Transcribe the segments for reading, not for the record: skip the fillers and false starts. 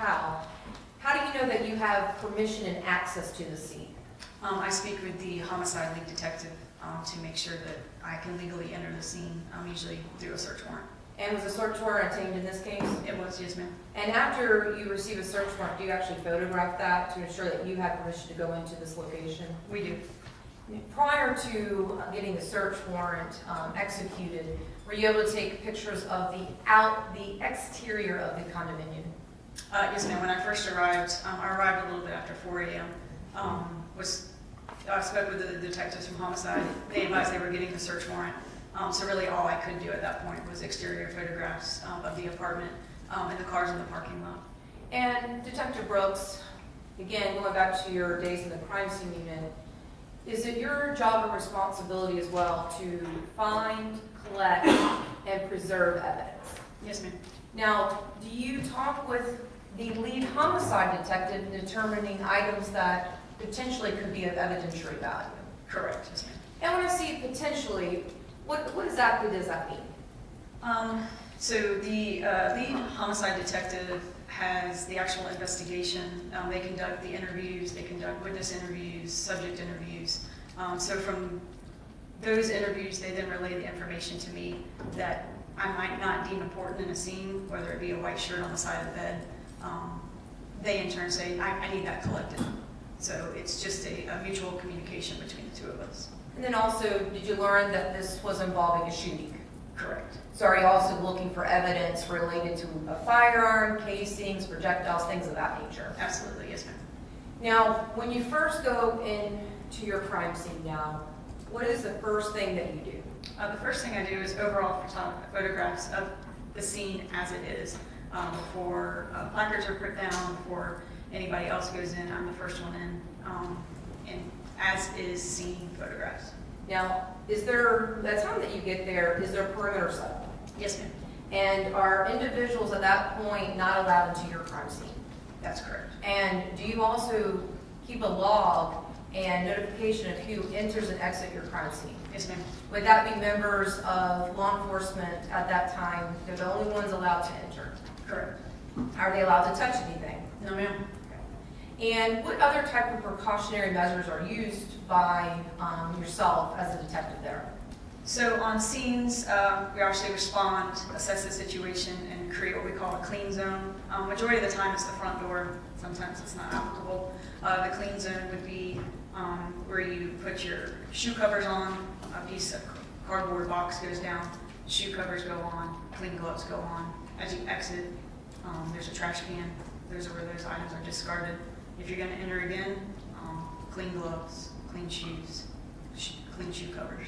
how do you know that you have permission and access to the scene? I speak with the homicide lead detective to make sure that I can legally enter the scene, usually through a search warrant. And was a search warrant obtained in this case? It was, yes, ma'am. And after you receive a search warrant, do you actually photograph that to ensure that you have permission to go into this location? We do. Prior to getting the search warrant executed, were you able to take pictures of the exterior of the condominium? Yes, ma'am. When I first arrived, I arrived a little bit after 4 a.m. I spoke with the detectives from homicide. They advised they were getting the search warrant. So really all I could do at that point was exterior photographs of the apartment and the cars in the parking lot. And Detective Brooks, again, going back to your days in the crime scene unit, is it your job and responsibility as well to find, collect, and preserve evidence? Yes, ma'am. Now, do you talk with the lead homicide detective in determining items that potentially could be of evidentiary value? Correct, yes, ma'am. And when I say potentially, what exactly does that mean? So the lead homicide detective has the actual investigation. They conduct the interviews, they conduct witness interviews, subject interviews. So from those interviews, they then relay the information to me that I might not deem important in a scene, whether it be a white shirt on the side of the bed. They in turn say, I need that collected. So it's just a mutual communication between the two of us. And then also, did you learn that this was involving a shooting? Correct. So are you also looking for evidence related to a firearm, casings, projectiles, things of that nature? Absolutely, yes, ma'am. Now, when you first go into your crime scene now, what is the first thing that you do? The first thing I do is overall photographs of the scene as it is. Before placards are put down, before anybody else goes in, I'm the first one in. And as is scene photographs. Now, is there, by the time that you get there, is there a perimeter set? Yes, ma'am. And are individuals at that point not allowed into your crime scene? That's correct. And do you also keep a log and notification of who enters and exits your crime scene? Yes, ma'am. Would that be members of law enforcement at that time? They're the only ones allowed to enter. Correct. Are they allowed to touch anything? No, ma'am. And what other type of precautionary measures are used by yourself as a detective there? So on scenes, we actually respond, assess the situation, and create what we call a clean zone. Majority of the time it's the front door. Sometimes it's not applicable. The clean zone would be where you put your shoe covers on, a piece of cardboard box goes down, shoe covers go on, clean gloves go on. As you exit, there's a trash can. Those are where those items are discarded. If you're going to enter again, clean gloves, clean shoes, clean shoe covers.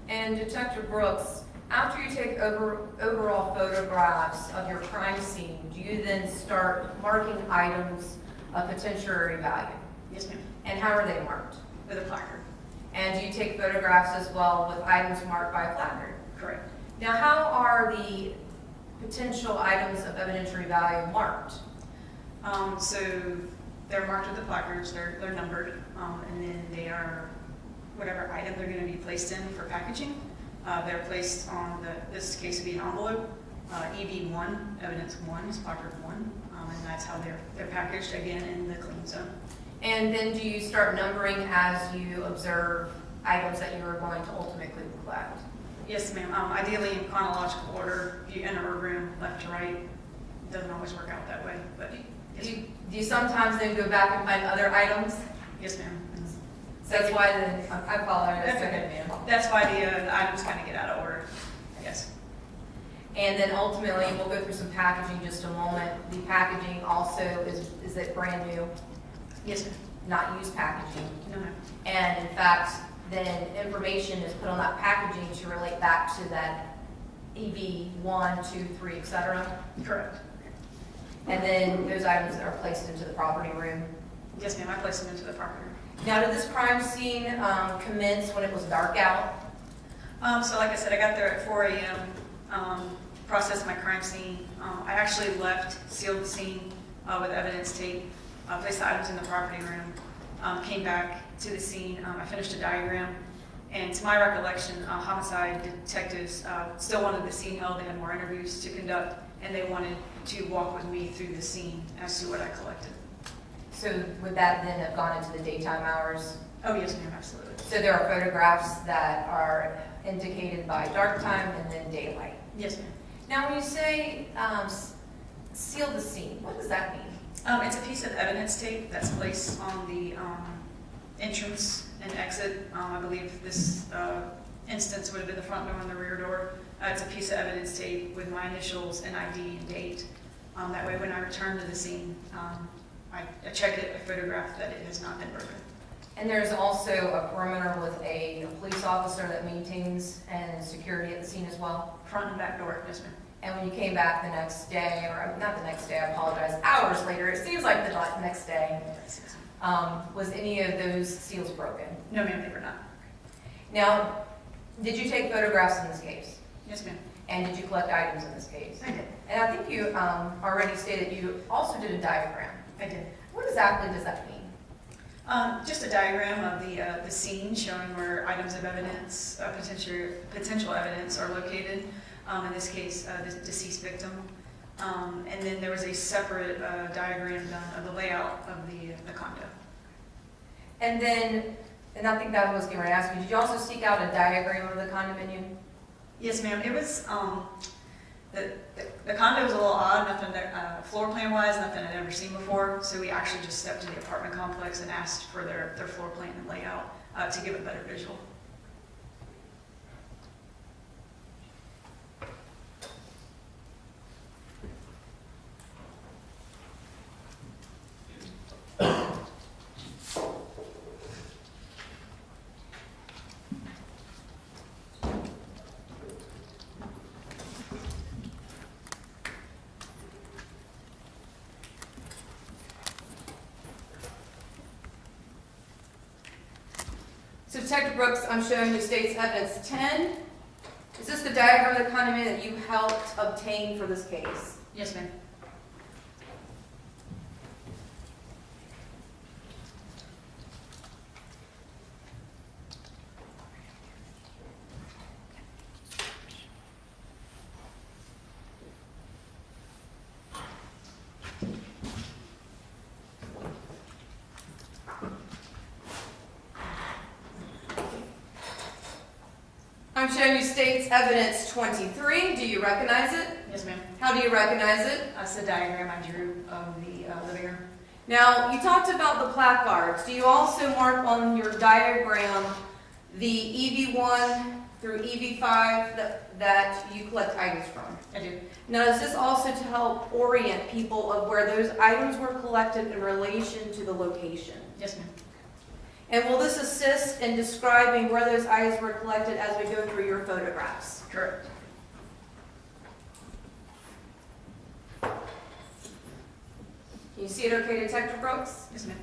And Detective Brooks, after you take overall photographs of your crime scene, do you then start marking items of potential value? Yes, ma'am. And how are they marked? With a placard. And do you take photographs as well with items marked by a placard? Correct. Now, how are the potential items of evidentiary value marked? So they're marked with the placards, they're numbered, and then they are whatever item they're going to be placed in for packaging. They're placed on this case would be an envelope, EV1, evidence 1 is placard 1, and that's how they're packaged again in the clean zone. And then do you start numbering as you observe items that you are going to ultimately collect? Yes, ma'am. Ideally in chronological order, if you enter a room left to right, it doesn't always work out that way, but yes, Do you sometimes then go back and find other items? yes, ma'am. So that's why I apologize. That's okay. That's why the items kind of get out of order. Yes. And then ultimately, we'll go through some packaging in just a moment. The packaging also is it brand new? Yes, ma'am. Not used packaging. No, ma'am. And in fact, then information is put on that packaging to relate back to that EV 1, 2, 3, etc. Correct. And then those items are placed into the property room. Yes, ma'am. I placed them into the property room. Now, did this crime scene commence when it was dark out? So like I said, I got there at 4 a.m., processed my crime scene. I actually left, sealed the scene with evidence tape, placed the items in the property room, came back to the scene. I finished a diagram, and to my recollection, homicide detectives still wanted the scene held. They had more interviews to conduct, and they wanted to walk with me through the scene as to what I collected. So would that then have gone into the daytime hours? Oh, yes, ma'am, absolutely. So there are photographs that are indicated by dark time and then daylight. Yes, ma'am. Now, when you say seal the scene, what does that mean? It's a piece of evidence tape that's placed on the entrance and exit. I believe this instance would have been the front door and the rear door. It's a piece of evidence tape with my initials and ID and date. That way when I return to the scene, I check it, I photograph that it has not been broken. And there's also a perimeter with a police officer that maintains and security at the scene as well? Front and back door, yes, ma'am. And when you came back the next day, or not the next day, I apologize, hours later, it seems like the next day, was any of those seals broken? No, ma'am, they were not. Now, did you take photographs in this case? Yes, ma'am. And did you collect items in this case? I did. And I think you already stated you also did a diagram. I did. What exactly does that mean? Just a diagram of the scene showing where items of evidence, potential evidence are located. In this case, the deceased victim. And then there was a separate diagram done of the layout of the condo. And then, and I think that was going to ask you, did you also seek out a diagram of the condominium? Yes, ma'am. It was the condo was a little odd, nothing floor plan wise, nothing I'd ever seen before. So we actually just stepped to the apartment complex and asked for their floor plan and layout to give a better visual. So Detective Brooks, I'm showing you State's Evidence 10. Is this the diagram of the condominium that you helped obtain for this case? Yes, ma'am. I'm showing you State's Evidence 23. Do you recognize it? Yes, ma'am. How do you recognize it? That's the diagram I drew of the living room. Now, you talked about the placards. Do you also mark on your diagram the EV1 through EV5 that you collect items from? I do. Now, is this also to help orient people of where those items were collected in relation to the location? Yes, ma'am. And will this assist in describing where those items were collected as we go through your photographs? Correct. Can you see it okay, Detective Brooks? Yes, ma'am.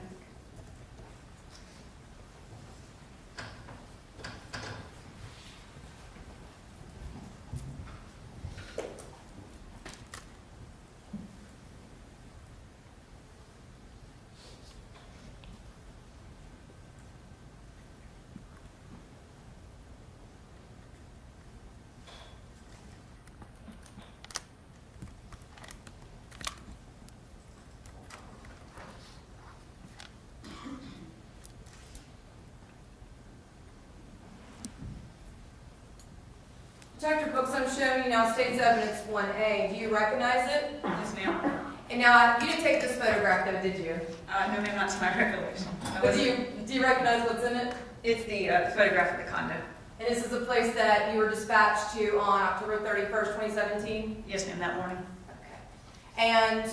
Detective Brooks, I'm showing you now State's Evidence 1A. Do you recognize it? Yes, ma'am. And now, you didn't take this photograph though, did you? No, ma'am, not to my recollection. But do you recognize what's in it? It's the photograph of the condo. And this is a place that you were dispatched to on October 31st, 2017? Yes, ma'am, that morning. Okay. And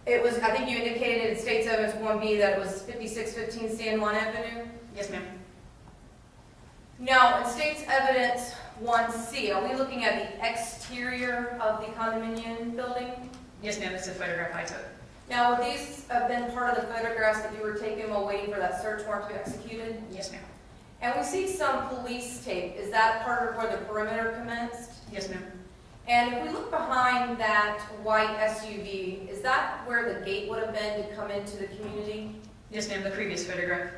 it was, I think you indicated in State's Evidence 1B that it was 5615 San Juan Avenue? Yes, ma'am. Now, in State's Evidence 1C, are we looking at the exterior of the condominium building? Yes, ma'am, it's a photograph I took. Now, would these have been part of the photographs that you were taking while waiting for that search warrant to be executed? Yes, ma'am. And we see some police tape. Is that part of where the perimeter commenced? Yes, ma'am. And if we look behind that white SUV, is that where the gate would have been to come into the community? Yes, ma'am, the previous photograph.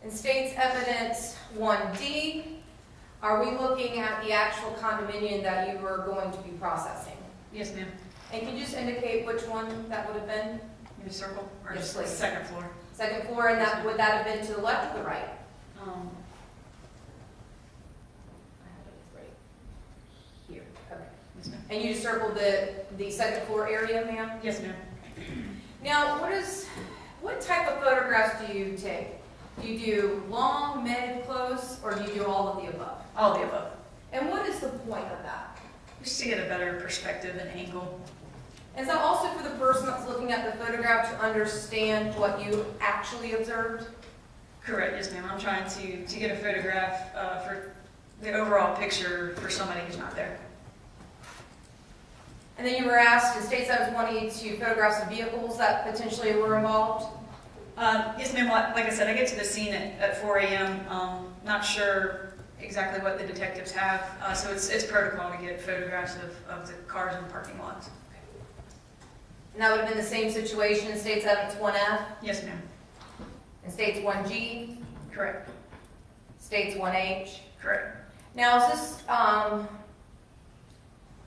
In State's Evidence 1D, Are we looking at the actual condominium that you were going to be processing? Yes, ma'am. And can you just indicate which one that would have been? Maybe circle, or Yes, just the please. second floor. Second floor, and that, would that have been to the left or the right? Um, I have it right here, okay. yes, ma'am. And you just circled the second floor area, ma'am? Yes, ma'am. Now, what type of photographs do you take? Do you do long, mid, close, or do you do all of the above? All of the above. And what is the point of that? Just to get a better perspective and angle. Is that also for the person that's looking at the photograph to understand what you actually observed? Correct, yes, ma'am. I'm trying to get a photograph for the overall picture for somebody who's not there. And then you were asked in state 722 photographs of vehicles that potentially were involved? Yes, ma'am. Like I said, I get to the scene at 4 a.m. Not sure exactly what the detectives have, so it's protocol to get photographs of the cars in the parking lots. And that would have been the same situation in states evidence 1F, Yes, ma'am. in states 1G, Correct. states 1H. Correct. Now, is this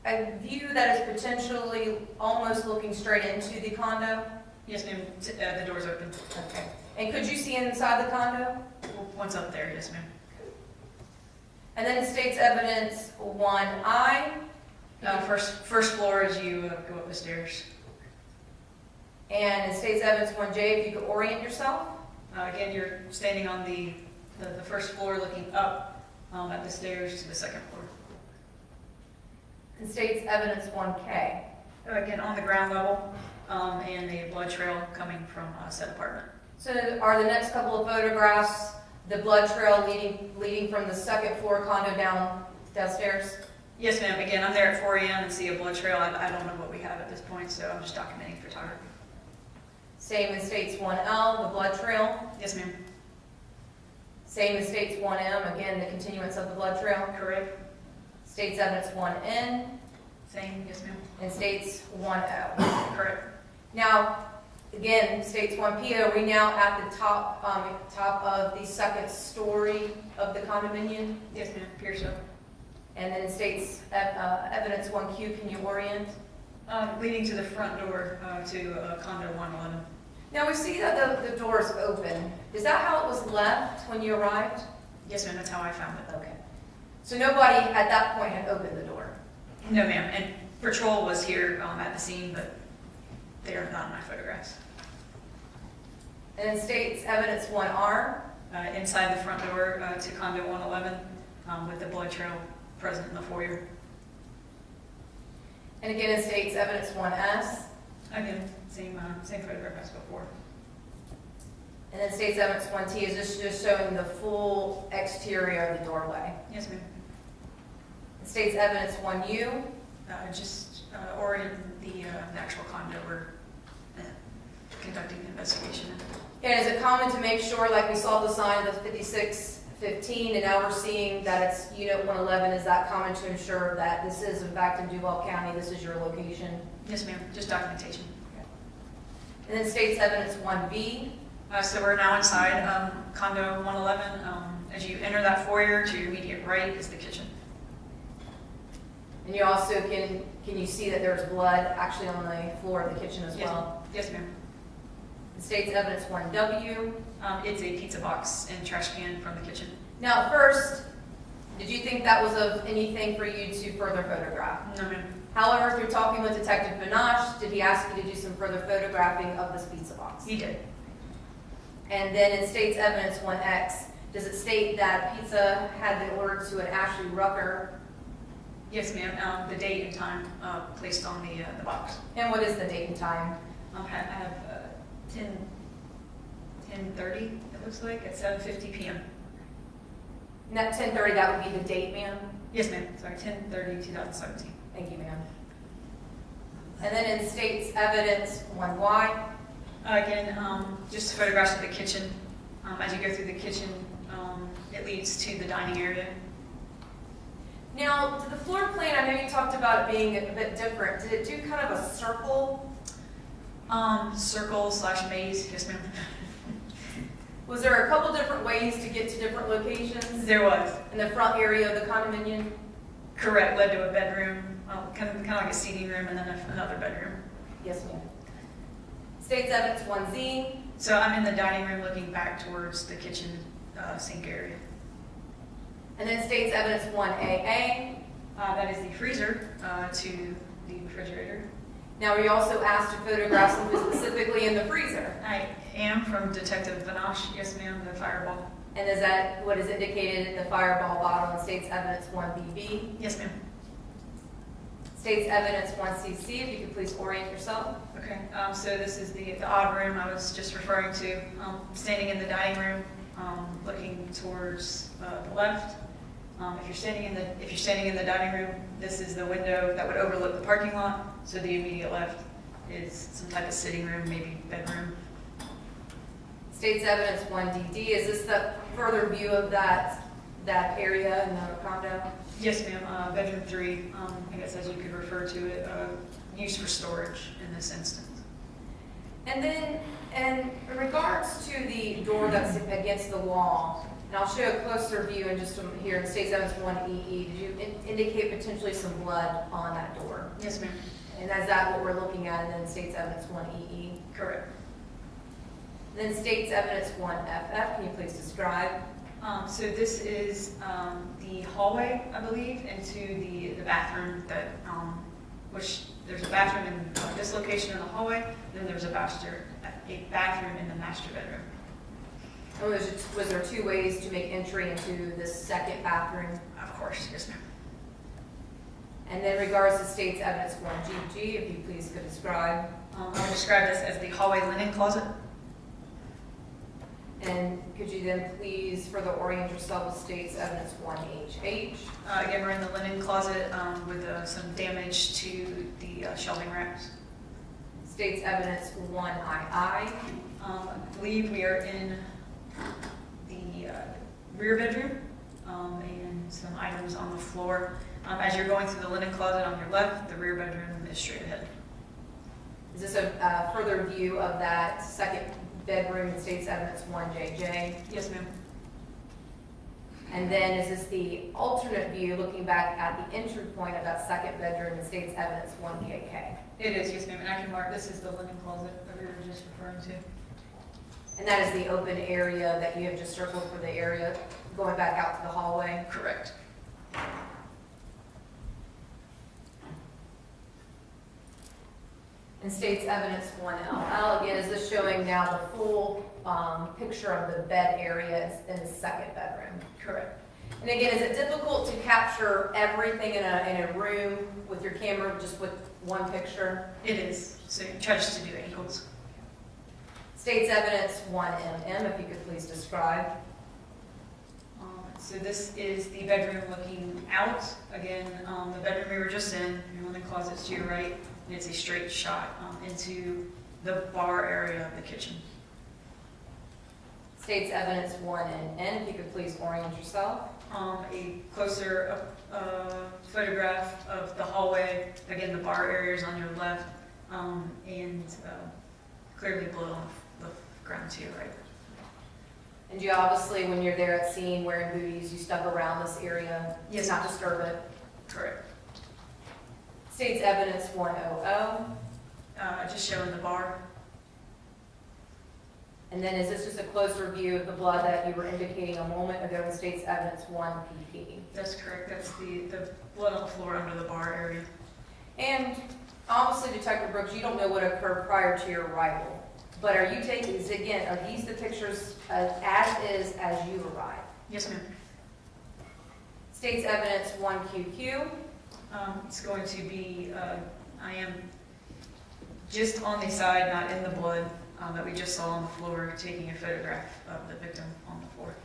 a view that is potentially almost looking straight into the condo? Yes, ma'am. The door's open. Okay. And could you see inside the condo? Once up there, yes, ma'am. And then in states evidence 1I, First floor as you go up the stairs. and in states evidence 1J, if you could orient yourself. Again, you're standing on the first floor looking up at the stairs to the second floor. In states evidence 1K. Again, on the ground level, and a blood trail coming from said apartment. So are the next couple of photographs the blood trail leading from the second floor condo downstairs? Yes, ma'am. Again, I'm there at 4 a.m. and see a blood trail. I don't know what we have at this point, so I'm just documenting photography. Same in states 1L, the blood trail. Yes, ma'am. Same in states 1M, again, the continuance of the blood trail. Correct. States evidence 1N, Same. Yes, ma'am. and states 1O. Correct. Now, again, states 1P, are we now at the top of the second story of the condominium? Yes, ma'am. Pier so. And then states evidence 1Q, can you orient? Leading to the front door to condo 111. Now, we see that the door is open. Is that how it was left when you arrived? Yes, ma'am. That's how I found it. Okay. So nobody at that point had opened the door? No, ma'am. And patrol was here at the scene, but they are not in my photographs. And then states evidence 1R, Inside the front door to condo 111 with the blood trail present in the foyer. and again, in states evidence 1S, Again, same photograph as before. and then states evidence 1T. Is this just showing the full exterior of the doorway? Yes, ma'am. And states evidence 1U, Orient the actual condo we're conducting the investigation in. and is it common to make sure, like we saw the sign of the 5615, and now we're seeing that it's unit 111, is that common to ensure that this is in fact in Duval County, this is your location? Yes, ma'am. Just documentation. And then states evidence 1B, So we're now inside condo 111. As you enter that foyer, to your immediate right is the kitchen. and you also can you see that there's blood actually on the floor of the kitchen as Yes, well? Yes, ma'am. And states evidence 1W. It's a pizza box and trash can from the kitchen. Now, first, did you think that was of anything for you to further photograph? No, ma'am. However, through talking with Detective Banache, did he ask you to do some further photographing of this pizza box? He did. And then in states evidence 1X, does it state that pizza had been ordered to an Ashley Rucker? Yes, ma'am. The date and time placed on the box. And what is the date and time? I have 10:30. It looks like at 7:50 p.m. And that 10:30, that would be the date, ma'am? Yes, ma'am. Sorry, 10/30/2017. Thank you, ma'am. And then in states evidence 1Y, Again, just photographs of the kitchen. As you go through the kitchen, it leads to the dining area. now, to the floor plan, I know you talked about it being a bit different. Did it do kind of a circle? Circle/maze. Yes, ma'am. Was there a couple different ways to get to different locations There was. in the front area of the condominium? Correct, led to a bedroom, kind of like a seating room and then another bedroom. Yes, ma'am. State's evidence 1Z. So I'm in the dining room looking back towards the kitchen sink area. And then state's evidence 1AA. That is the freezer to the refrigerator. Now, were you also asked to photograph something specifically in the freezer? I am from Detective Vanash. Yes, ma'am, the fireball. And is that what is indicated in the fireball bottle in state's evidence 1BB? Yes, ma'am. State's evidence 1CC, if you could please orient yourself. Okay, so this is the odd room I was just referring to. Standing in the dining room, looking towards the left. If you're standing in the dining room, this is the window that would overlook the parking lot. So the immediate left is some type of sitting room, maybe bedroom. State's evidence 1DD, is this the further view of that area in the condo? Yes, ma'am. Bedroom 3, I guess as you could refer to it, used for storage in this instance. And then, in regards to the door that's against the wall, and I'll show a closer view in just here in state's evidence 1EE, did you indicate potentially some blood on that door? Yes, ma'am. And is that what we're looking at in state's evidence 1EE? Correct. Then state's evidence 1FF, can you please describe? So this is the hallway, I believe, into the bathroom that, which there's a bathroom in this location in the hallway, then there's a bathroom in the master bedroom. And was there two ways to make entry into this second bathroom? Of course, yes, ma'am. And then regards to state's evidence 1GG, if you please could describe. I would describe this as the hallway linen closet. And could you then please further orient yourself with state's evidence 1HH? Again, we're in the linen closet with some damage to the shelving racks. State's evidence 1II. I believe we are in the rear bedroom and some items on the floor. As you're going through the linen closet on your left, the rear bedroom is straight ahead. Is this a further view of that second bedroom in state's evidence 1JJ? Yes, ma'am. And then is this the alternate view looking back at the entry point of that second bedroom in state's evidence 1KK? It is, yes, ma'am. And I can mark, this is the linen closet that we were just referring to. And that is the open area that you have just circled for the area going back out to the hallway? Correct. And state's evidence 1LL, again, is this showing now the full picture of the bed area in the second bedroom? Correct. And again, is it difficult to capture everything in a room with your camera just with one picture? It is. So you try just to do angles. State's evidence 1MM, if you could please describe. So this is the bedroom looking out. Again, the bedroom we were just in, your linen closet's to your right, and it's a straight shot into the bar area of the kitchen. State's evidence 1NN, if you could please orient yourself. A closer photograph of the hallway. Again, the bar area is on your left, and clearly blood on the ground to your right. And you obviously, when you're there at scene wearing booties, you step around this area Yes. to not disturb it. Correct. State's evidence 100. Just showing the bar. And then is this just a closer view of the blood that you were indicating a moment ago in state's evidence 1PP? That's correct. That's the blood on the floor under the bar area. And obviously, Detective Brooks, you don't know what occurred prior to your arrival. But are you taking these, again, are these the pictures as is as you arrived? Yes, ma'am. State's evidence 1QQ. It's going to be, I am just on the side, not in the blood, that we just saw on the floor, taking a photograph of the victim on the floor.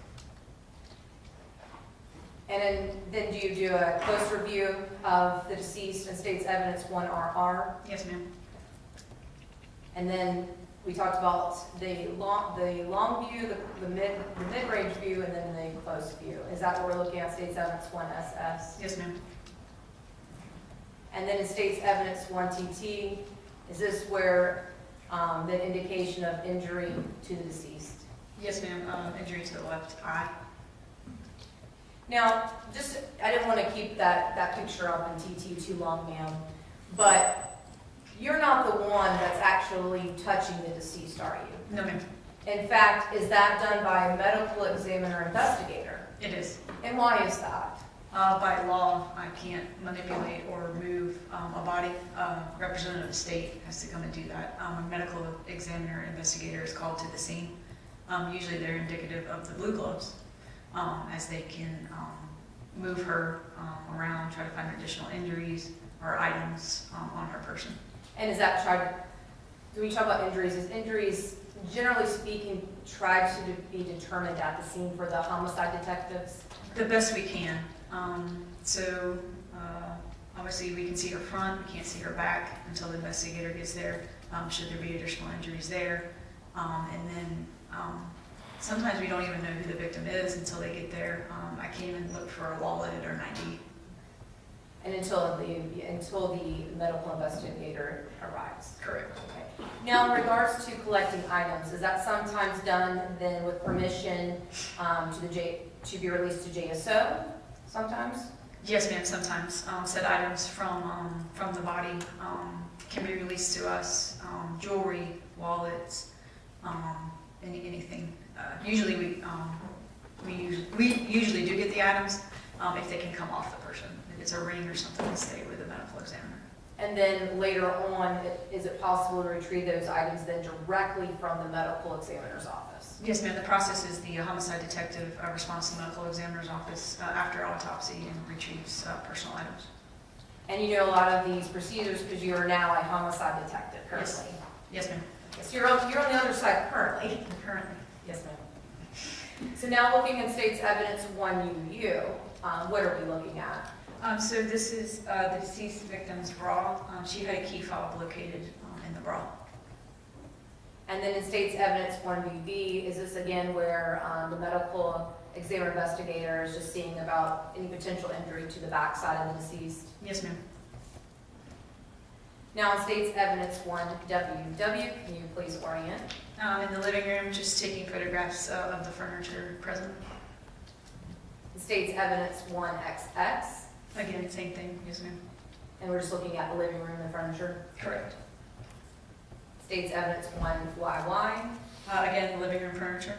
And then do you do a closer view of the deceased in state's evidence 1RR? Yes, ma'am. And then we talked about the long view, the mid-range view, and then the close view. Is that what we're looking at, state's evidence 1SS? Yes, ma'am. And then in state's evidence 1TT, is this where the indication of injury to the deceased? Yes, ma'am, injury to the left eye. Now, I didn't want to keep that picture up in TT too long, ma'am, but you're not the one that's actually touching the deceased, are you? No, ma'am. In fact, is that done by a medical examiner investigator? It is. And why is that? By law, I can't manipulate or move a body. Representative of the state has to come and do that. A medical examiner investigator is called to the scene. Usually they're indicative of the blue gloves, as they can move her around, try to find additional injuries or items on her person. And is that when we talk about injuries, is injuries, generally speaking, tried to be determined at the scene for the homicide detectives? The best we can. Obviously we can see her front, we can't see her back until the investigator gets there, should there be additional injuries there. And then sometimes we don't even know who the victim is until they get there. I can't even look for a wallet or an ID. And until the medical investigator arrives? Correct. Okay. Now, in regards to collecting items, is that sometimes done then with permission to be released to JSO sometimes? Yes, ma'am, sometimes. Said items from the body can be released to us, jewelry, wallets, anything. Usually we usually do get the items if they can come off the person. If it's a ring or something, they stay with the medical examiner. And then later on, is it possible to retrieve those items then directly from the medical examiner's office? Yes, ma'am. The process is the homicide detective responds to the medical examiner's office after autopsy and retrieves personal items. And you know a lot of these procedures because you are now a homicide detective currently. Yes, ma'am. So you're on the other side currently. Currently. Yes, ma'am. So now looking at state's evidence 1UU, what are we looking at? So this is the deceased victim's bra. She had a key fob located in the bra. And then in state's evidence 1BB, is this again where the medical examiner investigator is just seeing about any potential injury to the backside of the deceased? Yes, ma'am. Now in state's evidence 1WW, can you please orient? In the living room, just taking photographs of the furniture present. In state's evidence 1XX, Again, same thing. Yes, ma'am. and we're just looking at the living room and furniture. Correct. State's evidence 1YY, Again, living room furniture.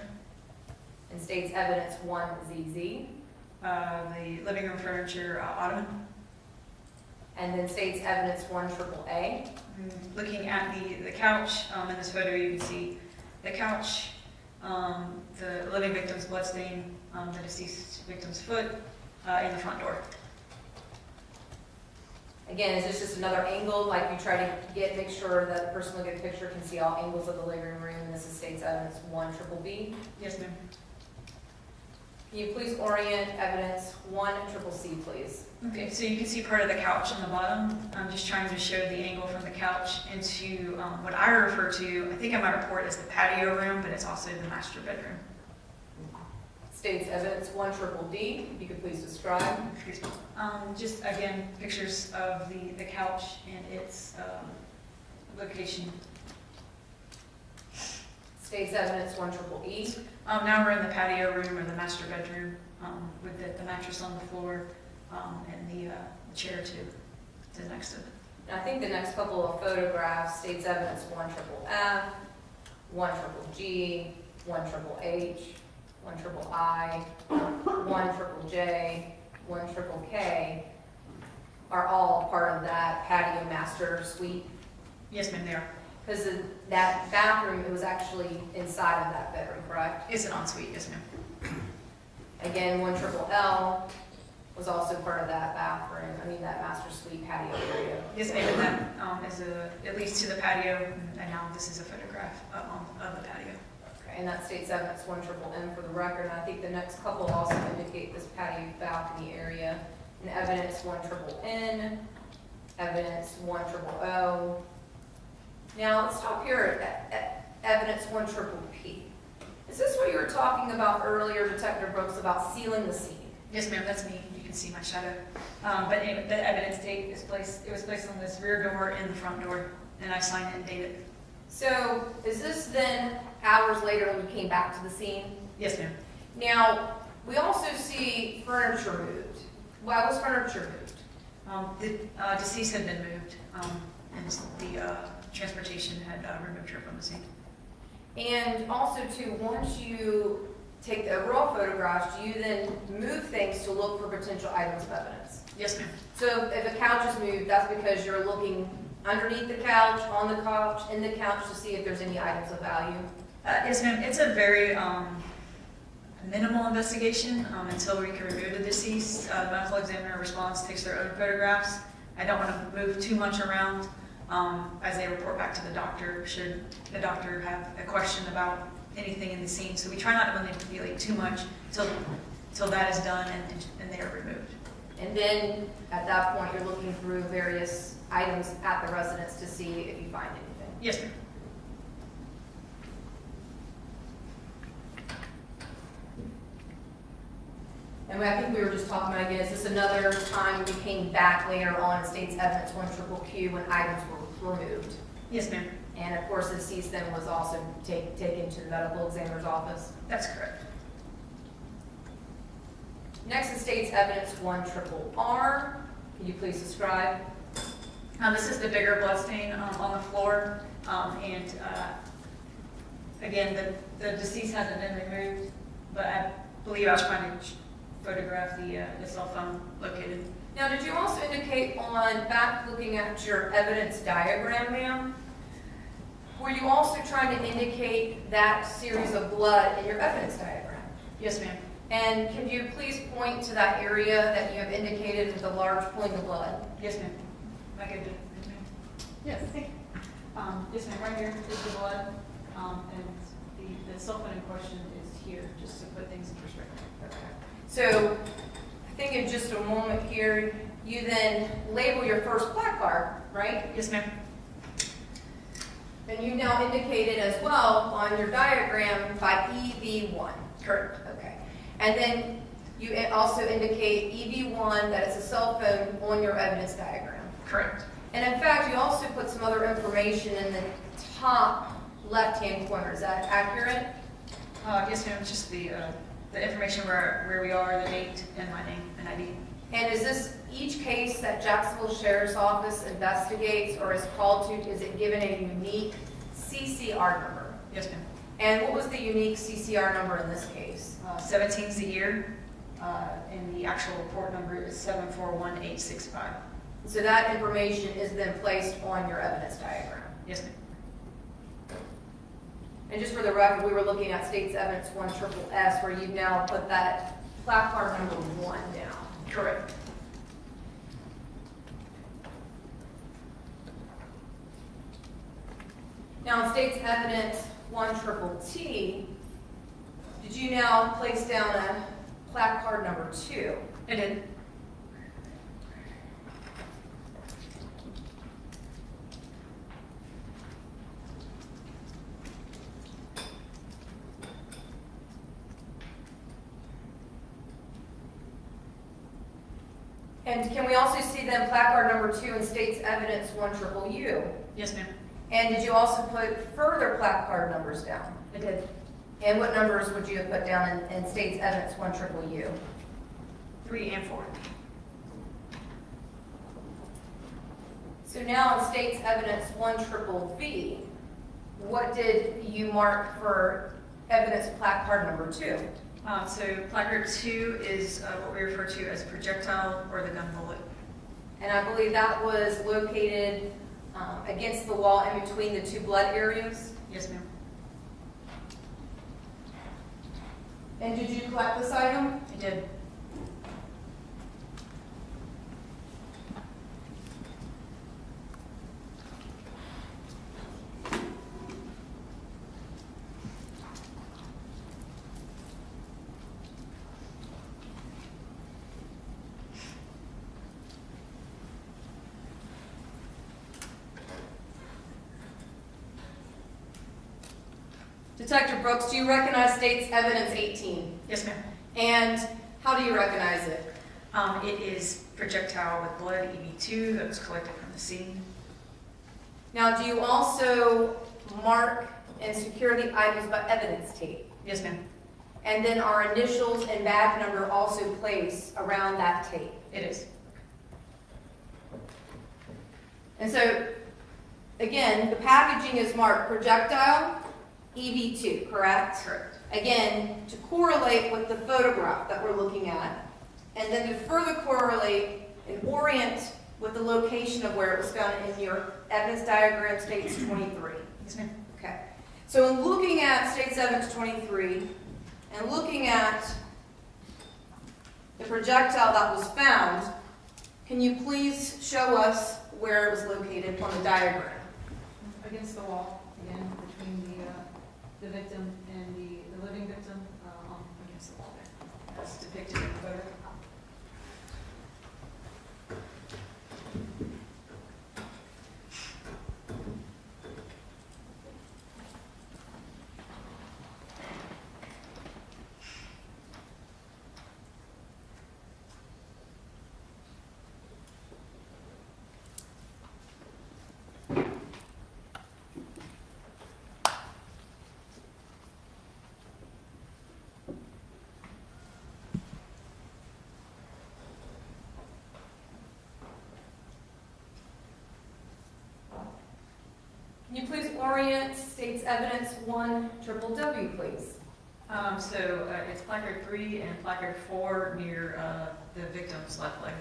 and state's evidence 1ZZ, The living room furniture ottoman. and then state's evidence 1AAA. Looking at the couch, in this photo you can see the couch, the living victim's bloodstain, the deceased victim's foot, and the front door. Again, is this just another angle, like you try to make sure that the person looking at the picture can see all angles of the living room, and this is state's evidence 1BB? Yes, ma'am. Can you please orient evidence 1CC, please? Okay, so you can see part of the couch on the bottom. I'm just trying to show the angle from the couch into what I refer to, I think in my report, as the patio room, but it's also the master bedroom. State's evidence 1DDD, if you could please describe. Excuse me. Just again, pictures of the couch and its location. State's evidence 1EE. Now we're in the patio room or the master bedroom with the mattress on the floor and the chair to the next to it. And I think the next couple of photographs, state's evidence 1FFF, 1GGG, 1HH, 1III, 1JJ, 1KK are all part of that patio master suite. Yes, ma'am, they are. Because that bathroom, it was actually inside of that bedroom, correct? It's an ensuite, yes, ma'am. Again, 1LL was also part of that bathroom, that master suite patio area. Yes, ma'am, and that is it leads to the patio, and now this is a photograph of the patio. Okay, and that states evidence 1MM for the record, and I think the next couple also indicate this patio balcony area. And evidence 1NNN, evidence 100. Now let's stop here at evidence 1PP. Is this what you were talking about earlier, Detective Brooks, about sealing the scene? Yes, ma'am, that's me. You can see my shadow. But anyway, the evidence date is placed. It was placed on this rear door and the front door, and I signed it and dated it. So is this then hours later when you came back to the scene? Yes, ma'am. Now, we also see furniture moved. Why was furniture moved? The deceased had been moved, and the transportation had removed her from the scene. And also too, once you take the overall photographs, do you then move things to look for potential items of evidence? Yes, ma'am. So if a couch is moved, that's because you're looking underneath the couch, on the couch, in the couch to see if there's any items of value? Yes, ma'am. It's a very minimal investigation until we can remove the deceased. The medical examiner responds, takes their own photographs. I don't want to move too much around as they report back to the doctor should the doctor have a question about anything in the scene. So we try not to manipulate too much till that is done and they are removed. And then at that point, you're looking through various items at the residence to see if you find anything. Yes, ma'am. And I think we were just talking about, again, is this another time we came back later on in State's Evidence 1QQ when items were removed? Yes, ma'am. And of course, the deceased then was also taken to the medical examiner's office. That's correct. Next is State's Evidence 1RRR. Can you please describe? This is the bigger blood stain on the floor, and again, the deceased hasn't been removed, but I believe I was trying to photograph the cell phone located. Now, did you also indicate on back looking at your evidence diagram, ma'am? Were you also trying to indicate that series of blood in your evidence diagram? Yes, ma'am. And can you please point to that area that you have indicated with the large pooling of blood? Yes, ma'am. Am I good to? Yes, thank you. Yes, ma'am. Right here is the blood, and the cell phone in question is here, just to put things in perspective. Okay. So I think in just a moment here, you then label your first placard, right? Yes, ma'am. And you now indicated as well on your diagram by EV1. Correct. Okay. And then you also indicate EV1, that it's a cell phone on your evidence diagram. Correct. And in fact, you also put some other information in the top left-hand corner. Is that accurate? Yes, ma'am. It's just the information where we are, the date, and my name and ID. And is this each case that Jacksonville Sheriff's Office investigates or is called to, is it given a unique CCR number? Yes, ma'am. And what was the unique CCR number in this case? 17's the year, and the actual report number is 741-865. So that information is then placed on your evidence diagram. Yes, ma'am. And just for the record, we were looking at State's Evidence 1SSS, where you've now put that placard number 1 down. Correct. Now, in State's Evidence 1TTT, did you now place down a placard number 2? I did. And can we also see then placard number 2 in State's Evidence 1UU? Yes, ma'am. And did you also put further placard numbers down? I did. And what numbers would you have put down in State's Evidence 1UU? 3 and 4. So now in State's Evidence 1VVV, what did you mark for evidence placard number 2? So placard 2 is what we refer to as projectile or the gun bullet. And I believe that was located against the wall in between the 2 blood areas. Yes, ma'am. And did you collect this item? I did. Detective Brooks, do you recognize State's Evidence 18? Yes, ma'am. And how do you recognize it? It is projectile with blood, EB2, that was collected from the scene. Now, do you also mark and secure the items by evidence tape. Yes, ma'am. And then our initials and badge number also placed around that tape. It is. And so, again, the packaging is marked projectile EV2, correct? Correct. Again, to correlate with the photograph that we're looking at, and then to further correlate and orient with the location of where it was found in your evidence diagram states 23. Yes, ma'am. Okay. So in looking at states evidence 23 and looking at the projectile that was found, can you please show us where it was located on the diagram? Against the wall, again, between the victim and the living victim, against the wall there, as depicted in the photo. Can you please orient states evidence 1 triple W, please? It's placard 3 and placard 4 near the victim's left leg.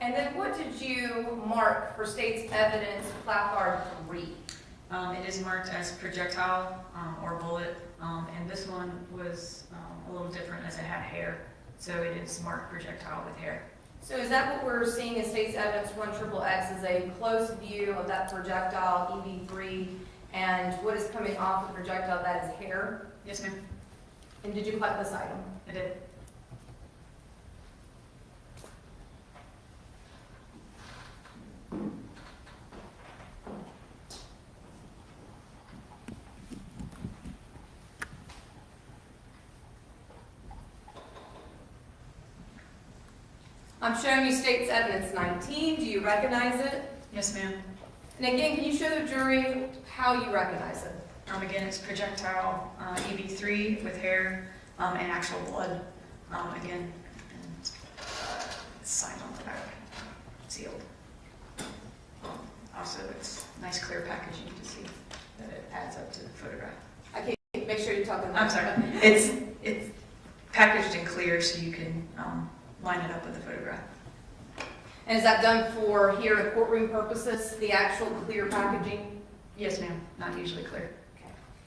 And then what did you mark for states evidence placard 3? It is marked as projectile or bullet, and this one was a little different as it had hair. So it is marked projectile with hair. So is that what we're seeing in states evidence 1 triple X is a close view of that projectile EV3 and what is coming off the projectile, that is hair? Yes, ma'am. And did you collect this item? I did. I'm showing you states evidence 19. Do you recognize it? Yes, ma'am. And again, can you show the jury how you recognize it? Again, it's projectile EV3 with hair and actual blood. Again, and, it's signed on the back, sealed. Also, it's nice clear packaging to see that it adds up to the photograph. I can't make sure you're talking about I'm sorry. It's packaged in clear so you can line it up with the photograph. And is that done for here in courtroom purposes, the actual clear packaging? Yes, ma'am. Not usually clear.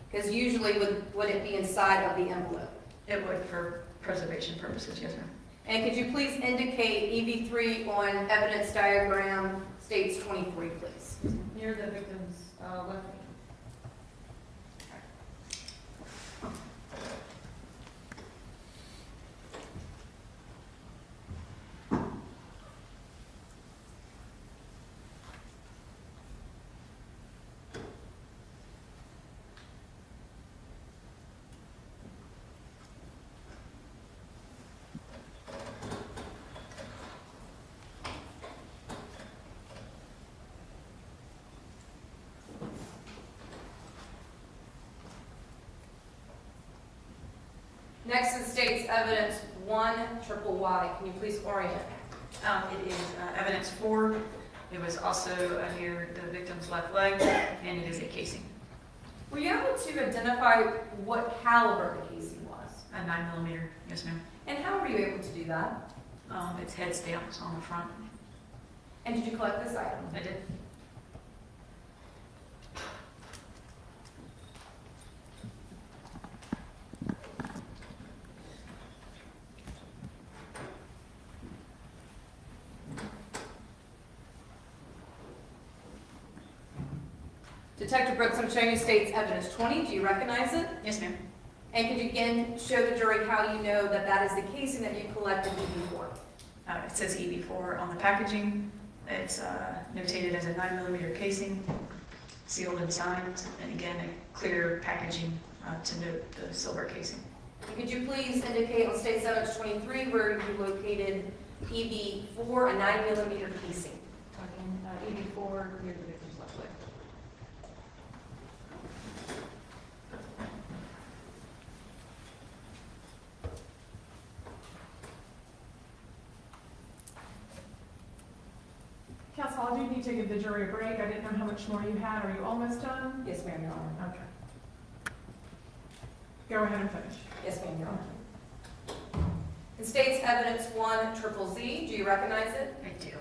Because usually would it be inside of the envelope? It would for preservation purposes, yes, ma'am. And could you please indicate EV3 on evidence diagram states 23, please? Near the victim's left knee. Next is states evidence 1 triple Y. Can you please orient? It is evidence 4. It was also near the victim's left leg, and it is a casing, Were you able to identify what caliber the casing was? a 9mm. Yes, ma'am. And how were you able to do that? It's head stamps on the front. And did you collect this item? I did. Detective Brooks, I'm showing you states evidence 20. Do you recognize it? Yes, ma'am. And could you again show the jury how you know that that is the casing that you collected before? It says EV4 on the packaging. It's notated as a 9mm casing, sealed and signed, and again, a clear packaging to note the silver casing. And could you please indicate on states evidence 23 where you located EV4, a 9mm casing? Talking EV4 near the victim's left leg. called you, you take a video or a break. I didn't know how much more you had. Are you almost done? Yes, ma'am, Your Honor. Okay. Go ahead and finish. Yes, ma'am, Your Honor. In State's Evidence 1ZZZ, do you recognize it? I do.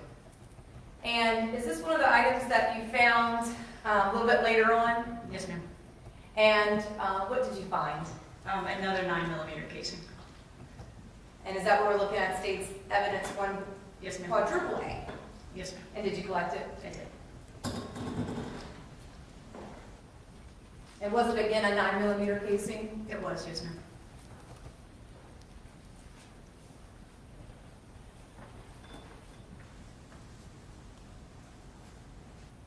And is this one of the items that you found a little bit later on? Yes, ma'am. And what did you find? Another 9mm casing. And is that what we're looking at, State's Evidence 1 Yes, ma'am. quadruple A? Yes, ma'am. And did you collect it? I did. And was it again a 9mm casing? It was, yes, ma'am.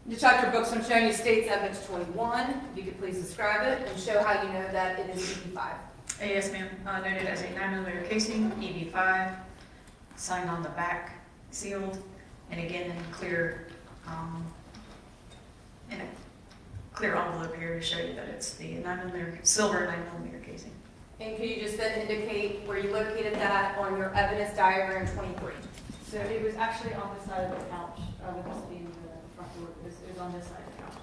Detective Brooks, I'm showing you State's Evidence 21. If you could please describe it and show how you know that it is EB5. Yes, ma'am. Noted as a 9mm casing, EB5, signed on the back, sealed, and again in clear envelope here to show you that it's the 9mm, silver 9mm casing. And could you just then indicate where you located that on your evidence diagram 23? So it was actually on this side of the couch, with this being the front door. It was on this side of the couch.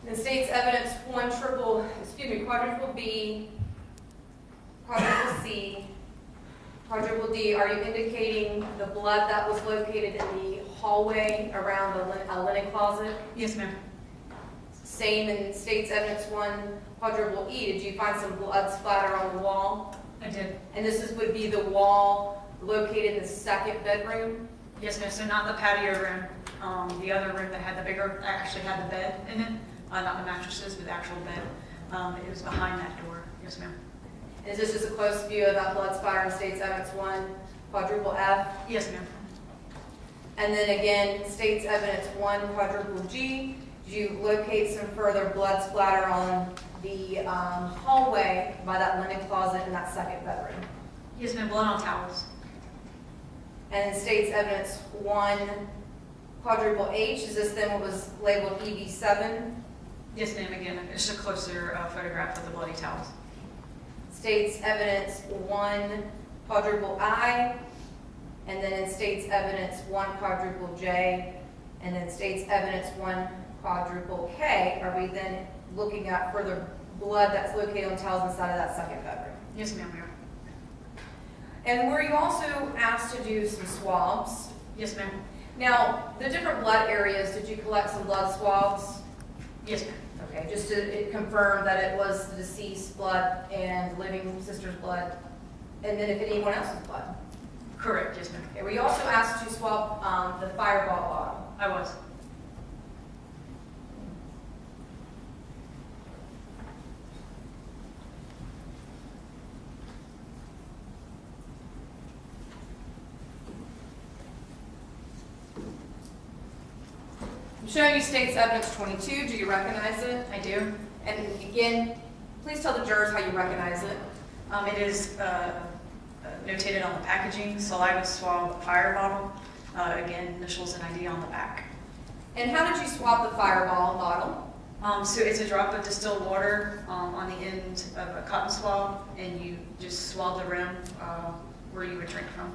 In State's Evidence quadruple B, quadruple C, quadruple D, are you indicating the blood that was located in the hallway around a linen closet? Yes, ma'am. Same in State's Evidence 1 quadruple E, did you find some blood splatter on the wall? I did. And this would be the wall located in the second bedroom? Yes, ma'am. So not the patio room. The other room that had the bigger, actually had the bed in it. Not the mattresses, but the actual bed. It was behind that door. Yes, ma'am. And is this just a close view of that blood splatter in State's Evidence 1 quadruple F? Yes, ma'am. And then again, State's Evidence 1 quadruple G, did you locate some further blood splatter on the hallway by that linen closet in that second bedroom? Yes, ma'am. Blood on towels. And in State's Evidence 1 quadruple H, is this then what was labeled EB7? Yes, ma'am. Again, it's just a closer photograph of the bloody towels. State's Evidence 1 quadruple I, and then in State's Evidence 1 quadruple J, and then State's Evidence 1 quadruple K, are we then looking at further blood that's located on towels inside of that second bedroom? Yes, ma'am. We are. And were you also asked to do some swabs? Yes, ma'am. Now, the different blood areas, did you collect some blood swabs? Yes, ma'am. Okay, just to confirm that it was the deceased blood and living sister's blood, and then if anyone else's blood. Correct. Yes, ma'am. Okay, were you also asked to swab the Fireball bottle? I was. I'm showing you State's Evidence 22. Do you recognize it? I do. And again, please tell the jurors how you recognize it. It is notated on the packaging, saliva swab fire bottle. Again, initials and ID on the back. And how did you swab the Fireball bottle? So it's a drop of distilled water on the end of a cotton swab, and you just swab the rim where you would drink from.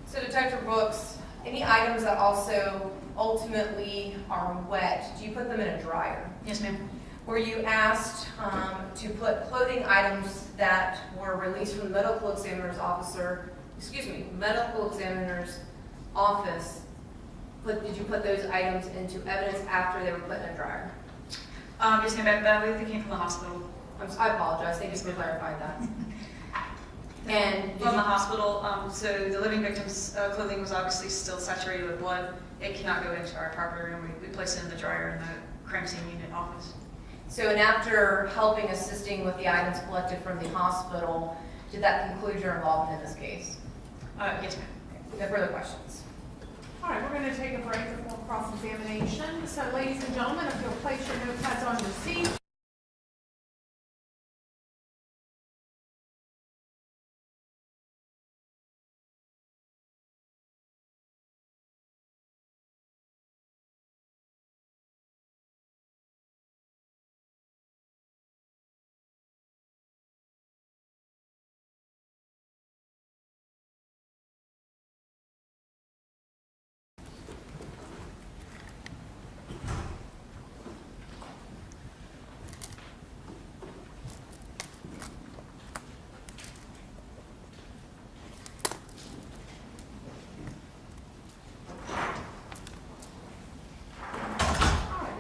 So Detective Brooks, any items that also ultimately are wet, do you put them in a dryer? Yes, ma'am. Were you asked to put clothing items that were released from the medical examiner's office, did you put those items into evidence after they were put in a dryer? Yes, ma'am, I believe they came from the hospital. I apologize, thank you for clarifying that. And did From the you, hospital, so the living victim's clothing was obviously still saturated with blood. It cannot go into our property room. We place it in the dryer in the crime scene unit office. so and after helping, assisting with the items collected from the hospital, did that conclude your involvement in this case? Yes, ma'am. No further questions? All right, we're going to take a break before cross-examination. So ladies and gentlemen, if you'll place your notepads on your seat.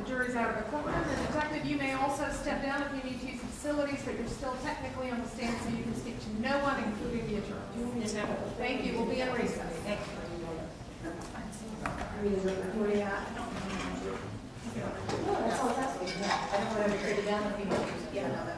Jury's out of the courtroom. The detective, you may also step down if you need to use the facilities, but you're still technically on the stand, so you can speak to no one, including the attorney. Yes, ma'am. Thank you. We'll be in recess. Thank you. That's all it's asking. I don't want to trade it down if you don't use it. Yeah, no, that.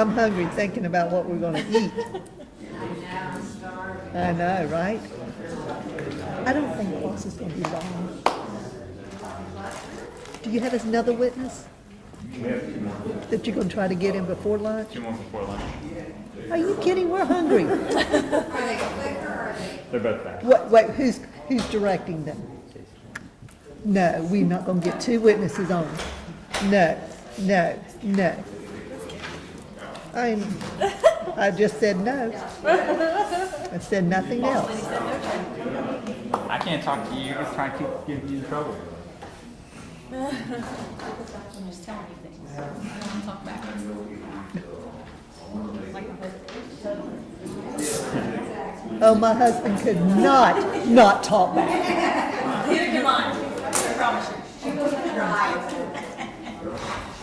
I'm hungry thinking about what we're gonna eat. I know, right? I don't think Ross is gonna be long. Do you have another witness We have 2 more. that you're gonna try to get in before lunch? 2 more before lunch. Are you kidding? We're hungry. They're both back. Wait, who's directing them? No, we're not gonna get 2 witnesses on. No. I just said no. I said nothing else. I can't talk to you. You're just trying to keep getting you in trouble. I'm just telling you things. I don't want to talk back. Like my husband. Oh, my husband could not talk back. Neither can mine, I promise you.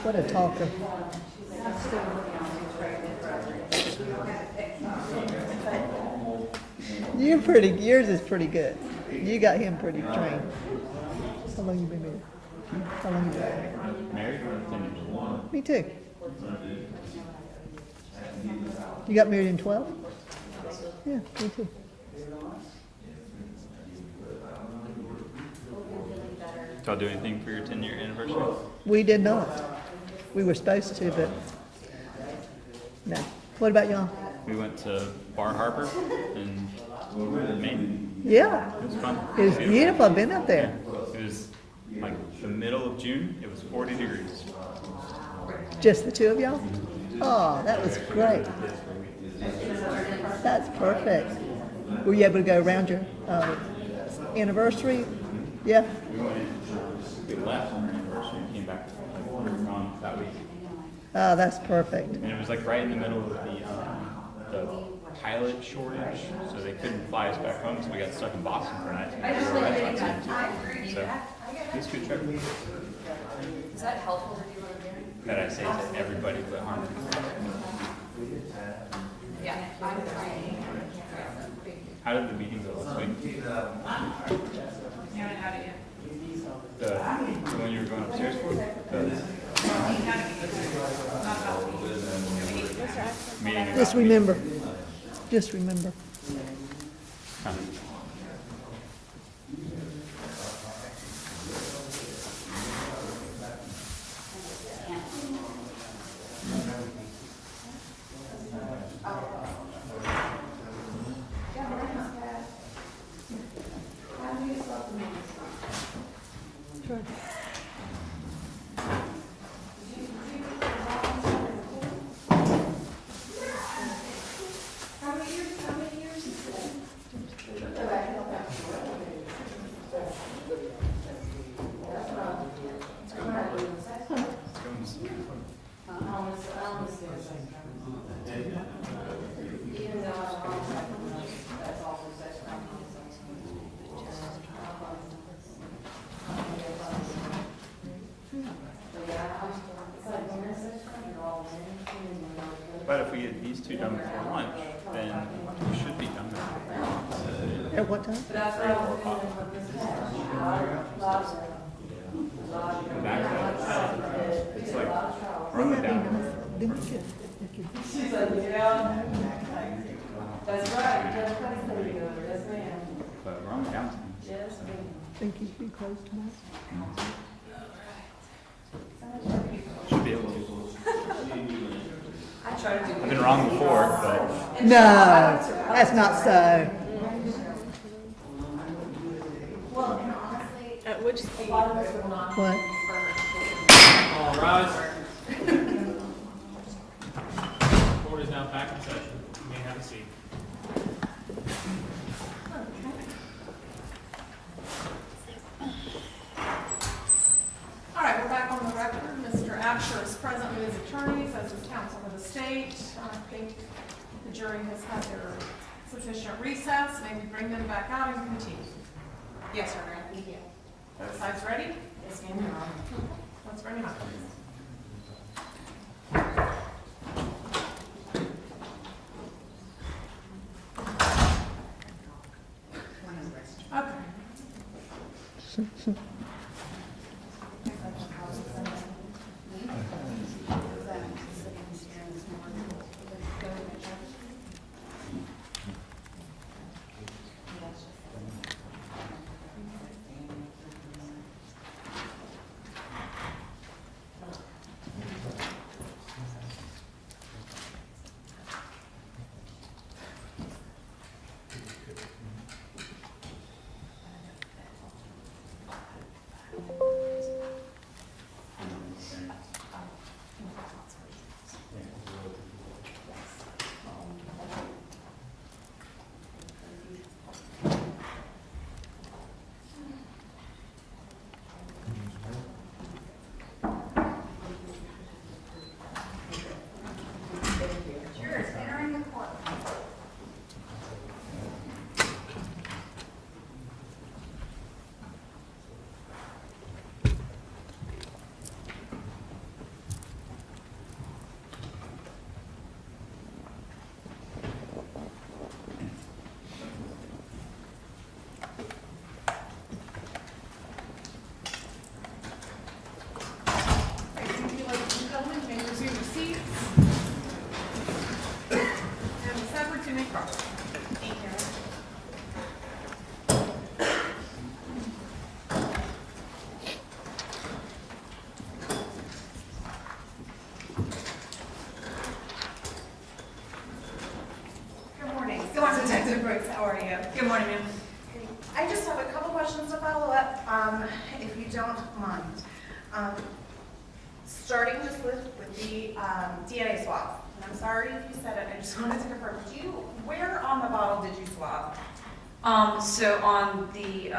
What a talker. Yours is pretty good. You got him pretty trained. How long you been married? How long you been married? Married? 10 years. Me too. You got married in 12? Yeah, me too. Did y'all do anything for your 10-year anniversary? We did not. We were supposed to, but no. What about y'all? We went to Bar Harbor in Maine. Yeah, It was fun. it was beautiful. I've been up there. It was like the middle of June. It was 40 degrees. Just the 2 of y'all? Oh, that was great. That's perfect. Were you able to go around your anniversary? Yeah? We left on our anniversary and came back like we were gone that week. Oh, that's perfect. And it was like right in the middle of the pilot shortage, so they couldn't fly us back home, so we got stuck in Boston for a night. So it was a good trip. Is that helpful to do over there? That I say to everybody but Harmony. Yeah. How did the meeting go last week? The one you were going upstairs for? Meeting. Just remember. Just remember. Huh. But if we get these 2 done before lunch, then we should be done At what time? 3 or 4 o'clock. The back side, it's like run it down. Then we could- She's like, yeah. That's right. Yes, ma'am. But we're on the downtime. Yes, ma'am. Think you'd be closed tomorrow? Should be able to. I try to do. I've been wrong before, but No, that's not so. At which speed? What? All rise. Court is now back in session. You may have a seat. All right, we're back on the record. Mr. Absher is present with his attorneys as is counsel for the state. I think the jury has had their sufficient recess. May we bring them back out and continue? Yes, sir. Thank you. Both sides ready? Yes, ma'am. Let's bring him up. Okay. go. Good morning, ma'am. I just have a couple questions to follow up, if you don't mind. Starting just with the DNA swab. And I'm sorry if you said it, I just wanted to confirm. Where on the bottle did you swab? So on the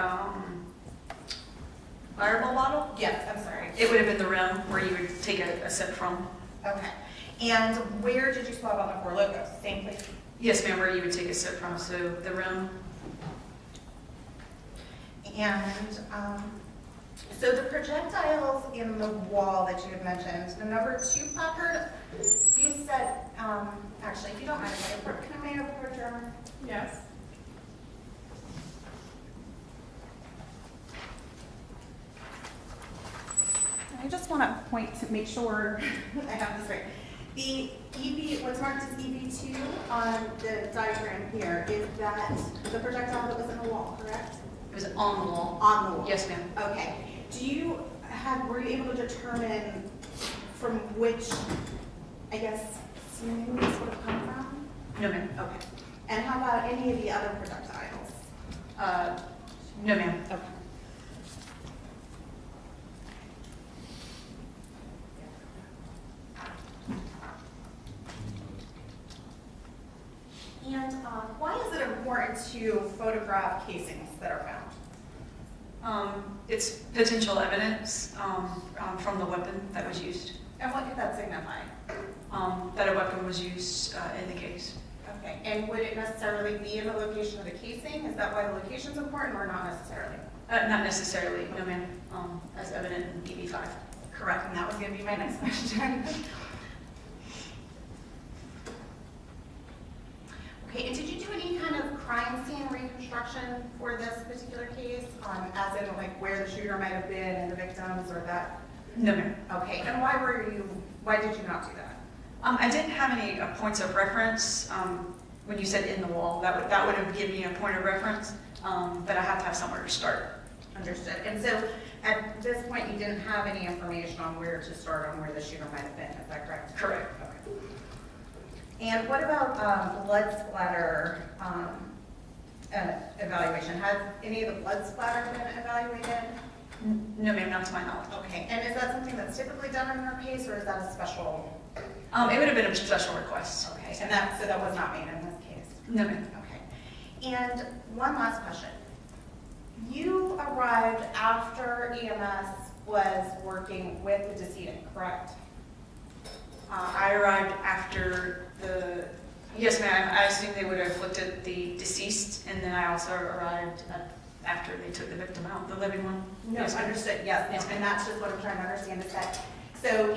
fireball bottle, Yes, I'm sorry. it would have been the rim where you would take a sip from. Okay. And where did you swab on the Four Locos? Same place? Yes, ma'am, where you would take a sip from, so the rim. And so the projectiles in the wall that you had mentioned, the number 2 placard, you said, actually, if you don't mind, can I have a picture? Yes. I just want to point to make sure I have this right. The EV, what's marked as EV2 on the diagram here, is that the projectile that was in the wall, correct? It was on the wall. On the wall? Yes, ma'am. Okay. Were you able to determine from which, I guess, seam this would have come from? No, ma'am. Okay. And how about any of the other projectiles? No, ma'am. Okay. And why is it important to photograph casings that are found? It's potential evidence from the weapon that was used. And what could that signify? That a weapon was used in the case. Okay, and would it necessarily be in the location of the casing? Is that why the location's important or not necessarily? Not necessarily, no, ma'am, as evident in BB5. Correct, and that was going to be my next question. Okay, and did you do any kind of crime scene reconstruction for this particular case? As in like where the shooter might have been and the victims or that? No, ma'am. Okay, and why did you not do that? I didn't have any points of reference when you said in the wall. That would have given me a point of reference, but I have to have somewhere to start. Understood. And so at this point, you didn't have any information on where to start on where the shooter might have been, is that correct? Correct. Okay. And what about blood splatter evaluation? Has any of the blood splatter been evaluated? No, ma'am, not to my knowledge. Okay. And is that something that's typically done in your case, or is that a special? It would have been a special request. Okay. And that was not made in this case? No, ma'am. Okay. And one last question. You arrived after EMS was working with the decedent, correct? I arrived after yes, ma'am. I assume they would have looked at the deceased, and then I also arrived after they took the victim out, the living one. No, Yes, ma'am. understood, yes, no, and that's just what I'm trying to understand is that, so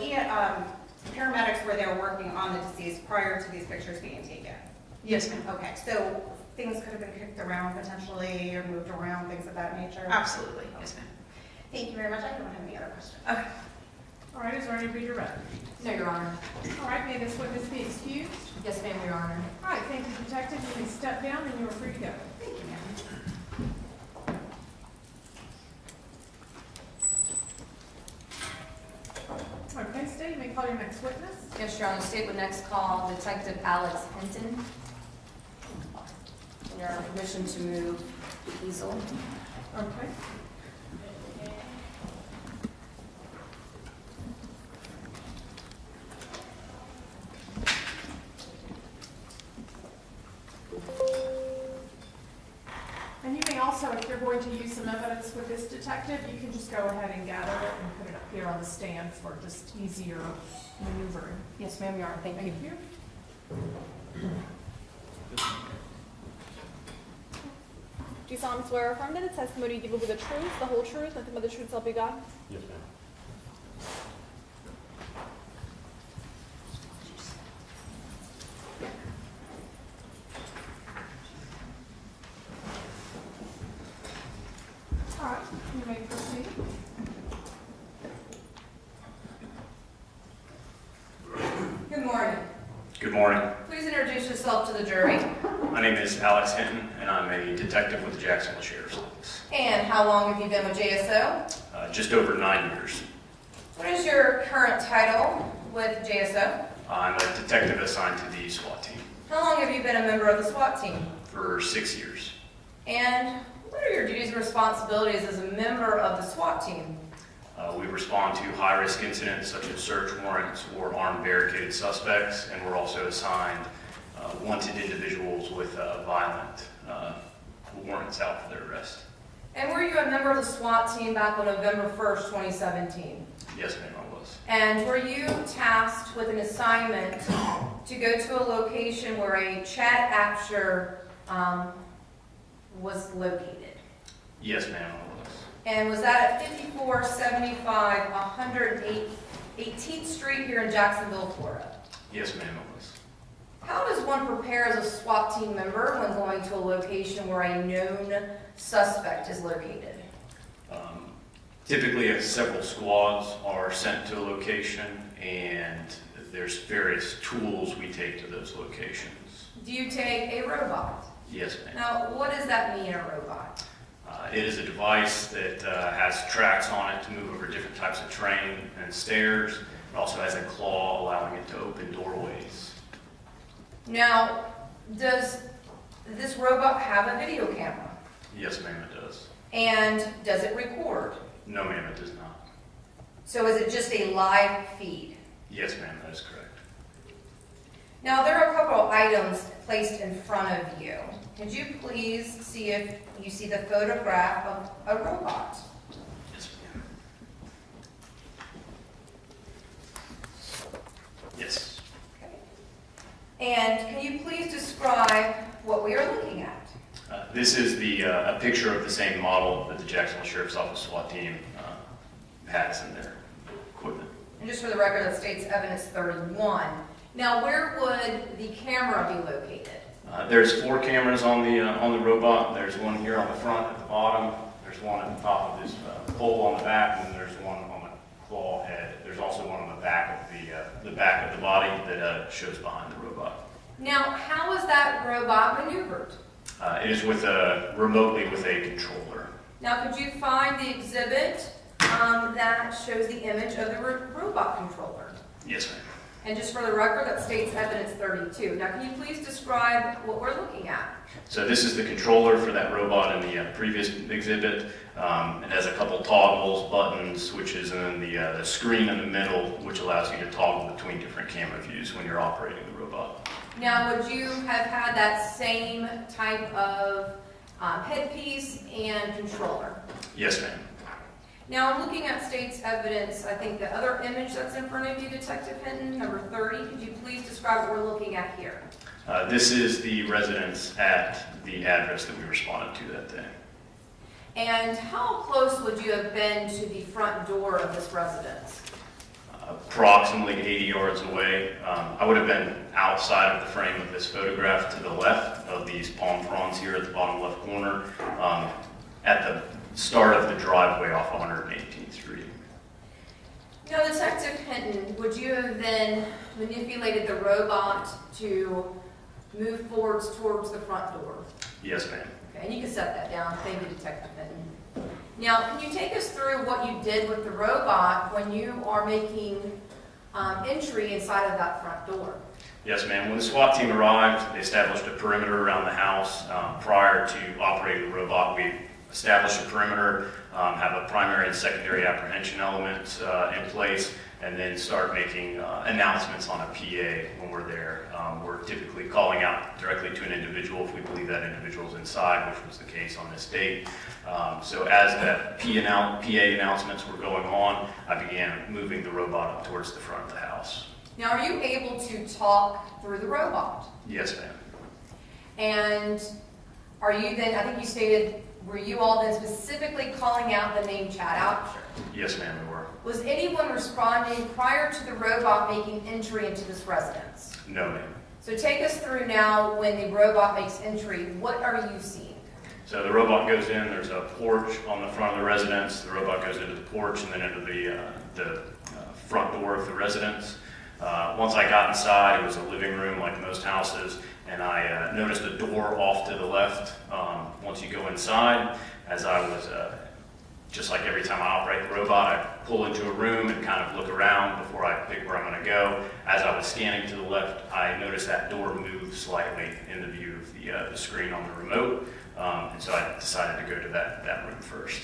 paramedics were there working on the deceased prior to these pictures being taken? Yes, ma'am. Okay, so things could have been kicked around potentially, or moved around, things of that nature? Absolutely. Yes, ma'am. Thank you very much, I don't have any other questions. Okay. All right, is there any redirect? No, Your Honor. All right, may this witness be excused? Yes, ma'am, Your Honor. All right, thank you, detective. You can step down and you are free to go. Thank you, ma'am. Okay, State, you may call your next witness. Yes, Your Honor. State would next call Detective Alex Hinton. And your permission to move the easel. Okay. And you may also, if you're going to use some evidence with this detective, you can just go ahead and gather it and put it up here on the stand for just easier maneuvering. Yes, ma'am, Your Honor. Thank you. Thank you. Do you solemnly swear or affirm that the testimony you give will be the truth, the whole truth, nothing but the truth, so help you God? Yes, ma'am. All right, you may proceed. Good morning. Good morning. Please introduce yourself to the jury. My name is Alex Hinton, and I'm a detective with the Jacksonville Sheriff's Office. And how long have you been with JSO? Just over 9 years. What is your current title with JSO? I'm a detective assigned to the SWAT team How long have you been a member of the SWAT team? for 6 years. And what are your duties and responsibilities as a member of the SWAT team? We respond to high-risk incidents such as search warrants or armed barricaded suspects, and we're also assigned wanted individuals with violent warrants out for their arrest. And were you a member of the SWAT team back on November 1st, 2017? Yes, ma'am, I was. And were you tasked with an assignment to go to a location where a Chad Absher was located? Yes, ma'am, I was. And was that at 5475 118th Street here in Jacksonville, Florida? Yes, ma'am, I was. How does one prepare as a SWAT team member when going to a location where a known suspect is located? Typically, several squads are sent to a location, and there's various tools we take to those locations. Do you take a robot? Yes, ma'am. Now, what does that mean, a robot? It is a device that has tracks on it to move over different types of terrain and stairs. It also has a claw allowing it to open doorways. Now, does this robot have a video camera? Yes, ma'am, it does. And does it record? No, ma'am, it does not. So is it just a live feed? Yes, ma'am, that is correct. Now, there are a couple of items placed in front of you. Could you please see if you see the photograph of a robot? Yes, ma'am. Yes. Okay. And can you please describe what we are looking at? This is a picture of the same model that the Jacksonville Sheriff's Office SWAT team has in their equipment. And just for the record, that states evidence 31. Now, where would the camera be located? There's 4 cameras on the robot. There's one here on the front at the bottom. There's one at the top of this pole on the back, and then there's one on the claw head. There's also one on the back of the back of the body that shows behind the robot. Now, how is that robot maneuvered? It is remotely with a controller. Now, could you find the exhibit that shows the image of the robot controller? Yes, ma'am. And just for the record, that states evidence 32. Now, can you please describe what we're looking at? So this is the controller for that robot in the previous exhibit. It has a couple toggles, buttons, switches, and then the screen in the middle, which allows you to toggle between different camera views when you're operating the robot. Now, would you have had that same type of headpiece and controller? Yes, ma'am. Now, I'm looking at state's evidence. I think the other image that's in front of you, Detective Hinton, number 30, could you please describe what we're looking at here? This is the residence at the address that we responded to that day. And how close would you have been to the front door of this residence? Approximately 80 yards away. I would have been outside of the frame of this photograph to the left of these palm fronds here at the bottom left corner, at the start of the driveway off 118th Street. Now, Detective Hinton, would you have then manipulated the robot to move forwards towards the front door? Yes, ma'am. Okay, and you can set that down. Thank you, Detective Hinton. Now, can you take us through what you did with the robot when you are making entry inside of that front door? Yes, ma'am. When the SWAT team arrived, they established a perimeter around the house. Prior to operating the robot, we established a perimeter, have a primary and secondary apprehension element in place, and then start making announcements on a PA when we're there. We're typically calling out directly to an individual if we believe that individual's inside, which was the case on this date. So as that PA announcements were going on, I began moving the robot up towards the front of the house. Now, are you able to talk through the robot? Yes, ma'am. And are you then, I think you stated, were you all then specifically calling out the name Chad Absher? Yes, ma'am, we were. Was anyone responding prior to the robot making entry into this residence? No, ma'am. So take us through now when the robot makes entry, what are you seeing? So the robot goes in, there's a porch on the front of the residence, the robot goes into the porch and then into the front door of the residence. Once I got inside, it was a living room like most houses, and I noticed a door off to the left. Once you go inside, as I was, just like every time I operate the robot, I pull into a room and kind of look around before I pick where I'm going to go. As I was scanning to the left, I noticed that door move slightly in the view of the screen on the remote. And so I decided to go to that room first.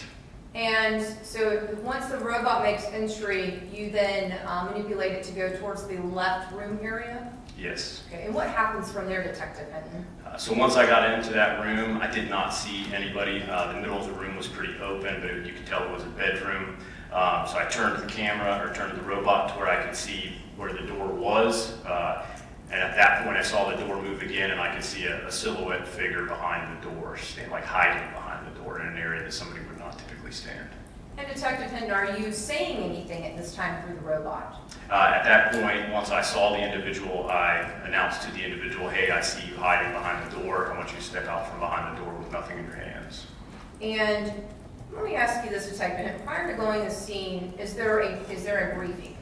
And so once the robot makes entry, you then manipulate it to go towards the left room area? Yes. Okay, and what happens from there, Detective Hinton? So once I got into that room, I did not see anybody. The middle of the room was pretty open, but you could tell it was a bedroom. So I turned the robot to where I could see where the door was. And at that point, I saw the door move again, and I could see a silhouette figure behind the door, like hiding behind the door in an area that somebody would not typically stand. And Detective Hinton, are you saying anything at this time through the robot? At that point, once I saw the individual, I announced to the individual, hey, I see you hiding behind the door. I want you to step out from behind the door with nothing in your hands. And let me ask you this, Detective Hinton. Prior to going to the scene, is there a briefing?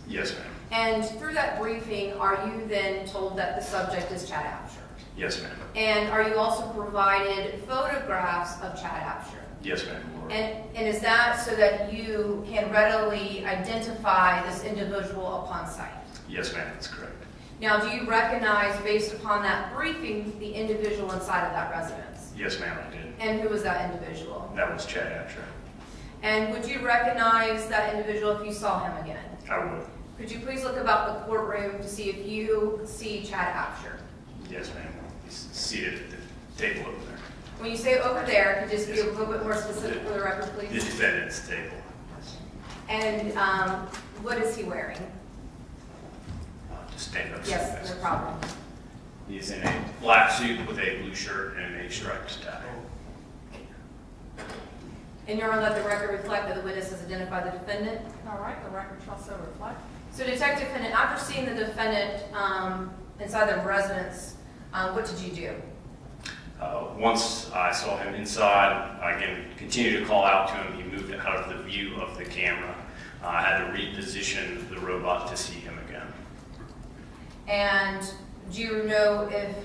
Yes, ma'am. And through that briefing, are you then told that the subject is Chad Absher? Yes, ma'am. And are you also provided photographs of Chad Absher? Yes, ma'am. And is that so that you can readily identify this individual upon sight? Yes, ma'am, that's correct. Now, do you recognize, based upon that briefing, the individual inside of that residence? Yes, ma'am, I did. And who was that individual? That was Chad Absher. And would you recognize that individual if you saw him again? I would. Could you please look about the courtroom to see if you see Chad Absher? Yes, ma'am. He's seated at the table over there. When you say over there, could you just be a little bit more specific for the record, The please? defendant's table. And what is he wearing? Just stand up. Yes, no problem. He's in a black suit with a blue shirt and a striped tie. And you're going to let the record reflect that the witness has identified the defendant? All right, the record shall so reflect. So Detective Hinton, after seeing the defendant inside the residence, what did you do? Once I saw him inside, I again continued to call out to him. He moved out of the view of the camera. I had to reposition the robot to see him again. And do you know if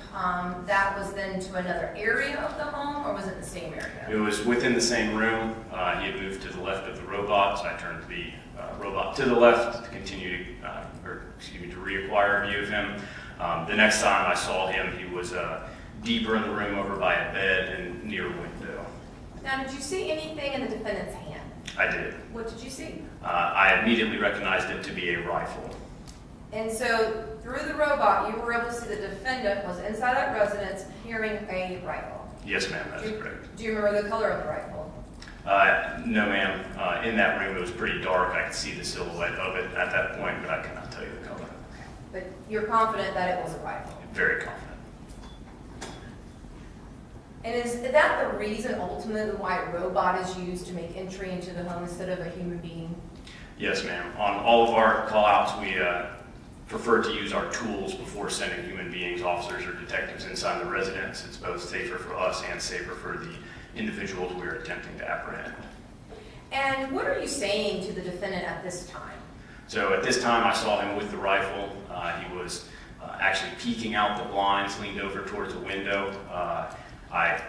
that was then to another area of the home, or was it the same area? It was within the same room. He had moved to the left of the robot, so I turned the robot to the left to continue to reacquire a view of him. The next time I saw him, he was deeper in the room over by a bed and near a window. Now, did you see anything in the defendant's hand? I did. What did you see? I immediately recognized it to be a rifle. And so, through the robot, you were able to see the defendant was inside that residence carrying a rifle. Yes, ma'am, that is correct. Do you remember the color of the rifle? No, ma'am. In that room, it was pretty dark. I could see the silhouette of it at that point, but I cannot tell you the color. But you're confident that it was a rifle? Very confident. And is that the reason ultimately why a robot is used to make entry into the home instead of a human being? Yes, ma'am. On all of our call-outs, we prefer to use our tools before sending human beings, officers, or detectives inside the residence. It's both safer for us and safer for the individuals we are attempting to apprehend. And what are you saying to the defendant at this time? So at this time, I saw him with the rifle. He was actually peeking out the blinds, leaned over towards a window. I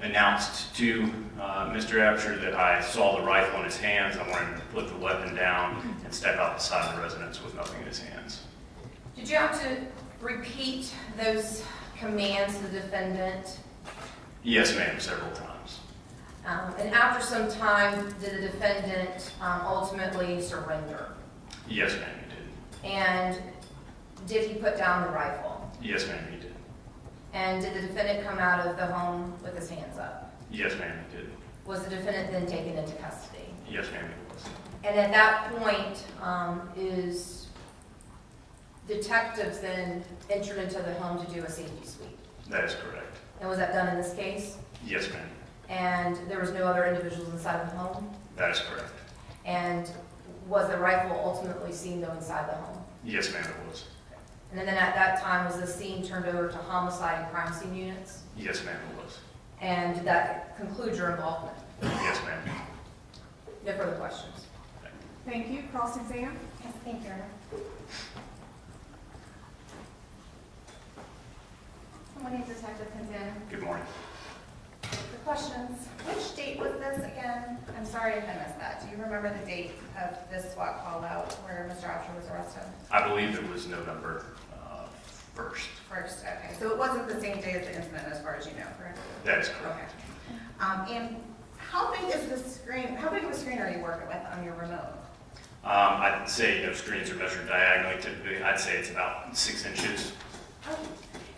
announced to Mr. Absher that I saw the rifle in his hands. I wanted him to put the weapon down and step outside the residence with nothing in his hands. Did you have to repeat those commands to the defendant? Yes, ma'am, several times. And after some time, did the defendant ultimately surrender? Yes, ma'am, he did. And did he put down the rifle? Yes, ma'am, he did. And did the defendant come out of the home with his hands up? Yes, ma'am, he did. Was the defendant then taken into custody? Yes, ma'am, he was. And at that point, is detectives then entered into the home to do a safety sweep? That is correct. And was that done in this case? Yes, ma'am. And there was no other individuals inside of the home? That is correct. And was the rifle ultimately seen though inside the home? Yes, ma'am, it was. And then at that time, was the scene turned over to homicide and crime scene units? Yes, ma'am, it was. And did that conclude your involvement? Yes, ma'am. No further questions. Thank you. Cross-exam? Yes, thank you. Good morning, Detective Hinton. Good morning. The questions. Which date was this again? I'm sorry if I missed that. Do you remember the date of this SWAT call out where Mr. Absher was arrested? I believe it was November first. First, okay. So it wasn't the same day as the incident as far as you know, correct? That is correct. Okay. And how big is the screen, how big of a screen are you working with on your remote? I'd say, screens are measured diagonally. Typically, I'd say it's about 6 inches. Oh.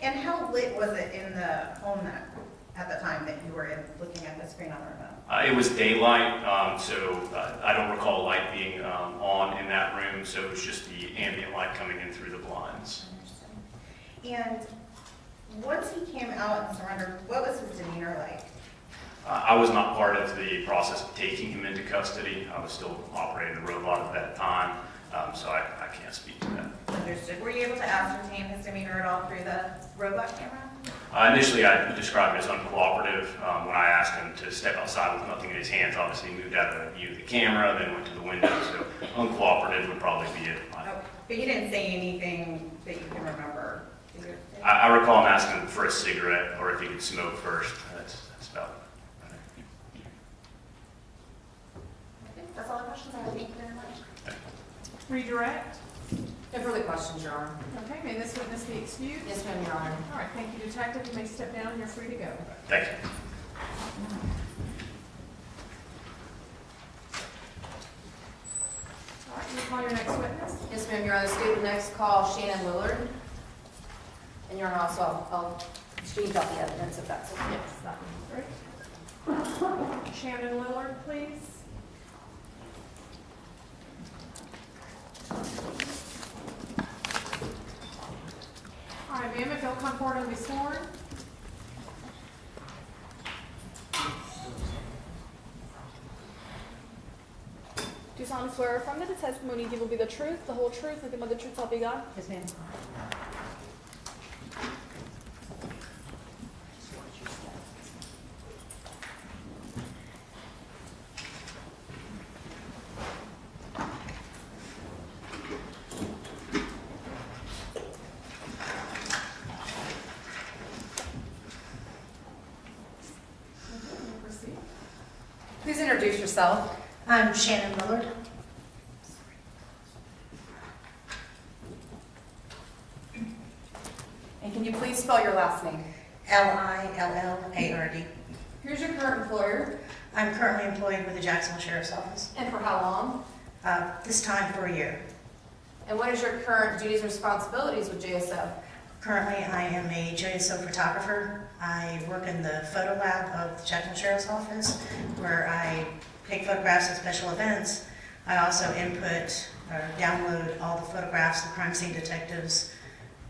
And how lit was it in the home at the time that you were looking at the screen on the remote? It was daylight, so I don't recall light being on in that room, so it was just the ambient light coming in through the blinds. And once he came out and surrendered, what was his demeanor like? I was not part of the process of taking him into custody. I was still operating the robot at that time, so I can't speak to that. Understood. Were you able to ascertain his demeanor at all through the robot camera? Initially, I described it as uncooperative. When I asked him to step outside with nothing in his hands, obviously he moved out of view of the camera, then went to the window, so uncooperative would probably be it. Oh, but you didn't say anything that you can remember? Did you? I recall him asking for a cigarette or if he could smoke first. That's about it. Okay, that's all the questions I have. Thank you very much. Redirect. No further questions, Your Honor. Okay, may this witness be excused? Yes, ma'am, Your Honor. All right, thank you, Detective. You may step down. You're free to go. Thank you. All right, you call your next witness. Yes, ma'am, Your Honor. State the next call, Shannon Willard. And Your Honor, also, I'll exchange out the evidence if that's okay. Yes, that would be great. Shannon Willard, please. All right, ma'am, if you'll come forward and be sworn. Do you solemnly swear or affirm that the testimony you give will be the truth, the whole truth, nothing but the truth, so help you God? Yes, ma'am. Proceed. Please introduce yourself. I'm Shannon Willard. And can you please spell your last name? Lillard. Who's your current employer? I'm currently employed with the Jacksonville Sheriff's Office, And for how long? this time for a year. And what is your current duties and responsibilities with JSO? Currently, I am a JSO photographer. I work in the photo lab of the Jacksonville Sheriff's Office, where I take photographs of special events. I also input or download all the photographs the crime scene detectives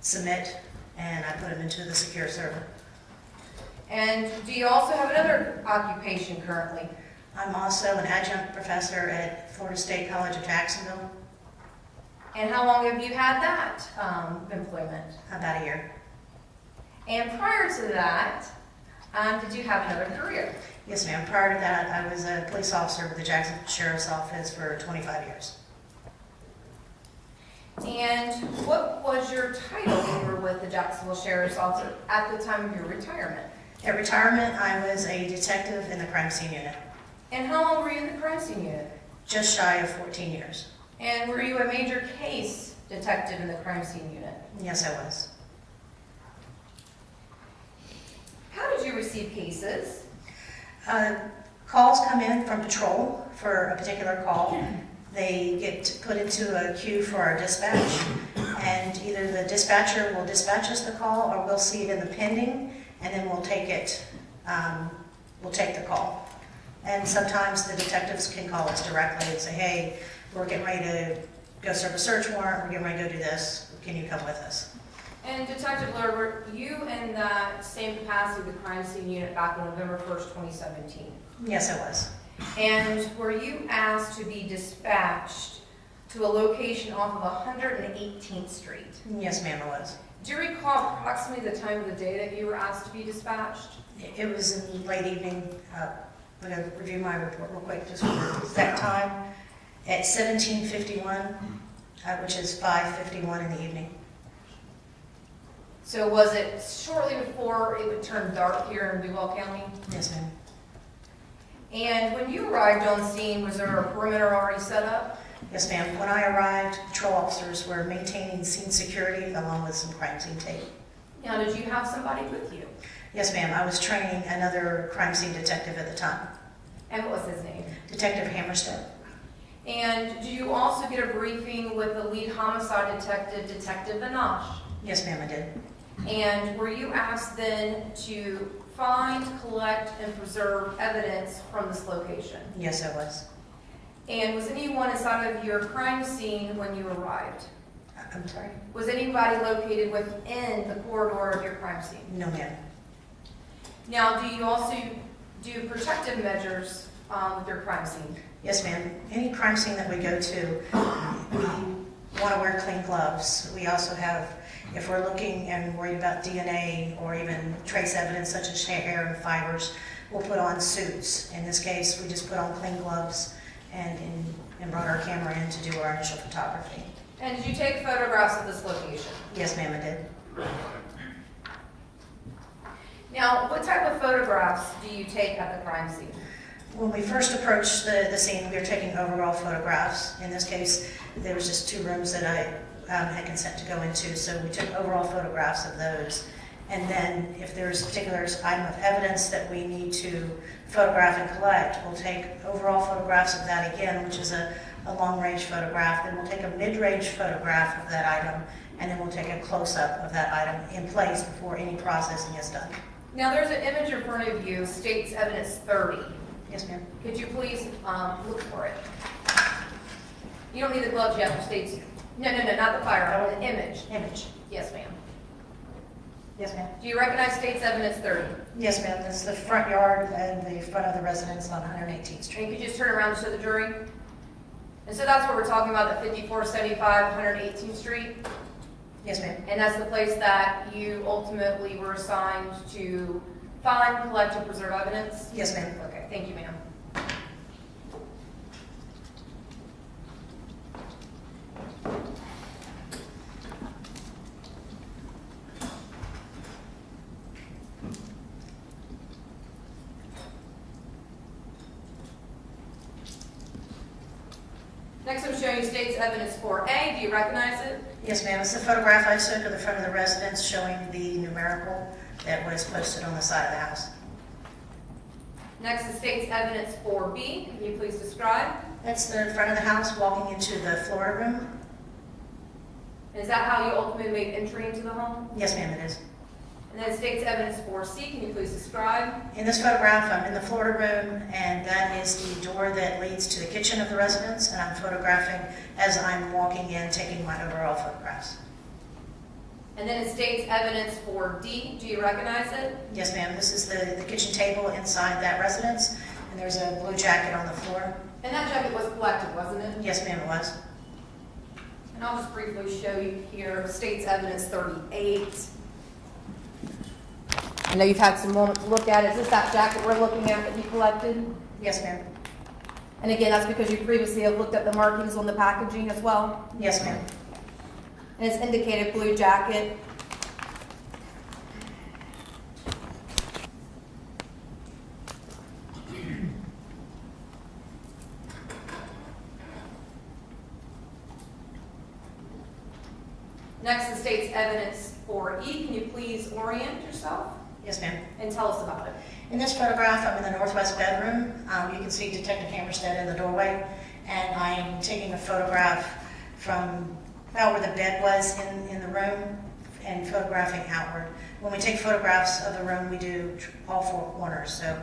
submit, and I put them into the secure server. And do you also have another occupation currently? I'm also an adjunct professor at Florida State College of Jacksonville, And how long have you had that employment? about a year. And prior to that, did you have another career? Yes, ma'am. Prior to that, I was a police officer with the Jacksonville Sheriff's Office for 25 years. And what was your title when you were with the Jacksonville Sheriff's Office at the time of your retirement? At retirement, I was a detective in the crime scene unit, And how long were you in the crime scene unit? just shy of 14 years. And were you a major case detective in the crime scene unit? Yes, I was. How did you receive cases? Calls come in from patrol for a particular call. They get put into a queue for our dispatch, and either the dispatcher will dispatch us the call, or we'll see it in the pending, and then we'll take it, we'll take the call. And sometimes the detectives can call us directly and say, hey, we're getting ready to go serve a search warrant, we're getting ready to go do this, can you come with us? And Detective Lord, were you in that same capacity of the crime scene unit back on November 1st, 2017? Yes, I was. And were you asked to be dispatched to a location off of 118th Street? Yes, ma'am, I was. Do you recall approximately the time of the day that you were asked to be dispatched? It was in late evening. I'm going to review my report real quick, just for that time. At 17:51, which is 5:51 in the evening. So was it shortly before it would turn dark here in Duval County? Yes, ma'am. And when you arrived on scene, was there a perimeter already set up? Yes, ma'am. When I arrived, patrol officers were maintaining scene security along with some crime scene tape. Now, did you have somebody with you? Yes, ma'am. I was training another crime scene detective at the time, And what was his name? Detective Hammerstead. And do you also get a briefing with the lead homicide detective, Detective Vanash? Yes, ma'am, I did. And were you asked then to find, collect, and preserve evidence from this location? Yes, I was. And was anyone inside of your crime scene when you arrived? I'm sorry? Was anybody located within the corridor of your crime scene? No, ma'am. Now, do you also do protective measures with your crime scene? Yes, ma'am. Any crime scene that we go to, we want to wear clean gloves. We also have, if we're looking and worried about DNA or even trace evidence such as hair and fibers, we'll put on suits. In this case, we just put on clean gloves and brought our camera in to do our initial photography. And did you take photographs of this location? Yes, ma'am, I did. Now, what type of photographs do you take at the crime scene? When we first approached the scene, we were taking overall photographs. In this case, there was just 2 rooms that I had consent to go into, so we took overall photographs of those. And then if there's a particular item of evidence that we need to photograph and collect, we'll take overall photographs of that again, which is a long-range photograph. Then we'll take a mid-range photograph of that item, and then we'll take a close-up of that item in place before any processing is done. Now, there's an image in front of you, states evidence 30. Yes, ma'am. Could you please look for it? You don't need the gloves yet, for states. No, not the firearm, the image. Image. Yes, ma'am. Yes, ma'am. Do you recognize states evidence 30? Yes, ma'am. That's the front yard and the front of the residence on 118th Street. And could you just turn around to show the jury? And so that's what we're talking about, the 5475 118th Street? Yes, ma'am. And that's the place that you ultimately were assigned to find, collect, and preserve evidence? Yes, ma'am. Okay, thank you, ma'am. Next, I'm showing you state's evidence 4A. Do you recognize it? Yes, ma'am. It's the photograph I took of the front of the residence showing the numerical that was posted on the side of the house. Next is state's evidence 4B. Can you please describe? That's the front of the house walking into the Florida room. Is that how you ultimately made entry into the home? Yes, ma'am, it is. And then state's evidence 4C. Can you please describe? In this photograph, I'm in the Florida room, and that is the door that leads to the kitchen of the residence, and I'm photographing as I'm walking in, taking my overall photographs. And then it states evidence 4D. Do you recognize it? Yes, ma'am. This is the kitchen table inside that residence, and there's a blue jacket on the floor. And that jacket was collected, wasn't it? Yes, ma'am, it was. And I'll just briefly show you here state's evidence 38. I know you've had some moment to look at it. Is this that jacket we're looking at that you collected? Yes, ma'am. And again, that's because you previously have looked at the markings on the packaging as well? Yes, ma'am. And it's indicated blue jacket. Next is state's evidence 4E. Can you please orient yourself Yes, ma'am. and tell us about it? In this photograph, I'm in the northwest bedroom. You can see Detective Hammerstead in the doorway, and I am taking a photograph from about where the bed was in the room and photographing outward. When we take photographs of the room, we do all 4 corners, so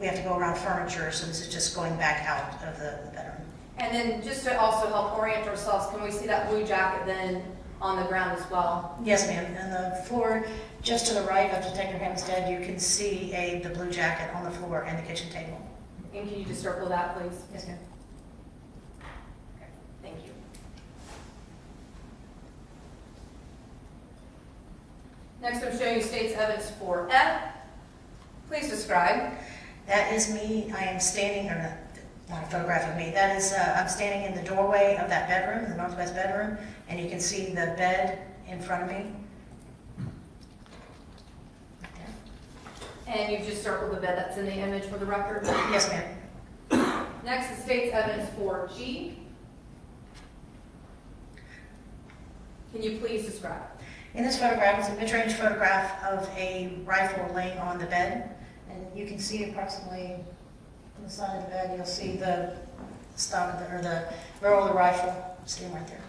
we have to go around furniture, so this is just going back out of the bedroom. And then just to also help orient ourselves, can we see that blue jacket then on the ground as well? Yes, ma'am. On the floor, just to the right of Detective Hammerstead, you can see the blue jacket on the floor and the kitchen table. And can you just circle that, please? Yes, ma'am. Okay, thank you. Next, I'm showing you state's evidence 4F. Please describe. That is me. I am standing, or not a photograph of me. That is, I'm standing in the doorway of that bedroom, the northwest bedroom, and you can see the bed in front of me. Right there. And you've just circled the bed that's in the image for the record. Yes, ma'am. Next is state's evidence 4G. Can you please describe? In this photograph is a mid-range photograph of a rifle laying on the bed. And you can see approximately on the side of the bed, you'll see the stock of the barrel of the rifle sitting right there.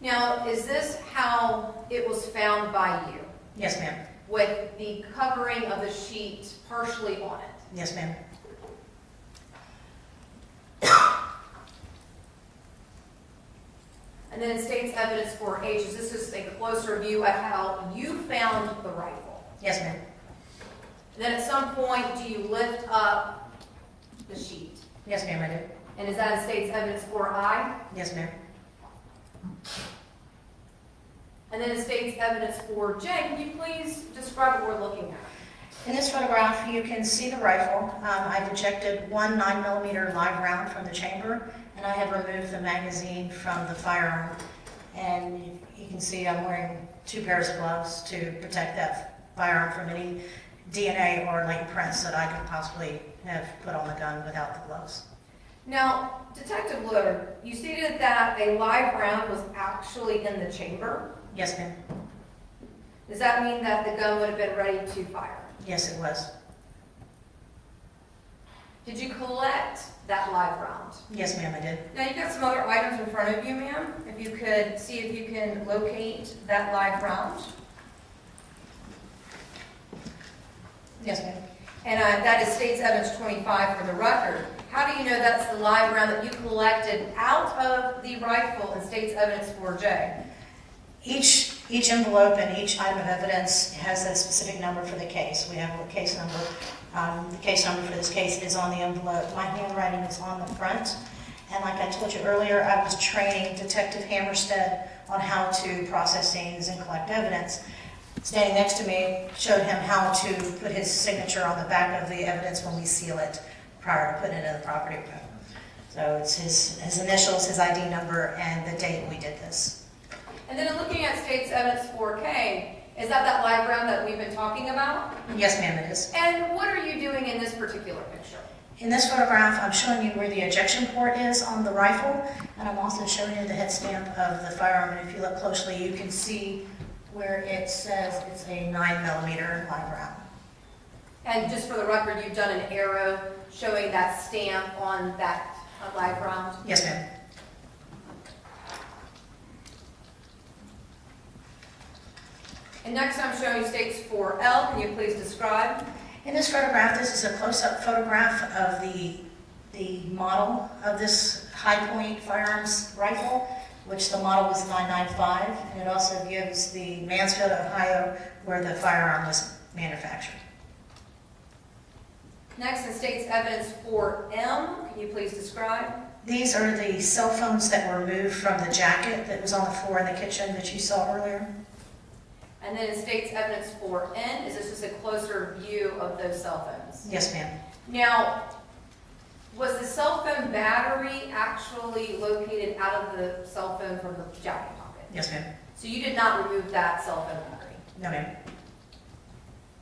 Now, is this how it was found by you? Yes, ma'am. With the covering of the sheet partially on it? Yes, ma'am. And then it states evidence for H. Is this just a closer view of how you found the rifle? Yes, ma'am. And then at some point, do you lift up the sheet? Yes, ma'am, I did. And is that it states evidence for I? Yes, ma'am. And then it states evidence for J. Can you please describe what we're looking at? In this photograph, you can see the rifle. I've ejected one 9mm live round from the chamber, and I have removed the magazine from the firearm. And you can see I'm wearing 2 pairs of gloves to protect that firearm from any DNA or latent prints that I could possibly have put on the gun without the gloves. Now, Detective Lillard, you stated that a live round was actually in the chamber. Yes, ma'am. Does that mean that the gun would have been ready to fire? Yes, it was. Did you collect that live round? Yes, ma'am, I did. Now, you've got some other items in front of you, ma'am. If you could see if you can locate that live round. Yes, ma'am. And that is State's Evidence 25 for the record. How do you know that's the live round that you collected out of the rifle in State's Evidence 4J? Each envelope and each item of evidence has a specific number for the case. We have a case number. The case number for this case is on the envelope. My handwriting is on the front. And like I told you earlier, I was training Detective Hammerstead on how to process scenes and collect evidence. Standing next to me showed him how to put his signature on the back of the evidence when we seal it prior to putting it in the property room. So it's his initials, his ID number, and the date we did this. And then in looking at State's Evidence 4K, is that live round that we've been talking about? Yes, ma'am, it is. And what are you doing in this particular picture? In this photograph, I'm showing you where the ejection port is on the rifle, and I'm also showing you the head stamp of the firearm. And if you look closely, you can see where it says it's a 9mm live round. And just for the record, you've done an arrow showing that stamp on that live round? Yes, ma'am. And next I'm showing you States 4L. Can you please describe? In this photograph, this is a close-up photograph of the model of this high-point firearms rifle, which the model was 995, and it also gives the Mansfield, Ohio, where the firearm was manufactured. Next in States Evidence 4M. Can you please describe? These are the cell phones that were removed from the jacket that was on the floor in the kitchen that you saw earlier. And then in States Evidence 4N, is this just a closer view of those cell phones? Yes, ma'am. Now, was the cell phone battery actually located out of the cell phone from the jacket pocket? Yes, ma'am. So you did not remove that cell phone battery? No, ma'am.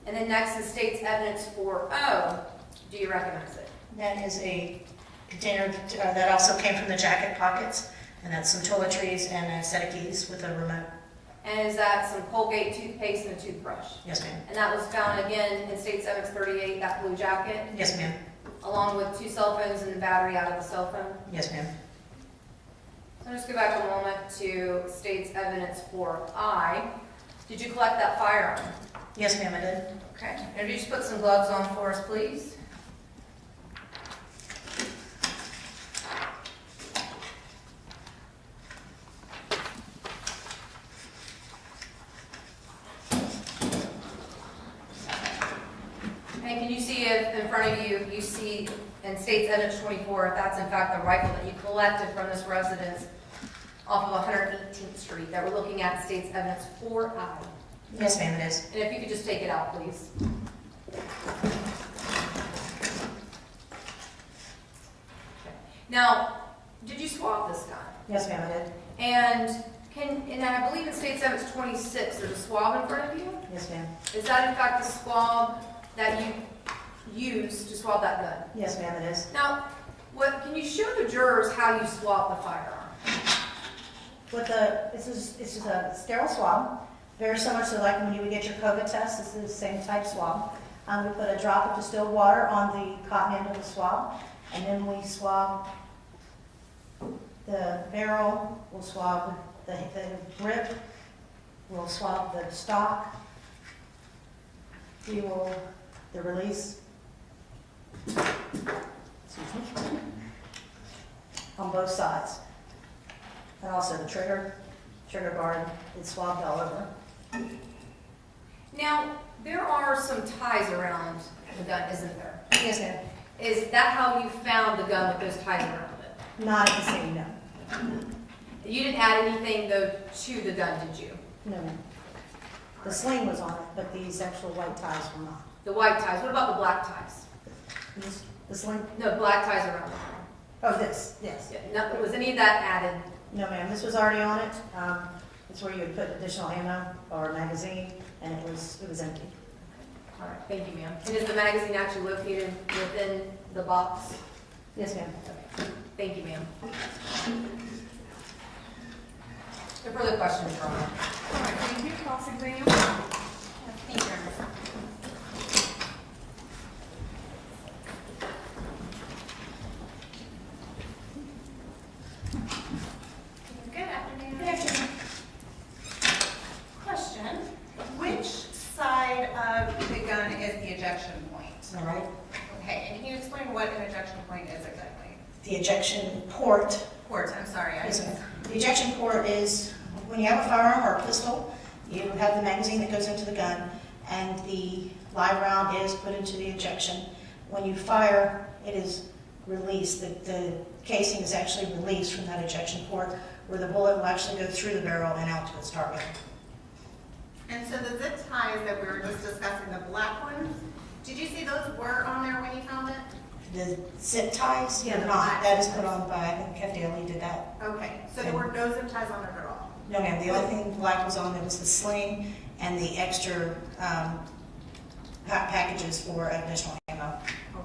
And then next in States Evidence 4O, do you recognize it? That is a container that also came from the jacket pockets, and that's some toiletries and a set of keys with a remote. And is that some Colgate toothpaste and a toothbrush? Yes, ma'am. And that was found again in States Evidence 38, that blue jacket, Yes, ma'am. along with 2 cell phones and the battery out of the cell phone? Yes, ma'am. So just go back a moment to States Evidence 4I. Did you collect that firearm? Yes, ma'am, I did. Okay. And if you just put some gloves on for us, please. And can you see if in front of you, you see in States Evidence 24, if that's in fact the rifle that you collected from this residence off of 118th Street that we're looking at in States Evidence 4I? Yes, ma'am, it is. And if you could just take it out, please. Okay. Now, did you swab this gun? Yes, ma'am, I did. And I believe in States Evidence 26, there's a swab in front of you? Yes, ma'am. Is that in fact the swab that you used to swab that gun? Yes, ma'am, it is. Now, can you show the jurors how you swab the firearm? with this is a sterile swab, very similar to like when you would get your COVID test. This is the same type swab. We put a drop of distilled water on the cotton end of the swab, and then we swab the barrel, we'll swab the grip, we'll swab the stock, the release, on both sides. And also the trigger guard, it's swabbed all over. Now, there are some ties around the gun, isn't there? Yes, ma'am. Is that how you found the gun with those ties around it? Not at the scene, no. You didn't add anything though to the gun, did you? No, ma'am. The sling was on it, but these actual white ties were not. The white ties, what about the black ties? The sling? No, black ties around it. Oh, this, yes. Yeah, no, was any of that added? No, ma'am, this was already on it. It's where you would put additional ammo or magazine, and it was empty. All right, thank you, ma'am. And is the magazine actually located within the box? Yes, ma'am. Okay. Thank you, ma'am. No further questions, Your Honor. All right, thank you. Cross-exam. Thank you, Your Honor. Good afternoon. Good afternoon. Question, which side of the gun is the ejection point? All right. Okay, and can you explain what an ejection point is exactly? The ejection port. Port, I'm sorry. Yes, ma'am. The ejection port is when you have a firearm or a pistol, you have the magazine that goes into the gun, and the live round is put into the ejection. When you fire, it is released. The casing is actually released from that ejection port, where the bullet will actually go through the barrel and out to its target. And so the zip ties that we were just discussing, the black ones, did you see those were on there when you found it? The zip ties, Yeah, are the not. black That is ties. put on by, I think, FDLE did that. Okay, so there were no zip ties on it at all? No, ma'am. The only thing black was on there was the sling and the extra packages for additional ammo.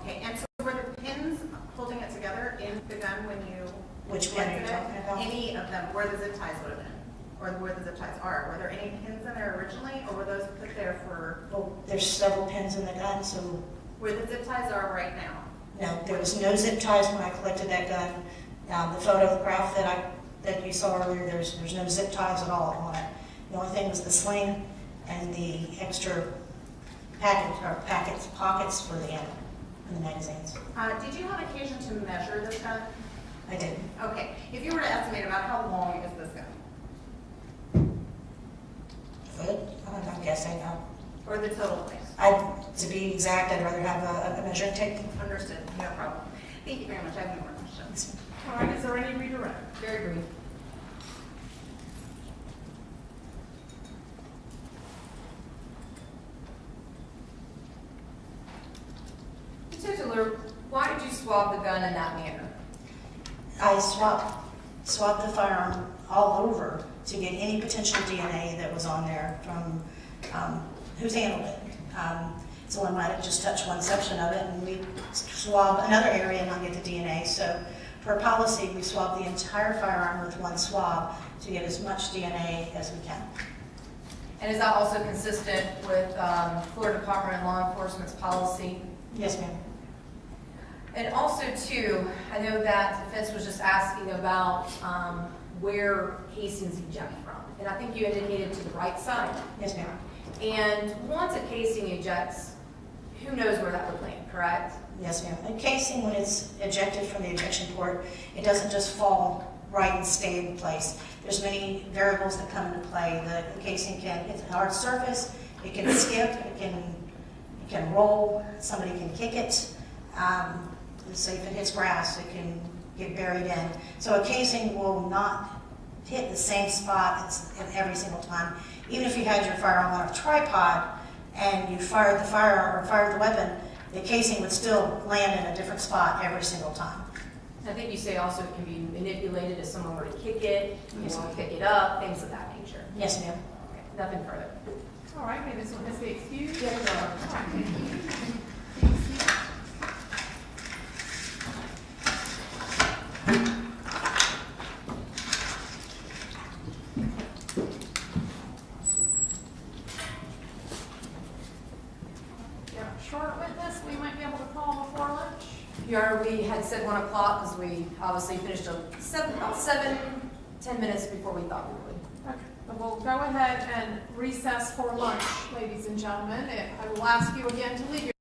Okay, and so were the pins holding it together in the gun when you Which pin are you lifted talking it? about? Any of them, where the zip ties would have been, or where the zip ties are? Were there any pins in there originally, or were those put there for Well, there's several pins in the gun, so where the zip ties are right now? no, there was no zip ties when I collected that gun. The photograph that you saw earlier, there's no zip ties at all on it. The only thing was the sling and the extra pockets for the ammo and the magazines. Did you have occasion to measure this gun? I did. Okay, if you were to estimate about how long is this gun? Foot? I'm guessing. Or the total length? To be exact, I'd rather have a measuring tape. Understood, no problem. Thank you very much, I have no more questions. All right, is there any redirect? Very brief. Particular, why did you swab the gun in that manner? I swabbed the firearm all over to get any potential DNA that was on there from who's handled it. Someone might have just touched one section of it, and we swab another area and not get the DNA. So per policy, we swab the entire firearm with one swab to get as much DNA as we can. And is that also consistent with Florida Department of Law Enforcement's policy? Yes, ma'am. And also, too, I know that defense was just asking about where casings eject from. And I think you indicated to the right side. Yes, ma'am. And once a casing ejects, who knows where that would land, correct? Yes, ma'am. A casing, when it's ejected from the ejection port, it doesn't just fall right and stay in place. There's many variables that come into play. The casing can, it's a hard surface, it can skip, it can roll, somebody can kick it. Say if it hits grass, it can get buried in. So a casing will not hit the same spot every single time. Even if you had your firearm on a tripod and you fired the firearm or fired the weapon, the casing would still land in a different spot every single time. I think you say also it can be manipulated if someone were to kick it, you want to pick it up, things of that nature. Yes, ma'am. Okay, nothing further. All right, may this witness be excused? Yes, Your Honor. All right, thank you. Be excused. we had said 1 o'clock because we obviously finished about 10 minutes before we thought we would. Okay, then we'll go ahead and recess for lunch, ladies and gentlemen. I will ask you again to leave your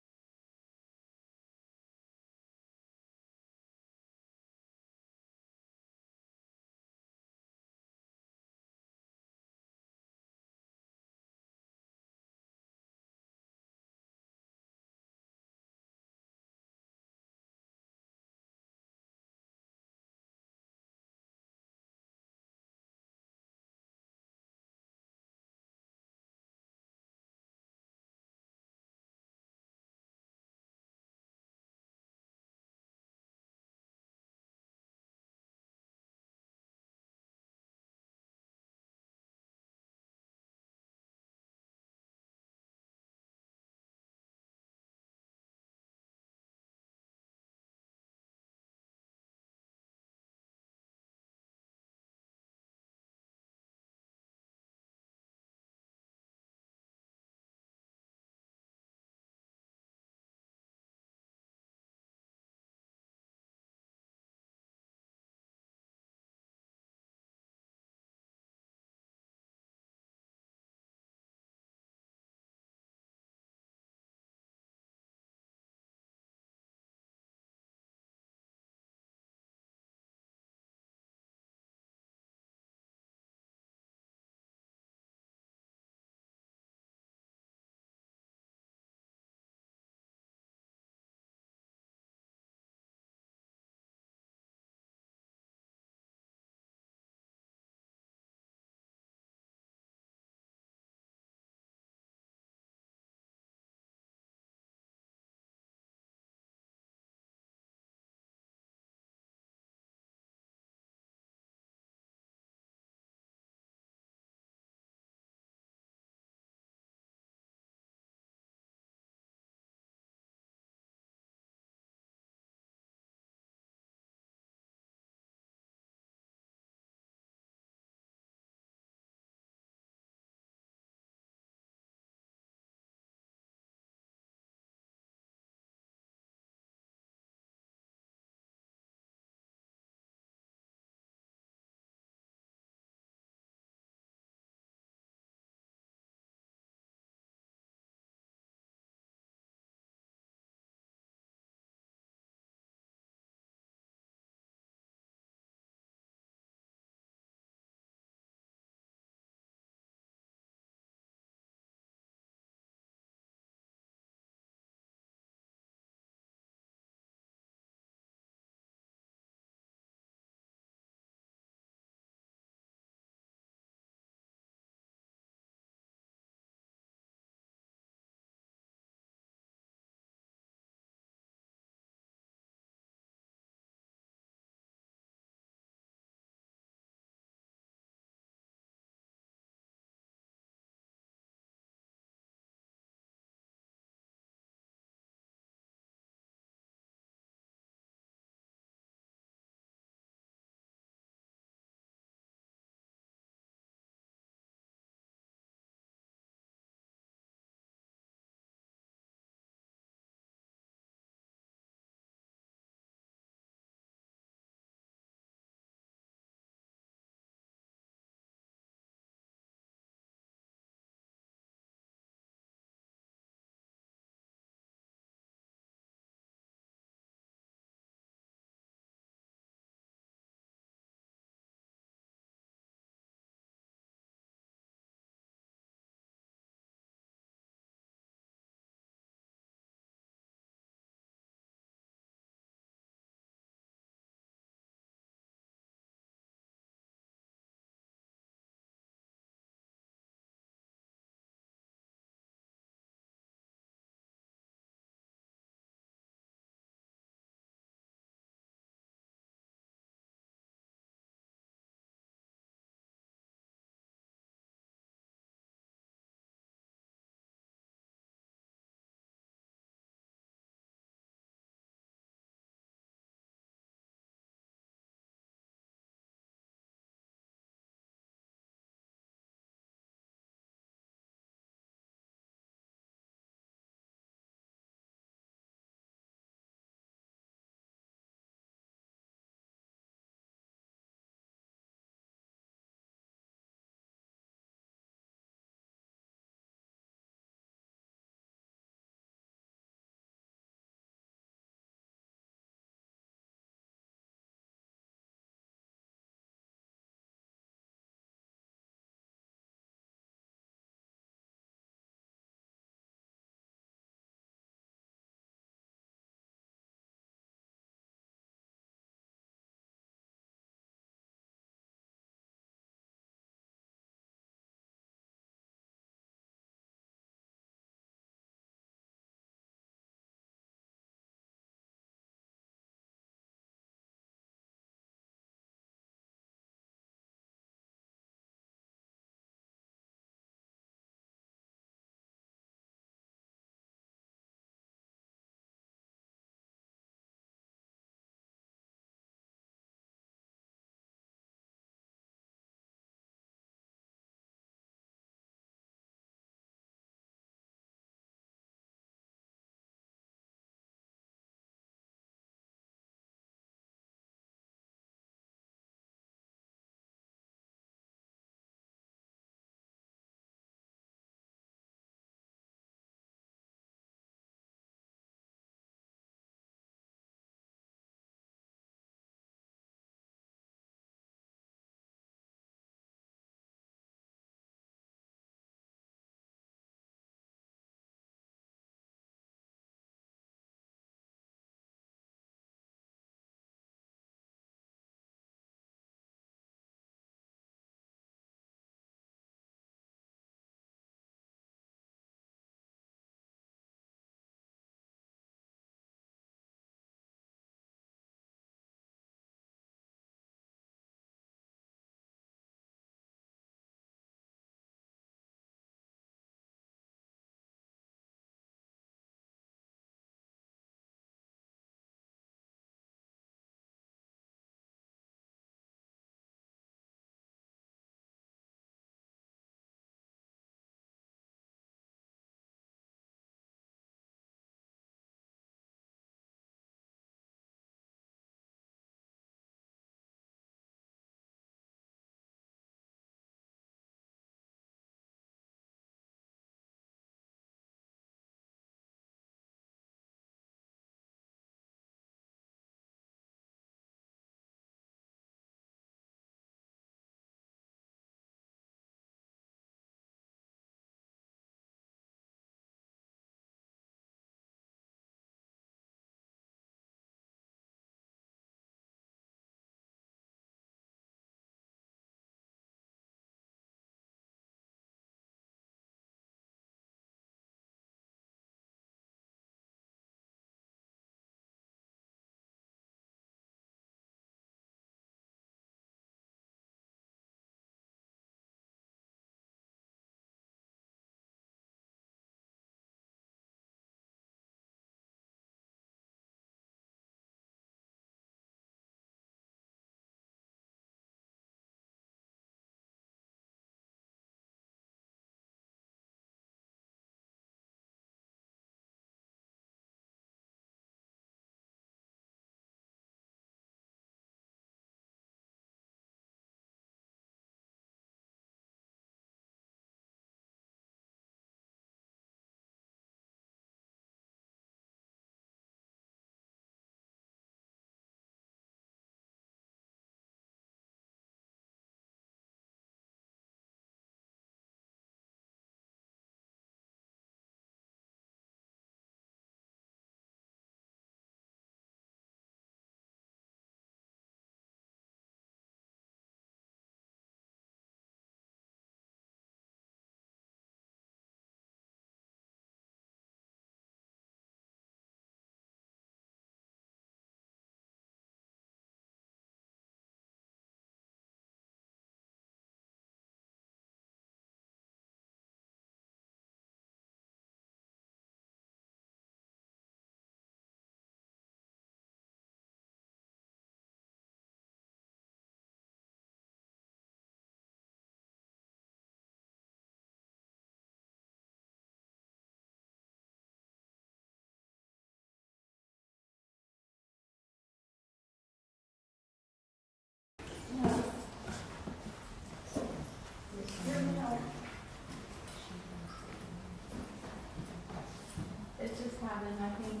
cabin, I think.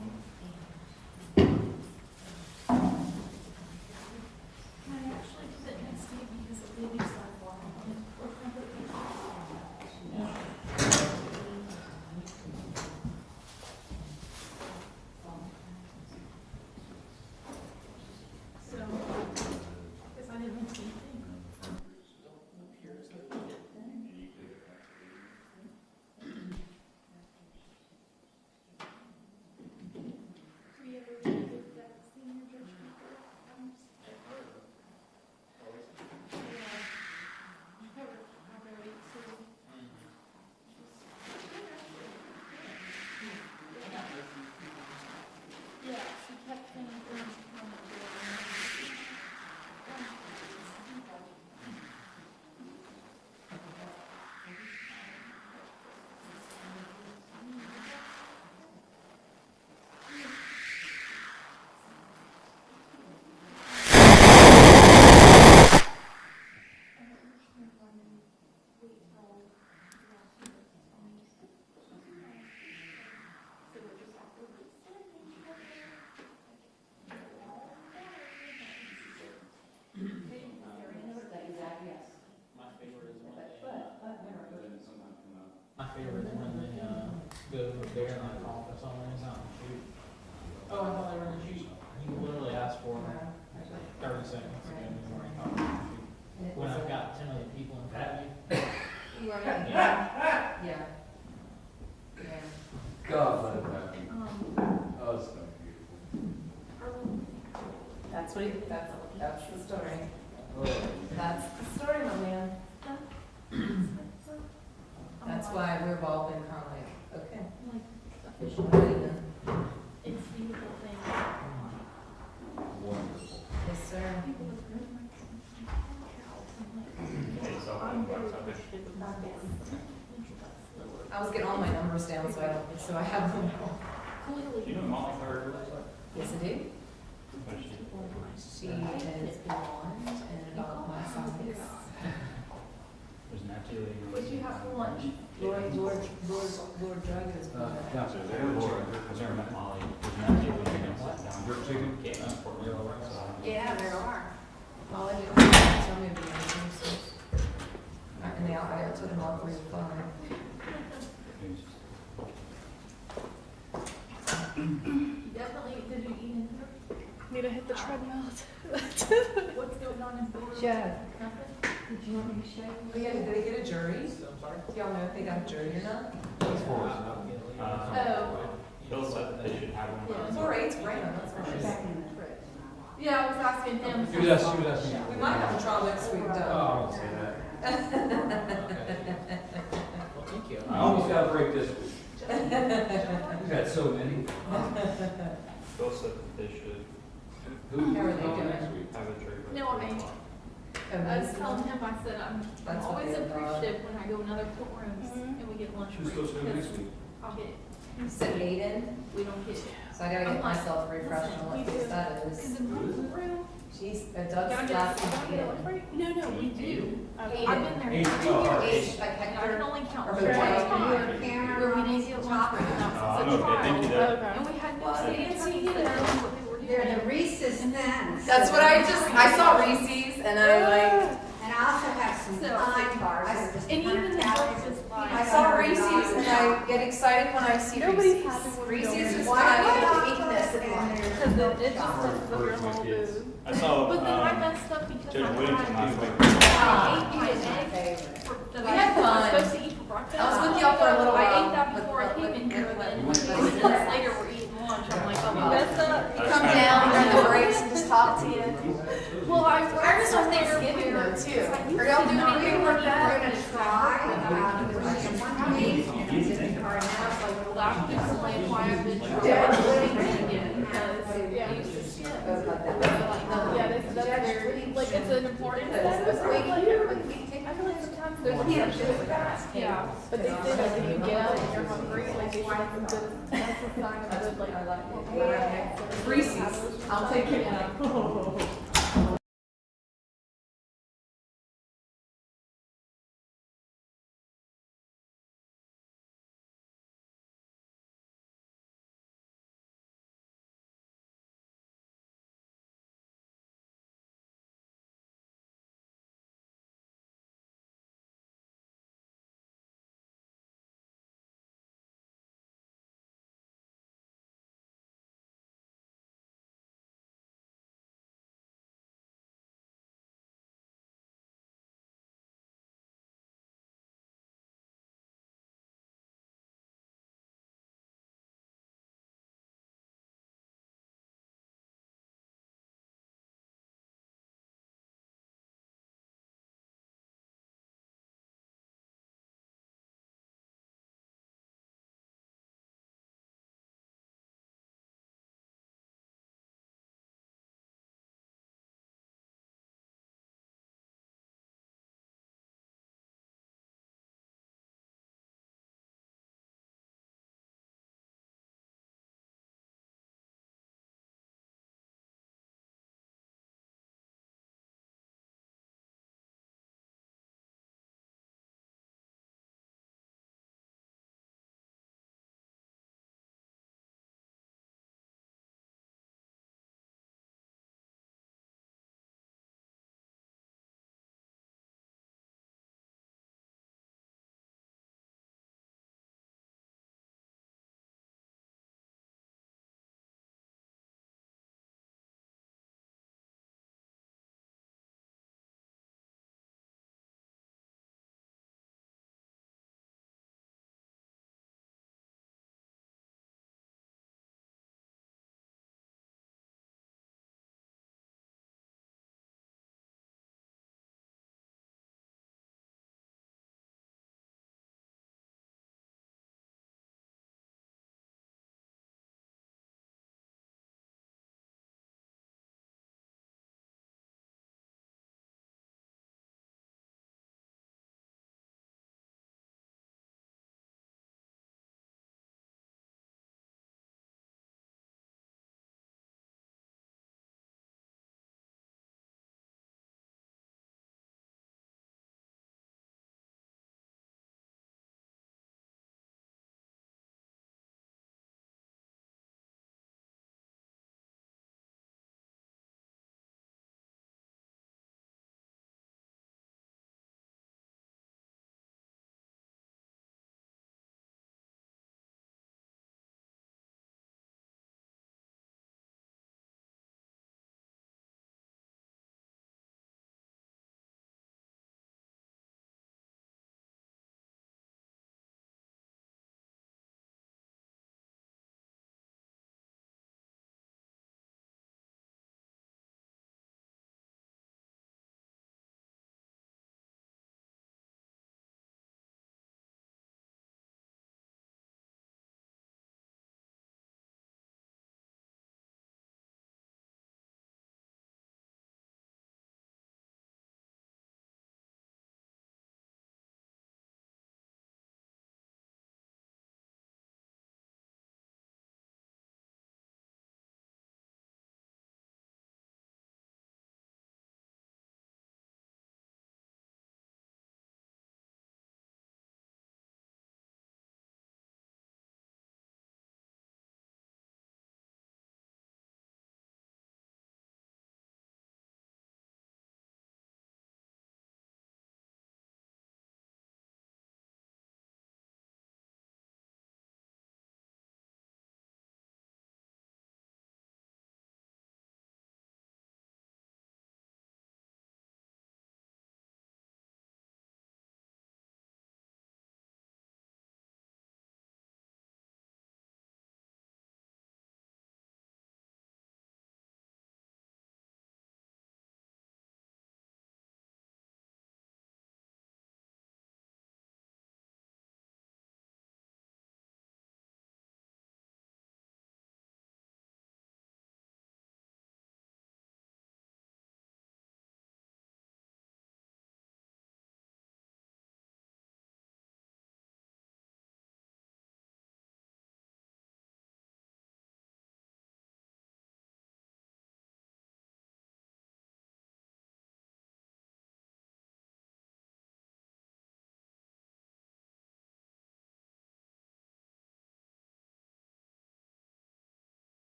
I actually put it next to it because of the new sidewalk on it. We're gonna put it so, because I didn't miss anything. We ever did that senior judgment programs? Yeah, she kept saying, My favorite is when my favorite is when they go there and like call for someone and not shoot. Oh, I thought they were gonna shoot. You literally ask for 30 seconds to go in the morning call and shoot. When I've got 10 other people in front of you. Right. Yeah. Yeah. Yeah. God, let it happen. Oh, it's so beautiful. That's the story. Oh. That's the story, my man. That's why we've all been kind of like, okay. like, Official wedding. it's beautiful thing. Wonderful. Yes, sir. People with good rights and Okay, so I'm very what's up? appreciative of that. I was getting all my numbers down, so I have them all. Do you Clearly. know Molly Carter looks like? Yes, I do. What is she? She is blonde and about my size. There's Matthew. What'd you have for lunch? Lord Drug is. Counselor, Is there Laura? I've never met Molly. There's Matthew. Jerk chicken? Yeah, Fort Yellow, right? So, Yeah, there are. All I did was tell me about it. And now I took them all 3 to 5. Definitely, did you eat in here? Need to hit the treadmill. What's going on in Florida? Chad. Nothing? Did you want me to show you? Oh, yeah, did they get a jury? I'm sorry? Do y'all know if they got a jury or not? Oh. Bill said that they should have one. Yeah. 4-8's random, that's nice. Yeah, I was asking him. She was asking. We might have a trial next week, Oh, I though. won't say that. Well, thank you. I almost got a break this week. We've had so many. Bill said that they should Who? How are they doing? Next week. have a jury. No, I mean, I was telling him, I said, I'm That's what always they love. appreciative when I go in other courtrooms and we get lunch Who's breaks. supposed to go next week? I'll get, Said Hayden, we don't get. so I gotta get myself refreshed on what case that Cause is. in courtroom, She's, y'all Doug's get, last y'all name get a Hayden. lunch break? No, we do. I've Hayden. been there. Hayden. for 2 Oh, years. H, like And I can Hector. only count Or one Joe. time where we didn't get lunch break and that I was don't a know if they do trial. that. And we had no Well, city they didn't see attorneys that either. knew what they were doing. They're the Reese's Thins. That's what I saw Reese's and I like, And I also have some So, pine bars that are just And even 100 the calories. book is like. I saw Reese's and I get excited when I see Nobody's Reese's. happy when we Reese's go is Why kind not of eat this at lunch? Because it just messes up your whole mood. I saw, But then I messed up because Judge I Williamson had, last week. I ate you an egg that We had I was fun. supposed to eat for breakfast. I was with y'all for a little I while. ate that with- before I came in here, with- and then with- 20 minutes later, we're eating lunch, I'm like, oh, You well. messed up. You come down during the breaks and just talk to you. Well, I Ours was on there Thanksgiving where. though too. I used Are y'all to doing not anything really like that? eat We're gonna try, there's one week, and it's in the car I now. was like, well, that would explain why I've been trying Yeah. to eat again, because Yeah. I used to skip. Yeah, that's very, like, it's an important step. I feel like sometimes there's a shit with that. Yeah, but they say that when you get up and you're hungry, like, they should have good, that's a sign of good, like, Reese's, I'll take it. Yeah.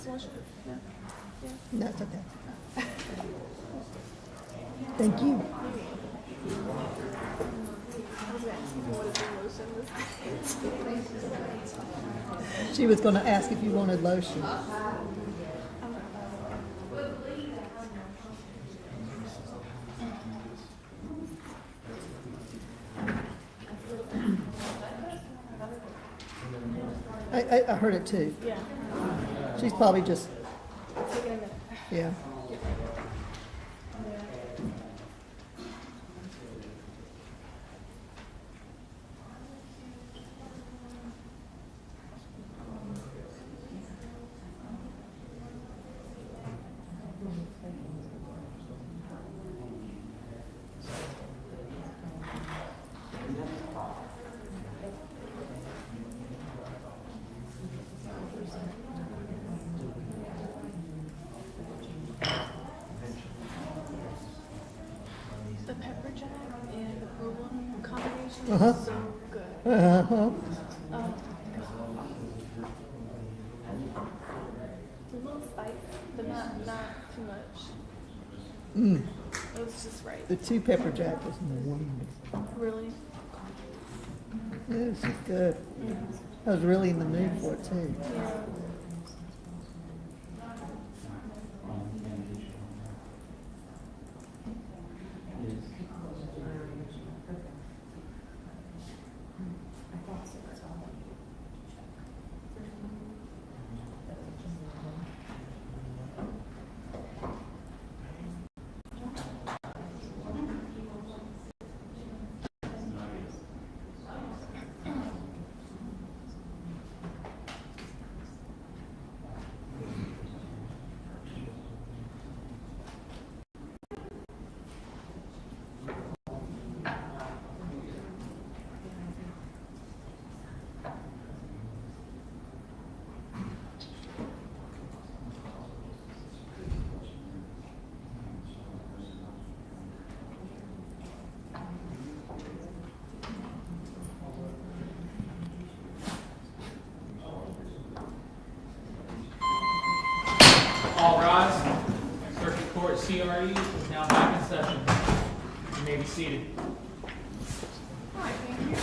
Just lotion? Yeah. No, it's okay. Thank you. I was gonna ask if you wanted the lotion. She was gonna ask if you wanted lotion. I heard it too. Yeah. She's probably just, It's taking a minute. yeah. The pepper jack and the provolone combination Uh-huh. is so good. Uh-huh. Oh my god. A little spicy, but not too much. Mm. It was just right. The two pepper jack was wonderful. Really? It was just good. I was really in the mood for it too. Yeah. All rise. Circuit Court CRE is now back in session. You may be seated. All right, thank you.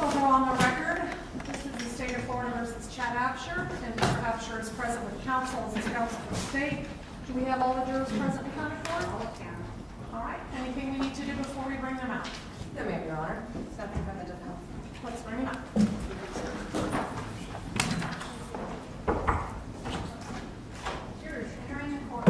We'll go on the record. This is the state of Florida versus Chad Absher, and Mr. Absher is present with counsel as his counsel for the state. Do we have all the jurors present and counted for? All right, anything we need to do before we bring them out? No, ma'am, Your Honor. Something from the defense. Let's bring them out. Jurors, entering the court.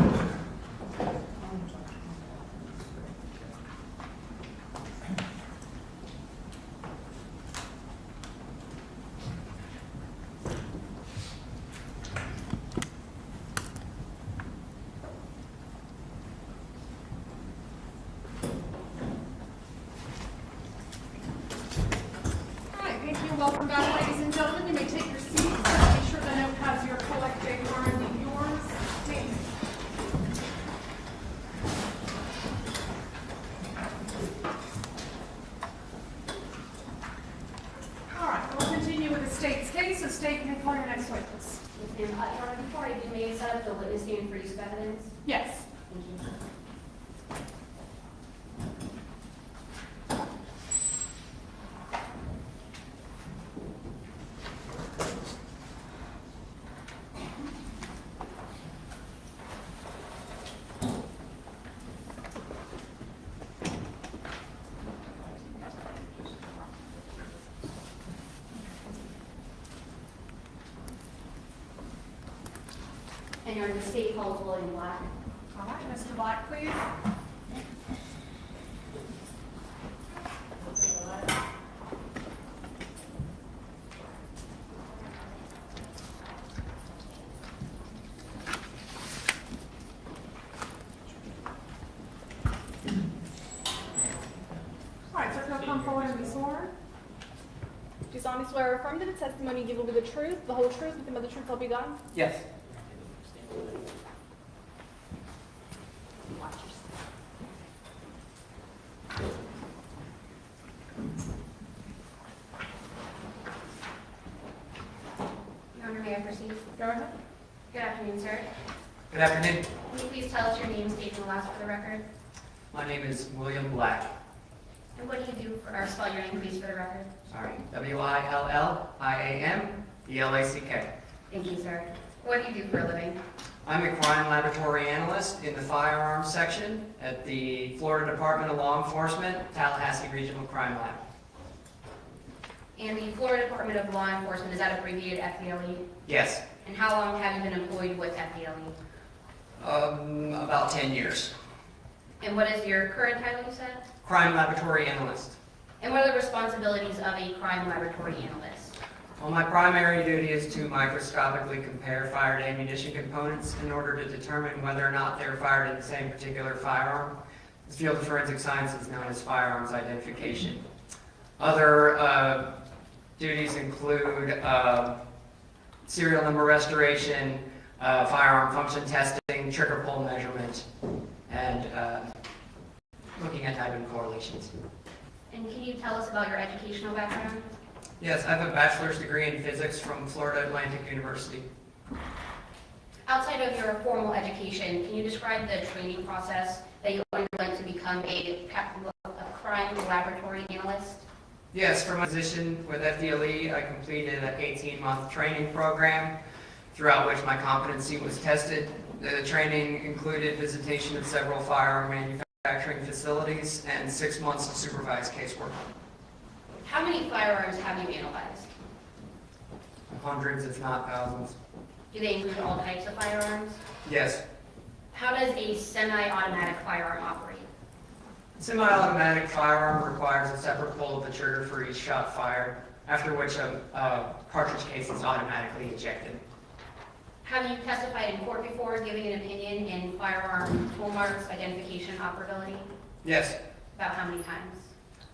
All right, thank you. Welcome back, ladies and gentlemen. You may take your seats. Be sure the note has your collect date and yours. Thanks. All right, we'll continue with the state's case. The state can call your next witness. Your Honor, before I do, may I set up the witness stand for use of evidence? Yes. Thank you. And Your Honor, the state calls William Black. All right, Mr. Black, please. All right, sir, he'll come forward and be sworn. Do you solemnly swear or affirm that the testimony you give will be the truth, the whole truth, nothing but the truth, help you God? Yes. Your Honor, may may I proceed? Go ahead. Good afternoon, sir. Good afternoon. Can you please tell us your name, state, and last for the record? My name is William Black. And what do you do, or spell your name, please, for the record? Sorry. William-Black. Thank you, sir. What do you do for a living? I'm a crime laboratory analyst in the firearms section at the Florida Department of Law Enforcement, Tallahassee Regional Crime Lab. And the Florida Department of Law Enforcement, is that abbreviated FDLE? Yes. And how long have you been employed with FDLE? About 10 years. And what is your current title, you said? Crime laboratory analyst. And what are the responsibilities of a crime laboratory analyst? Well, my primary duty is to microscopically compare fired ammunition components in order to determine whether or not they're fired in the same particular firearm. This field of forensic science is known as firearms identification. Other duties include serial number restoration, firearm function testing, trigger pull measurement, and looking at type and correlations. And can you tell us about your educational background? Yes, I have a bachelor's degree in physics from Florida Atlantic University. Outside of your formal education, can you describe the training process that you underwent to become a crime laboratory analyst? Yes, for my position with FDLE, I completed an 18-month training program throughout which my competency was tested. The training included visitation of several firearm manufacturing facilities and 6 months of supervised casework. How many firearms have you analyzed? Hundreds, if not thousands. Do they include all types of firearms? Yes. How does a semi-automatic firearm operate? A semi-automatic firearm requires a separate pull of the trigger for each shot fired, after which a cartridge case is automatically ejected. Have you testified in court before giving an opinion in firearm tool marks identification operability? Yes. About how many times?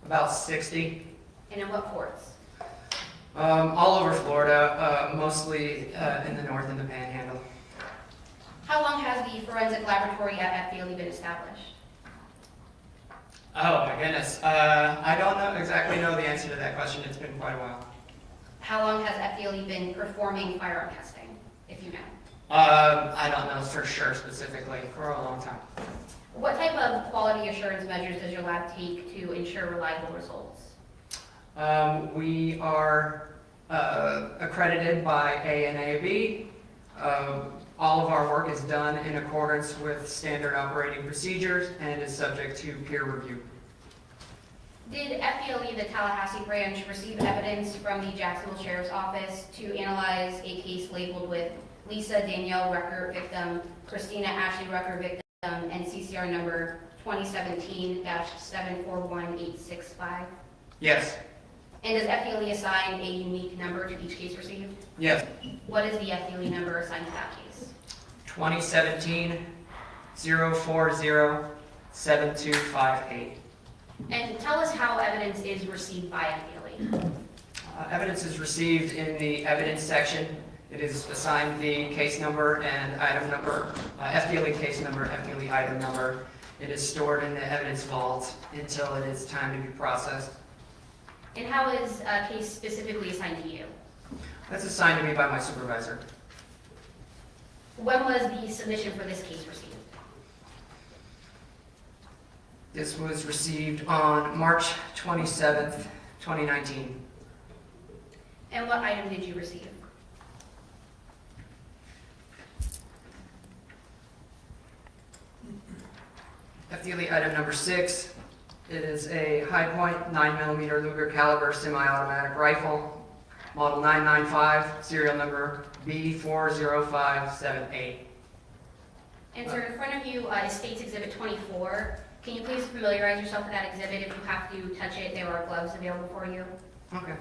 About 60. And in what courts? All over Florida, mostly in the north and the Panhandle. How long has the forensic laboratory at FDLE been established? Oh my goodness. I don't exactly know the answer to that question. It's been quite a while. How long has FDLE been performing firearm testing, if you know? I don't know for sure specifically, for a long time. What type of quality assurance measures does your lab take to ensure reliable results? We are accredited by ANAB. All of our work is done in accordance with standard operating procedures and is subject to peer review. Did FDLE, the Tallahassee branch, receive evidence from the Jacksonville Sheriff's Office to analyze a case labeled with Lisa Danielle Rucker victim, Christina Ashley Rucker victim, and CCR number 2017-741865? Yes. And does FDLE assign a unique number to each case received? Yes. What is the FDLE number assigned to that case? 2017-040-7258. And tell us how evidence is received by FDLE. Evidence is received in the evidence section. It is assigned the case number and item number, FDLE case number, FDLE item number. It is stored in the evidence vault until it is time to be processed. And how is a case specifically assigned to you? That's assigned to me by my supervisor. When was the submission for this case received? This was received on March 27th, 2019. And what item did you receive? FDLE item number 6. It is a high-point 9mm Luger caliber semi-automatic rifle, model 995, serial number B40578. And sir, in front of you is State's Exhibit 24. Can you please familiarize yourself with that exhibit? If you have to touch it, there are gloves available for you. Okay.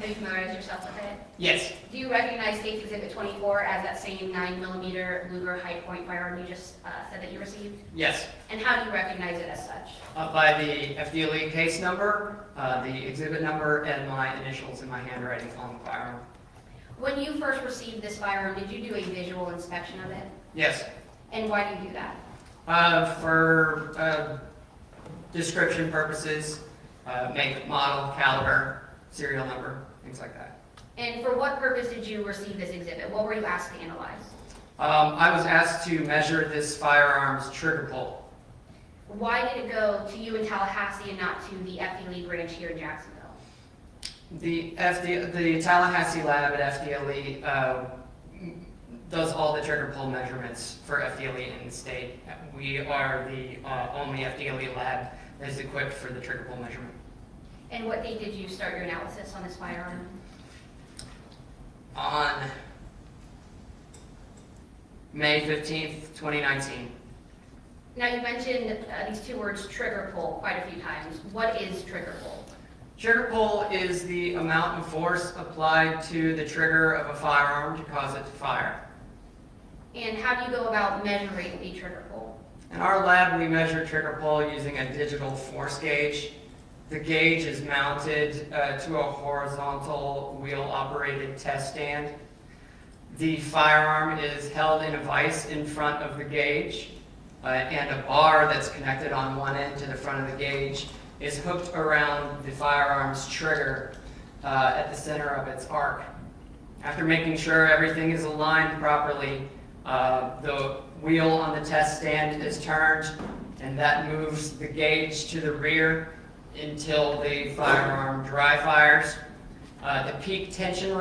Have you familiarized yourself with it? Yes. Do you recognize State Exhibit 24 as that same 9mm Luger high point firearm you just said that you received? Yes. And how do you recognize it as such? By the FDLE case number, the exhibit number, and my initials in my handwriting on the firearm. When you first received this firearm, did you do a visual inspection of it? Yes. And why do you do that? For description purposes, make, model, caliber, serial number, things like that. And for what purpose did you receive this exhibit? What were you asked to analyze? I was asked to measure this firearm's trigger pull. Why did it go to you in Tallahassee and not to the FDLE branch here in Jacksonville? The Tallahassee lab at FDLE does all the trigger pull measurements for FDLE in the state. We are the only FDLE lab that is equipped for the trigger pull measurement. And what date did you start your analysis on this firearm? On May 15th, 2019. Now you mentioned these two words, trigger pull, quite a few times. What is trigger pull? Trigger pull is the amount of force applied to the trigger of a firearm to cause it to fire. And how do you go about measuring the trigger pull? In our lab, we measure trigger pull using a digital force gauge. The gauge is mounted to a horizontal wheel-operated test stand. The firearm is held in a vise in front of the gauge, and a bar that's connected on one end to the front of the gauge is hooked around the firearm's trigger at the center of its arc. After making sure everything is aligned properly, the wheel on the test stand is turned, and that moves the gauge to the rear until the firearm dry fires. The peak tension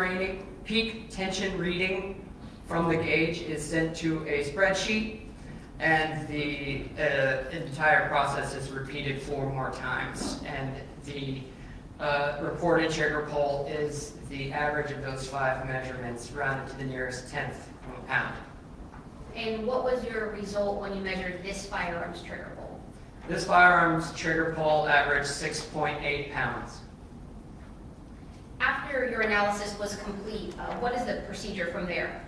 reading from the gauge is sent to a spreadsheet, and the entire process is repeated 4 more times. And the reported trigger pull is the average of those 5 measurements rounded to the nearest tenth of a pound. And what was your result when you measured this firearm's trigger pull? This firearm's trigger pull averaged 6.8 pounds. After your analysis was complete, what is the procedure from there?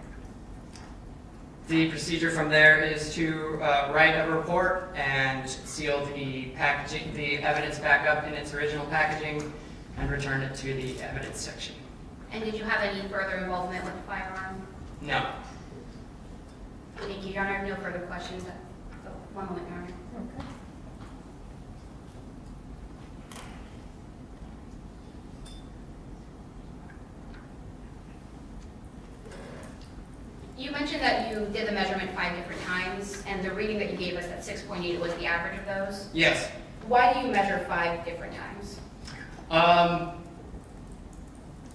The procedure from there is to write a report and seal the packaging, the evidence back up in its original packaging, and return it to the evidence section. And did you have any further involvement with the firearm? No. Thank you, Your Honor. I have no further questions. Oh, one moment, Your Honor. Okay. You mentioned that you did the measurement 5 different times, and the reading that you gave us, that 6.8, was the average of those? Yes. Why do you measure 5 different times?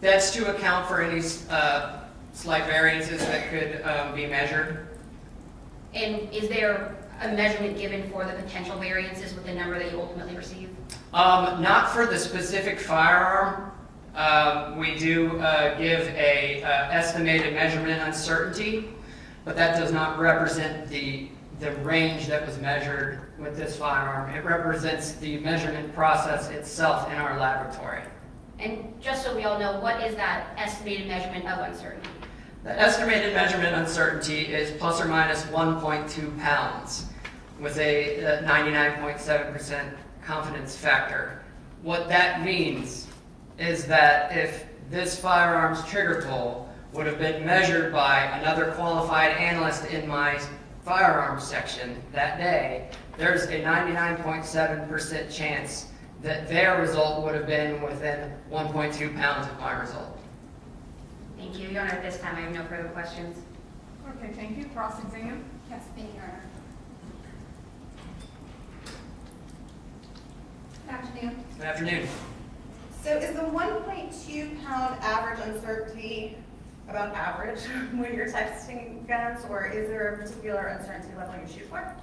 That's to account for any slight variances that could be measured. And is there a measurement given for the potential variances with the number that you ultimately receive? Not for the specific firearm. We do give a estimated measurement uncertainty, but that does not represent the range that was measured with this firearm. It represents the measurement process itself in our laboratory. And just so we all know, what is that estimated measurement of uncertainty? The estimated measurement uncertainty is plus or minus 1.2 pounds with a 99.7% confidence factor. What that means is that if this firearm's trigger pull would have been measured by another qualified analyst in my firearms section that day, there's a 99.7% chance that their result would have been within 1.2 pounds of my result. Thank you, Your Honor. At this time, I have no further questions. Okay, thank you. Cross-exam. Yes, thank you, Your Honor. Good afternoon. Good afternoon. So is the 1.2 pound average uncertainty about average when you're testing guns, or is there a particular uncertainty level you shoot for?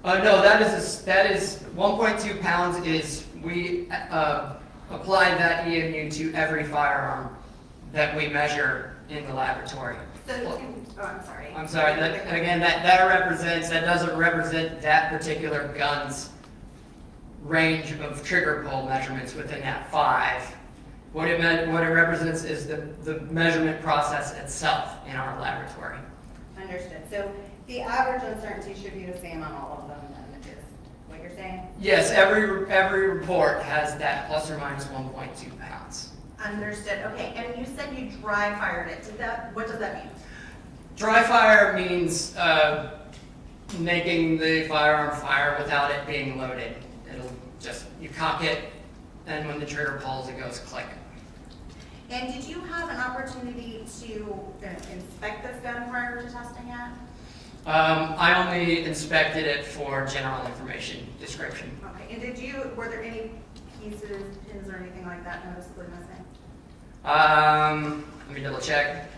No, that is 1.2 pounds is, we apply that EMU to every firearm that we measure in the laboratory. So, I'm sorry. I'm sorry, that doesn't represent that particular gun's range of trigger pull measurements within that 5. What it represents is the measurement process itself in our laboratory. Understood. So the average uncertainty should be the same on all of them, then, is what you're saying? Yes, every report has that plus or minus 1.2 pounds. Understood. Okay, and you said you dry fired it. What does that mean? Dry fire means making the firearm fire without it being loaded. It'll just, you cock it, and when the trigger pulls, it goes click. And did you have an opportunity to inspect this gun prior to testing it? I only inspected it for general information description. Okay, and were there any pieces, pins, or anything like that noticeably missing? Let me double check.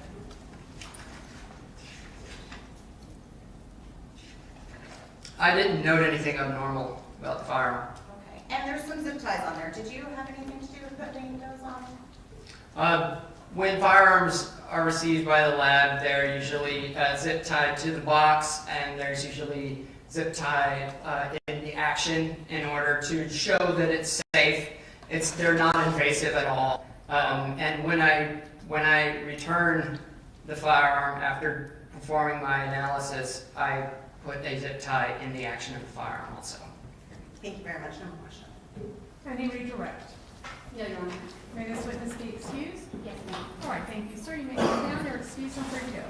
I didn't note anything abnormal about the firearm. Okay, and there's some zip ties on there. Did you have anything to do with putting those on? When firearms are received by the lab, they're usually zip tied to the box, and there's usually zip tie in the action in order to show that it's safe. They're not invasive at all. And when I return the firearm after performing my analysis, I put a zip tie in the action of the firearm also. Thank you very much. No more question. Any redirect? No, Your Honor. May this witness be excused? Yes, ma'am. All right, thank you, sir. You may go down. You're excused and free to go.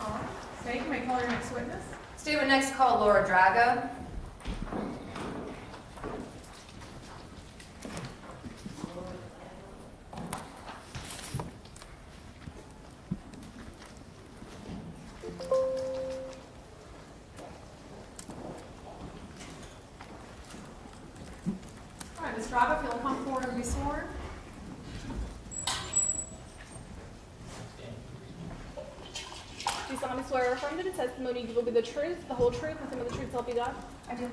All right, State, you may call your next witness. State would next call Laura Drago. All right, Ms. Drago, if you'll come forward and be sworn. Do you solemnly swear or affirm that the testimony you give will be the truth, the whole truth, and some of the truth, so help you God? I do.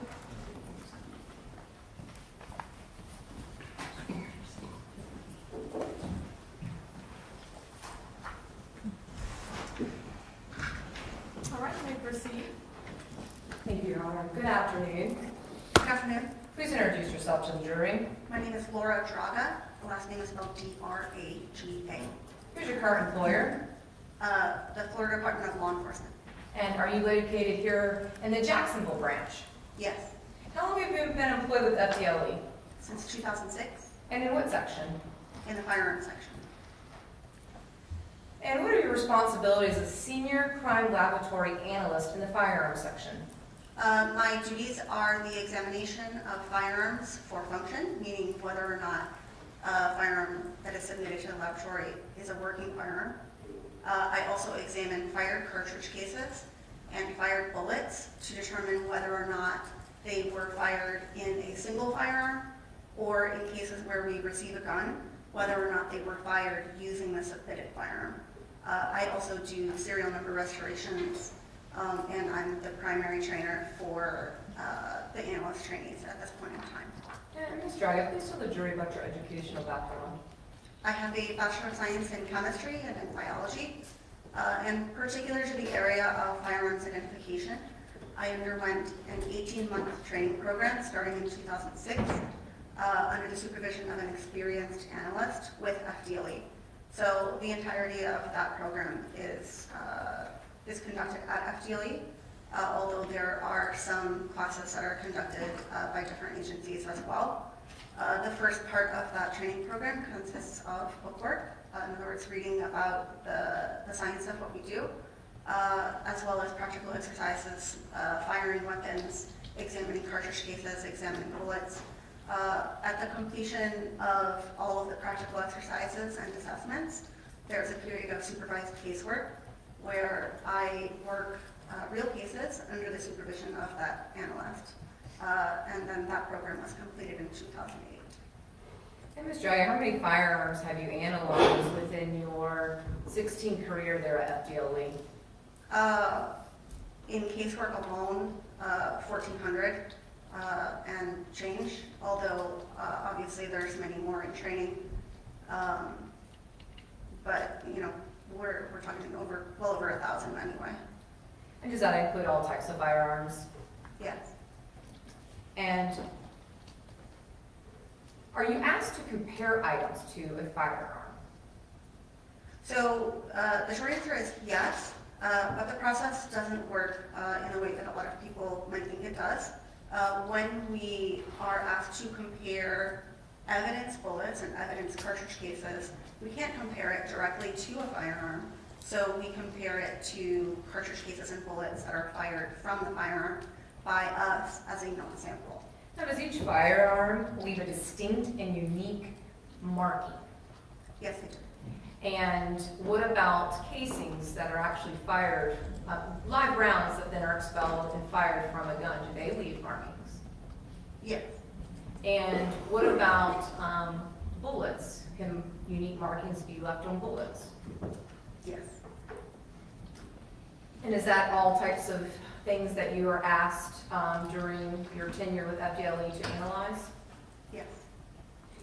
All right, you may proceed. Thank you, Your Honor. Good afternoon. Good afternoon. Please introduce yourself to the jury. My name is Laura Draga. The last name is spelled D-R-A-G-A. Who's your current employer? The Florida Department of Law Enforcement. And are you located here in the Jacksonville branch? Yes. How long have you been employed with FDLE? Since 2006, And in what section? in the firearms section. And what are your responsibilities as Senior Crime Laboratory Analyst in the firearms section? My duties are the examination of firearms for function, meaning whether or not a firearm that is submitted to the laboratory is a working firearm. I also examine fired cartridge cases and fired bullets to determine whether or not they were fired in a single firearm, or in cases where we receive a gun, whether or not they were fired using the submitted firearm. I also do serial number restorations, and I'm the primary trainer for the analyst trainees at this point in time. And Ms. Draga, please tell the jury about your educational background. I have a Bachelor of Science in Chemistry and in Biology, and particular to the area of firearms identification. I underwent an 18-month training program starting in 2006 under the supervision of an experienced analyst with FDLE. So the entirety of that program is conducted at FDLE, although there are some classes that are conducted by different agencies as well. The first part of that training program consists of bookwork, in other words, reading about the science of what we do, as well as practical exercises, firing weapons, examining cartridge cases, examining bullets. At the completion of all of the practical exercises and assessments, there's a period of supervised casework where I work real cases under the supervision of that analyst. And then that program was completed in 2008. And Ms. Draga, how many firearms have you analyzed within your 16 career there at FDLE? In casework alone, 1,400 and change, although obviously there's many more in training. But, you know, we're talking well over 1,000 anyway. And does that include all types of firearms? Yes. And are you asked to compare items to a firearm? So the short answer is yes, but the process doesn't work in the way that a lot of people might think it does. When we are asked to compare evidence bullets and evidence cartridge cases, we can't compare it directly to a firearm. So we compare it to cartridge cases and bullets that are fired from the firearm by us as a known sample. Now, does each firearm leave a distinct and unique marking? Yes, they do. And what about casings that are actually fired, live rounds that then are expelled and fired from a gun? Do they leave markings? Yes. And what about bullets? Can unique markings be left on bullets? Yes. And is that all types of things that you are asked during your tenure with FDLE to analyze? Yes.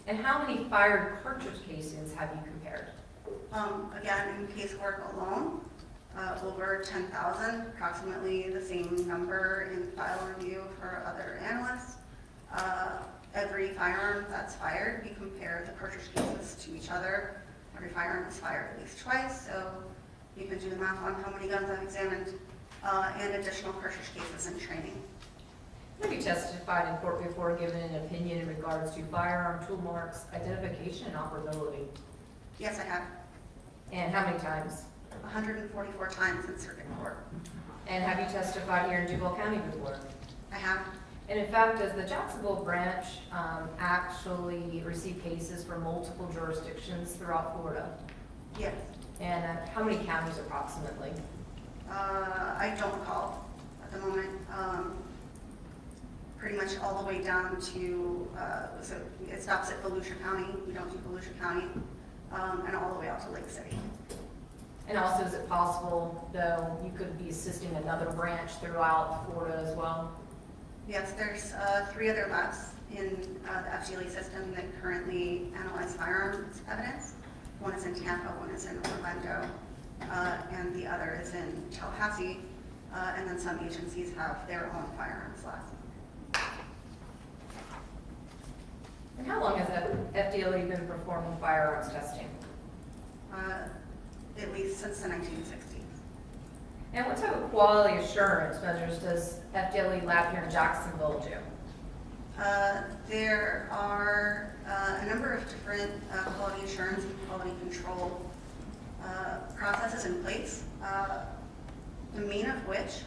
And how many fired cartridge casings have you compared? Again, in casework alone, over 10,000, approximately the same number in file review for other analysts. Every firearm that's fired, we compare the cartridge cases to each other. Every firearm is fired at least twice, so you can do the math on how many guns I've examined, and additional cartridge cases in training. Have you testified in court before giving an opinion in regards to firearm tool marks, identification, and operability? Yes, I have. And how many times? 144 times in circuit court. And have you testified here in Duval County before? I have. And in fact, does the Jacksonville branch actually receive cases from multiple jurisdictions throughout Florida? Yes. And how many counties approximately? I don't recall at the moment. Pretty much all the way down to, so it stops at Volusia County. We don't do Volusia County. And all the way out to Lake City. And also, is it possible, though, you could be assisting another branch throughout Florida as well? Yes, there's 3 other labs in the FDLE system that currently analyze firearms evidence. One is in Tampa, one is in Orlando, and the other is in Tallahassee. And then some agencies have their own firearms labs. And how long has FDLE been performing firearms testing? At least since the 1960s. And what type of quality assurance measures does FDLE lab here in Jacksonville do? There are a number of different quality assurance and quality control processes in place. The main of which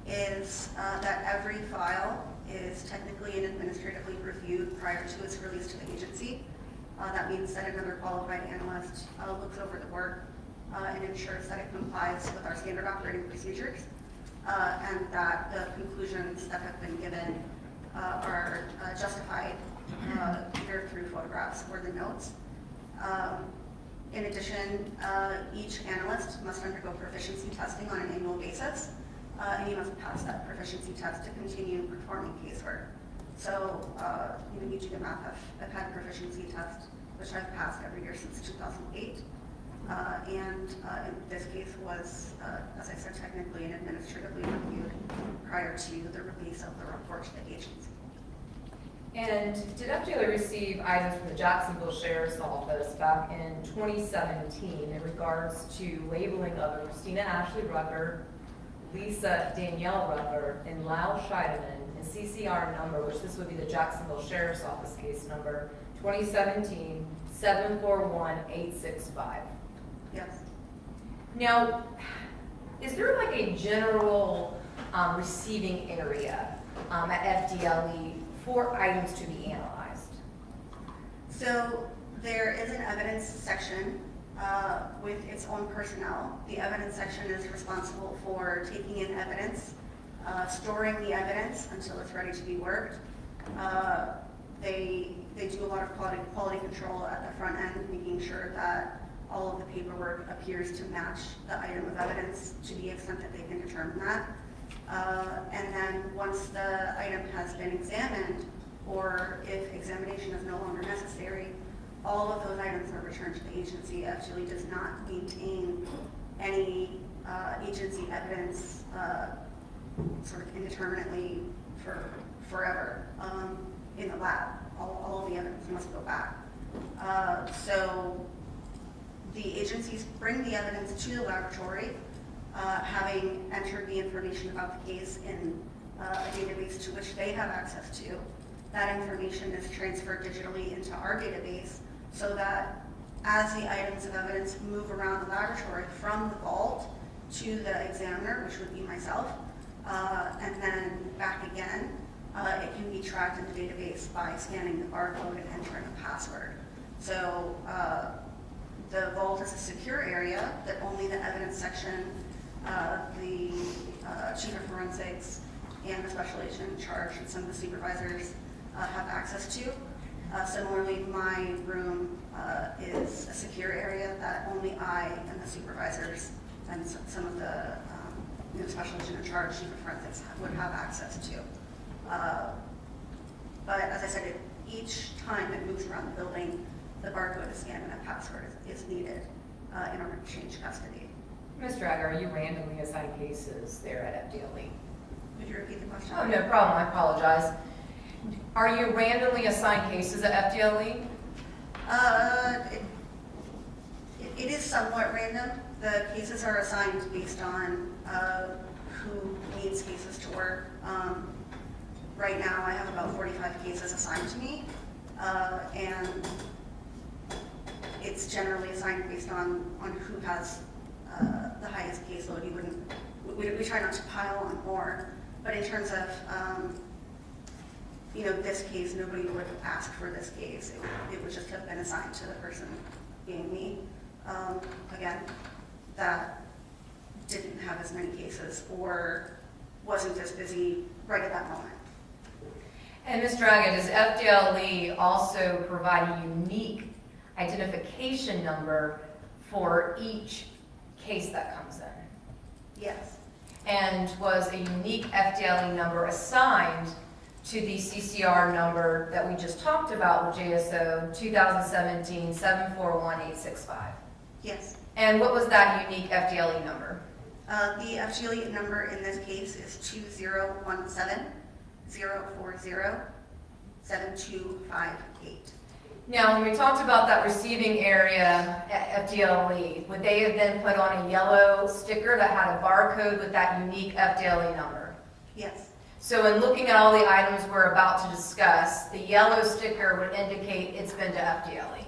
is that every file is technically and administratively reviewed prior to its release to the agency. That means that another qualified analyst looks over the work and ensures that it complies with our standard operating procedures, and that the conclusions that have been given are justified either through photographs or the notes. In addition, each analyst must undergo proficiency testing on an annual basis, and you must pass that proficiency test to continue performing casework. So, you do the math. I've had a proficiency test, which I've passed every year since 2008. And in this case was, as I said, technically and administratively reviewed prior to the release of the report to the agency. And did FDLE receive items from the Jacksonville Sheriff's Office back in 2017 in regards to labeling of Christina Ashley Rucker, Lisa Danielle Rucker, and Lau Scheidemann, and CCR number, which this would be the Jacksonville Sheriff's Office case number, 2017-741-865? Yes. Now, is there like a general receiving area at FDLE for items to be analyzed? So there is an evidence section with its own personnel. The evidence section is responsible for taking in evidence, storing the evidence until it's ready to be worked. They do a lot of quality control at the front end, making sure that all of the paperwork appears to match the item of evidence to the extent that they can determine that. And then once the item has been examined, or if examination is no longer necessary, all of those items are returned to the agency. FGLE does not maintain any agency evidence sort of indeterminately for forever in the lab. All of the evidence must go back. So the agencies bring the evidence to the laboratory, having entered the information about the case in a database to which they have access to. That information is transferred digitally into our database so that as the items of evidence move around the laboratory from the vault to the examiner, which would be myself, and then back again, it can be tracked in the database by scanning the barcode and entering a password. So the vault is a secure area that only the evidence section, the chief of forensics, and the special agent in charge and some of the supervisors have access to. Similarly, my room is a secure area that only I and the supervisors and some of the special agent in charge, chief of forensics, would have access to. But as I said, each time it moves around the building, the barcode is scanned and a password is needed in order to change custody. Ms. Drager, are you randomly assigned cases there at FDLE? Could you repeat the question? Oh, no problem, I apologize. Are you randomly assigned cases at FDLE? It is somewhat random. The cases are assigned based on who needs cases to work. Right now, I have about 45 cases assigned to me, and it's generally assigned based on who has the highest caseload. We try not to pile on more, but in terms of this case, nobody would ask for this case. It would just have been assigned to the person being me. Again, that didn't have as many cases or wasn't as busy right at that moment. And Ms. Draga, does FDLE also provide a unique identification number for each case that comes in? Yes. And was a unique FDLE number assigned to the CCR number that we just talked about with JSO 2017-741865? Yes. And what was that unique FDLE number? The FGLE number in this case is 2017-040-7258. Now, when we talked about that receiving area at FDLE, would they have then put on a yellow sticker that had a barcode with that unique FDLE number? Yes. So in looking at all the items we're about to discuss, the yellow sticker would indicate it's been to FDLE.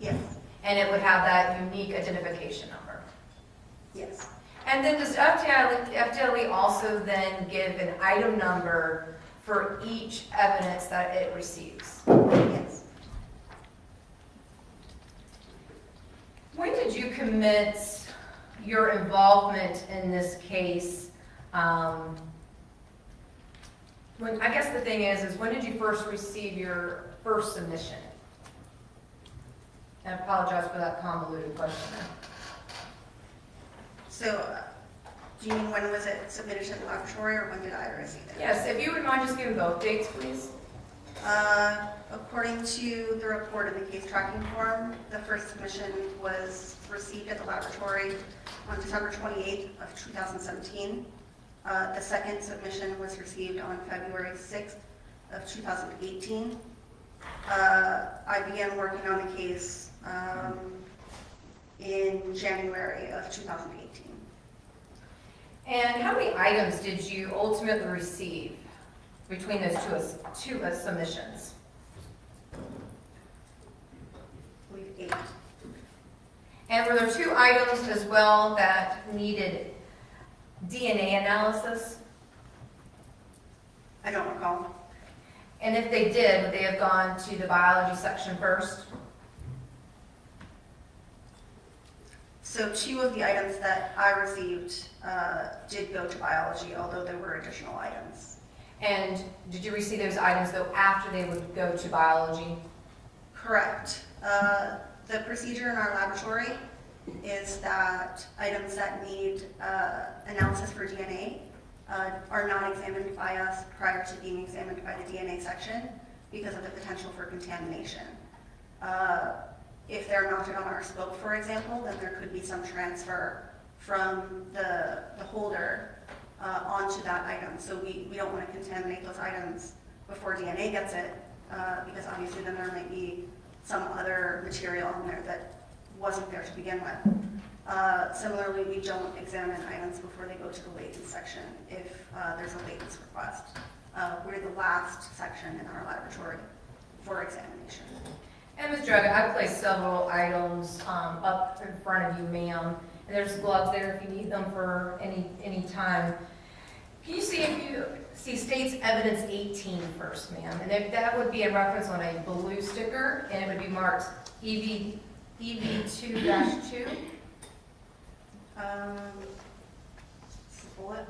Yes. And it would have that unique identification number. Yes. And then does FDLE also then give an item number for each evidence that it receives? Yes. When did you commit your involvement in this case? I guess the thing is when did you first receive your first submission? And I apologize for that convoluted question. So, do you mean when was it submitted to the laboratory or when did I receive it? Yes, if you would mind just giving both dates, please. According to the report in the case tracking form, the first submission was received at the laboratory on December 28th of 2017. The second submission was received on February 6th of 2018. I began working on the case in January of 2018. And how many items did you ultimately receive between those two submissions? I believe 8. And were there 2 items as well that needed DNA analysis? I don't recall. And if they did, would they have gone to the biology section first? So 2 of the items that I received did go to biology, although there were additional items. And did you receive those items though after they would go to biology? Correct. The procedure in our laboratory is that items that need analysis for DNA are not examined by us prior to being examined by the DNA section because of the potential for contamination. if they're mounted on our scope, for example, then there could be some transfer from the holder onto that item. So we don't want to contaminate those items before DNA gets it, because obviously then there might be some other material on there that wasn't there to begin with. Similarly, we don't examine items before they go to the latent section if there's a latents request. We're the last section in our laboratory for examination. And Ms. Draga, I've placed several items up in front of you, ma'am, and there's gloves there if you need them for any time. Can you see if you see states evidence 18 first, ma'am? And if that would be a reference on a blue sticker, and it would be marked EV2-2. Bullet?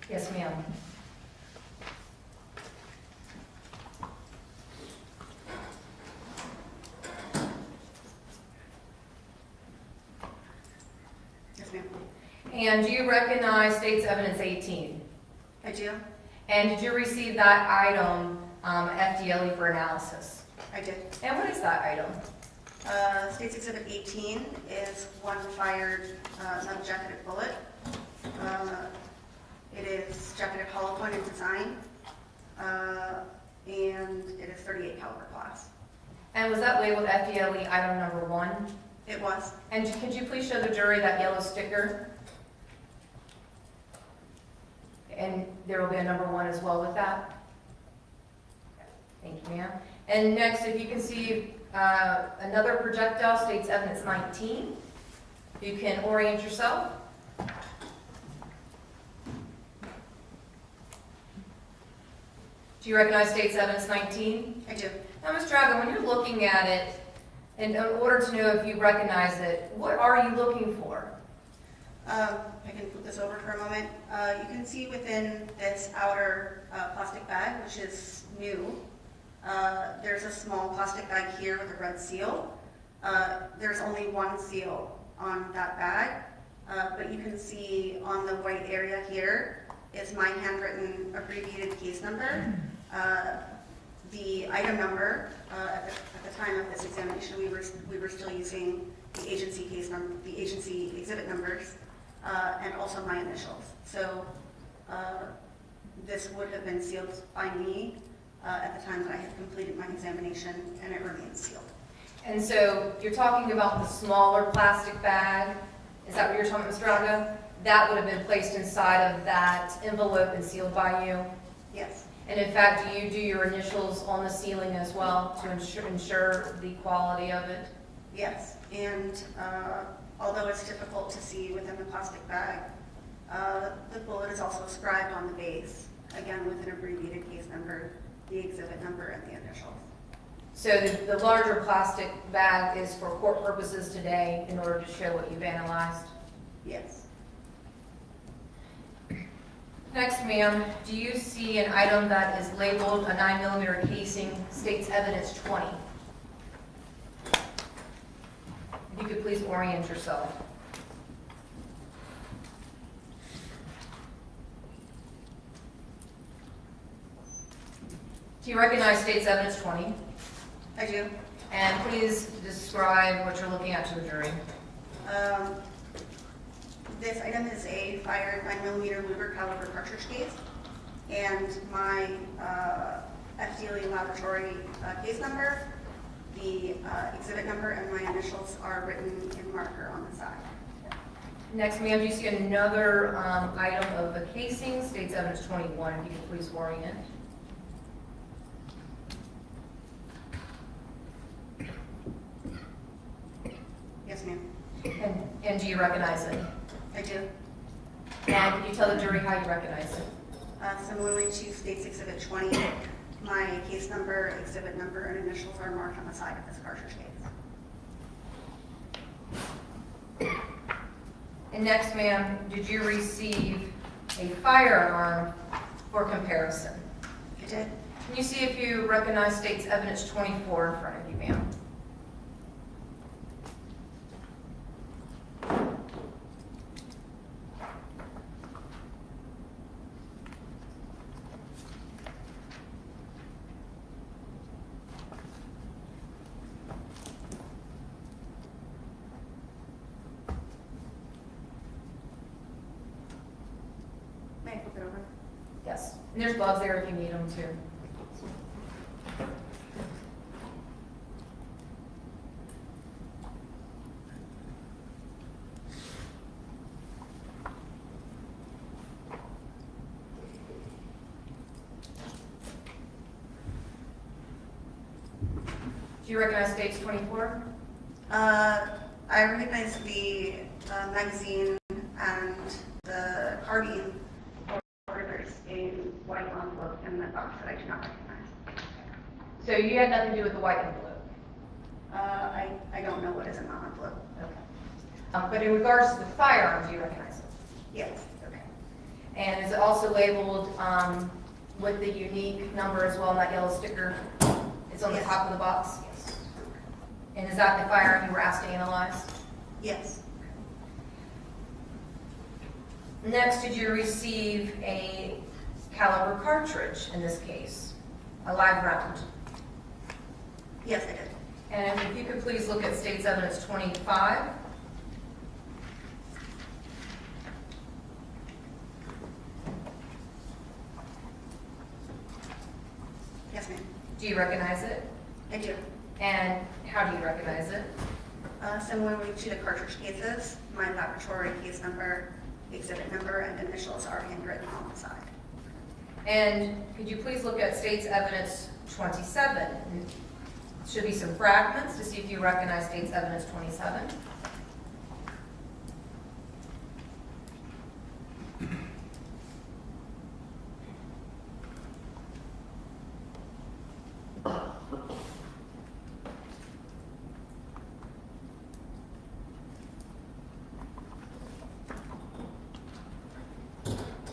Yes, ma'am. Yes, ma'am. And do you recognize states evidence 18? I do. And did you receive that item FDLE for analysis? I did. And what is that item? States Exhibit 18 is one fired metal jacketed bullet. It is jacketed hollow point in design, and it is 38 caliber class. And was that labeled FDLE item number 1? It was. And could you please show the jury that yellow sticker? And there will be a number 1 as well with that. Thank you, ma'am. And next, if you can see another projectile, states evidence 19. You can orient yourself. Do you recognize states evidence 19? I do. Now, Ms. Drago, when you're looking at it, in order to know if you recognize it, what are you looking for? I can put this over for a moment. You can see within this outer plastic bag, which is new, there's a small plastic bag here with a red seal. There's only one seal on that bag, but you can see on the white area here is my handwritten abbreviated case number. The item number, at the time of this examination, we were still using the agency case number, the agency exhibit numbers, and also my initials. So this would have been sealed by me at the time that I had completed my examination, and it remains sealed. And so you're talking about the smaller plastic bag. Is that what you're talking about, Mr. Drago? That would have been placed inside of that envelope and sealed by you? Yes. And in fact, do you do your initials on the sealing as well to ensure the quality of it? Yes, and although it's difficult to see within the plastic bag, the bullet is also scribed on the base, again with an abbreviated case number, the exhibit number, and the initials. So the larger plastic bag is for court purposes today in order to show what you've analyzed? Yes. Next, ma'am, do you see an item that is labeled a 9mm casing, states evidence 20? If you could please orient yourself. Do you recognize states evidence 20? I do. And please describe what you're looking at to the jury. This item is a fired 9mm Luger caliber cartridge case, and my FDLE laboratory case number, the exhibit number, and my initials are written in marker on the side. Next, ma'am, do you see another item of the casing, states evidence 21, if you could please orient. Yes, ma'am. And do you recognize it? I do. And can you tell the jury how you recognize it? Similarly to States Exhibit 20, my case number, exhibit number, and initials are marked on the side of this cartridge case. And next, ma'am, did you receive a firearm for comparison? I did. Can you see if you recognize states evidence 24 in front of you, ma'am? And there's gloves there if you need them too. Do you recognize States 24? I recognize the magazine and the carbine orders in white envelope in the box that I do not recognize. So you had nothing to do with the white envelope? I don't know what is in that envelope. Okay. But in regards to the firearms, you recognize it? Yes. Okay. And is it also labeled with the unique number as well, on that yellow sticker? It's on the Yes. top of the box? Yes. And is that the firearm you were asked to analyze? Yes. Next, did you receive a caliber cartridge in this case? A live round? Yes, I did. And if you could please look at State's Evidence 25. Yes, ma'am. Do you recognize it? I do. And how do you recognize it? Similarly to the cartridge cases, my laboratory case number, exhibit number, and initials are handwritten on the side. And could you please look at State's Evidence 27? Should be some fragments to see if you recognize State's Evidence 27.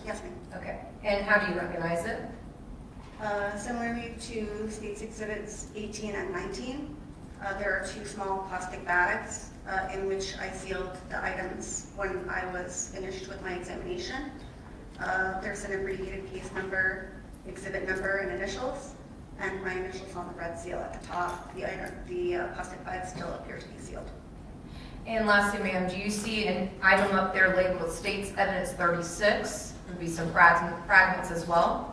Yes, ma'am. Okay. And how do you recognize it? Similarly to States Exhibits 18 and 19, there are two small plastic bags in which I sealed the items when I was finished with my examination. There's an abbreviated case number, exhibit number, and initials, and my initials on the red seal at the top. The plastic bags still appear to be sealed. And lastly, ma'am, do you see an item up there labeled State's Evidence 36? There would be some fragments as well.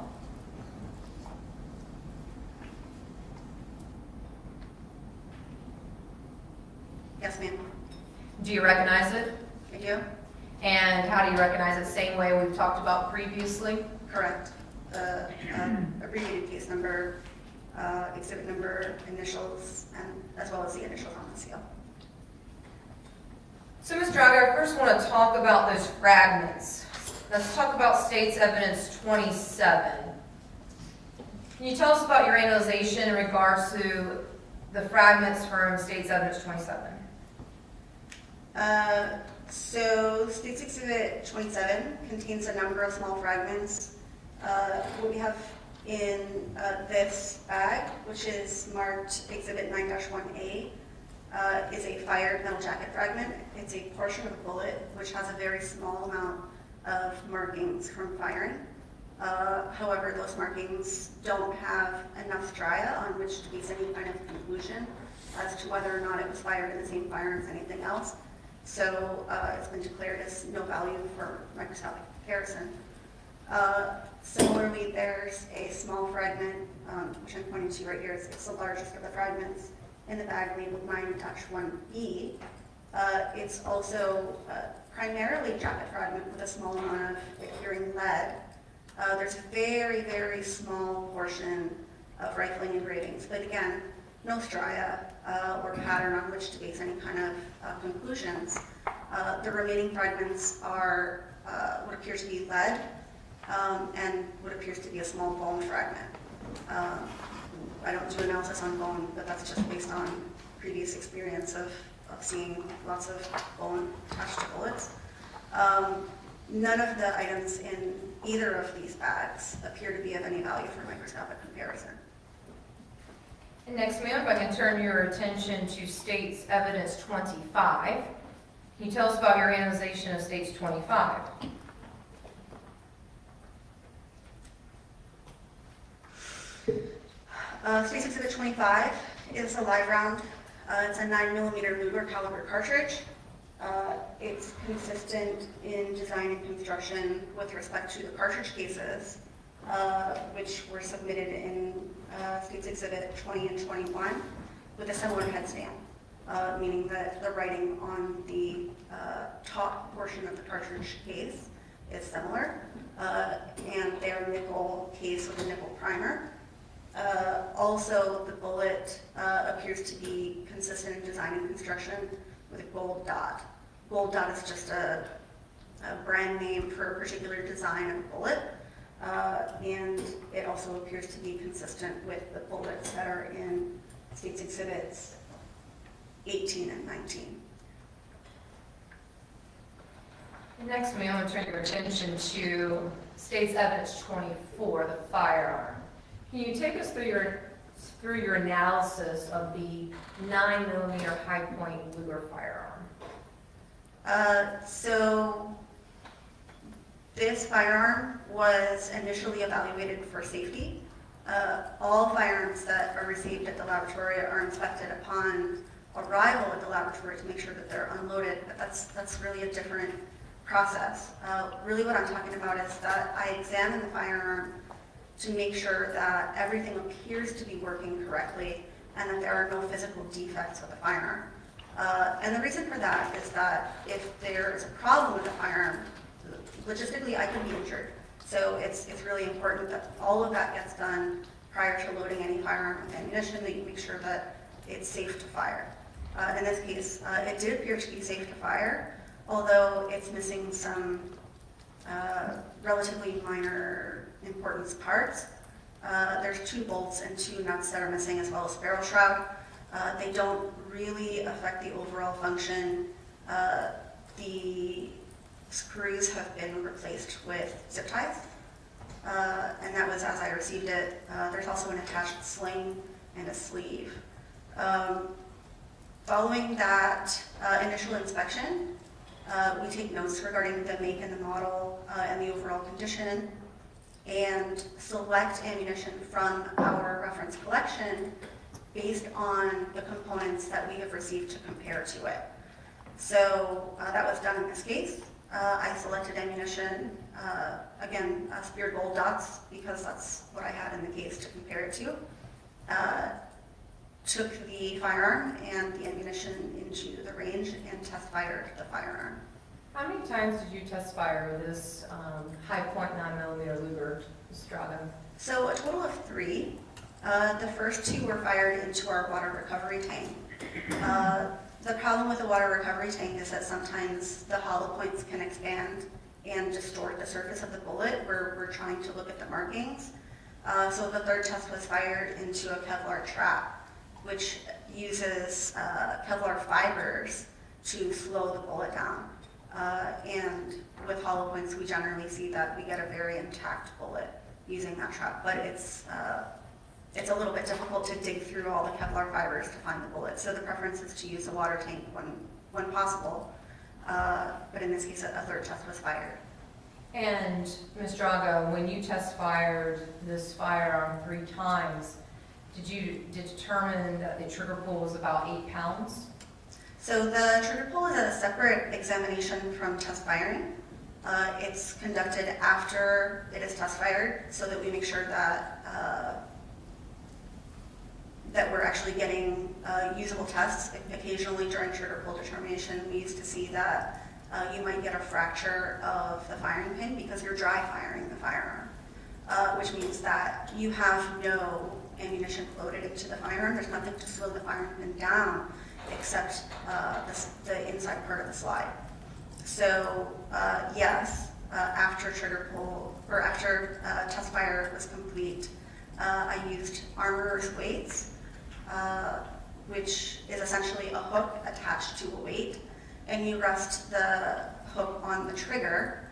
Yes, ma'am. Do you recognize it? I do. And how do you recognize it? Same way we've talked about previously? Correct. Abbreviated case number, exhibit number, initials, and as well as the initials on the seal. So, Ms. Drago, I first want to talk about those fragments. Let's talk about State's Evidence 27. Can you tell us about your analysis in regards to the fragments from State's Evidence 27? So State's Exhibit 27 contains a number of small fragments. What we have in this bag, which is marked Exhibit 9-1A, is a fired metal jacket fragment. It's a portion of a bullet which has a very small amount of markings from firing. However, those markings don't have enough stria on which to base any kind of conclusion as to whether or not it was fired in the same firearm as anything else. So it's been declared as no value for microscopic comparison. Similarly, there's a small fragment, which I'm pointing to right here. It's the largest of the fragments in the bag, labeled 9-1B. It's also primarily jacket fragment with a small amount of adhering lead. There's a very, very small portion of rifling engravings, but again, no stria or pattern on which to base any kind of conclusions. The remaining fragments are what appears to be lead and what appears to be a small bone fragment. I don't do analysis on bone, but that's just based on previous experience of seeing lots of bone attached to bullets. None of the items in either of these bags appear to be of any value for microscopic comparison. And next, ma'am, if I can turn your attention to State's Evidence 25. Can you tell us about your analysis of State's 25? State's Exhibit 25 is a live round. It's a 9mm Luger caliber cartridge. It's consistent in design and construction with respect to the cartridge cases, which were submitted in States Exhibit 20 and 21 with a similar headstand, meaning that the writing on the top portion of the cartridge case is similar, and they're nickel case with a nickel primer. Also, the bullet appears to be consistent in design and construction with a gold dot. Gold dot is just a brand name for a particular design of a bullet, and it also appears to be consistent with the bullets that are in States Exhibits 18 and 19. Next, may I want to turn your attention to State's Evidence 24, the firearm. Can you take us through your analysis of the 9mm high-point Luger firearm? So this firearm was initially evaluated for safety. All firearms that are received at the laboratory are inspected upon arrival at the laboratory to make sure that they're unloaded, but that's really a different process. Really what I'm talking about is that I examine the firearm to make sure that everything appears to be working correctly and that there are no physical defects with the firearm. And the reason for that is that if there is a problem with the firearm, logistically I could be injured. So it's really important that all of that gets done prior to loading any firearm with ammunition, that you make sure that it's safe to fire. In this case, it did appear to be safe to fire, although it's missing some relatively minor importance parts. There's 2 bolts and 2 nuts that are missing, as well as barrel shroud. They don't really affect the overall function. The screws have been replaced with zip ties, and that was as I received it. There's also an attached sling and a sleeve. Following that initial inspection, we take notes regarding the make and the model and the overall condition, and select ammunition from our reference collection based on the components that we have received to compare to it. So that was done in this case. I selected ammunition, again, speared gold dots, because that's what I had in the case to compare it to. Took the firearm and the ammunition into the range and test fired the firearm. How many times did you test fire this high-point 9mm Luger Strada? So a total of 3. The first 2 were fired into our water recovery tank. The problem with the water recovery tank is that sometimes the hollow points can expand and distort the surface of the bullet where we're trying to look at the markings. So the 3rd test was fired into a Kevlar trap, which uses Kevlar fibers to slow the bullet down. And with hollow points, we generally see that we get a very intact bullet using that trap, but it's a little bit difficult to dig through all the Kevlar fibers to find the bullet. So the preference is to use a water tank when possible, but in this case, a 3rd test was fired. And Ms. Drago, when you test fired this firearm 3 times, did you determine that the trigger pull was about 8 pounds? So the trigger pull is a separate examination from test firing. It's conducted after it is test fired so that we make sure that that we're actually getting usable tests. Occasionally during trigger pull determination, we used to see that you might get a fracture of the firing pin because you're dry firing the firearm, which means that you have no ammunition loaded into the firearm. There's nothing to slow the firing pin down except the inside part of the slide. So yes, after trigger pull, or after test fire was complete, I used armorer's weights, which is essentially a hook attached to a weight, and you rest the hook on the trigger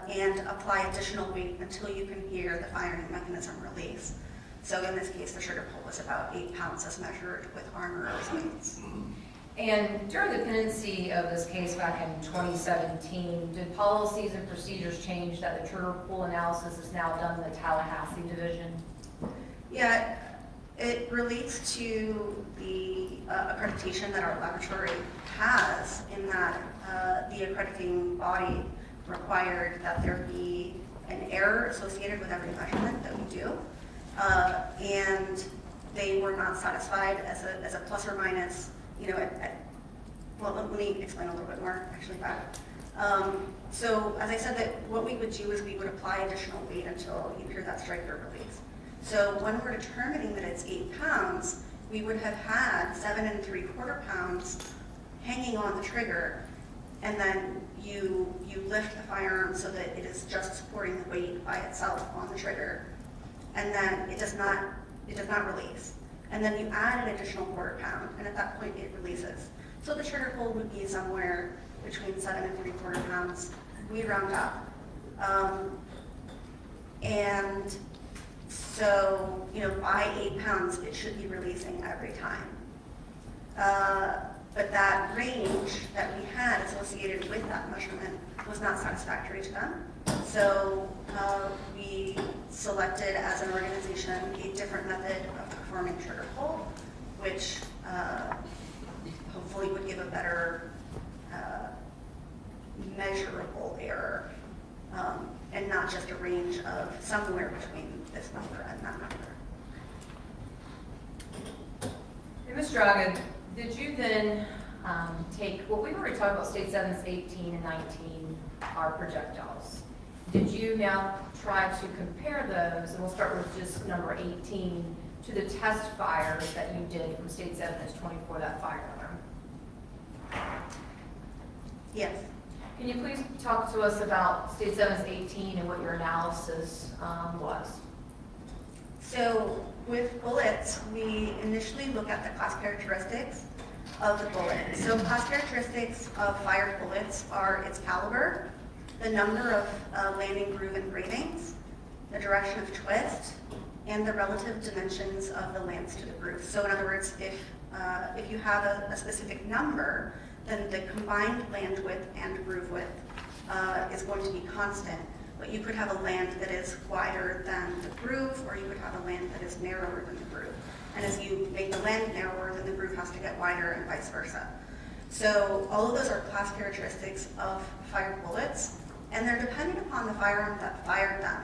and apply additional weight until you can hear the firing mechanism release. So in this case, the trigger pull was about 8 pounds as measured with armorer's weights. And during the pendency of this case back in 2017, did policies and procedures change that the trigger pull analysis is now done in the Tallahassee division? Yeah, it relates to the accreditation that our laboratory has, in that the accrediting body required that there be an error associated with every measurement that we do. And they were not satisfied as a plus or minus, well, let me explain a little bit more actually back. So as I said, that what we would do is we would apply additional weight until you hear that strike or release. So when we're determining that it's 8 pounds, we would have had 7 3/4 pounds hanging on the trigger, and then you lift the firearm so that it is just supporting the weight by itself on the trigger, and then it does not release. And then you add an additional 1/4 pound, and at that point it releases. So the trigger pull would be somewhere between 7 3/4 pounds. We round up. And so, by 8 pounds, it should be releasing every time. But that range that we had associated with that measurement was not satisfactory to them. So we selected as an organization a different method of performing trigger pull, which hopefully would give a better measurable error, and not just a range of somewhere between this number and that number. Hey, Ms. Dragon, did you then take, well, we already talked about state 7s, 18 and 19 are projectiles. Did you now try to compare those, and we'll start with just number 18, to the test fires that you did from state 7 as 24, that firearm? Yes. Can you please talk to us about state 7's 18 and what your analysis was? So with bullets, we initially look at the class characteristics of the bullet. So class characteristics of fired bullets are its caliber, the number of landing groove engravings, the direction of twist, and the relative dimensions of the lance to the groove. So in other words, if you have a specific number, then the combined land width and groove width is going to be constant. But you could have a land that is wider than the groove, or you could have a land that is narrower than the groove. And as you make the land narrower, then the groove has to get wider and vice versa. So all of those are class characteristics of fired bullets, and they're dependent upon the firearm that fired them.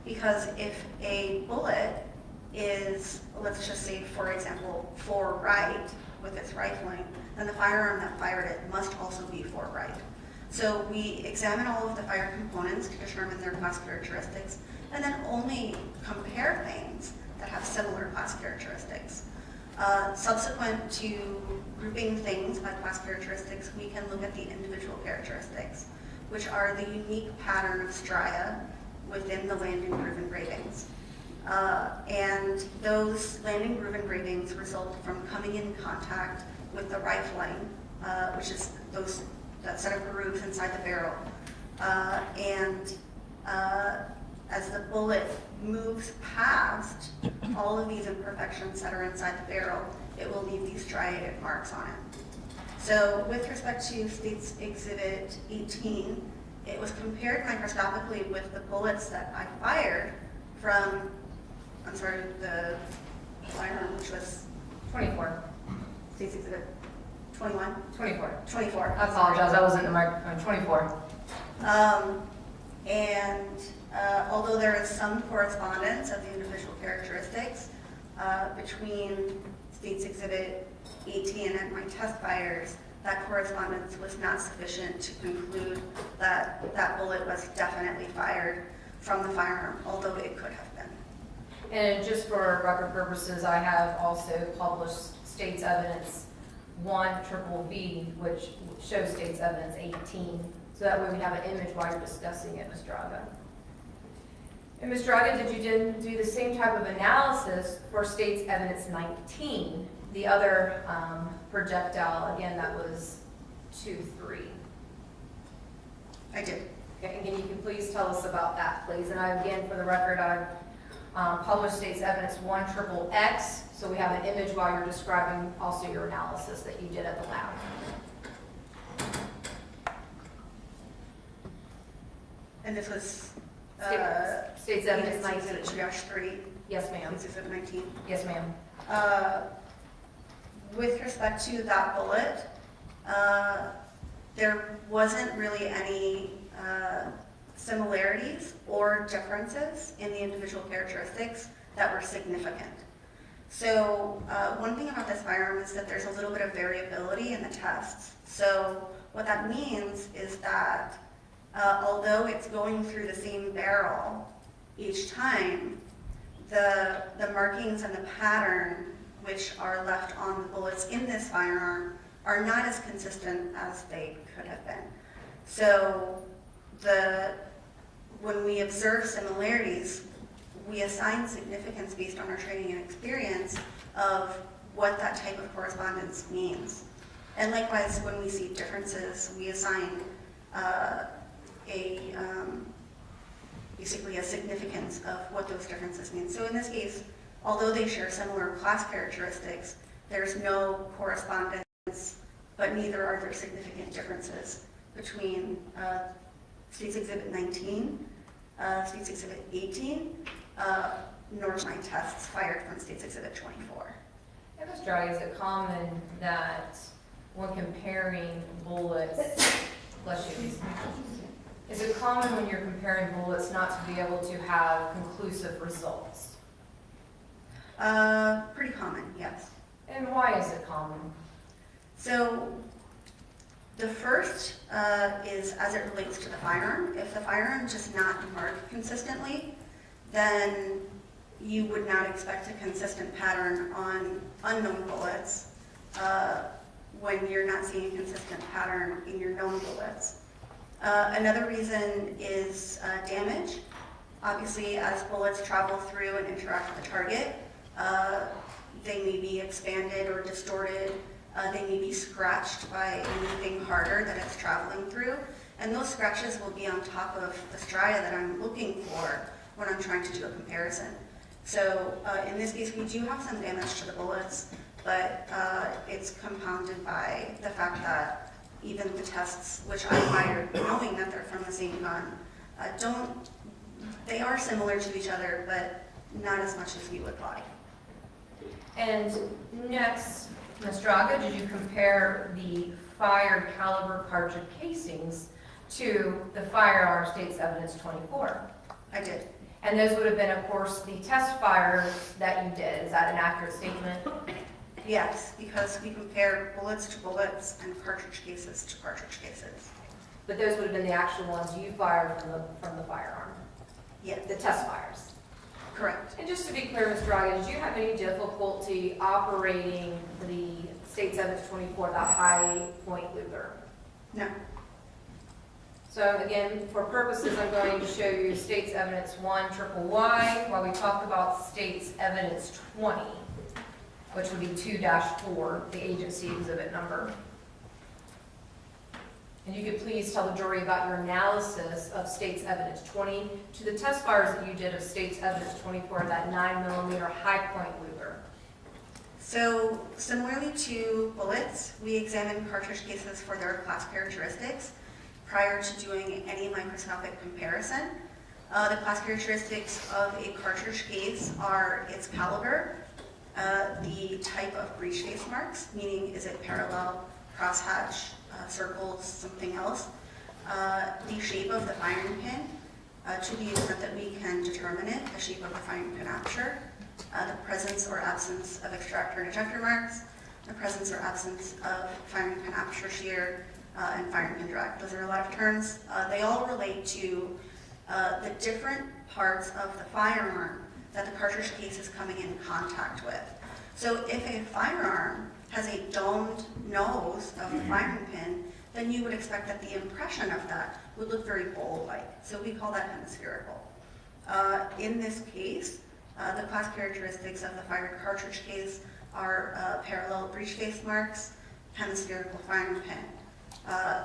Because if a bullet is, let's just say, for example, for right with its rifling, then the firearm that fired it must also be for right. So we examine all of the fire components to determine their class characteristics, and then only compare things that have similar class characteristics. Subsequent to grouping things by class characteristics, we can look at the individual characteristics, which are the unique pattern of stria within the landing groove engravings. And those landing groove engravings result from coming in contact with the rifling, which is that set of grooves inside the barrel. As the bullet moves past all of these imperfections that are inside the barrel, it will leave these striated marks on it. So with respect to State's Exhibit 18, it was compared microscopically with the bullets that I fired from, the firearm, which was 24. State's Exhibit 21? 24. 24. I apologize, I wasn't in the microphone. 24. Although there is some correspondence of the individual characteristics between State's Exhibit 18 and my test fires, that correspondence was not sufficient to conclude that that bullet was definitely fired from the firearm, although it could have been. And just for record purposes, I have also published State's Evidence 1BBB, which shows State's Evidence 18. So that way we have an image while you're discussing it, Ms. Draga. And Ms. Draga, did you do the same type of analysis for State's Evidence 19, the other projectile, again, that was 2-3? I did. Okay, and can you please tell us about that, please? And again, for the record, I've published State's Evidence 1XXX, so we have an image while you're describing also your analysis that you did at the lab. And this was State's Evidence 19. Triage 3. Yes, ma'am. Exhibit 19. Yes, ma'am. With respect to that bullet, there wasn't really any similarities or differences in the individual characteristics that were significant. So one thing about this firearm is that there's a little bit of variability in the tests. So what that means is that although it's going through the same barrel each time, the markings and the pattern which are left on the bullets in this firearm are not as consistent as they could have been. So when we observe similarities, we assign significance based on our training and experience of what that type of correspondence means. And likewise, when we see differences, we assign basically a significance of what those differences mean. So in this case, although they share similar class characteristics, there's no correspondence, but neither are there significant differences between States Exhibit 19, States Exhibit 18, nor my tests fired from States Exhibit 24. And Ms. Draghi, is it common that when comparing bullets, bless you, is it common when you're comparing bullets not to be able to have conclusive results? Pretty common, yes. And why is it common? So the first is as it relates to the firearm. If the firearm is just not marked consistently, then you would not expect a consistent pattern on unknown bullets when you're not seeing a consistent pattern in your known bullets. Another reason is damage. Obviously, as bullets travel through and interact with the target, they may be expanded or distorted. They may be scratched by anything harder that it's traveling through. And those scratches will be on top of the stria that I'm looking for when I'm trying to do a comparison. So in this case, we do have some damage to the bullets, but it's compounded by the fact that even the tests, which I fired knowing that they're from the same gun, they are similar to each other, but not as much as we would like. And next, Ms. Draga, did you compare the fired caliber cartridge casings to the firearm State's Evidence 24? I did. And those would have been, of course, the test fires that you did. Is that an accurate statement? Yes, because we compare bullets to bullets and cartridge cases to cartridge cases. But those would have been the actual ones you fired from the firearm? Yes. The test fires? Correct. And just to be clear, Ms. Draga, did you have any difficulty operating the State's Evidence 24, the high point Luger? No. So again, for purposes, I'm going to show you State's Evidence 1 triple Y, while we talk about State's Evidence 20, which would be 2-4, the agency exhibit number. And you could please tell the jury about your analysis of State's Evidence 20 to the test fires that you did of State's Evidence 24, that 9mm high point Luger. So similarly to bullets, we examined cartridge cases for their class characteristics prior to doing any microscopic comparison. The class characteristics of a cartridge case are its caliber, the type of breech face marks, meaning is it parallel, crosshatch, circles, something else, the shape of the firing pin, to the extent that we can determine it, the shape of the firing pin Absher, the presence or absence of extractor and ejector marks, the presence or absence of firing pin Absher shear, and firing pin drag. Those are a lot of terms. They all relate to the different parts of the firearm that the cartridge case is coming in contact with. So if a firearm has a domed nose of the firing pin, then you would expect that the impression of that would look very bowl-like. So we call that hemispherical. In this case, the class characteristics of the fired cartridge case are parallel breech face marks, hemispherical firing pin,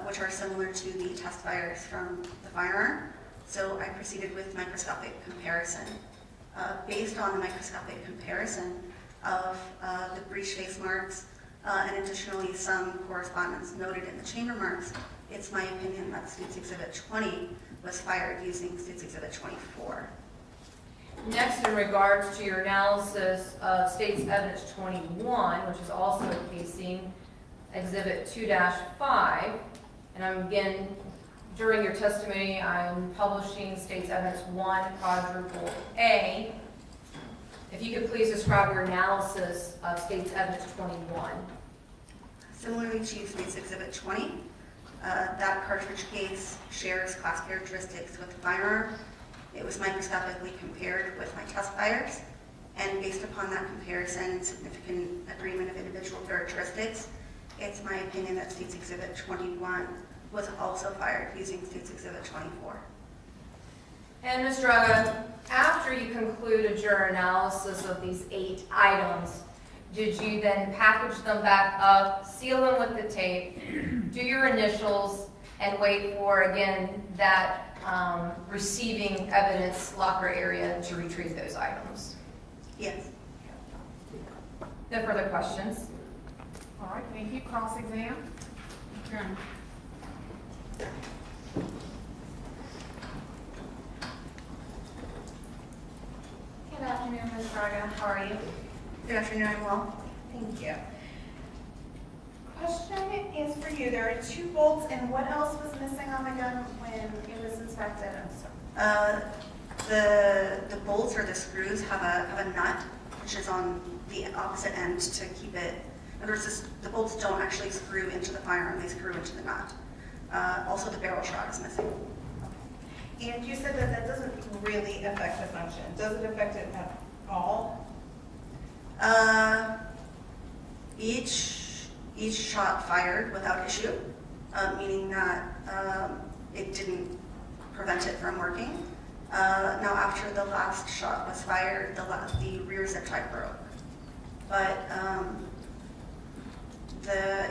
which are similar to the test fires from the firearm. So I proceeded with microscopic comparison. Based on the microscopic comparison of the breech face marks, and additionally some correspondence noted in the chamber marks, it's my opinion that State's Exhibit 20 was fired using State's Exhibit 24. Next, in regards to your analysis of State's Evidence 21, which is also a casing, Exhibit 2-5, and I'm again during your testimony on publishing State's Evidence 1, quadruple A, if you could please describe your analysis of State's Evidence 21. Similarly to State's Exhibit 20, that cartridge case shares class characteristics with the firearm. It was microscopically compared with my test fires, and based upon that comparison and significant agreement of individual characteristics, it's my opinion that State's Exhibit 21 was also fired using State's Exhibit 24. And Ms. Draga, after you concluded your analysis of these 8 items, did you then package them back up, seal them with the tape, do your initials, and wait for, again, that receiving evidence locker area to retrieve those items? Yes. No further questions? All right, thank you. Cross-exam. Good afternoon, Ms. Braga. How are you? Good afternoon, I'm well. Thank you. Question is for you. There are 2 bolts, and what else was missing on the gun when it was inspected? The bolts or the screws have a nut, which is on the opposite end to keep it. In other words, the bolts don't actually screw into the firearm; they screw into the nut. Also, the barrel shroud is missing. And you said that that doesn't really affect the function. Does it affect it at all? Each shot fired without issue, meaning that it didn't prevent it from working. Now, after the last shot was fired, the rear zip tie broke. But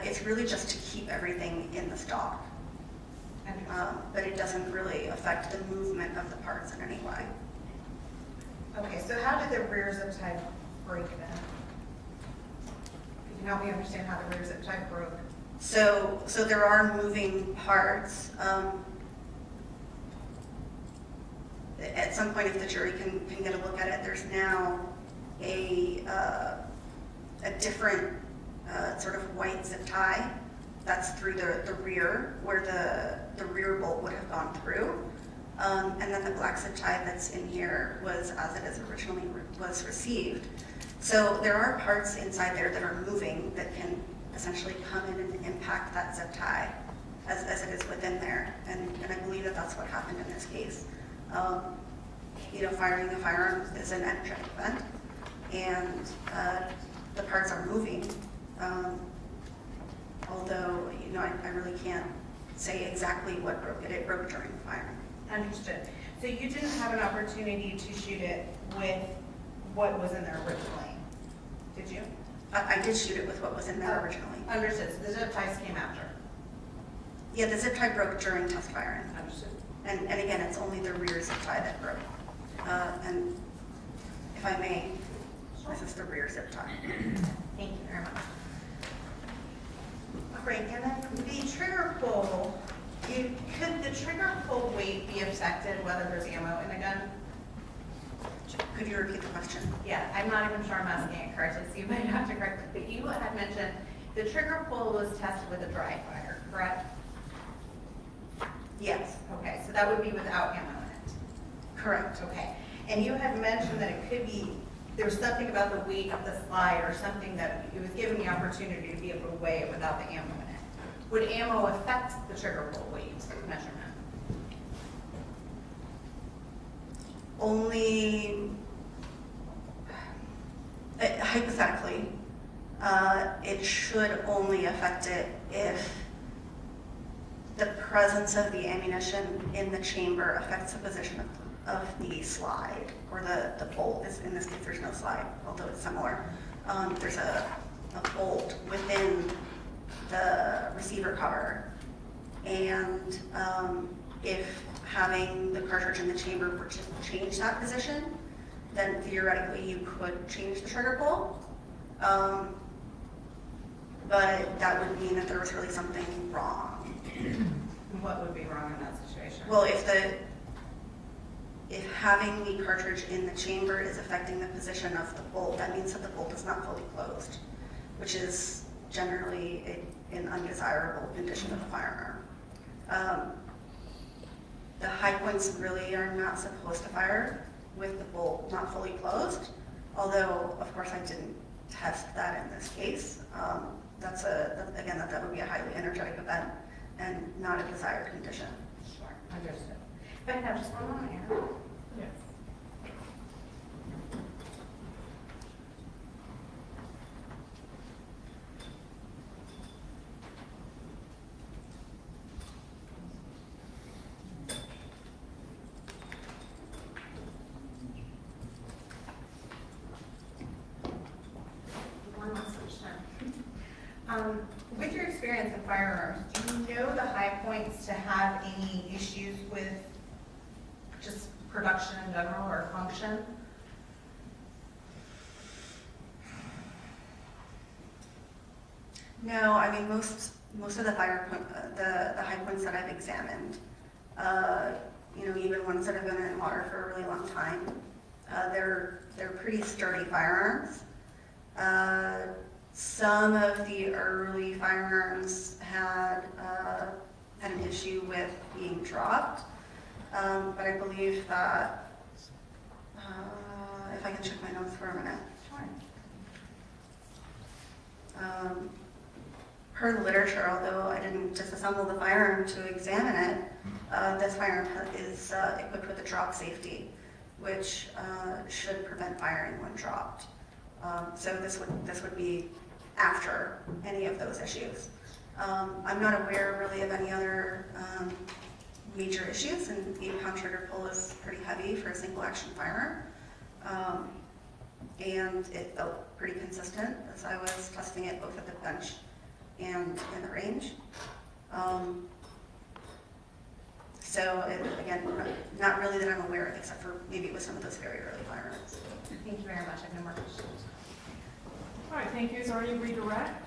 it's really just to keep everything in the stock. But it doesn't really affect the movement of the parts in any way. Okay, so how did the rear zip tie break then? Can you help me understand how the rear zip tie broke? So there are moving parts. At some point, if the jury can get a look at it, there's now a different sort of white zip tie that's through the rear, where the rear bolt would have gone through. And then the black zip tie that's in here was as it is originally was received. So there are parts inside there that are moving that can essentially come in and impact that zip tie as it is within there. And I believe that that's what happened in this case. Firing the firearm is an energetic event, and the parts are moving. Although, I really can't say exactly what broke it. It broke during the firing. Understood. So you didn't have an opportunity to shoot it with what was in there originally, did you? I did shoot it with what was in there originally. Understood. So the zip ties came after. Yeah, the zip tie broke during test firing. Understood. And again, it's only the rear zip tie that broke. And if I may, this is the rear zip tie. Thank you very much. Great, and then the trigger pull, could the trigger pull weight be affected whether there's ammo in the gun? Could you repeat the question? Yeah, I'm not even sure I'm asking it correctly, so you might have to correct it. But you had mentioned the trigger pull was tested with a dry fire, correct? Yes. Okay, so that would be without ammo in it. Correct. Okay, and you had mentioned that it could be, there was something about the weight of the slide or something that it was given the opportunity to be able to weigh it without the ammo in it. Would ammo affect the trigger pull weight measurement? Only, hypothetically, it should only affect it if the presence of the ammunition in the chamber affects the position of the slide or the bolt. In this case, there's no slide, although it's similar. There's a bolt within the receiver cover, and if having the cartridge in the chamber were to change that position, then theoretically you could change the trigger pull. But that would mean that there was really something wrong. What would be wrong in that situation? Well, if having the cartridge in the chamber is affecting the position of the bolt, that means that the bolt is not fully closed, which is generally an undesirable condition of the firearm. The high points really are not supposed to fire with the bolt not fully closed, although, of course, I didn't test that in this case. Again, that would be a highly energetic event and not a desired condition. Sure, understood. But no, just one moment here. Yes. One last question. With your experience in firearms, do you know the high points to have any issues with just production in general or function? No, I mean, most of the the high points that I've examined, even ones that have been in water for a really long time, they're pretty sturdy firearms. Some of the early firearms had an issue with being dropped, but I believe that, if I can check my notes for a minute. Sure. Per the literature, although I didn't disassemble the firearm to examine it, this firearm is equipped with a drop safety, which should prevent firing when dropped. So this would be after any of those issues. I'm not aware really of any other major issues, and the 8-pound trigger pull is pretty heavy for a single action firearm. And it felt pretty consistent as I was testing it both at the bench and in the range. Again, not really that I'm aware of, except for maybe it was some of those very early firearms. Thank you very much. I have no more questions. All right, thank you. Is there any redirect?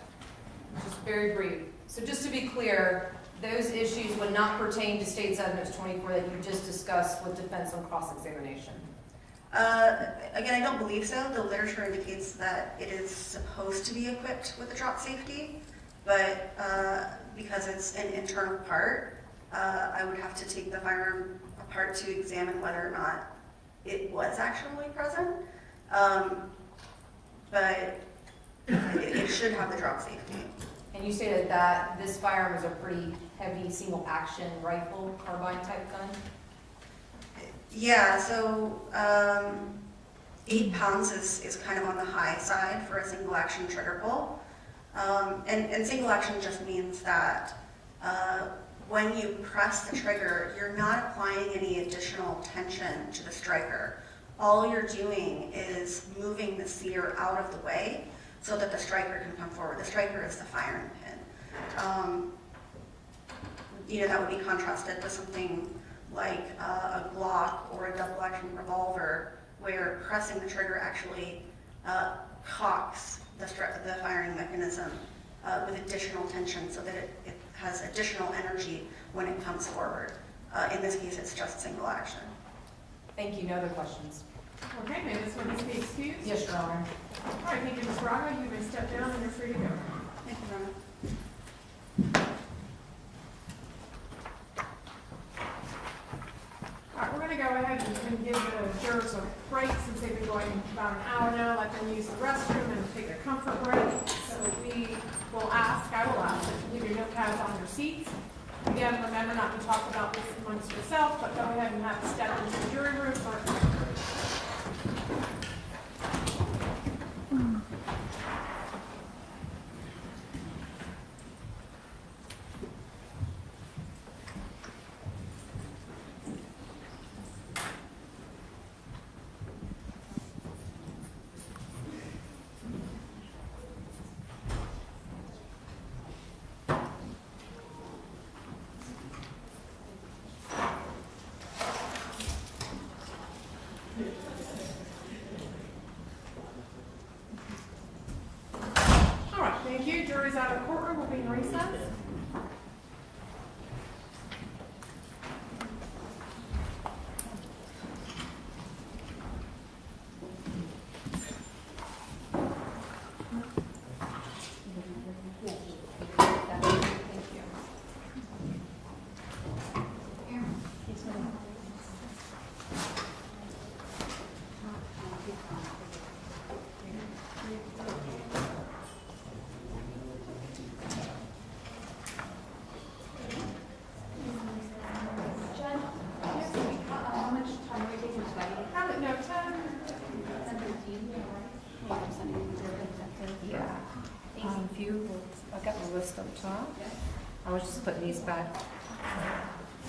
Just very brief. So just to be clear, those issues would not pertain to State's Evidence 24 that you just discussed with defense on cross-examination? Again, I don't believe so. The literature indicates that it is supposed to be equipped with a drop safety, but because it's an internal part, I would have to take the firearm apart to examine whether or not it was actually present. But it should have the drop safety. And you stated that this firearm is a pretty heavy single-action rifle, carbine type gun? Yeah, so 8 pounds is kind of on the high side for a single action trigger pull. And single action just means that when you press the trigger, you're not applying any additional tension to the striker. All you're doing is moving the sear out of the way so that the striker can come forward. The striker is the firing pin. That would be contrasted with something like a Glock or a double-action revolver, where pressing the trigger actually cocks the firing mechanism with additional tension so that it has additional energy when it comes forward. In this case, it's just single action. Thank you. No other questions? Okay, may this witness be excused? Yes, Your Honor. All right, thank you, Ms. Braga. You may step down and you're free to go. Thank you, Rona. All right, we're going to go ahead and give the jurors a break since they've been going about an hour now. Let them use the restroom and take a comfort break. So I will ask that you leave your notepads on your seats. Again, remember not to talk about this amongst yourself, but go ahead and have to step into the jury room for a comfort break. Thank you. Jury's out of the courtroom. We'll be in recess. Thank you. Yeah. If you, I've got my list up top. I was just putting these back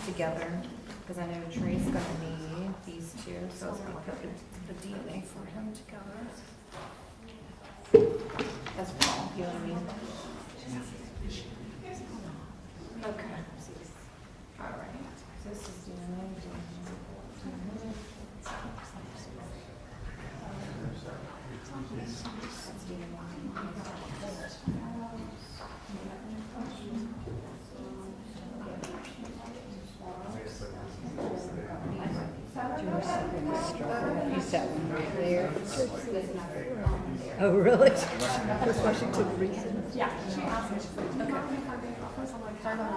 together because I know Trey's gonna need these two, so I was gonna put the DNA for him together. That's Paul, you know what I mean? Okay. All right. So this is DNA. You sat one right there. Oh, really? That's why she took recess. Yeah, she asked me, she's like, okay. I'm like, hold on.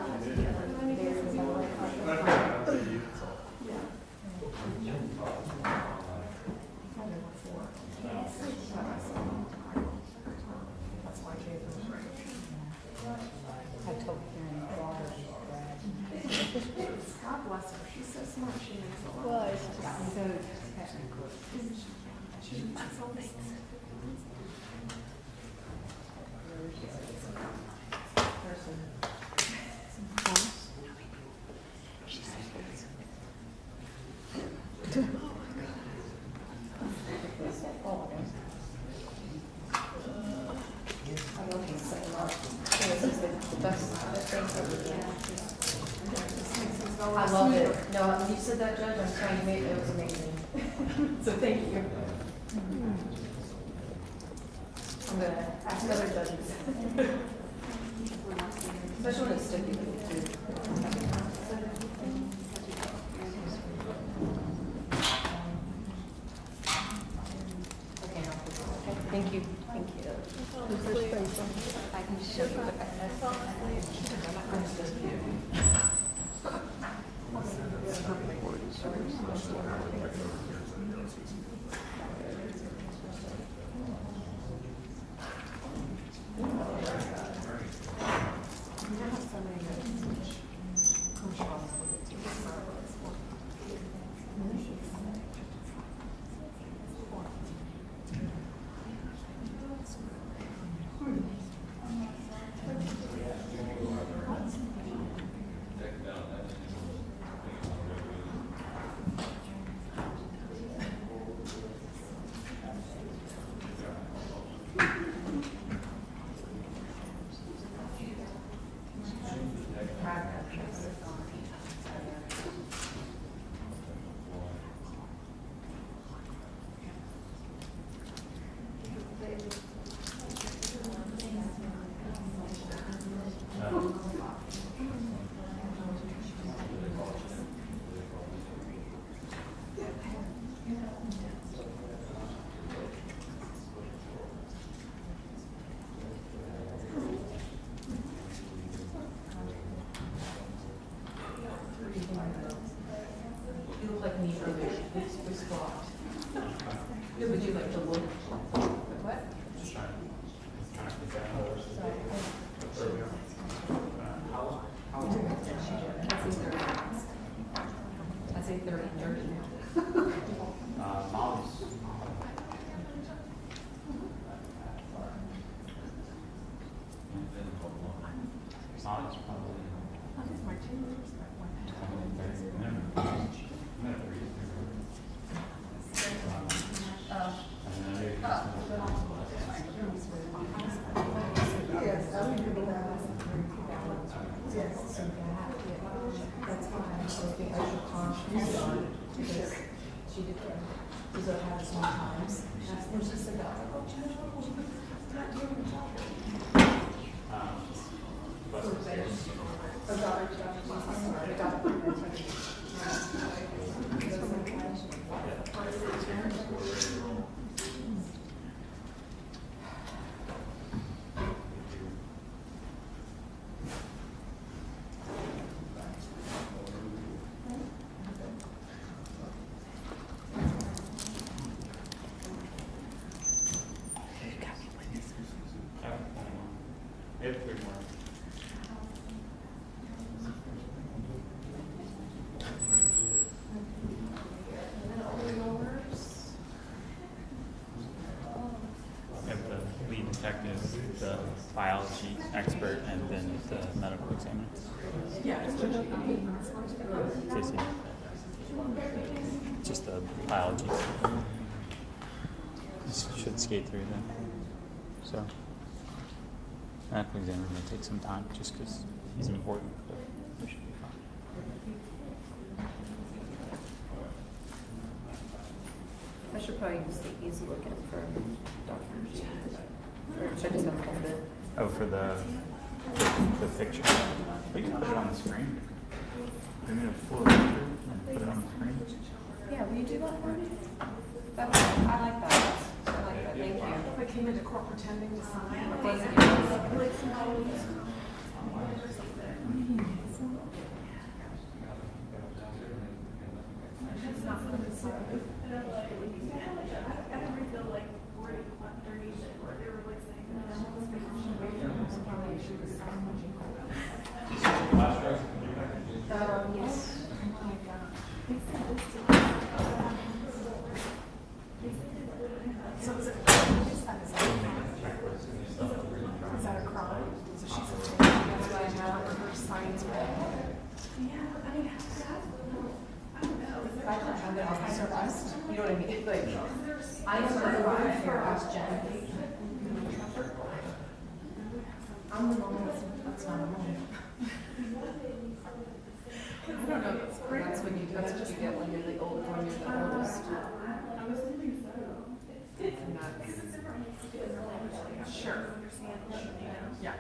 God bless her, she's so smart, she makes a lot. Well, it's just so technical. She's so big. I love it. No, when you said that, Judge, I'm trying to make it was amazing. So thank you. I'm gonna ask other judges. Especially when it's sticky too. Okay, thank you. Thank you. I can show you what You look like me earlier. It's blocked. No, would you like to look? What? I say 30. Sonic's probably. She did that. She's over had sometimes. And she said, oh, Judge, not doing your job. We have 3 more. biology expert and then the medical examiner. Yeah, it's Casey. Just the biology. This should skate through then. So, medical examiner may take some time just because he's important, but we should be fine. I should probably use the easy looking for doctors. Or should I just have a little bit? Oh, for the picture. We can put it on the screen. We made a full picture and put it on the screen. Yeah, will you do that for me? That's, I like that. I like that, thank you. I came into court pretending to sign. Thank you. Yes. So is that a crime? So she said, that's what I have, or her signs were. Yeah, I mean, I don't know. I don't have it on my surprise. You know what I mean? Like, I know the word for us, Jen. I'm the one that's not a woman. I don't know, that's great. That's what you get when you're the old, when you're the oldest. Sure. Yeah.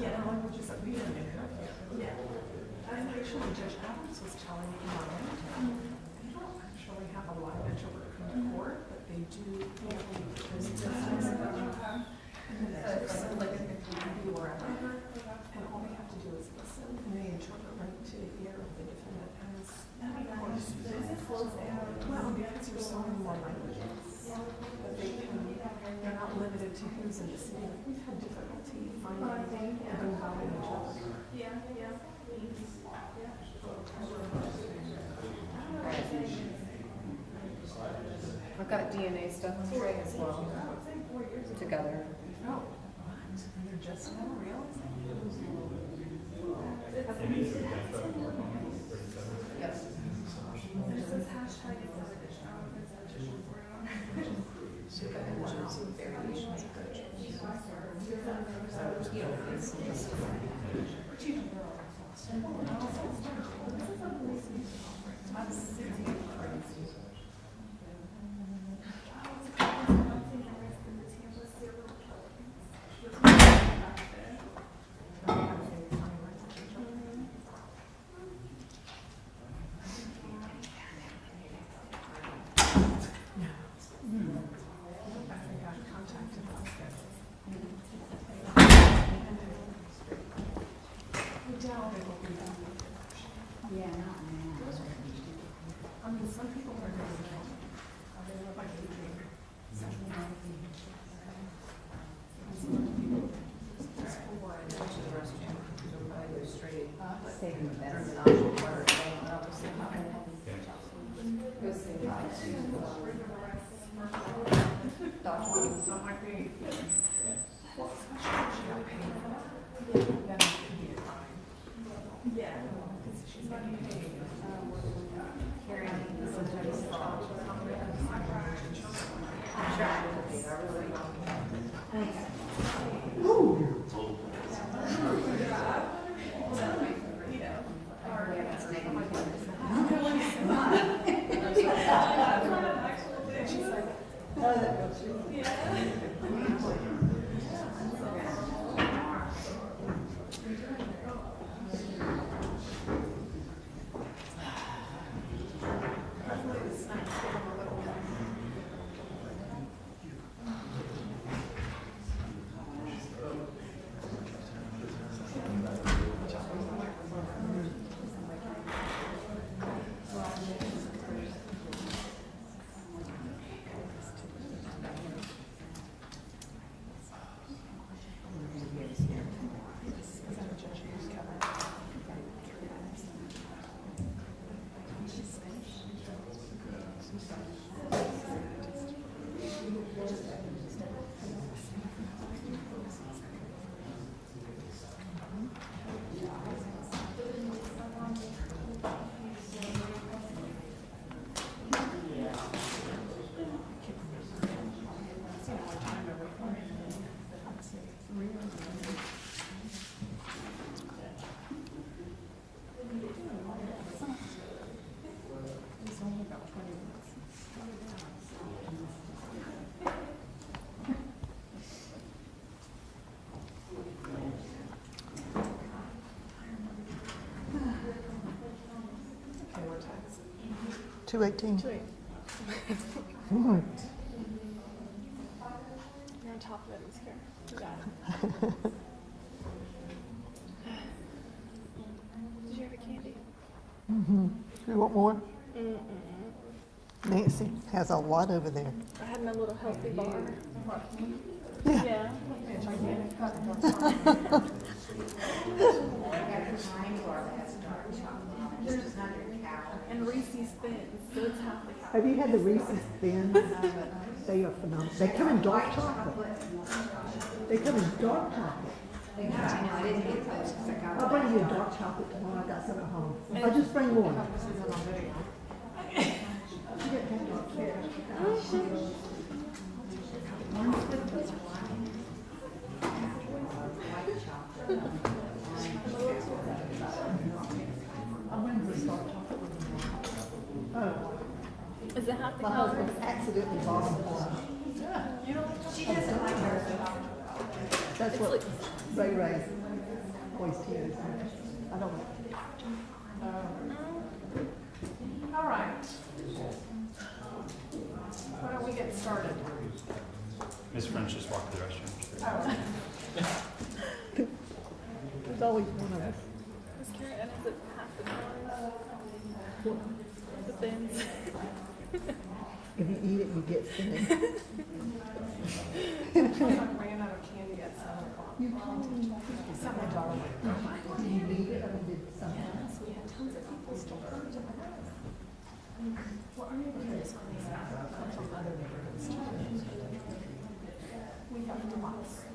Yeah, languages that we didn't have. Yeah. Actually, Judge Adams was telling me they don't actually have a lot of introvert come to court, but they do. And all they have to do is listen, and they interpret right to the ear of the defendant as. Well, because there's so many more languages that they're not limited to who's in the city. We've had difficulty finding a Bengali interpreter. I've got DNA stuff on Trey as well, together. Oh, what? And they're just now realizing? Yes. This is hashtag. Variations of good. I mean, some people are going to know. They live like Adrian. Don't like me. Well, especially she got paid. Then it could be a crime. Yeah. Because she's getting paid. Carrying some type 218. 218. Mhm. You're on top of it, I'm scared. You got it. Did you have a candy? Mhm. You want more? Mm-mm. Nancy has a lot over there. I had my little healthy bar. Yeah. Yeah. And Reese's Thins, so it's half the calories. Have you had the Reese's Thins? They are phenomenal. They come in dark chocolate. They come in dark chocolate. I'll bring you a dark chocolate tomorrow. I got some at home. I'll just bring one. Is it half the My calories? husband accidentally bought them for me. She doesn't like her. That's what Ray Ray always tears. I don't like it. All right. Why don't we get started? Miss French just walked to the restroom. Oh. There's always one of us. Is carrot and is it half the calories? The Thins. If you eat it, you get thin. I ran out of candy at 7 o'clock. You can. Something darling. Do you need it? I mean, did something? Yes, we had tons of people still come to the house. Well, I'm able to do this on these come from other neighborhoods too. We have lots of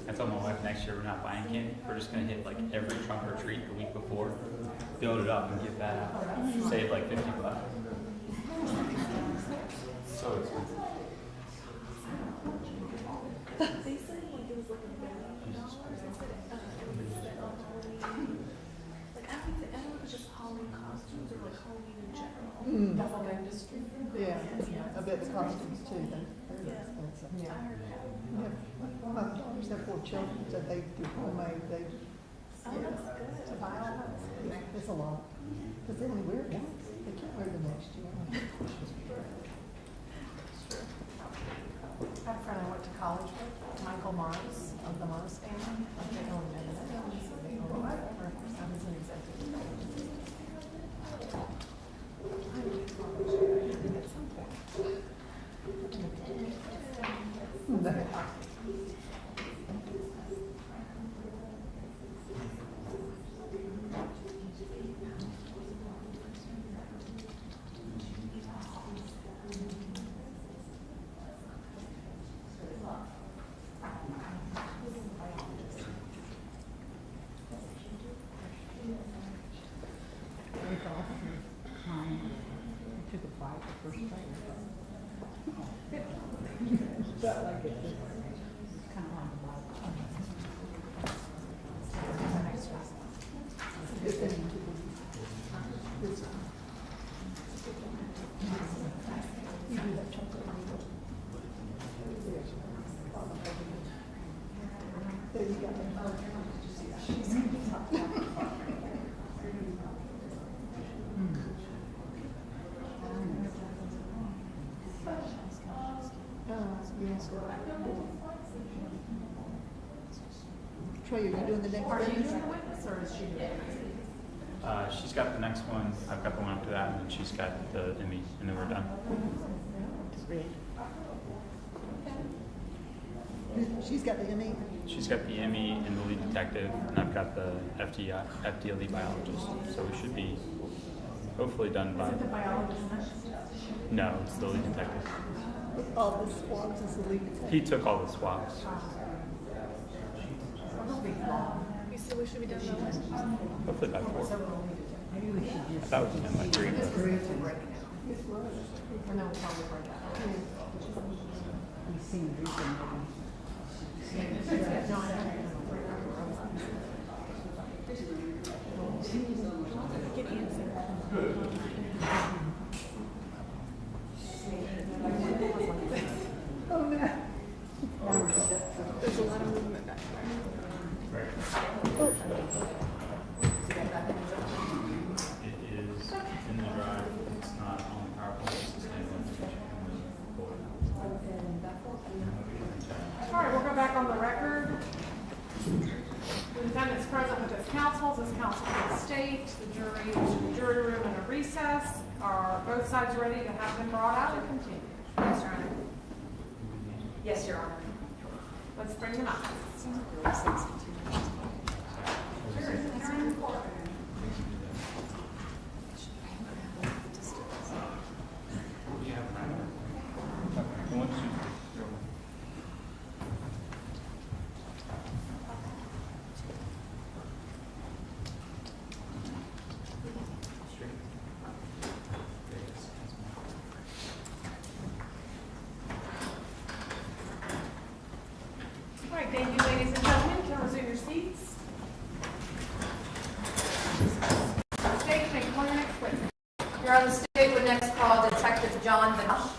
I told my wife next year we're not buying candy. We're just gonna hit like every trunk or treat the week before, build it up and get that out. Save like $50. So expensive. They said like it was like $1 billion. They said like I don't know if it's just Halloween costumes or like Halloween in general. the whole industry. Yeah, I bet the costumes too, they're Yeah. expensive. I heard that. Yeah, my daughters have 4 children, so they do homemade, they, Oh, that's good. To buy all that. yeah, it's a lot. Because they only wear it once, they can't wear it the next year. I had a friend I went to college with, Michael Mars, of the Mars family. I think I remember that. Or whatever. I was an executive. I went to college at some point. Took a bite the first time. Felt like it. Kind of like a bite. Good thing you took it. Good stuff. You do that chocolate. There you go. Yes. Troy, are you doing the next Are you witness? doing the witness or is she doing it? She's got the next one. I've got the one after that, and then she's got the Emmy, and then we're done. She's got the ME. She's got the Emmy and the lead detective, and I've got the FDLE biologist. So we should be hopefully done by. Is it the biologist next? No, it's the lead detective. All the swabs is the lead detective. He took all the swabs. You said we should be done by when? Hopefully by 4. Maybe we should I just. thought it was in like 3. And then we'll probably break that. We've seen recently. Get answer. Oh, no. There's a lot of movement back there. Oh. recess. Are both sides ready to have them brought out and continue? Yes, Your Honor. Yes, Your Honor. Let's bring them up. All right, thank you, ladies and gentlemen. You can resume your seats. Stage may call your next witness. You're on the stage with next call Detective John Vinosh.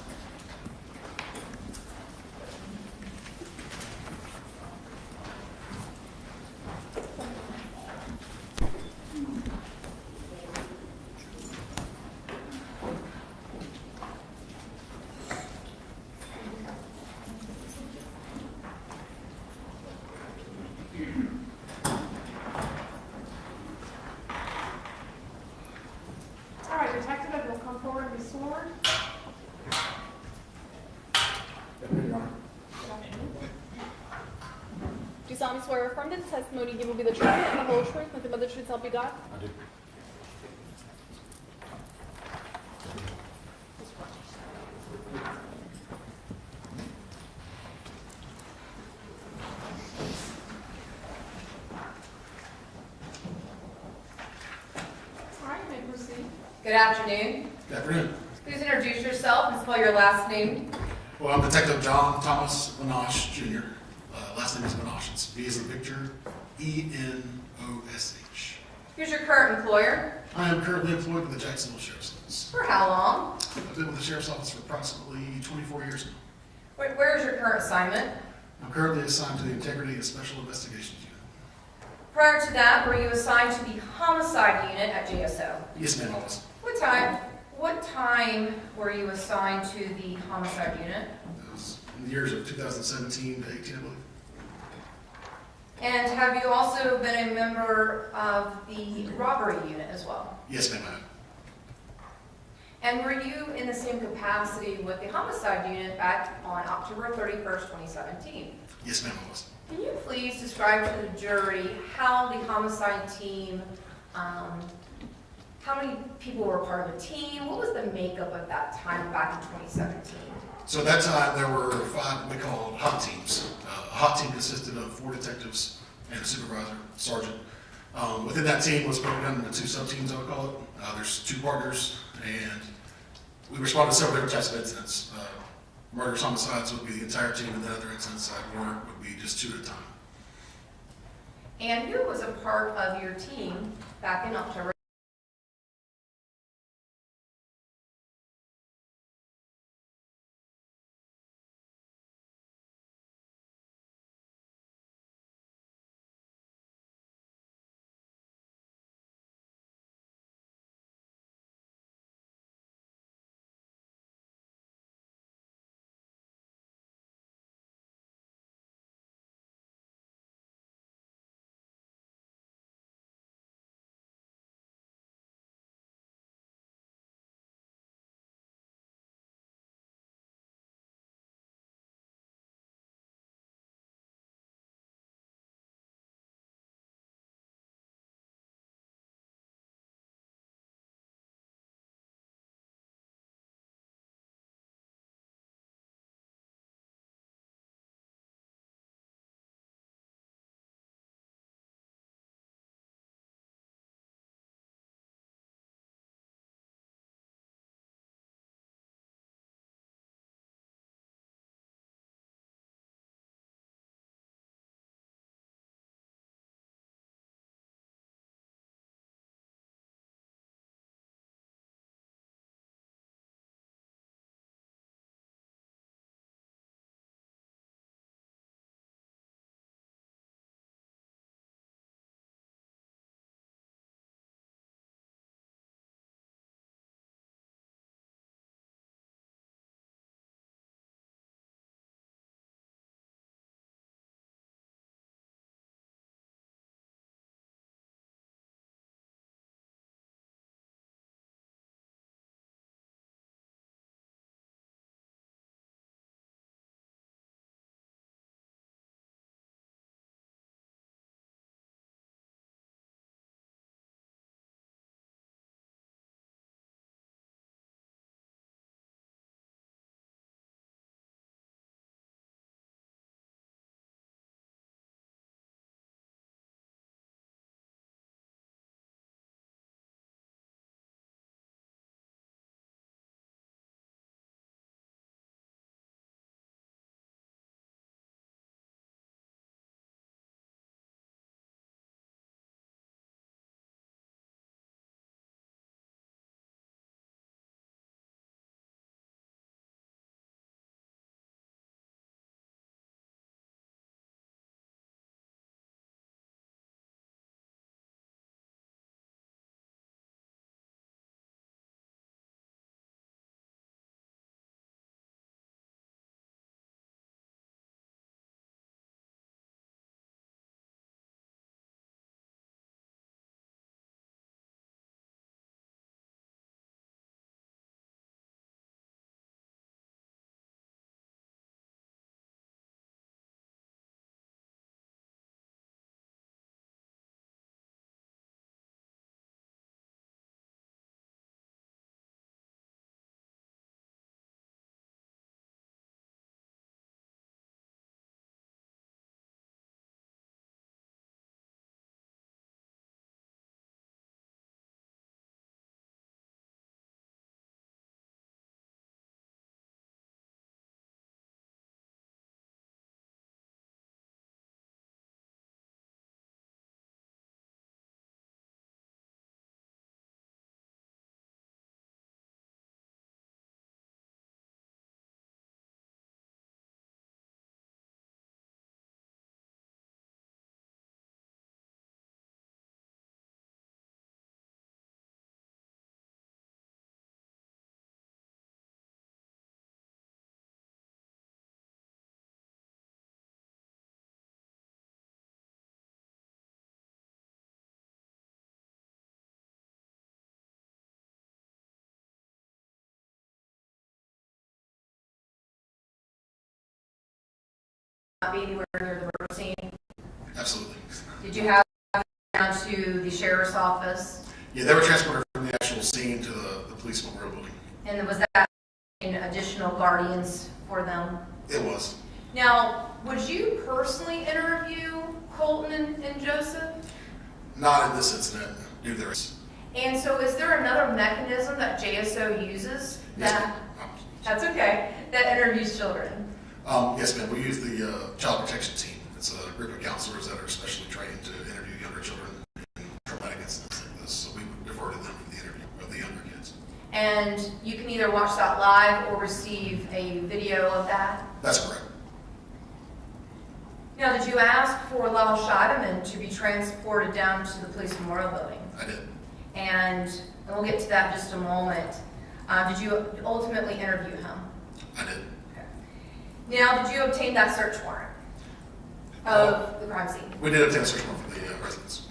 All right, detective, if you'll come forward and be sworn. Do you solemnly swear or affirm that the testimony you give will be the truth and the whole truth, nothing but the truth, so help you God? I do. All right, you may proceed. Good afternoon. Good afternoon. Please introduce yourself and spell your last name. Well, I'm Detective John Thomas Vinosh Jr. Last name is Vinosh. It's V as in Victor, E-N-O-S-H. Who's your current employer? I am currently employed with the Jacksonville Sheriff's Office. For how long? I've been with the Sheriff's Office for approximately 24 years now. Where is your current assignment? I'm currently assigned to the Integrity and Special Investigations Unit. Prior to that, were you assigned to the homicide unit at JSO? Yes, ma'am, I was. What time were you assigned to the homicide unit? It was in the years of 2017 to 18, I believe. And have you also been a member of the robbery unit as well? Yes, ma'am, I have. And were you in the same capacity with the homicide unit back on October 31st, 2017? Yes, ma'am, I was. Can you please describe to the jury how the homicide team, how many people were part of the team? What was the makeup of that time back in 2017? So at that time, there were 5 we called hot teams. A hot team consisted of 4 detectives and a supervisor, sergeant. Within that team was broken down into 2 sub-teams, I would call it. There's 2 partners, and we responded to several different types of incidents. Murders, homicides would be the entire team, and then other incidents like warrant would be just 2 at a time. And who was a part of your team back in October not be anywhere near the murder scene? Absolutely. Did you have down to the sheriff's office? Yeah, they were transported from the actual scene to the police memorial building. And was that additional guardians for them? It was. Now, would you personally interview Colton and Joseph? Not in this incident, due to their race. And so is there another mechanism that JSO uses that, that's okay, that interviews children? Yes, ma'am. We use the child protection team. It's a group of counselors that are specially trained to interview younger children in traumatic incidents like this. So we defer to them for the interview of the younger kids. And you can either watch that live or receive a video of that? That's correct. Now, did you ask for Lyle Scheidemann to be transported down to the police memorial building? I did. And we'll get to that in just a moment. Did you ultimately interview him? I did. Okay. Now, did you obtain that search warrant of the crime scene? We did obtain a search warrant for the residence.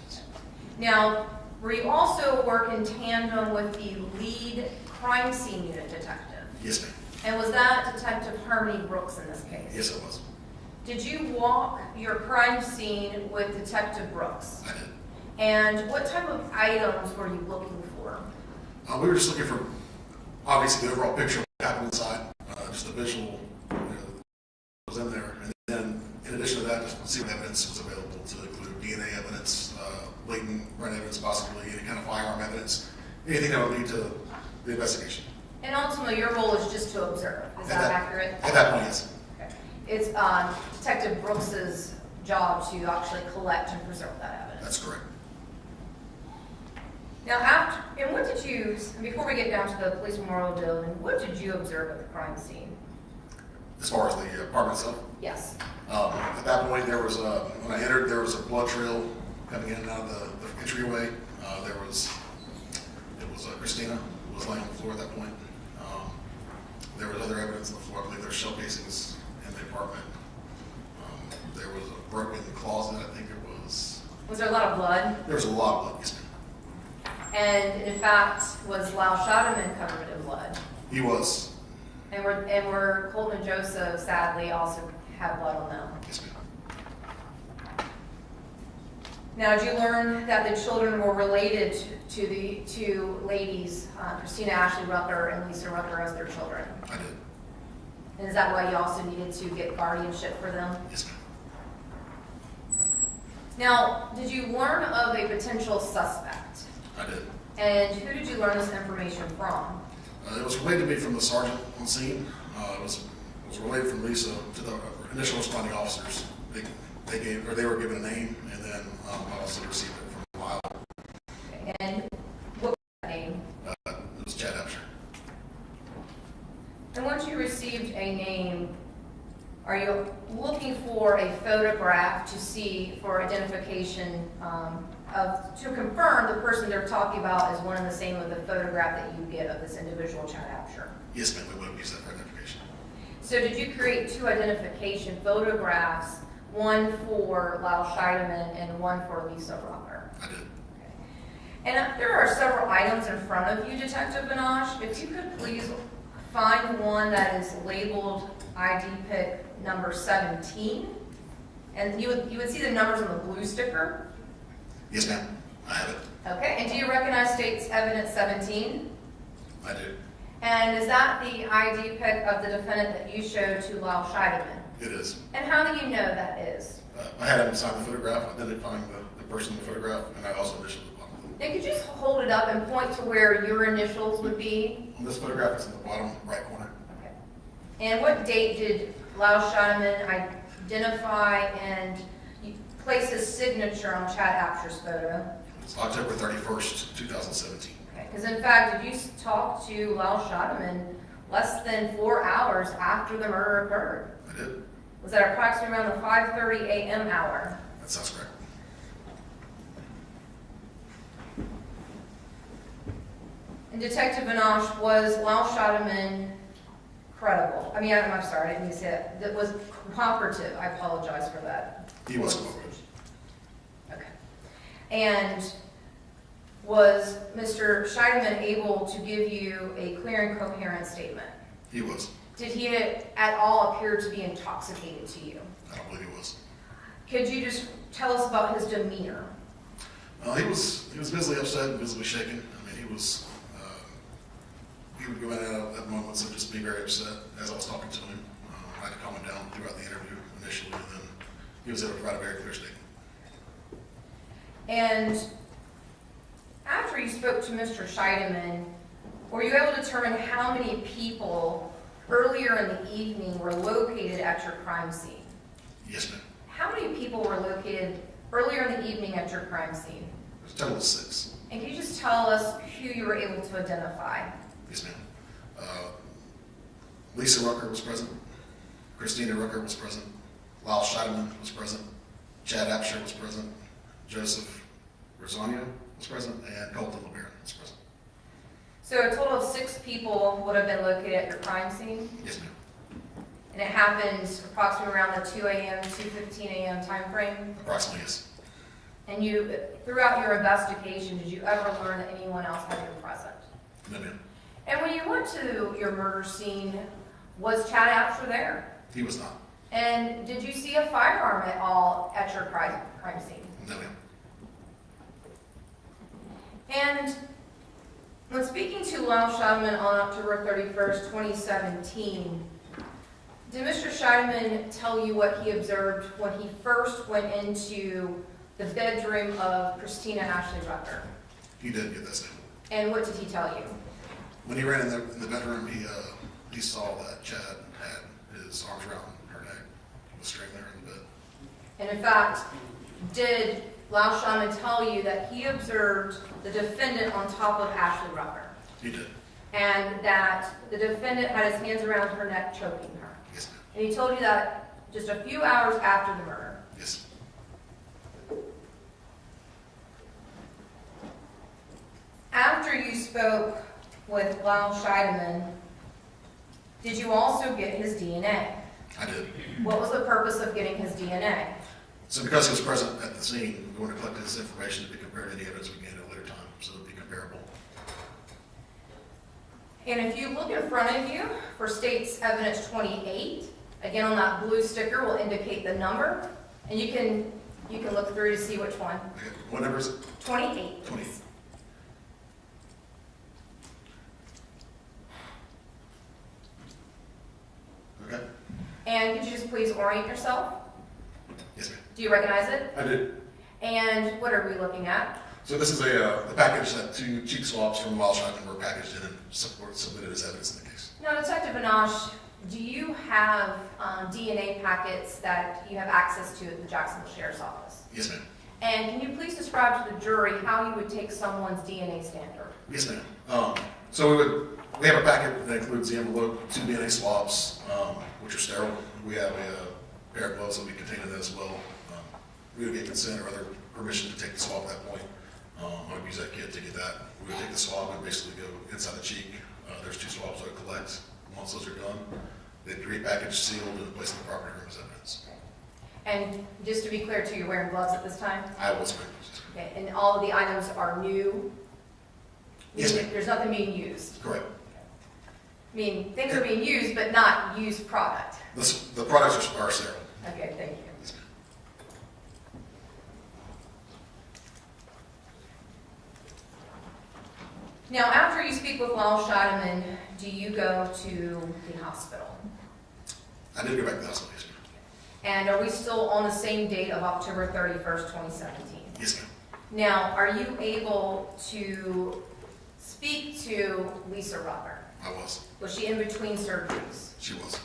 Now, were you also work in tandem with the lead crime scene unit detective? Yes, ma'am. And was that Detective Harmony Brooks in this case? Yes, it was. Did you walk your crime scene with Detective Brooks? I did. And what type of items were you looking for? We were just looking for, obviously, the overall picture of what happened inside, just the visual that was in there. And then, in addition to that, just see what evidence was available to include DNA evidence, latent brain evidence, possibly any kind of firearm evidence, anything that would lead to the investigation. And ultimately, your role is just to observe. Is that accurate? At that point, yes. Okay. It's Detective Brooks's job to actually collect and preserve that evidence. That's correct. Now, and what did you, before we get down to the police memorial building, what did you observe at the crime scene? As far as the apartment itself? Yes. At that point, there was when I entered, there was a blood trail coming in and out of the entryway. It was Christina who was laying on the floor at that point. There was other evidence on the floor. I believe there were shell casings in the apartment. There was a broken closet, I think it was. Was there a lot of blood? There was a lot of blood, yes, ma'am. And in fact, was Lyle Scheidemann covered in blood? He was. And were Colton and Joseph sadly also had blood on them? Yes, ma'am. Now, did you learn that the children were related to the two ladies, Christina Ashley Rucker and Lisa Rucker, as their children? I did. And is that why you also needed to get guardianship for them? Yes, ma'am. Now, did you learn of a potential suspect? I did. And who did you learn this information from? It was relayed to me from the sergeant on scene. It was relayed from Lisa to the initial responding officers. They were given a name, and then I also received it from Lyle. Okay. And what was that name? It was Chad Absher. And once you received a name, are you looking for a photograph to see for identification to confirm the person they're talking about is one and the same with the photograph that you get of this individual, Chad Absher? Yes, ma'am. We would have used that for identification. So did you create two identification photographs, one for Lyle Scheidemann and one for Lisa Rucker? I did. Okay. And there are several items in front of you, Detective Binoche. If you could please find one that is labeled ID pick number 17, and you would see the numbers on the blue sticker. Yes, ma'am. I have it. Okay, and do you recognize State's Evidence 17? I do. And is that the ID pick of the defendant that you showed to Lyle Scheidemann? It is. And how do you know that is? I had him sign the photograph, identifying the person in the photograph, and I also initialed the bottom. And could you just hold it up and point to where your initials would be? On this photograph, it's in the bottom right corner. Okay. And what date did Lyle Scheidemann identify and place his signature on Chad Absher's photo? It's October 31st, 2017. Okay, because in fact, did you talk to Lyle Scheidemann less than 4 hours after the murder occurred? I did. Was that approximately around the 5:30 a.m. hour? That sounds correct. And Detective Binoche, was Lyle Scheidemann credible? I mean, I'm sorry, I didn't mean to say that. That was cooperative. I apologize for that. He was cooperative. Okay. And was Mr. Scheidemann able to give you a clear and coherent statement? He was. Did he at all appear to be intoxicated to you? I don't believe he was. Could you just tell us about his demeanor? He was visibly upset and visibly shaken. I mean, he would go in and out at moments of just being very upset as I was talking to him. I had to calm him down throughout the interview initially, and then he was able to provide a very clear statement. And after you spoke to Mr. Scheidemann, were you able to determine how many people earlier in the evening were located at your crime scene? Yes, ma'am. How many people were located earlier in the evening at your crime scene? It was a total of 6. And can you just tell us who you were able to identify? Yes, ma'am. Lisa Rucker was present. Christina Rucker was present. Lyle Scheidemann was present. Chad Absher was present. Joseph Rosanio was present. And Colton LeBaron was present. So a total of 6 people would have been located at your crime scene? Yes, ma'am. And it happened approximately around the 2 a.m., 2:15 a.m. time frame? Approximately, yes. And you, throughout your investigation, did you ever learn that anyone else had been present? No, ma'am. And when you went to your murder scene, was Chad Absher there? He was not. And did you see a firearm at all at your crime scene? No, ma'am. And when speaking to Lyle Scheidemann on October 31st, 2017, did Mr. Scheidemann tell you what he observed when he first went into the bedroom of Christina Ashley Rucker? He did get that statement. And what did he tell you? When he ran in the bedroom, he saw that Chad had his arms around her neck, was strangling her in the bed. And in fact, did Lyle Scheidemann tell you that he observed the defendant on top of Ashley Rucker? He did. And that the defendant had his hands around her neck, choking her? Yes, ma'am. And he told you that just a few hours after the murder? Yes. After you spoke with Lyle Scheidemann, did you also get his DNA? I did. What was the purpose of getting his DNA? So because he was present at the scene, we want to collect this information to be compared to any evidence we gain at a later time, so it'll be comparable. And if you look in front of you for State's Evidence 28, again on that blue sticker will indicate the number, and you can look through to see which one. Okay. What number is it? 28. 28. Okay. And could you just please orient yourself? Yes, ma'am. Do you recognize it? I did. And what are we looking at? So this is the package that 2 cheek swabs from Lyle Scheidemann were packaged in and submitted as evidence in the case. Now, Detective Anash, do you have DNA packets that you have access to at the Jacksonville Sheriff's Office? Yes, ma'am. And can you please describe to the jury how you would take someone's DNA standard? Yes, ma'am. So we have a packet that includes the envelope, 2 DNA swabs, which are sterile. We have a pair of gloves that we contain in that as well. We would get consent or other permission to take the swab at that point. I would use that kit to get that. We would take the swab and basically go inside the cheek. There's 2 swabs that would collect. Once those are done, they'd be repackaged, sealed, and placed in the property room as evidence. And just to be clear too, you're wearing gloves at this time? I will swear. Okay, and all of the items are new? Yes, ma'am. There's nothing being used? Correct. I mean, things are being used, but not used product? The products are sterile. Okay, thank you. Yes, ma'am. Now, after you speak with Lyle Scheidemann, do you go to the hospital? I did go back to the hospital, yes, ma'am. And are we still on the same date of October 31st, 2017? Yes, ma'am. Now, are you able to speak to Lisa Rucker? I was. Was she in between surgeries? She was.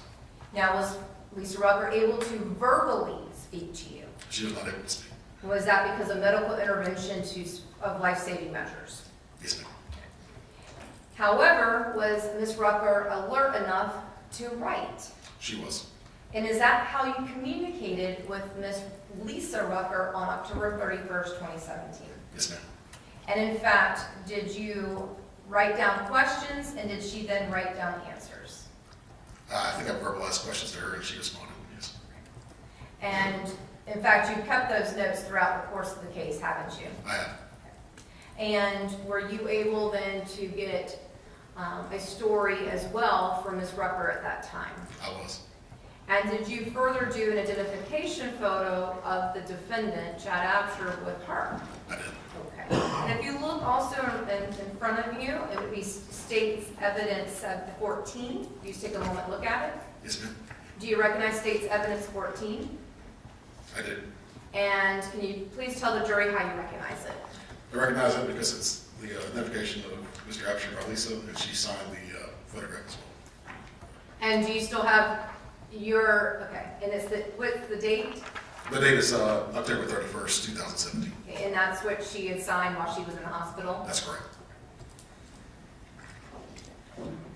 Now, was Lisa Rucker able to verbally speak to you? She was not able to speak. Was that because of medical intervention of life-saving measures? Yes, ma'am. However, was Ms. Rucker alert enough to write? She was. And is that how you communicated with Ms. Lisa Rucker on October 31st, 2017? Yes, ma'am. And in fact, did you write down questions and did she then write down answers? I think I verbalized questions to her and she responded, yes. And in fact, you kept those notes throughout the course of the case, haven't you? I have. And were you able then to get a story as well for Ms. Rucker at that time. I was. And did you further do an identification photo of the defendant, Chad Absher, with her? I did. Okay. And if you look also in front of you, it would be State's Evidence 14. You just take a moment, look at it. Yes, ma'am. Do you recognize State's Evidence 14? I did. And can you please tell the jury how you recognize it? I recognize it because it's the identification of Mr. Absher by Lisa, and she signed the photograph as well. And do you still have your, okay, and what's the date? The date is October 31st, 2017. Okay, and that's what she had signed while she was in the hospital? That's correct.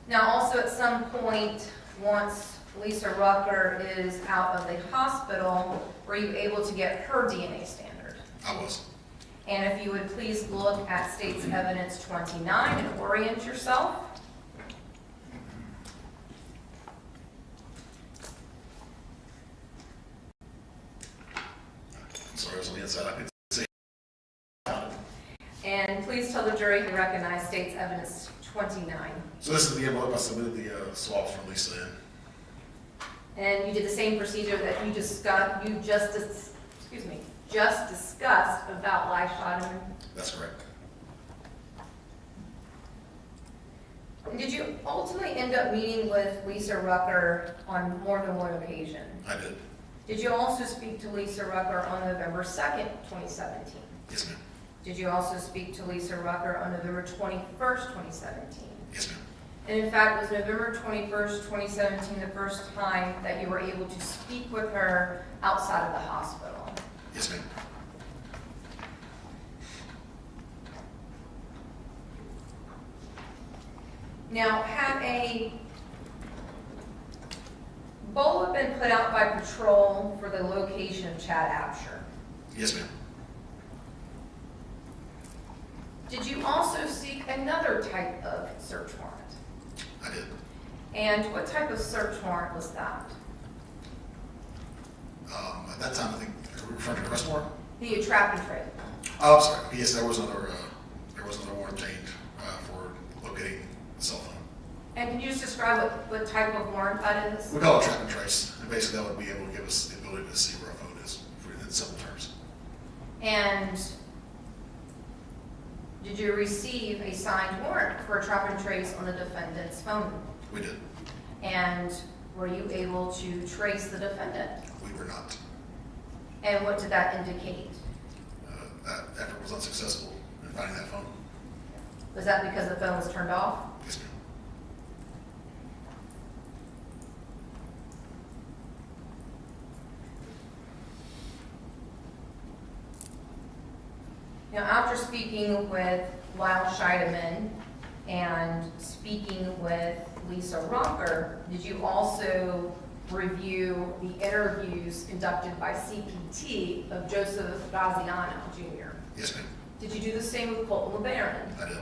Now, also at some point, once Lisa Rucker is out of the hospital, were you able to get her DNA standard? I was. And if you would please look at State's Evidence 29 and orient yourself. I'm sorry, I was on the inside. I couldn't see. And please tell the jury you recognize State's Evidence 29. So this is the envelope I submitted the swabs from Lisa in. And you did the same procedure that you just discussed about live shotting. That's correct. And did you ultimately end up meeting with Lisa Rucker on more than one occasion? I did. Did you also speak to Lisa Rucker on November 2nd, 2017? Yes, ma'am. Did you also speak to Lisa Rucker on November 21st, 2017? Yes, ma'am. And in fact, was November 21st, 2017 the first time that you were able to speak with her outside of the hospital? Yes, ma'am. Now, had a bullet been put out by patrol for the location of Chad Absher? Yes, ma'am. Did you also seek another type of search warrant? I did. And what type of search warrant was that? At that time, I think we were referring to arrest warrant. The trap and trace. Oh, I'm sorry. Yes, there was another warrant obtained for locating the cell phone. And can you just describe what type of warrant that is? We call it trap and trace, and basically that would be able to give us the ability to see where our phone is in simple terms. And did you receive a signed warrant for a trap and trace on the defendant's phone? We did. And were you able to trace the defendant? We were not. And what did that indicate? That effort was unsuccessful in finding that phone. Was that because the phone was turned off? Yes, ma'am. Now, after speaking with Lyle Scheidemann and speaking with Lisa Rucker, did you also review the interviews conducted by CPT of Joseph Graziano Jr.? Yes, ma'am. Did you do the same with Colton LeBaron? I did.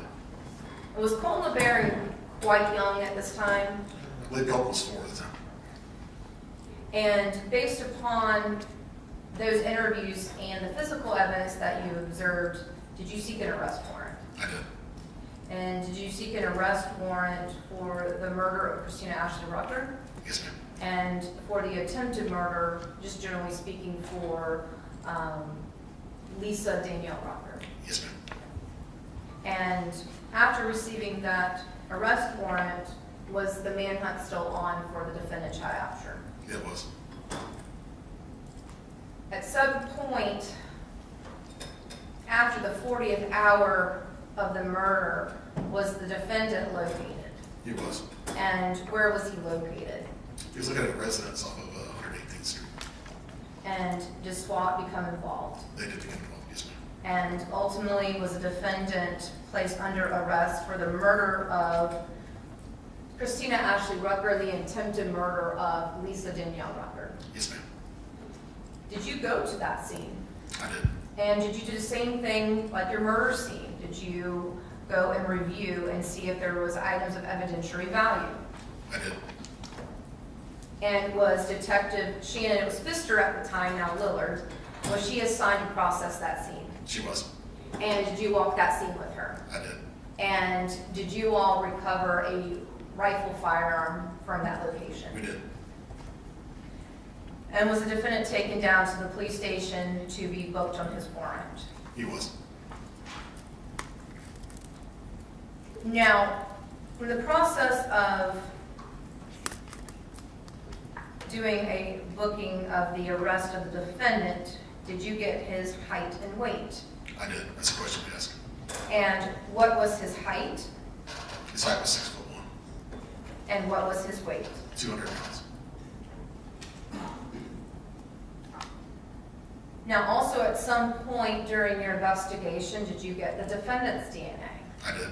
Was Colton LeBaron quite young at this time? I believe Colton was 4 at the time. And based upon those interviews and the physical evidence that you observed, did you seek an arrest warrant? I did. And did you seek an arrest warrant for the murder of Christina Ashley Rucker? Yes, ma'am. And for the attempted murder, just generally speaking, for Lisa Danielle Rucker? Yes, ma'am. And after receiving that arrest warrant, was the manhunt still on for the defendant, Chad Absher? It was. At some point, after the 40th hour of the murder, was the defendant located? He was. And where was he located? He was looking at a residence off of 118th Street. And did SWAT become involved? They did become involved, yes, ma'am. And ultimately, was the defendant placed under arrest for the murder of Christina Ashley Rucker, the attempted murder of Lisa Danielle Rucker? Yes, ma'am. Did you go to that scene? I did. And did you do the same thing like your murder scene? Did you go and review and see if there was items of evidentiary value? I did. And was Detective Shannon, it was Pfister at the time, now Lillard, was she assigned to process that scene? She was. And did you walk that scene with her? I did. And did you all recover a rifle firearm from that location? We did. And was the defendant taken down to the police station to be booked on his warrant? He was. Now, in the process of doing a booking of the arrest of the defendant, did you get his height and weight? I did. That's a question we asked. And what was his height? His height was 6'1", And what was his weight? 200 pounds. Now, also at some point during your investigation, did you get the defendant's DNA? I did.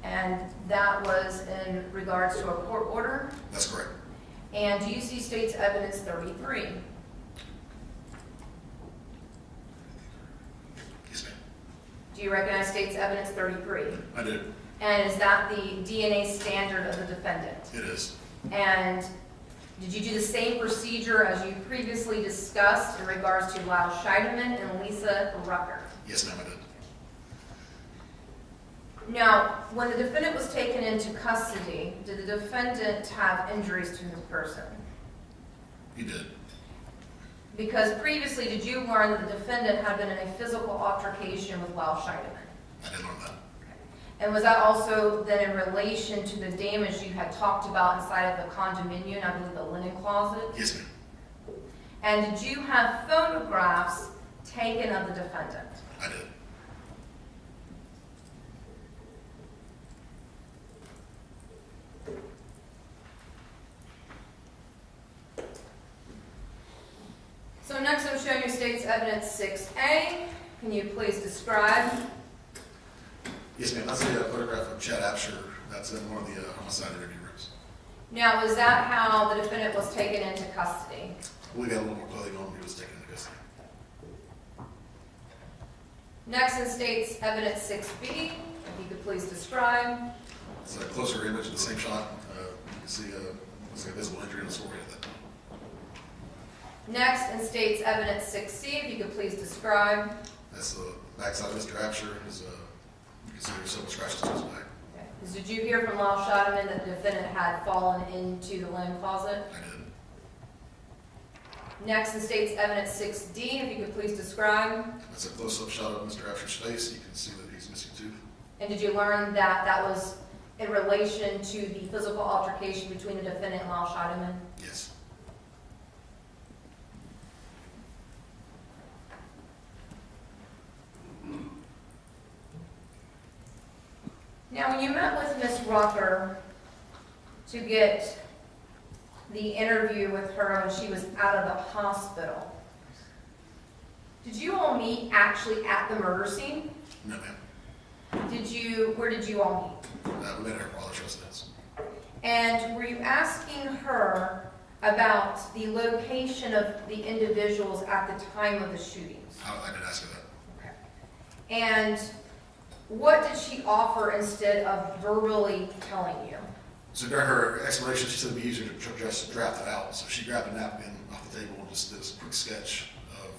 And that was in regards to a court order? That's correct. And do you see State's Evidence 33? Yes, ma'am. Do you recognize State's Evidence 33? I did. And is that the DNA standard of the defendant? It is. And did you do the same procedure as you previously discussed in regards to Lyle Scheidemann and Lisa Rucker? Yes, ma'am, I did. Now, when the defendant was taken into custody, did the defendant have injuries to his person? He did. Because previously, did you learn that the defendant had been in a physical altercation with Lyle Scheidemann? I did learn that. And was that also then in relation to the damage you had talked about inside of the condominium, I believe the linen closet? Yes, ma'am. And did you have photographs taken of the defendant? I did. So next I'm showing you State's Evidence 6A. Can you please describe? Yes, ma'am. That's a photograph of Chad Absher. That's in one of the homicide interview rooms. Now, is that how the defendant was taken into custody? We got a little more clothing on when he was taken into custody. Next in State's Evidence 6B, if you could please describe. It's a closer image of the same shot. You can see looks like a visible injury on his forehead. Next in State's Evidence 6C, if you could please describe. That's the backside of Mr. Absher. You can see there's several scratches to his back. Okay. Did you hear from Lyle Scheidemann that the defendant had fallen into the linen closet? I did. Next in State's Evidence 6D, if you could please describe. That's a close-up shot of Mr. Absher's face. You can see that he's missing a tooth. And did you learn that that was in relation to the physical altercation between the defendant and Lyle Scheidemann? Yes. Now, when you met with Ms. Rucker to get the interview with her when she was out of the hospital, did you all meet actually at the murder scene? No, ma'am. Where did you all meet? We met at her father's residence. And were you asking her about the location of the individuals at the time of the shootings? I did ask her that. Okay. And what did she offer instead of verbally telling you? So during her explanation, she said it'd be easier to just draft it out. So she grabbed a napkin off the table and just did a quick sketch of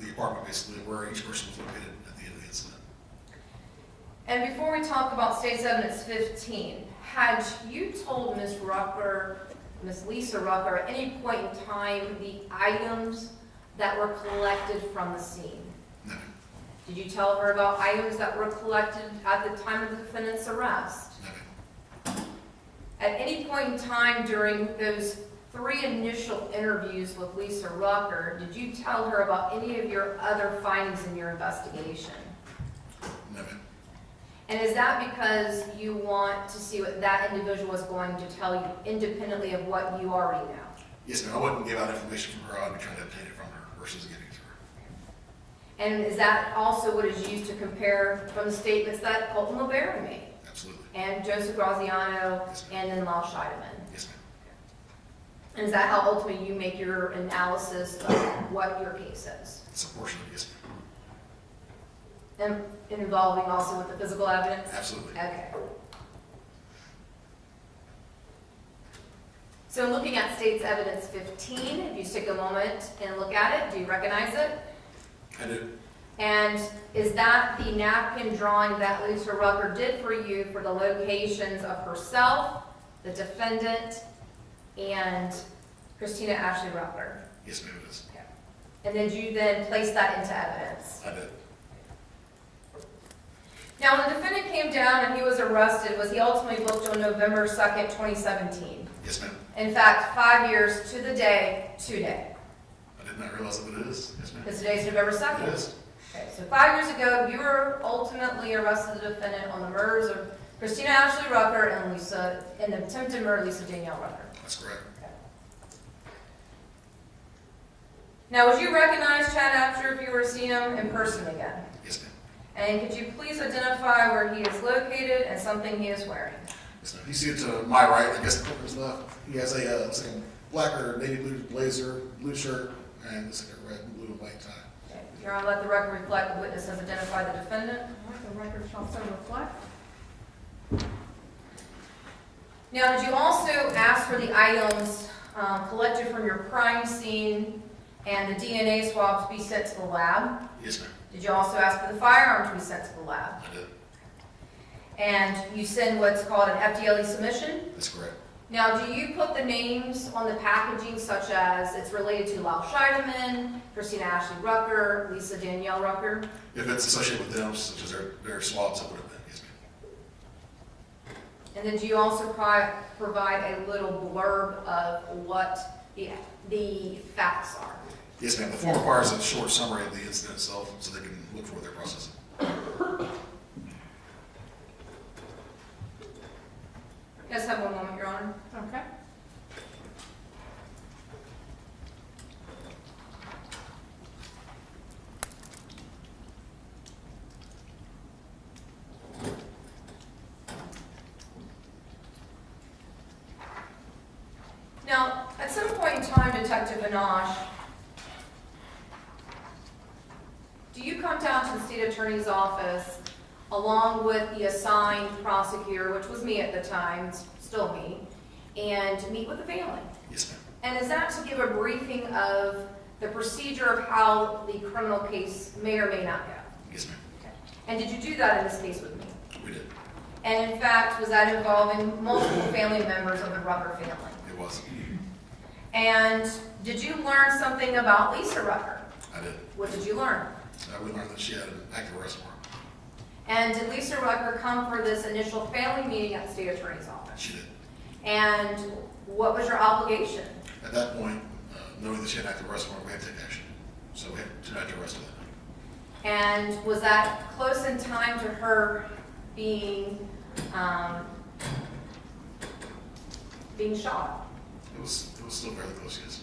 the apartment, basically, where each person was located at the end of the incident. And before we talk about State's Evidence 15, had you told Ms. Rucker, Ms. Lisa Rucker, at any point in time the items that were collected from the scene? No. Did you tell her about items that were collected at the time of the defendant's arrest? No. At any point in time during those 3 initial interviews with Lisa Rucker, did you tell her about any of your other findings in your investigation? No, ma'am. And is that because you want to see what that individual is going to tell you independently of what you already know? Yes, ma'am. I wouldn't give out information from her. I'd be trying to obtain it from her versus giving it to her. And is that also what is used to compare from the statements that Colton LeBaron made? Absolutely. And Joseph Graziano, Yes, and then Lyle Scheidemann? Yes, ma'am. And is that how ultimately you make your analysis of what your case is? It's a portion of it, yes, ma'am. And involving also with the physical evidence? Absolutely. Okay. So looking at State's Evidence 15, if you take a moment and look at it, do you recognize it? I do. And is that the napkin drawing that Lisa Rucker did for you for the locations of herself, the defendant, and Christina Ashley Rucker? Yes, ma'am, it is. Okay. And did you then place that into evidence? I did. Now, when the defendant came down and he was arrested, was he ultimately booked on November 2nd, 2017? Yes, ma'am. In fact, 5 years to the day, today. I did not realize that it is. Yes, ma'am. Because today's November 2nd. It is. Okay, so 5 years ago, you were ultimately arrested the defendant on the murders of Christina Ashley Rucker and the attempted murder of Lisa Danielle Rucker. That's correct. Okay. Now, would you recognize Chad Absher if you were to see him in person again? Yes, ma'am. And could you please identify where he is located and something he is wearing? Yes, ma'am. You see it to my right, I guess the corner's left. He has a, it's like a black or navy blue blazer, blue shirt, and it's like a red, blue, and white tie. Okay. Your Honor, let the record reflect the witness has identified the defendant. All right, the record shall so reflect. Now, did you also ask for the items collected from your crime scene and the DNA swabs to be sent to the lab? Yes, ma'am. Did you also ask for the firearm to be sent to the lab? I did. And you send what's called an FDLE submission? That's correct. Now, do you put the names on the packaging such as it's related to Lyle Scheidemann, Christina Ashley Rucker, Lisa Danielle Rucker? If it's associated with them, such as their swabs, it would have been. Yes, ma'am. And then do you also provide a little blurb of what the facts are? Yes, ma'am. The form requires a short summary of the incident itself so they can look for what they're processing. You guys have one moment, Your Honor. Okay. Now, at some point in time, Detective Anash, do you come down to the state attorney's office along with the assigned prosecutor, which was me at the time, it's still me, and meet with the family? Yes, ma'am. And is that to give a briefing of the procedure of how the criminal case may or may not go? Yes, ma'am. Okay. And did you do that in this case with me? We did. And in fact, was that involving multiple family members of the Rucker family? It was. And did you learn something about Lisa Rucker? I did. What did you learn? We learned that she had an active arrest warrant. And did Lisa Rucker come for this initial family meeting at the state attorney's office? She did. And what was your obligation? At that point, knowing that she had an active arrest warrant, we had to take action. So we had to arrest her that night. And was that close in time to her being shot? It was still fairly close, yes.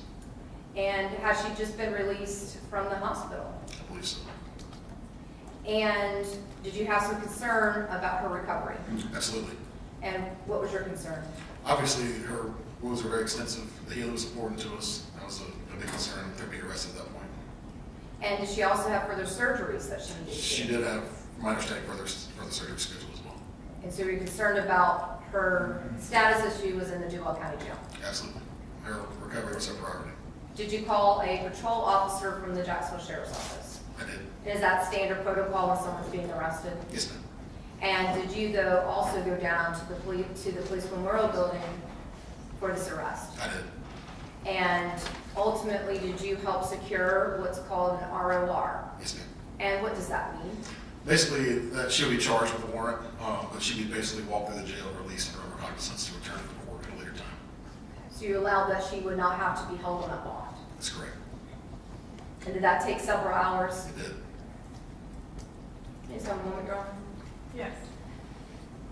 And has she just been released from the hospital? I believe so. And did you have some concern about her recovery? Absolutely. And what was your concern? Obviously, her wounds were very extensive. The healing was important to us. That was a big concern with her being arrested at that point. And did she also have further surgeries that she needed to do? She did have, from my understanding, further surgery scheduled as well. And so you're concerned about her status as she was in the Duval County Jail? Absolutely. Her recovery was her priority. Did you call a patrol officer from the Jacksonville Sheriff's Office? I did. Is that standard protocol when someone's being arrested? Yes, ma'am. And did you, though, also go down to the police memorial building for this arrest? I did. And ultimately, did you help secure what's called an ROR? Yes, ma'am. And what does that mean? Basically, that she'll be charged with a warrant, but she'd be basically walked through the jail, released from her recognizance to return to the court at a later time. So you allowed that she would not have to be held on a bond? That's correct. And did that take several hours? It did. Is that a moment, Your Honor? Yes.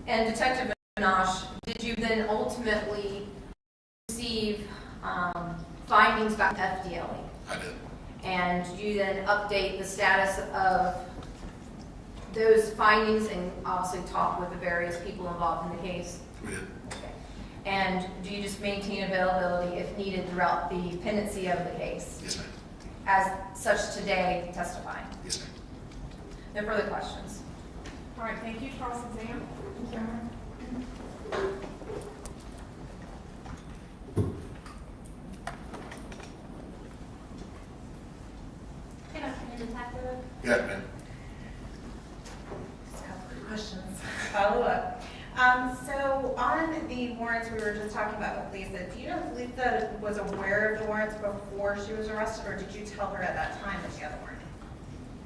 And Detective Minash, did you then ultimately receive findings back to FDLE? I did. And did you then update the status of those findings and also talk with the various people involved in the case? We did. Okay. And do you just maintain availability if needed throughout the pendency of the case? Yes, ma'am. As such today testifying? Yes, ma'am. No further questions. All right, thank you, Charles Exam. Good afternoon, Detective. Good afternoon. was aware of the warrants before she was arrested, or did you tell her at that time that she had a warrant?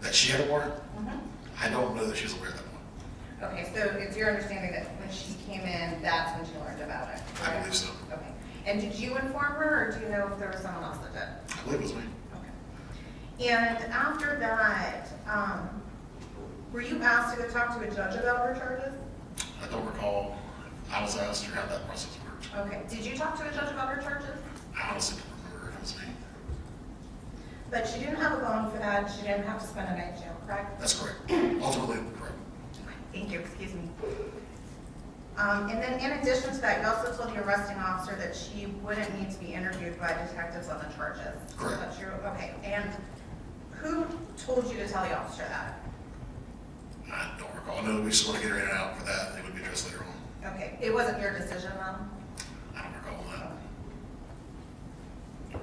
That she had a warrant? Mhm. I don't know that she was aware of that one. Okay, so it's your understanding that when she came in, that's when she learned about it? I correct? believe so. Okay. And did you inform her, or do you know if there was someone else that did? I believe it was me. Okay. And after that, were you asked to go talk to a judge about her charges? I don't recall. I was asked or how that process worked. Okay. Did you talk to a judge about her charges? I honestly don't remember if it was me. But she didn't have a bone for that. She didn't have to spend a night in jail, correct? That's correct. Ultimately, correct. Thank you, excuse me. And then in addition to that, you also told the arresting officer that she wouldn't need to be interviewed by detectives on the charges. Correct. That's true? Okay. And who told you to tell the officer that? I don't recall. I know we just want to get her in and out for that. It would be addressed later on. Okay. It wasn't your decision, then? I don't recall that.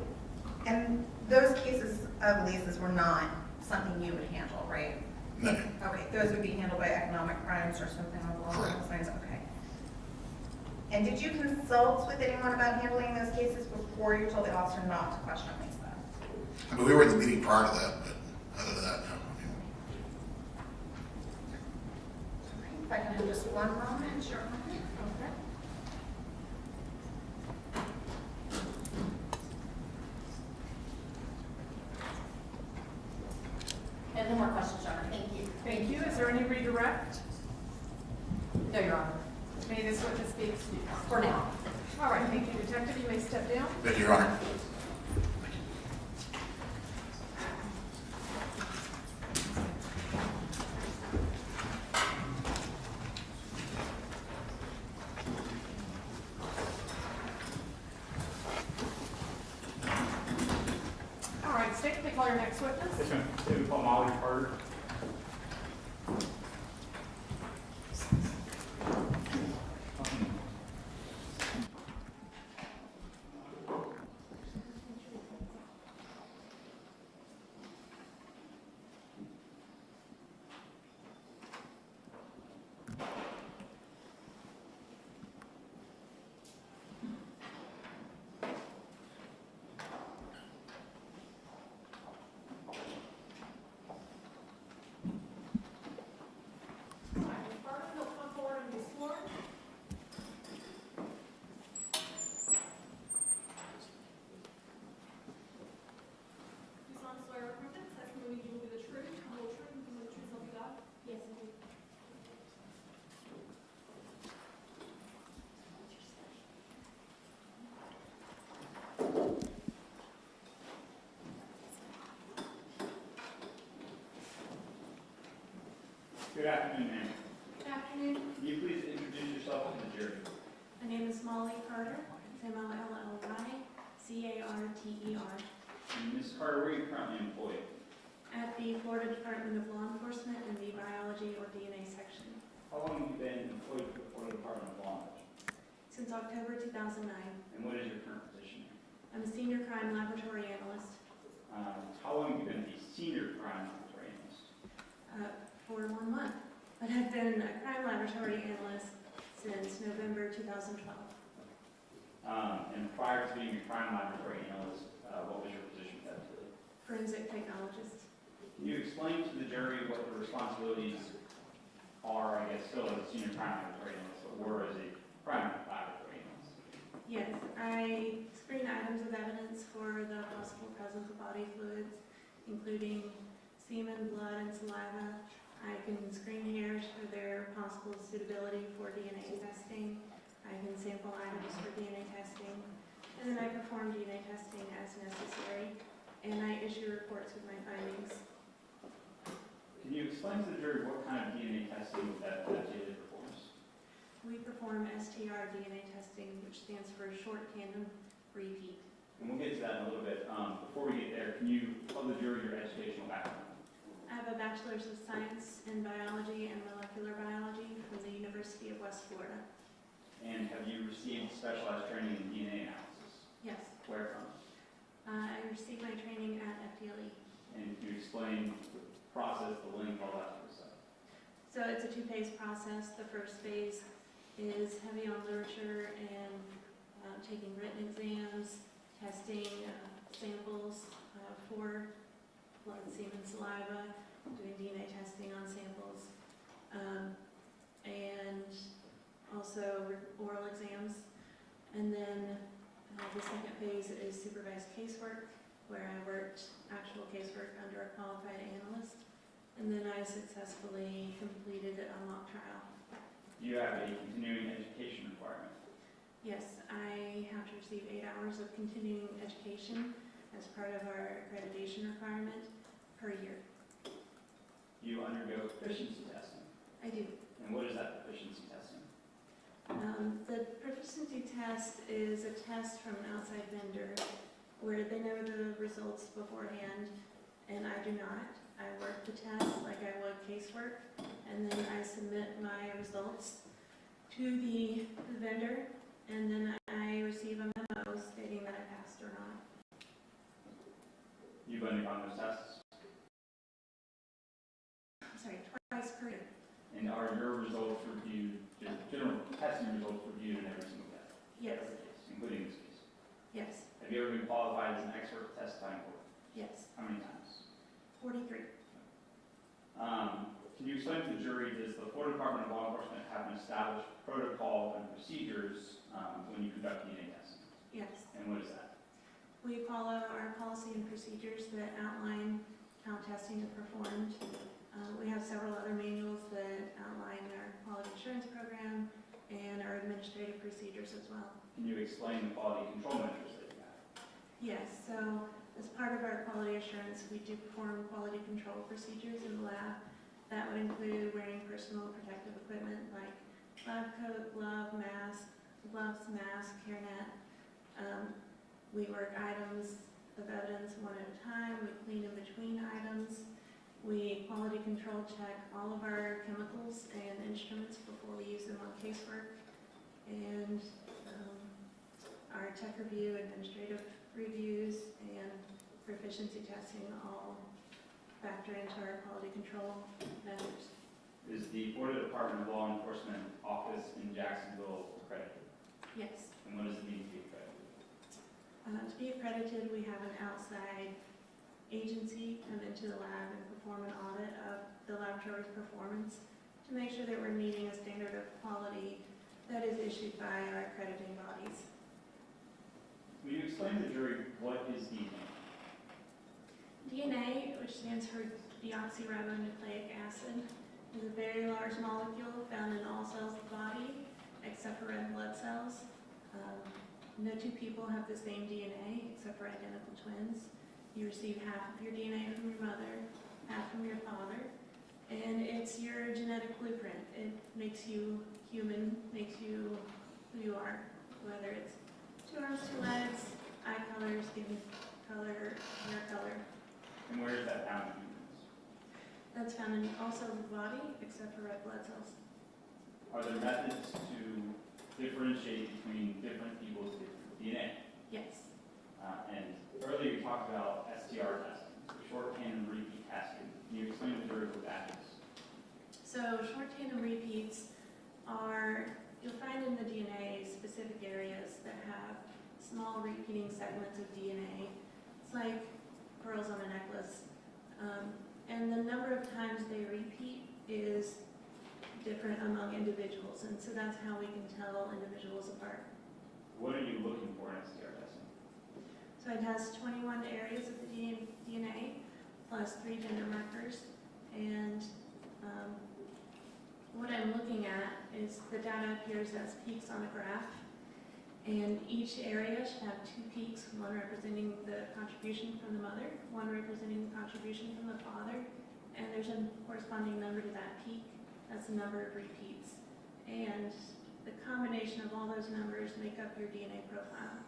And those cases of leases were not something you would handle, right? No. Okay, those would be handled by economic crimes or something along those lines, okay. And did you consult with anyone about handling those cases before you told the officer not to question Lisa? I mean, we were in the meeting prior to that, but other than that, no. If I can have just one moment, sure. Okay. And no more questions, Your Honor. Thank you. Thank you. Is there any redirect? No, Your Honor. May this witness be excused? For now. All right, thank you, Detective. You may step down. Thank you, Your Honor. All right, State, they call your next witness. Yes, ma'am. David Palmali Carter. All right, Ms. Carter, you'll come forward and be sworn. You solemnly swear or affirm that the testimony you will give the truth, the whole truth, and nothing but the truth, so help you God? Yes, I do. Good afternoon, ma'am. Good afternoon. Can you please introduce yourself to the jury? My name is Molly Carter. It's M-O-L-L-Y-C-A-R-T-E-R. And Ms. Carter, where are you currently employed? At the Florida Department of Law Enforcement in the Biology or DNA section. How long have you been employed with the Florida Department of Law Enforcement? Since October 2009. And what is your current position? I'm a senior crime laboratory analyst. How long have you been a senior crime laboratory analyst? For 1 month, but I've been a crime laboratory analyst since November 2012. And prior to being a crime laboratory analyst, what was your position with that? Forensic technologist. Can you explain to the jury what the responsibilities are, I guess, still as a senior crime laboratory analyst, but were as a crime laboratory analyst? Yes, I screen items of evidence for the possible presence of body fluids, including semen, blood, and saliva. I can screen hairs for their possible suitability for DNA testing. I can sample items for DNA testing. And then I perform DNA testing as necessary. And I issue reports with my findings. Can you explain to the jury what kind of DNA testing that FDA performs? We perform STR DNA testing, which stands for short tandem repeat. And we'll get to that in a little bit. Before we get there, can you tell the jury your educational background? I have a Bachelor's of Science in Biology and Molecular Biology from the University of West Florida. And have you received specialized training in DNA analysis? Yes. Where from? I received my training at FDLE. And can you explain the process, the link, all that sort of stuff? So it's a two-phase process. The first phase is heavy on literature and taking written exams blood, semen, saliva, doing DNA testing on samples, and also oral exams. And then the second phase is supervised casework, where I worked actual casework under a qualified analyst. And then I successfully completed a mock trial. Do you have a continuing education requirement? Yes, I have to receive 8 hours of continuing education as part of our accreditation requirement per year. Do you undergo proficiency testing? I do. And what is that proficiency testing? The proficiency test is a test from an outside vendor where they know the results beforehand, and I do not. I work the test like I would casework, and then I submit my results to the vendor, and then I receive a memo stating that I passed or not. You've undergone those tests? I'm sorry, twice per year. And are your results reviewed, your general testing results reviewed in every single test? Yes. Every case, including this case? Yes. Have you ever been qualified as an expert testifying court? Yes. How many times? 43. Can you explain to the jury, does the Florida Department of Law Enforcement have an established protocol and procedures when you conduct DNA testing? Yes. And what is that? We follow our policy and procedures that outline how testing is performed. We have several other manuals that outline our quality assurance program and our administrative procedures as well. Can you explain the quality control measures that you have? Yes, so as part of our quality assurance, we do perform quality control procedures in the lab. That would include wearing personal protective equipment like lab coat, glove, mask, gloves, mask, hairnet. We work items of evidence one at a time. We clean in between items. We quality control check all of our chemicals and instruments before we use them on casework. And our tech review, administrative reviews, and proficiency testing all factor into our quality control measures. Is the Florida Department of Law Enforcement office in Jacksonville accredited? Yes. And what does it mean to be accredited? To be accredited, we have an outside agency come into the lab and perform an audit of the laboratory's performance to make sure that we're meeting a standard of quality that is issued by our accrediting bodies. Will you explain to the jury what is DNA? DNA, which stands for deoxyribonucleic acid, is a very large molecule found in all cells of the body except for red blood cells. No two people have the same DNA except for identical twins. You receive half of your DNA from your mother, half from your father, and it's your genetic blueprint. It makes you human, makes you who you are, whether it's 2 arms, 2 legs, eye color, skin color, hair color. And where is that found in humans? That's found in all cells of the body except for red blood cells. Are there methods to differentiate between different people's different DNA? Yes. And earlier you talked about STR testing, so short tandem repeat testing. Can you explain to the jury what that is? So short tandem repeats are, you'll find in the DNA specific areas that have small repeating segments of DNA. It's like pearls on a necklace. And the number of times they repeat is different among individuals, and so that's how we can tell individuals apart. What are you looking for in STR testing? So I test 21 areas of the DNA plus 3 gender markers, and what I'm looking at is the data appears as peaks on a graph, and each area should have 2 peaks, one representing the contribution from the mother, one representing the contribution from the father, and there's a corresponding number to that peak. That's the number of repeats. And the combination of all those numbers make up your DNA profile.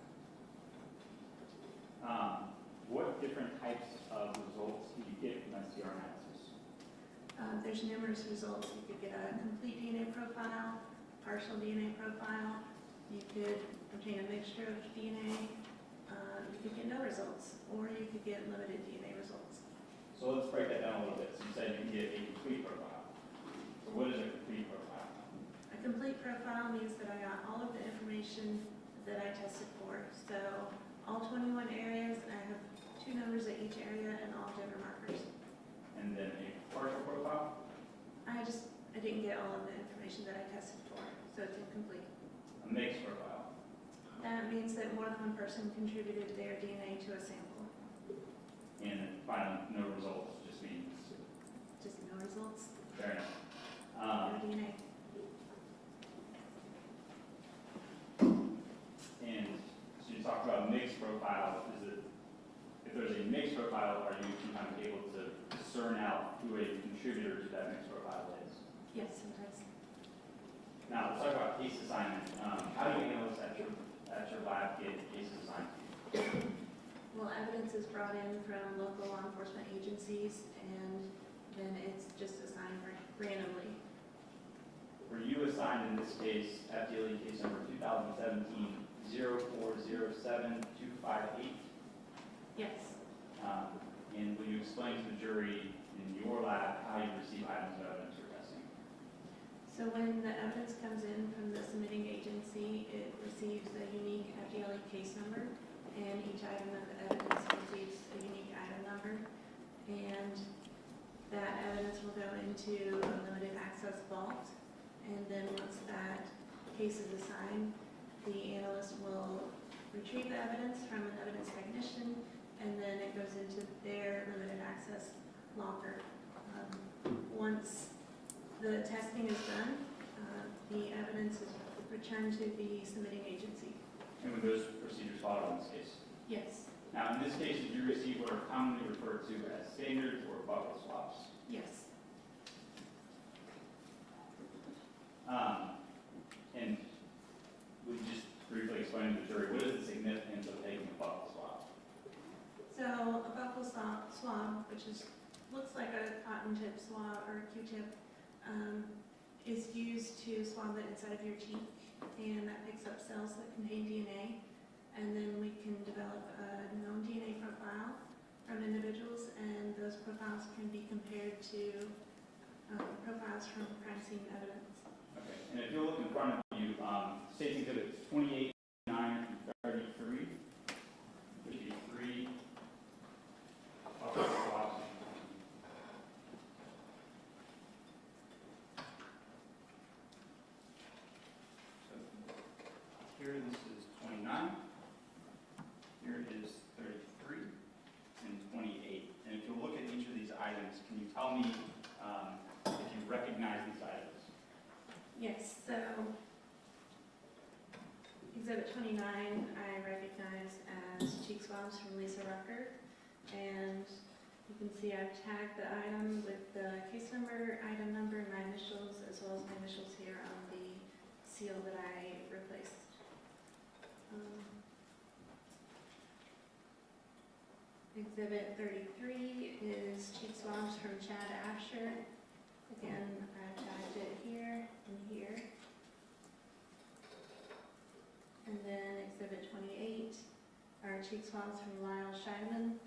What different types of results do you get from STR analysis? There's numerous results. You could get a complete DNA profile, partial DNA profile. You could obtain a mixture of DNA. You could get no results, or you could get limited DNA results. So let's break that down a little bit. So you said you can get a complete profile. So what is a complete profile? A complete profile means that I got all of the information that I tested for. So all 21 areas, and I have 2 numbers at each area and all gender markers. that more than one person contributed their DNA to a sample. And finding no results just means Just no results, fair enough. no DNA. And so you talked about mixed profile. If there's a mixed profile, are you sometimes able to discern out who a contributor to that mixed profile is? Yes, sometimes. Now, let's talk about case assignment. How do you handle this at your lab get cases assigned to you? Well, evidence is brought in from local law enforcement agencies, and then it's just assigned randomly. Were you assigned in this case, FDLE case number 2017-0407-258? Yes. And will you explain to the jury in your lab how you receive items of evidence for testing? So when the evidence comes in from the submitting agency, it receives a unique FDLE case number, and each item of evidence receives a unique item number. And that evidence will go into a limited access vault. And then once that case is assigned, the analyst will retrieve the evidence from an evidence technician, and then it goes into their limited access locker. Once the testing is done, the evidence is returned to the submitting agency. And were those procedures followed in this case? Yes. Now, in this case, did you receive what are commonly referred to as standards or buckle swaps? Yes. And would you just briefly explain to the jury, what is the significance of taking a buckle swab? So a buccal swab, which looks like a cotton tip swab or a Q-tip, is used to swab the inside of your cheek, and that picks up cells that contain DNA, and then we can develop a known DNA profile from individuals, and those profiles can be compared to profiles from crime scene evidence. Okay, and if you look in front of you, State's Exhibits 28, 9, and 33, would be 3 buckle swabs. So here, this is 29. Here is 33 and 28. And if you look at each of these items, can you tell me if you recognize these items? Yes, so Exhibit 29 I recognize as cheek swabs from Lisa Rucker, and you can see I've tagged the item with the case number, item number, and my initials, as well as my initials here on the seal that I replaced. Exhibit 33 is cheek swabs from Chad Absher. Again, I've tagged it here and here. And then Exhibit 28 are cheek swabs from Lyle Scheideman,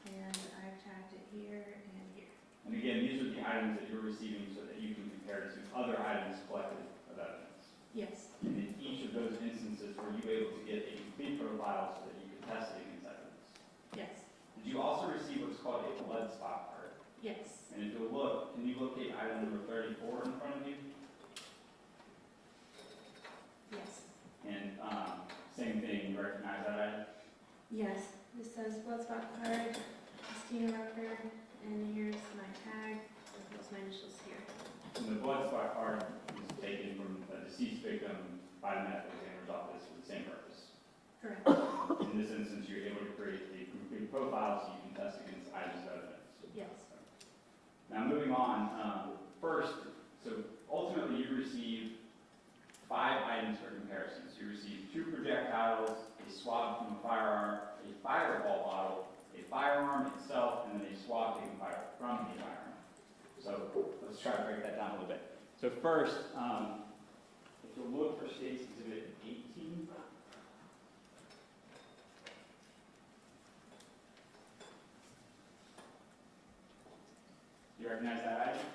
and I've tagged it here and here. And again, these are the items that you're receiving so that you can compare to other items collected of evidence. Yes. And in each of those instances, were you able to get a complete profile so that you could test it against evidence? Yes. Did you also receive what's called a blood spot card? Yes. And if you look, can you locate item number 34 in front of you? Yes. And same thing, you recognize that item? Yes. This says blood spot card, Christina Rucker, and here's my tag, as well as my initials here. And the blood spot card is taken from a deceased victim by the medical examiner's office for the same purpose. Correct. In this instance, you're able to create a complete profile so you can test against items of evidence. Yes. Now moving on, first, so ultimately you receive 5 items for comparison. So you receive 2 projectiles, a swab from a firearm, a fireball bottle, a firearm itself, and then a swab taken from the firearm. So let's try to break that down a little bit. So first, if you look for State's Exhibit 18, you recognize that item?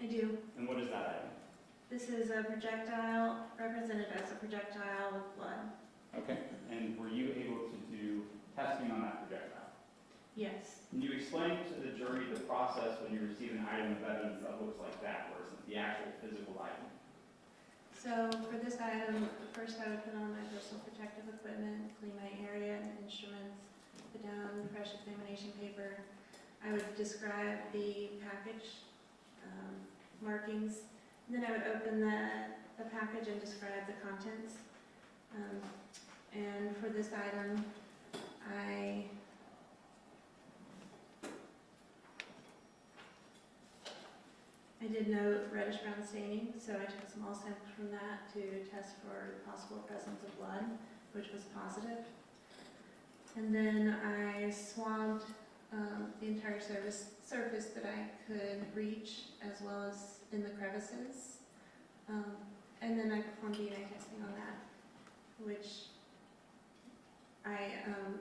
I do. And what is that item? This is a projectile, represented as a projectile with blood. Okay. And were you able to do testing on that projectile? Yes. Can you explain to the jury the process when you receive an item of evidence that looks like that, versus the actual physical item? So for this item, first I would put on my personal protective equipment, clean my area and instruments, put down fresh examination paper. I would describe the package markings, and then I would open the package and describe the contents. And for this item, I did note reddish brown staining, so I took a small sample from that to test for the possible presence of blood, which was positive. And then I swabbed the entire surface that I could reach, as well as in the crevices. And then I performed DNA testing on that, which I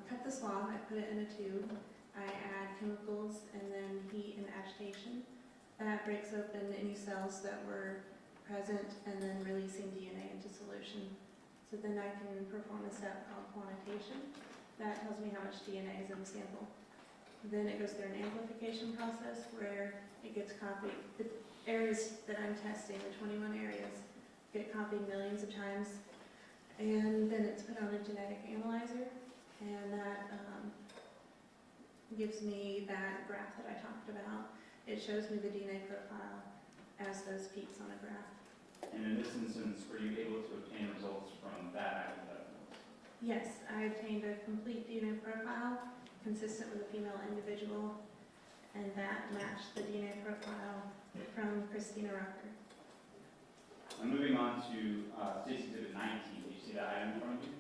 cut the swab, I put it in a tube, I add chemicals and then heat and agitation. That breaks open any cells that were present and then releasing DNA into solution. So then I can perform a step called quantitation. That tells me how much DNA is in the sample. Then it goes through an amplification process where it gets copied. The areas that I'm testing, the 21 areas, get copied millions of times. And then it's put on a genetic analyzer, and that gives me that graph that I talked about. It shows me the DNA profile as those peaks on a graph. And in this instance, were you able to obtain results from that hypothetical? Yes, I obtained a complete DNA profile consistent with a female individual, and that matched the DNA profile from Christina Rucker. I'm moving on to State's Exhibit 19. Do you see that item in front of you?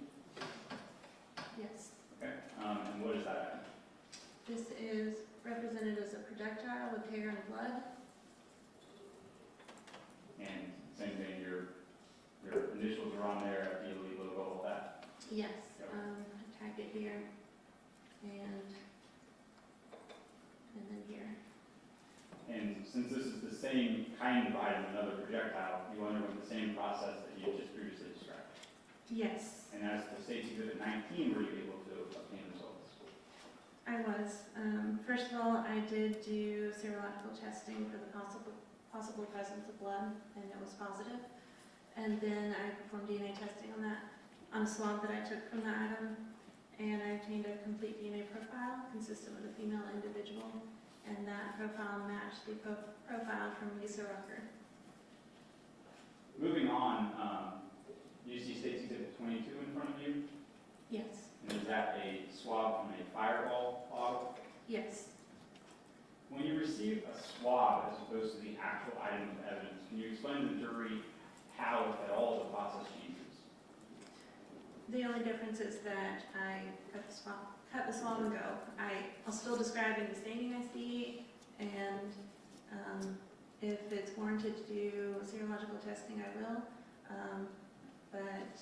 Yes. Okay. And what is that item? This is represented as a projectile with hair and blood. And same thing, your initials are on there, FDLE logo, all that. Yes, Yep. I tagged it here, and then here. And since this is the same kind of item, another projectile, you underwent the same process that you had just previously described. Yes, And as the State's Exhibit 19, were you able to obtain results? I was. First of all, I did do serological testing for the possible presence of blood, and it was positive. And then I performed DNA testing on that, on a swab that I took from the item, and I obtained a complete DNA profile consistent with a female individual, and that profile matched the profile from Lisa Rucker. Moving on, do you see State's Exhibit 22 in front of you? Yes. And is that a swab from a fireball bottle? Yes. When you receive a swab as opposed to the actual item of evidence, can you explain to the jury how, if at all, the process changes? The only difference is that I cut the swab and go. I'll still describe any staining I see, and if it's warranted to do serological testing, I will. But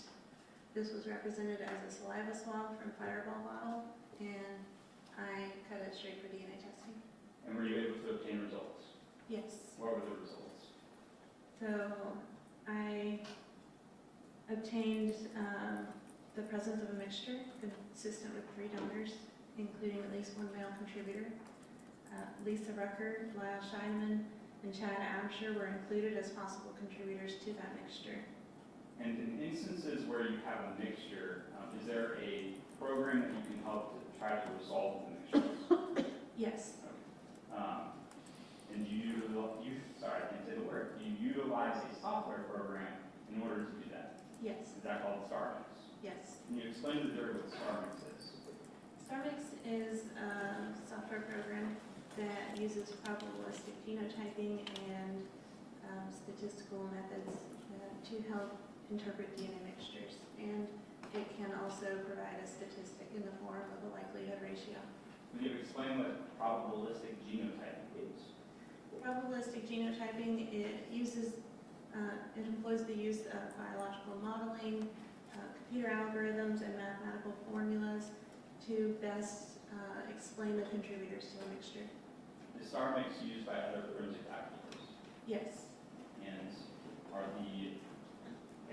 this was represented as a saliva swab from fireball bottle, and I cut it straight for DNA testing. And were you able to obtain results? Yes. What were the results? So I obtained the presence of a mixture consistent with 3 donors, including at least 1 male contributor. Lisa Rucker, Lyle Scheidemann, and Chad Absher were included as possible contributors to that mixture. And in instances where you have a mixture, is there a program that you can help to try to resolve the mixture? Yes. And sorry, I can't say the word. Do you utilize a software program in order to do that? Yes. Is that called StarMix? Yes. Can you explain to the jury what StarMix is? StarMix is a software program that uses probabilistic genotyping and statistical methods to help interpret DNA mixtures. And it can also provide a statistic in the form of a likelihood ratio. Can you explain what probabilistic genotyping is? Probabilistic genotyping, it employs the use of biological modeling, computer algorithms, and mathematical formulas to best explain the contributors to a mixture. Is StarMix used by other forensic doctors? Yes. And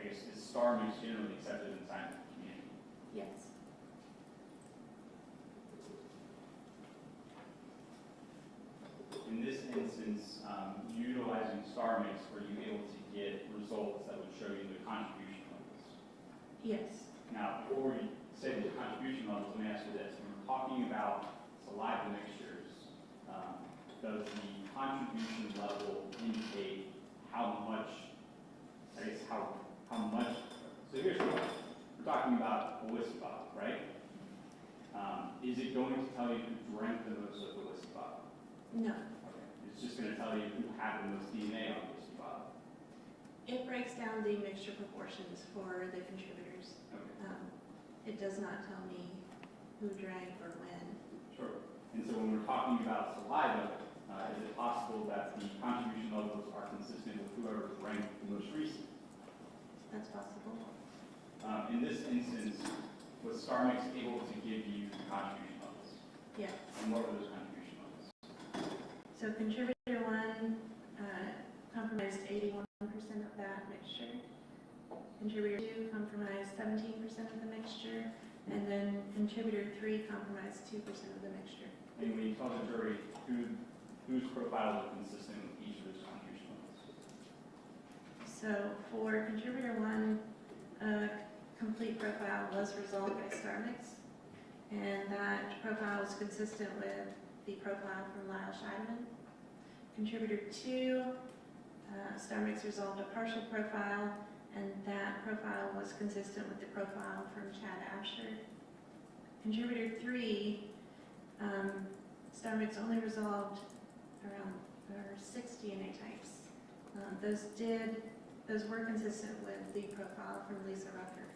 is StarMix generally accepted in the scientific community? Yes. In this instance, utilizing StarMix, were you able to get results that would show you the Yes. Now, before we say the contribution levels, let me ask you this. When we're talking about saliva mixtures, does the contribution level indicate how much, I guess, how much, so here's the point. We're talking about a whiskey bottle, right? Is it going to tell you who drank the most of the whiskey bottle? No. Okay. It's just going to tell you who had the most DNA on the whiskey bottle. It breaks down the mixture proportions for the contributors. Okay. It does not tell me who drank or when. Sure. And so when we're talking about saliva, is it possible that the contribution levels are consistent with whoever drank the most recent? That's possible. In this instance, was StarMix able to give you contribution levels? Yes. And what were those contribution levels? So contributor 1 compromised 81% of that mixture. Contributor 2 compromised 17% of the mixture. And then contributor 3 compromised 2% of the mixture. And when you tell the jury whose profiles are consistent with each of those contribution levels? So for contributor 1, complete profile was resolved by StarMix, and that profile was consistent with the profile from Lyle Scheidemann. Contributor 2, StarMix resolved a partial profile, and that profile was consistent with the profile from Chad Absher. Contributor 3, StarMix only resolved around 6 DNA types. Those were consistent with the profile from Lisa Rucker.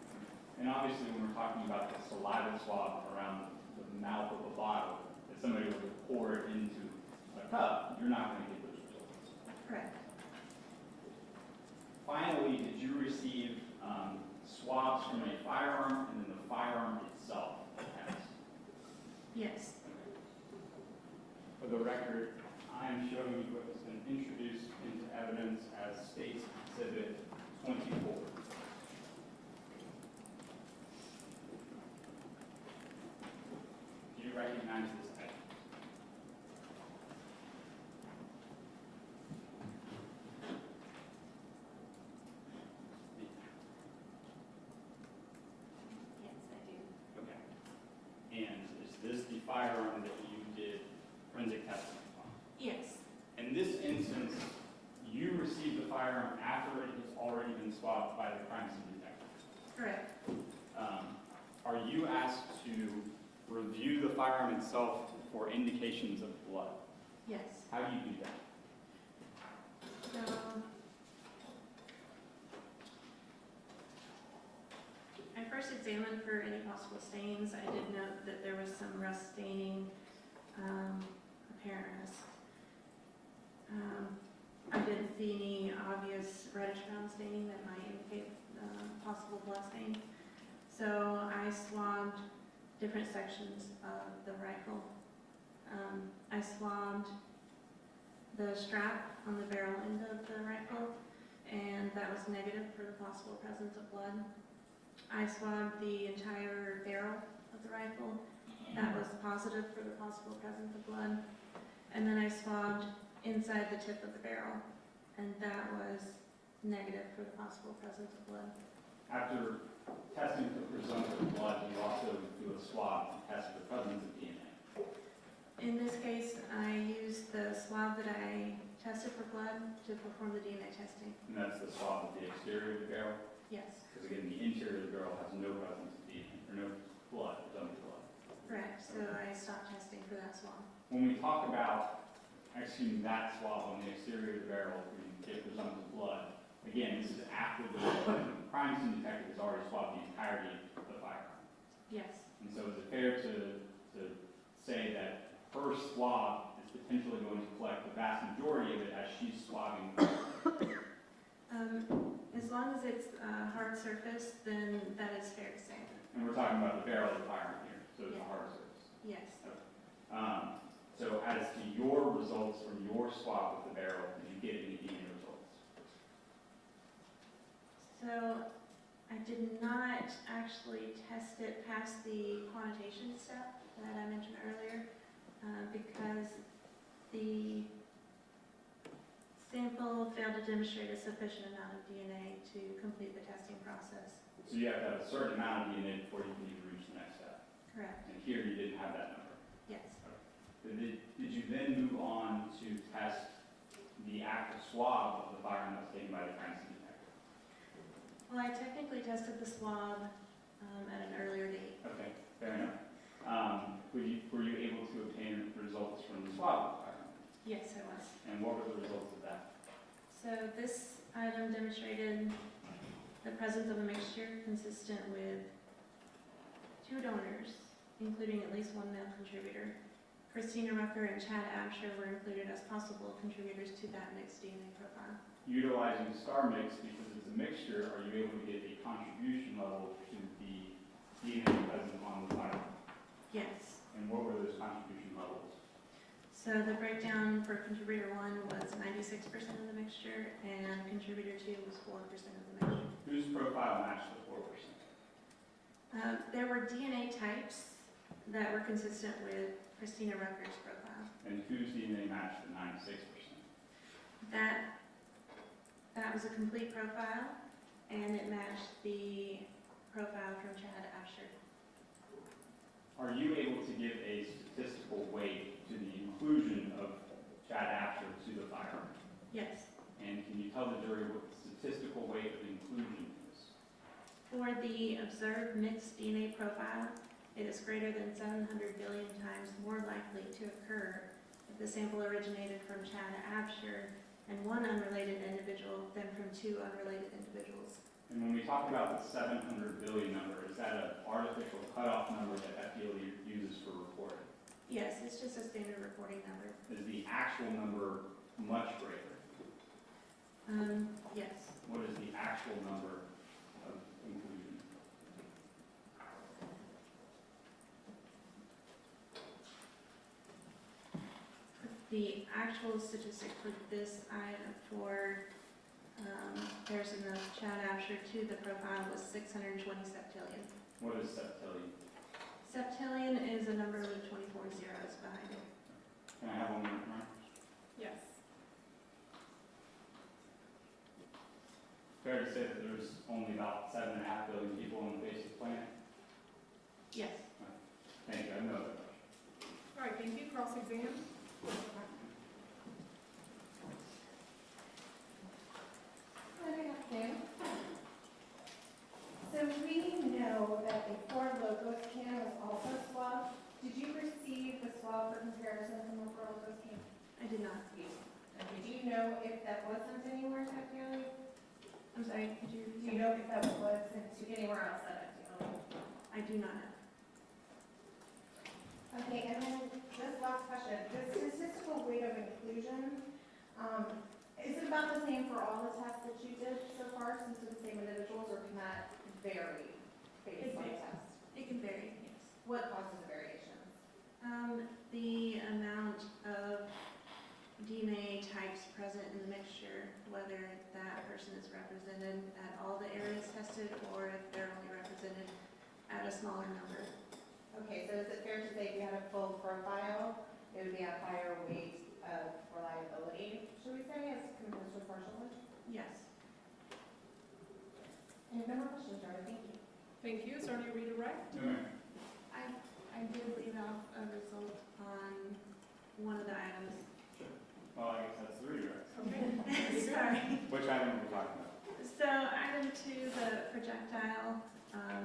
And obviously, when we're talking about the saliva swab around the mouth of a bottle, if somebody were to pour it into a cup, you're not going to get those results. Correct. Finally, did you receive swabs from a firearm and then the firearm itself passed? Yes. For the record, I am showing you what has been introduced into evidence as State's Exhibit 24. Do you recognize this item? Yes, I do. Okay. And is this the firearm that you did forensic testing on? Yes. In this instance, you received the firearm after it has already been swabbed by the crime scene detective. Correct. Are you asked to review the firearm itself for indications of blood? Yes. How do you do that? So I first examined for any possible stains. I did note that there was some rust staining, apparent rust. I didn't see any obvious reddish brown staining that might indicate possible blood stain. So I swabbed different sections of the rifle. I swabbed the strap on the barrel end of the rifle, and that was negative for the possible presence of blood. I swabbed the entire barrel of the rifle. That was positive for the possible presence of blood. And then I swabbed inside the tip of the barrel, and that was negative for the possible presence of blood. After testing for presumptive blood, you also do a swab to test for the presence of DNA. In this case, I used the swab that I tested for blood to perform the DNA testing. And that's the swab of the exterior of the barrel? Yes. Because again, the interior of the barrel has no presence of DNA, or no blood, presumptive blood. Correct. So I stopped testing for that swab. When we talk about executing that swab on the exterior of the barrel to get presumptive blood, again, this is after the crime scene detective has already swabbed the entirety of the firearm. Yes. And so is it fair to say that her swab is potentially going to collect the vast majority of it as she's swabbing? As long as it's a hard surface, then that is fair to say. And we're talking about the barrel of the firearm here, so it's a hard surface. Yes. So as to your results from your swab with the barrel, did you get any DNA results? So I did not actually test it past the quantitation step that I mentioned earlier, because the sample failed to demonstrate a sufficient amount of DNA to complete the testing process. So you have to have a certain amount of DNA before you can even reach the next step. Correct. And here you didn't have that number. Yes. Did you then move on to test the active swab of the firearm that was taken by the crime scene detective? Well, I technically tested the swab at an earlier date. Okay, fair enough. Were you able to obtain results from the swab of the firearm? Yes, I was. And what were the results of that? So this item demonstrated the presence of a mixture consistent with 2 donors, including at least 1 male contributor. Christina Rucker and Chad Absher were included as possible contributors to that mixed DNA profile. Utilizing star mix, because it's a mixture, are you able to get a contribution level to the DNA present on the firearm? Yes. And what were those contribution levels? So the breakdown for contributor 1 was 96% of the mixture, and contributor 2 was 4% of the mixture. Whose profile matched the 4%? There were DNA types that were consistent with Christina Rucker's profile. And whose DNA matched the 96%? That was a complete profile, and it matched the profile from Chad Absher. Are you able to give a statistical weight to the inclusion of Chad Absher to the firearm? Yes. And can you tell the jury what the statistical weight of inclusion is? For the observed mixed DNA profile, it is greater than 700 billion times more likely to occur if the sample originated from Chad Absher and 1 unrelated individual than from 2 unrelated individuals. And when we talk about the 700 billion number, is that an artificial cutoff number that FDLE uses for reporting? Yes, it's just a standard reporting number. Is the actual number much greater? Yes. What is the actual number of inclusion? The actual statistic for this item for comparison of Chad Absher to the profile was 620 septillion. What is septillion? Septillion is a number with 24 zeros behind it. Can I have one minute, Ryan? Yes. Fair to say that there's only about 7.5 billion people on the face of the planet? Yes. Thank you, I know that. All right, thank you. Cross-exam. So we know that a Ford Locos can was also swabbed. Did you receive the swab for comparison from the Ford Locos can? I did not. Did you know if that was sent anywhere to FDLE? I'm sorry, could you? Do you know if that was sent to anywhere else at FDLE? I do not know. Okay, and then this last question, the statistical weight of inclusion, is it about the same for all the tests that you did so far, since it's the same individuals, or can that vary based on the test? It can vary, yes. What causes the variations? The amount of DNA types present in the mixture, whether that person is represented at all the areas tested or if they're only represented at a smaller number. Okay, so is it fair to say if you had a full profile, it would be a higher weight of reliability, should we say, as compared to a partial one? Yes. And no more questions, Jordan, thank you. Thank you. Is there any redirect? No, ma'am. I did leave out a result on one of the items. Well, I guess that's the redirect. Okay. Sorry. Which item are we talking about? So item 2, the projectile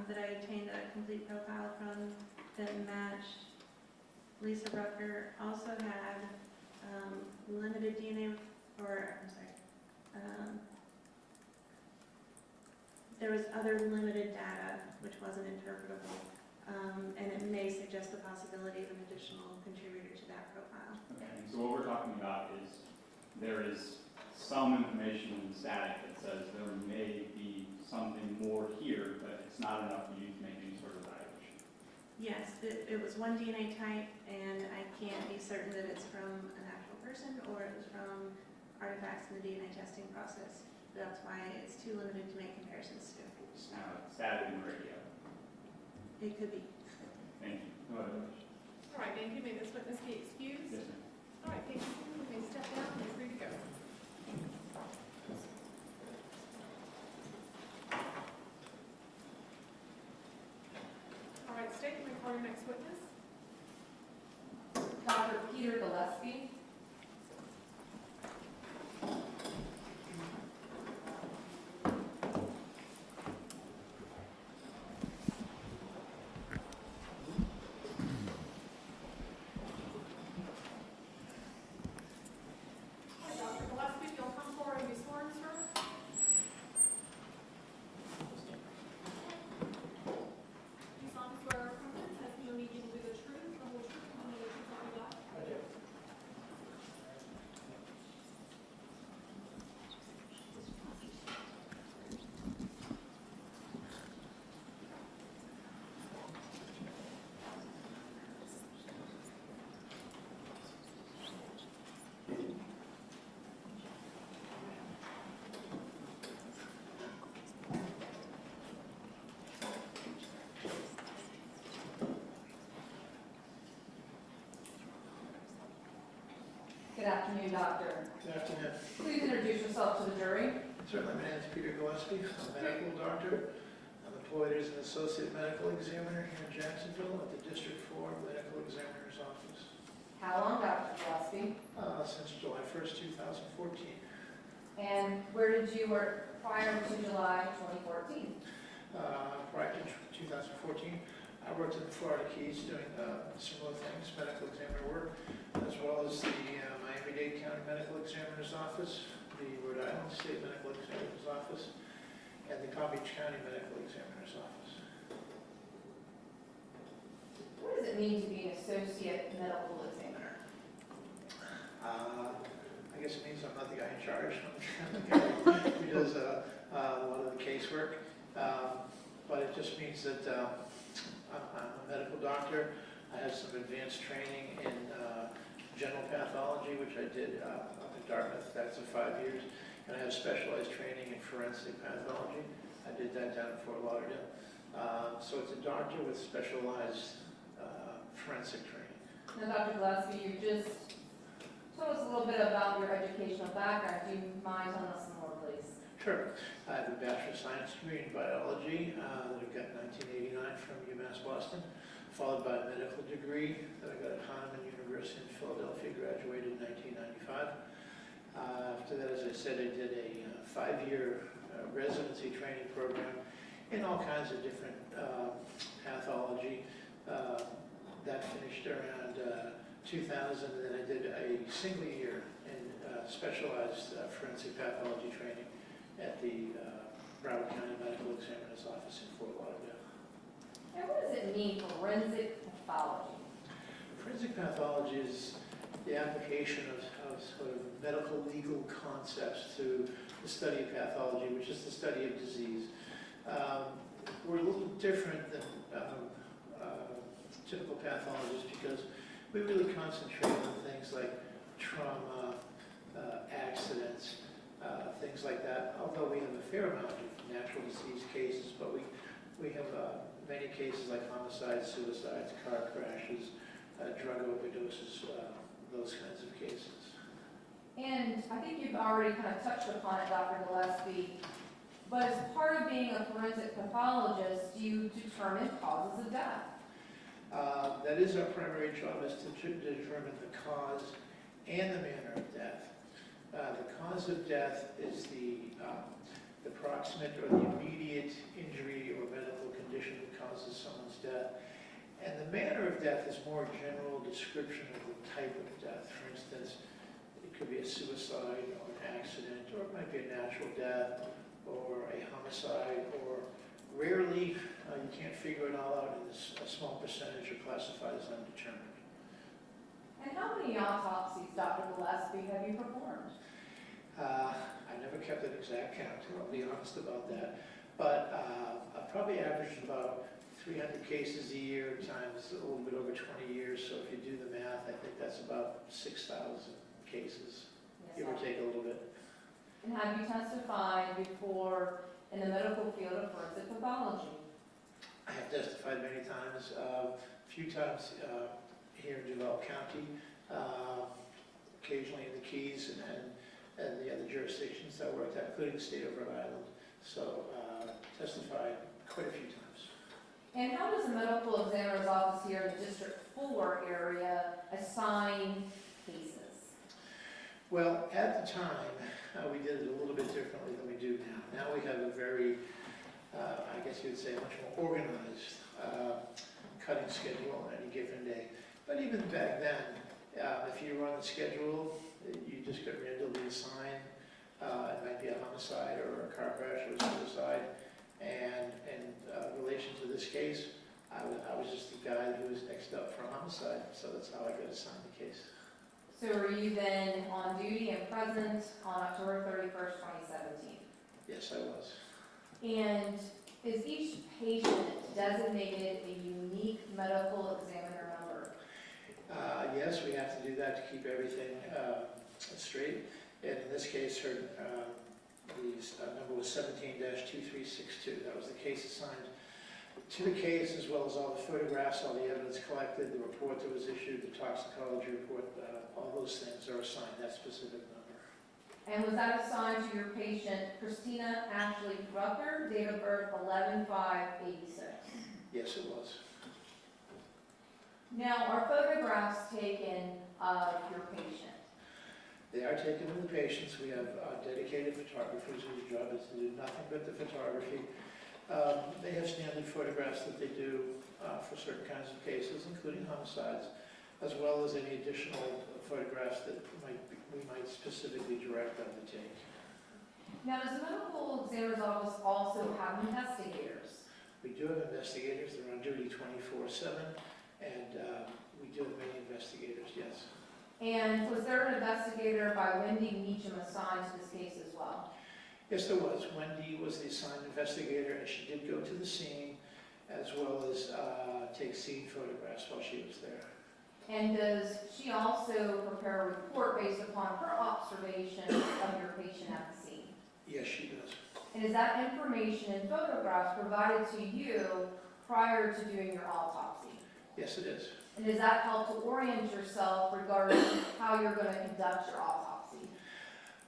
that I obtained a complete profile from that matched Lisa Rucker also had limited DNA, or I'm sorry, there was other limited data which wasn't interpretable, and it may suggest the possibility of an additional contributor to that profile. Okay, and so what we're talking about is there is some information in the static that says there may be something more here, but it's not enough for you to make any sort of evaluation. Yes, it was one DNA type, and I can't be certain that it's from an actual person or it was from artifacts in the DNA testing process. That's why it's too limited to make comparisons to. It's kind of like static and radio. It could be. Thank you. No other questions? All right, thank you. May this witness be excused? Yes, ma'am. All right, thank you. You may step down and you're free to go. your next witness. Dr. Peter Gillespie. Hi, Dr. Gillespie, if you'll come forward and be sworn, sir. Do you solemnly swear or affirm that testimony you will be the truth, the whole truth, and nothing but the truth, so help you God? I do. Good afternoon, doctor. Good afternoon. Please introduce yourself to the jury. Certainly, my name is Peter Gillespie. I'm a medical doctor. I'm employed as an associate medical examiner here in Jacksonville at the District 4 Medical Examiner's Office How long, Dr. Gillespie? since July 1st, 2014. And where did you work prior to July 2014? Prior to 2014, I worked in the Florida Keys doing similar things, medical examiner work, as well as the Miami-Dade County Medical Examiner's Office, the Rhode Island State Medical Examiner's Office, and the Palm Beach County Medical Examiner's Office. What does it mean to be an associate medical examiner? I guess it means I'm not the guy in charge. I'm the guy who does a lot of the casework. But it just means that I'm a medical doctor. I have some advanced training in general pathology, which I did up in Dartmouth. That's in 5 years. And I have specialized training in forensic pathology. I did that down in Fort Lauderdale. So it's a doctor with specialized forensic training. Now, Dr. Gillespie, you just told us a little bit about your educational background. Do you mind telling us some more, please? Sure. I have a Bachelor of Science degree in biology that I got in 1989 from UMass Boston, followed by a medical degree that I got at Hahnemann University in Philadelphia, graduated in 1995. After that, as I said, I did a 5-year residency training program in all kinds of different pathology. That finished around 2000, and then I did a single year in specialized forensic pathology training at the Broward County Medical Examiner's Office in Fort Lauderdale. And what does it mean, forensic pathology? Forensic pathology is the application of sort of medical legal concepts to the study of pathology, which is the study of disease. We're a little different than typical pathologists because we really concentrate on things like trauma, accidents, things like that, although we have a fair amount of natural disease cases, but we have many cases like homicides, suicides, car crashes, drug overdoses, those kinds of cases. And I think you've already kind of touched upon it, Dr. Gillespie, but as part of being a forensic pathologist, you determine causes of death. That is our primary job, is to determine the cause and the manner of death. The cause of death is the proximate or the immediate injury or medical condition that causes someone's death. And the manner of death is more a general description of the type of death. For instance, it could be a suicide or an accident, or it might be a natural death or a homicide, or rarely, you can't figure it all out, and a small percentage are classified as undetermined. And how many autopsies, Dr. Gillespie, have you performed? I never kept an exact count, I'll be honest about that. But I probably averaged about 300 cases a year times a little bit over 20 years. So if you do the math, I think that's about 6,000 cases, give or take a little bit. And have you testified before in the medical field of forensic pathology? I have testified many times, a few times here in Duval County, occasionally in the Keys and the other jurisdictions I worked at, including the state of Rhode Island. So testified quite a few times. And how does the medical examiner's office here in the District 4 area assign cases? Well, at the time, we did it a little bit differently than we do now. Now we have a very, I guess you would say, much more organized cutting schedule on any given day. But even back then, if you were on the schedule, you just got randomly assigned. It might be a homicide or a car crash or a suicide. And in relation to this case, I was just the guy who was next up for a homicide, so that's how I got assigned the case. So were you then on duty and present on October 31st, 2017? Yes, I was. And is each patient designated a unique medical examiner number? Yes, we have to do that to keep everything straight. And in this case, her the number was 17-2362. That was the case assigned to the case, as well as all the photographs, all the evidence collected, the report that was issued, the toxicology report, all those things are assigned that specific number. And was that assigned to your patient, Christina Ashley Rucker, date of birth 11/5/86? Yes, it was. Now, are photographs taken of your patient? They are taken of the patients. We have dedicated photographers whose job is to do nothing but the photography. They have standard photographs that they do for certain kinds of cases, including homicides, as well as any additional photographs that we might specifically direct them to take. Now, does the medical examiner's office also have investigators? We do have investigators. They're on duty 24/7, and we do have many investigators, yes. And was there an investigator by Wendy Meacham assigned to this case as well? Yes, there was. Wendy was the assigned investigator, and she did go to the scene as well as take scene photographs while she was there. And does she also prepare a report based upon her observation of your patient at the scene? Yes, she does. And is that information and photographs provided to you prior to doing your autopsy? Yes, it is. And does that help to orient yourself regarding how you're going to conduct your autopsy?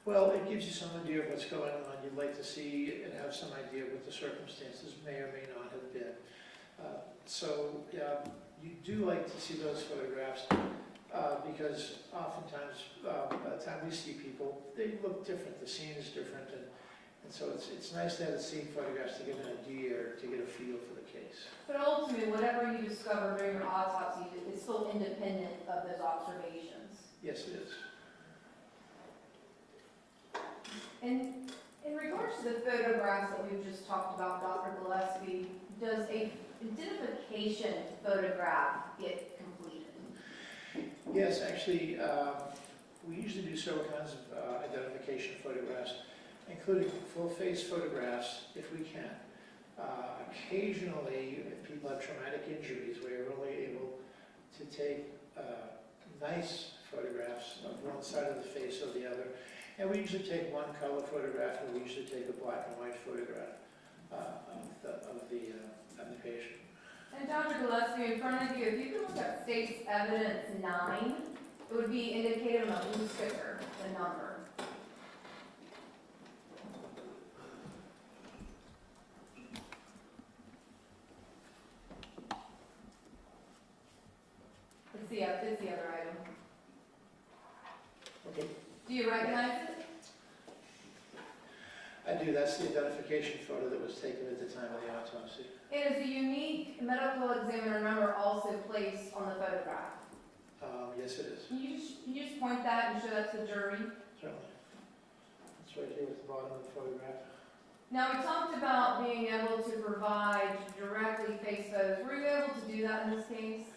Well, it gives you some idea of what's going on. You'd like to see and have some idea of what the circumstances may or may not have been. So you do like to see those photographs because oftentimes by the time we see people, they look different. The scene is different, and so it's nice to have the scene photographs to get an idea or to get a feel for the case. But ultimately, whatever you discover during your autopsy is still independent of those observations. Yes, it is. And in regards to the photographs that we've just talked about, Dr. Gillespie, does a identification photograph get completed? Yes, actually, we usually do several kinds of identification photographs, including full-face photographs if we can. Occasionally, if people have traumatic injuries, we're only able to take nice photographs of one side of the face or the other. And we usually take one color photograph, and we usually take a black and white photograph of the patient. And Dr. Gillespie, in front of you, if you could look at State's Evidence 9, it would be indicated on a blue sticker, the number. It's the other item. Okay. Do you recognize it? I do. That's the identification photo that was taken at the time of the autopsy. And is the unique medical examiner number also placed on the photograph? Yes, it is. Can you just point that and show that to the jury? Certainly. It's right here at the bottom of the photograph. Now, we talked about being able to provide directly face photos. Were you able to do that in this case?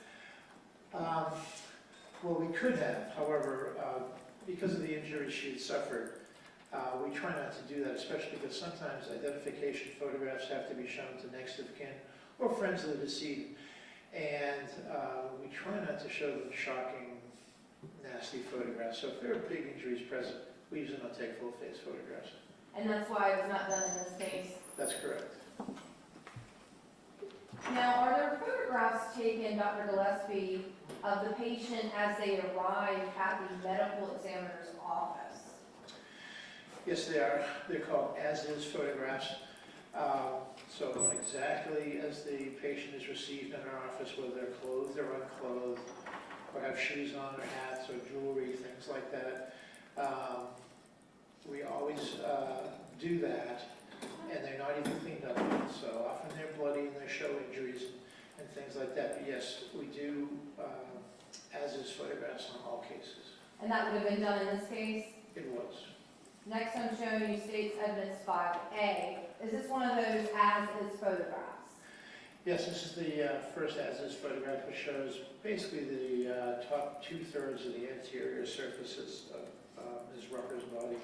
Well, we could have. However, because of the injury she had suffered, we try not to do that, especially because sometimes identification photographs have to be shown to next of kin or friends of the deceased. And we try not to show them shocking, nasty photographs. So if there are big injuries present, we usually don't take full-face photographs. And that's why it was not done in this case? That's correct. Now, are there photographs taken, Dr. Gillespie, of the patient as they arrive at the medical examiner's office? Yes, they are. They're called as-is photographs. So exactly as the patient is received in our office, whether they're clothed or unclothed, or have shoes on or hats or jewelry, things like that. We always do that, and they're not even cleaned up yet. So often they're bloody and they show injuries and things like that. But yes, we do as-is photographs on all cases. And that would have been done in this case? It was. Next I'm showing you state's evidence 5A. Is this one of those as-is photographs? Yes, this is the first as-is photograph, which shows basically the top 2/3 of the anterior surfaces of Ms. Rucker's body.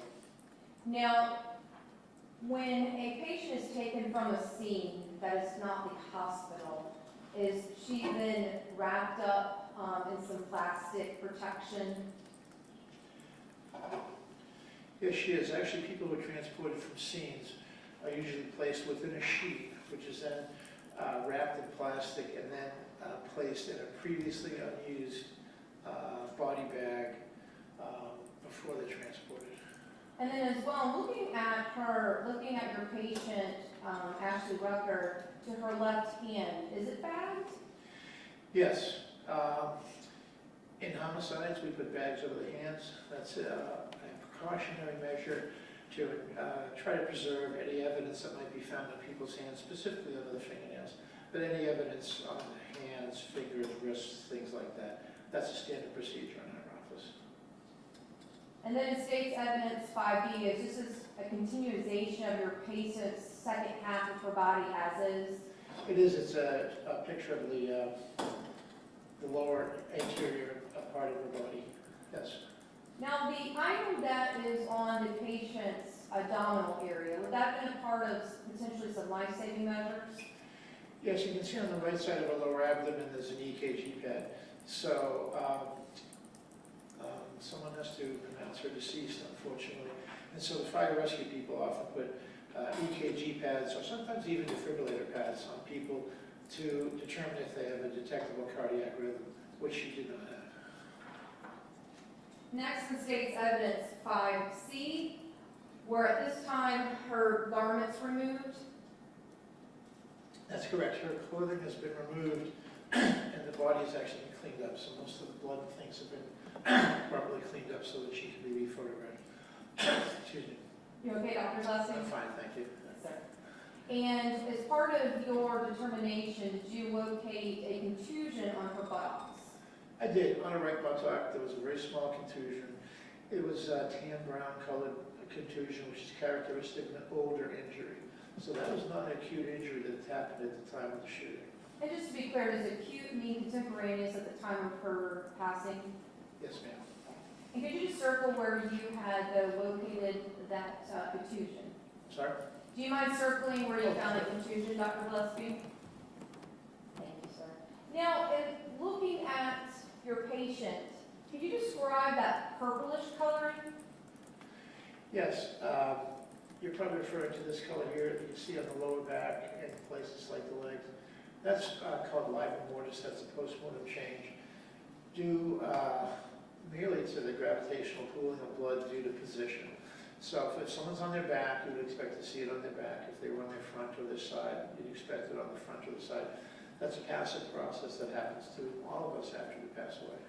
Now, when a patient is taken from a scene that is not the hospital, is she then wrapped up in some plastic protection? Yes, she is. Actually, people who are transported from scenes are usually placed within a sheet, which is then wrapped in plastic and then placed in a previously unused body bag before they're transported. And then as well, looking at your patient, Ashley Rucker, to her left hand, is it bagged? Yes. In homicides, we put bags over the hands. That's a precautionary measure to try to preserve any evidence that might be found on people's hands, specifically under the fingernails. But any evidence on the hands, fingers, wrists, things like that, that's a standard procedure in our office. And then in state's evidence 5B, is this is a continuation of your patient's second half of her body as is? It is. It's a picture of the lower anterior part of her body. Yes. Now, the item that is on the patient's abdominal area, would that have been a part of potentially some life-saving measures? Yes, you can see on the right side of her lower abdomen there's an EKG pad. So someone has to pronounce her deceased, unfortunately. And so the fire rescue people often put EKG pads or sometimes even defibrillator pads on people to determine if they have a detectable cardiac rhythm, which she did not have. Next in state's evidence 5C, were at this time her garments removed? That's correct. Her clothing has been removed and the body has actually been cleaned up. So most of the blood and things have been properly cleaned up so that she can be rephotographed. Excuse me. You okay, Dr. Blessing? I'm fine, thank you. Yes, sir. And as part of your determination, did you locate a contusion on her buttocks? I did. On her right buttock, there was a very small contusion. It was a tan brown colored contusion, which is characteristic of an older injury. So that was not an acute injury that happened at the time of the shooting. And just to be clear, does acute mean contemporaneous at the time of her passing? Yes, ma'am. And could you just circle where you had located that contusion? Sorry? Do you mind circling where you found the contusion, Dr. Gillespie? Thank you, sir. Now, in looking at your patient, could you describe that purplish coloring? Yes. You're probably referring to this color here that you see on the lower back and places like the legs. That's called livor mortis. That's a postmortem change due merely to the gravitational pooling of blood due to position. So if someone's on their back, you would expect to see it on their back. If they were on their front or their side, you'd expect it on the front or the side. That's a passive process that happens to all of us after we pass away.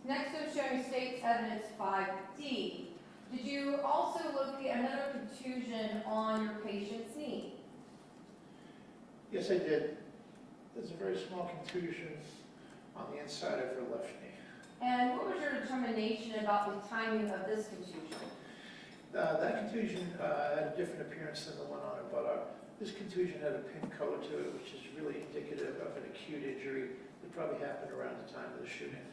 Next, I'm showing state's evidence 5D. Did you also locate another contusion on your patient's knee? Yes, I did. There's a very small contusion on the inside of her left knee. And what was your determination about the timing of this contusion? That contusion had a different appearance than the one on her buttock. This contusion had a pink color to it, which is really indicative of an acute injury that probably happened around the time of the shooting.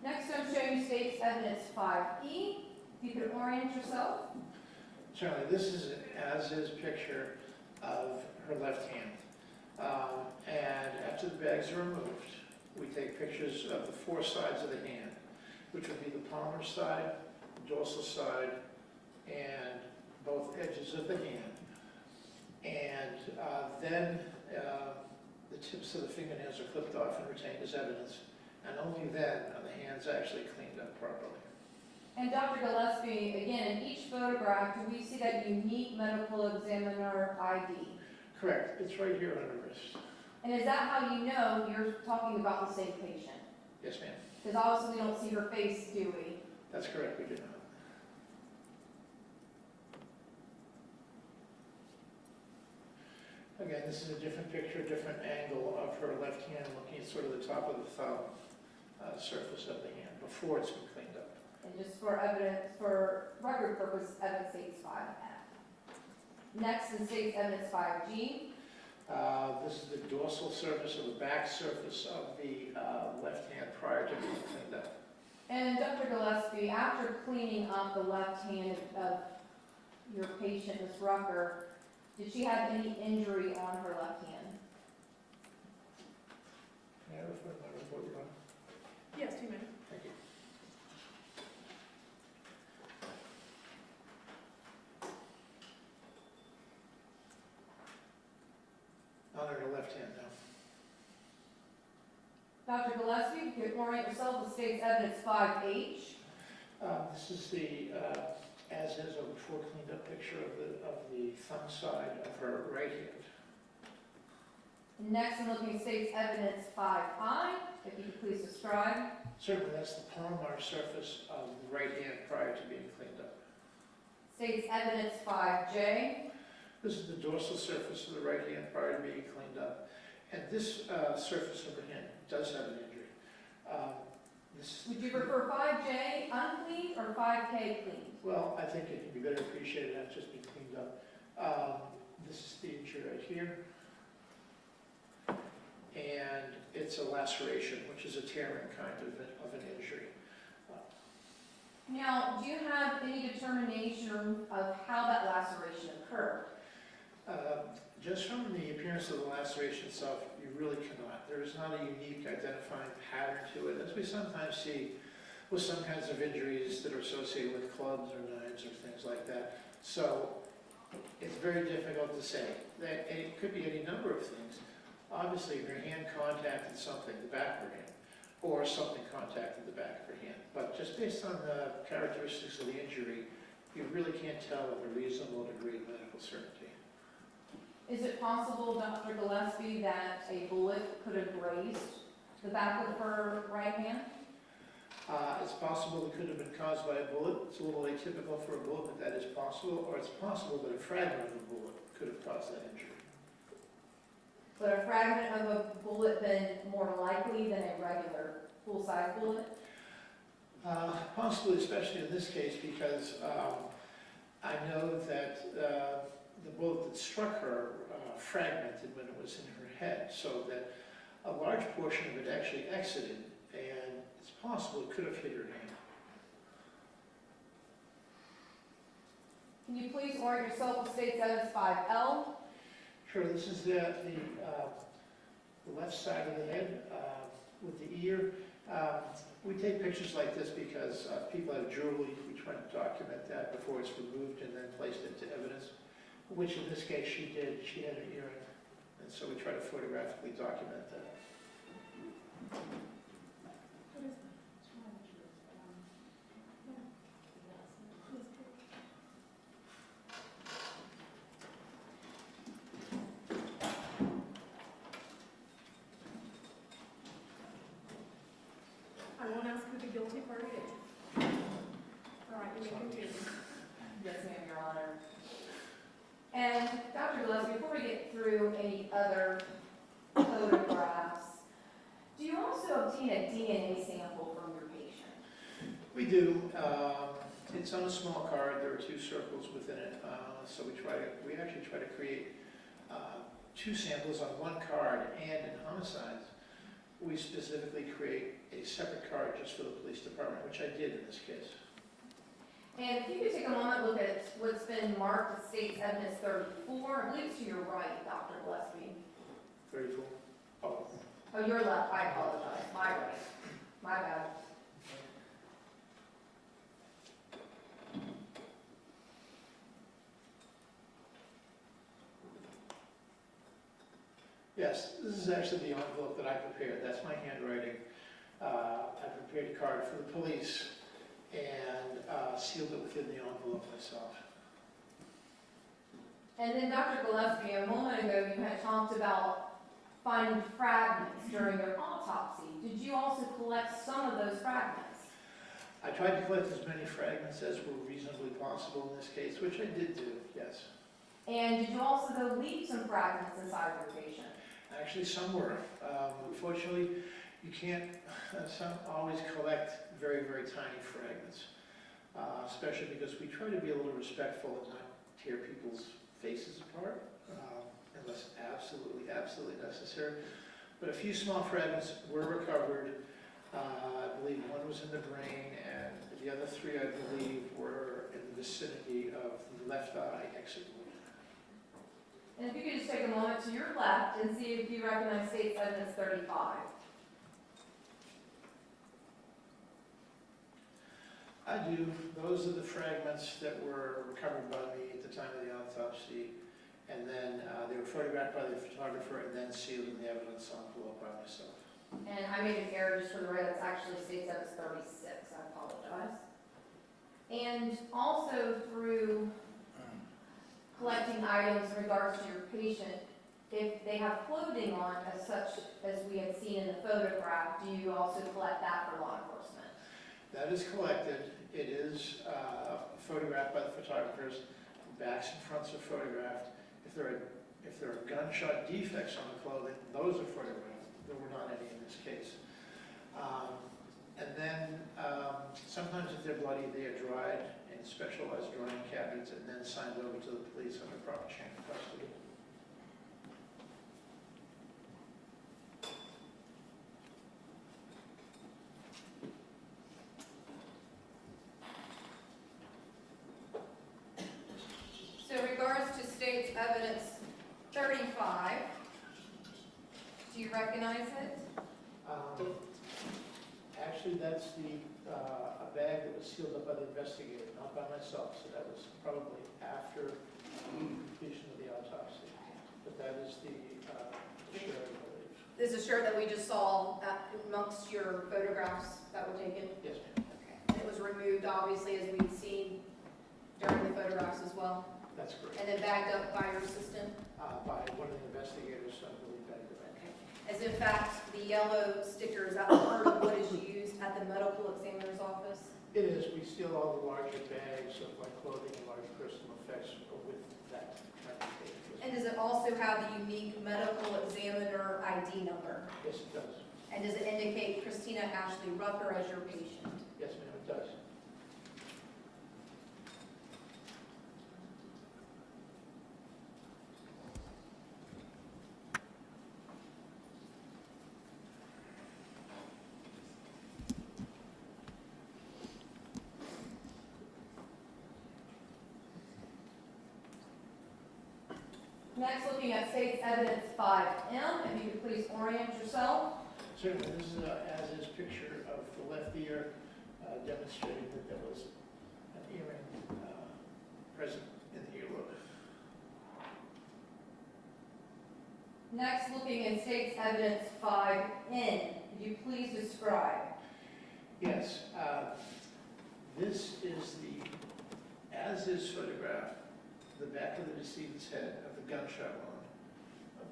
Next, I'm showing you state's evidence 5E. If you could orient yourself. Certainly, this is an as-is picture of her left hand. And after the bags are removed, we take pictures of the four sides of the hand, which would be the palmar side, the dorsal side, and both edges of the hand. And then the tips of the fingernails are clipped off and retained as evidence, and only then are the hands actually cleaned up properly. And Dr. Gillespie, again, in each photograph, do we see that unique medical examiner ID? Correct, it's right here on the wrist. And is that how you know you're talking about the same patient? Yes, ma'am. Because obviously we don't see her face, do we? That's correct, we do not. Again, this is a different picture, different angle of her left hand looking at sort of the top of the thumb surface of the hand before it's been cleaned up. And just for evidence, for record purpose, evidence states 5F. Next is states evidence 5G. This is the dorsal surface or the back surface of the left hand prior to being cleaned up. And Dr. Gillespie, after cleaning up the left hand of your patient, Ms. Rucker, did she have any injury on her left hand? May I refer to my report, Your Honor? Yes, 2 minutes. Thank you. On her left hand now. Dr. Gillespie, you can orient yourself with states evidence 5H. This is the as is or before cleaned up picture of the thumb side of her right hand. Next, I'm looking at states evidence 5I. If you could please describe. Certainly, that's the palmar surface of the right hand prior to being cleaned up. States evidence 5J. This is the dorsal surface of the right hand prior to being cleaned up. And this surface of her hand does have an injury. Would you prefer 5J uncleaned or 5K cleaned? Well, I think it can be better appreciated not just being cleaned up. This is the injury right here. And it's a laceration, which is a tearing kind of an injury. Now, do you have any determination of how that laceration occurred? Just from the appearance of the laceration itself, you really cannot. There is not a unique identifying pattern to it, as we sometimes see with some kinds of injuries that are associated with clubs or knives or things like that. So it's very difficult to say. It could be any number of things. Obviously, if your hand contacted something, the back of her hand, or something contacted the back of her hand. But just based on the characteristics of the injury, you really can't tell with a reasonable degree of medical certainty. Is it possible, Dr. Gillespie, that a bullet could have grazed the back of her right hand? It's possible it could have been caused by a bullet. It's a little atypical for a bullet, but that is possible. Or it's possible that a fragment of a bullet could have caused that injury. Would a fragment of a bullet been more likely than a regular full-size bullet? Possibly, especially in this case, because I know that the bullet that struck her fragmented when it was in her head, so that a large portion of it actually exited, and it's possible it could have hit her hand. Can you please orient yourself with states evidence 5L? Sure, this is the left side of the head with the ear. We take pictures like this because people have jewelry. We try to document that before it's removed and then placed into evidence, which in this case she did. She had an earring, and so we try to photographically document that. I won't ask who the guilty party is. All right, you may continue. Yes, ma'am, Your Honor. And Dr. Gillespie, before we get through any other photographs, do you also obtain a DNA sample from your patient? We do. It's on a small card. There are 2 circles within it. So we actually try to create 2 samples on 1 card, and in homicides, we specifically create a separate card just for the police department, which I did in this case. And if you could take a moment, look at what's been marked as state's evidence 34. I believe it's to your right, Dr. Gillespie. 34. Oh. Oh, your left. I apologize. My right. My bad. Yeah, Yes, this is actually the envelope that I prepared. That's my handwriting. I prepared a card for the police and sealed it within the envelope myself. And then Dr. Gillespie, a moment ago, you had talked about finding fragments during your autopsy. Did you also collect some of those fragments? I tried to collect as many fragments as were reasonably possible in this case, which I did do, yes. And did you also go leave some fragments inside your patient? Actually, some were. Unfortunately, you can't always collect very, very tiny fragments, especially because we try to be a little respectful and not tear people's faces apart, unless absolutely, absolutely necessary. But a few small fragments were recovered. I believe one was in the brain, and the other three, I believe, were in the vicinity of the left eye exit wound. And if you could just take a moment to your left and see if you recognize State's Evidence 35. I do. Those are the fragments that were recovered by me at the time of the autopsy, and then they were photographed by the photographer and then sealed in the evidence envelope by myself. And I made an error just for the record, it's actually State's Evidence 36, I apologize. And also through collecting items in regards to your patient, if they have clothing on as such as we had seen in the photograph, do you also collect that for law enforcement? That is collected. It is photographed by the photographers. Backs and fronts are photographed. If there are gunshot defects on the clothing, those are photographed. There were not any in this case. And then sometimes if they're bloody, they are dried in specialized drying cabinets and then signed over to the police under proper chain of custody. So in regards to State's Evidence 35, do you recognize it? Actually, that's a bag that was sealed up by the investigator, not by myself, so that was probably after the completion of the autopsy. But that is the shirt, I believe. This is a shirt that we just saw amongst your photographs that were taken? Yes, ma'am. Okay. And it was removed, obviously, as we've seen during the photographs as well? That's correct. And then bagged up by your assistant? By one of the investigators, I believe, back then. Okay. As in fact, the yellow sticker, is that part of what is used at the medical examiner's office? It is. We steal all the larger bags of like clothing and large personal effects with that kind of thing. And does it also have the unique medical examiner ID number? Yes, it does. And does it indicate Christina Ashley Rucker as your patient? Yes, ma'am, it does. Next, looking at State's Evidence 5M, if you could please orient yourself. Certainly, this is an as-is picture of the left ear demonstrating that there was an earring present in the earlobe. Next, looking at State's Evidence 5N, could you please describe? Yes, this is the as-is photograph, the back of the decedent's head of the gunshot wound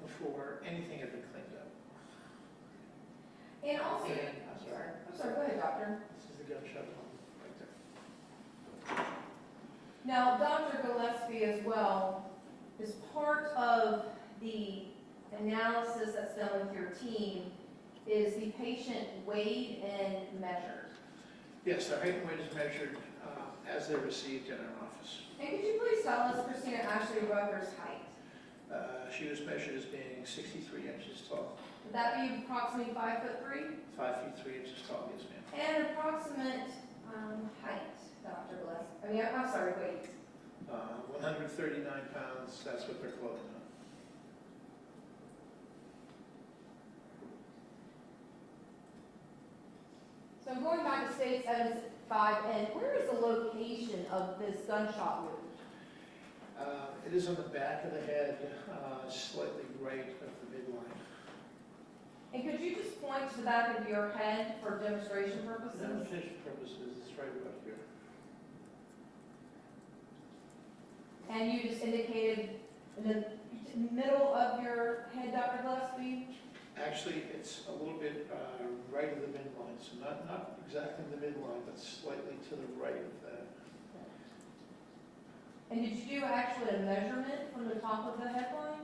before anything had been cleaned up. And also, I'm sorry, go ahead, doctor. This is the gunshot wound right there. Now, Dr. Gillespie as well, is part of the analysis that's done with your team, is the patient weighed and measured. Yes, their height and weight is measured as they're received in our office. And could you please tell us Christina Ashley Rucker's height? She was measured as being 63 inches tall. Would that be approximately 5'3"? 5 feet 3 inches tall, yes, ma'am. And approximate height, Dr. Gillespie. I'm sorry, weight. 139 pounds, that's what they're clothing on. So I'm going back to State's Evidence 5N. Where is the location of this gunshot wound? It is on the back of the head, slightly right of the midline. And could you just point to the back of your head for demonstration For purposes? demonstration purposes, it's right about here. And you just indicated in the middle of your head, Dr. Gillespie? Actually, it's a little bit right of the midline, so not exactly in the midline, but slightly to the right of that. And did you do actually a measurement from the top of the headline?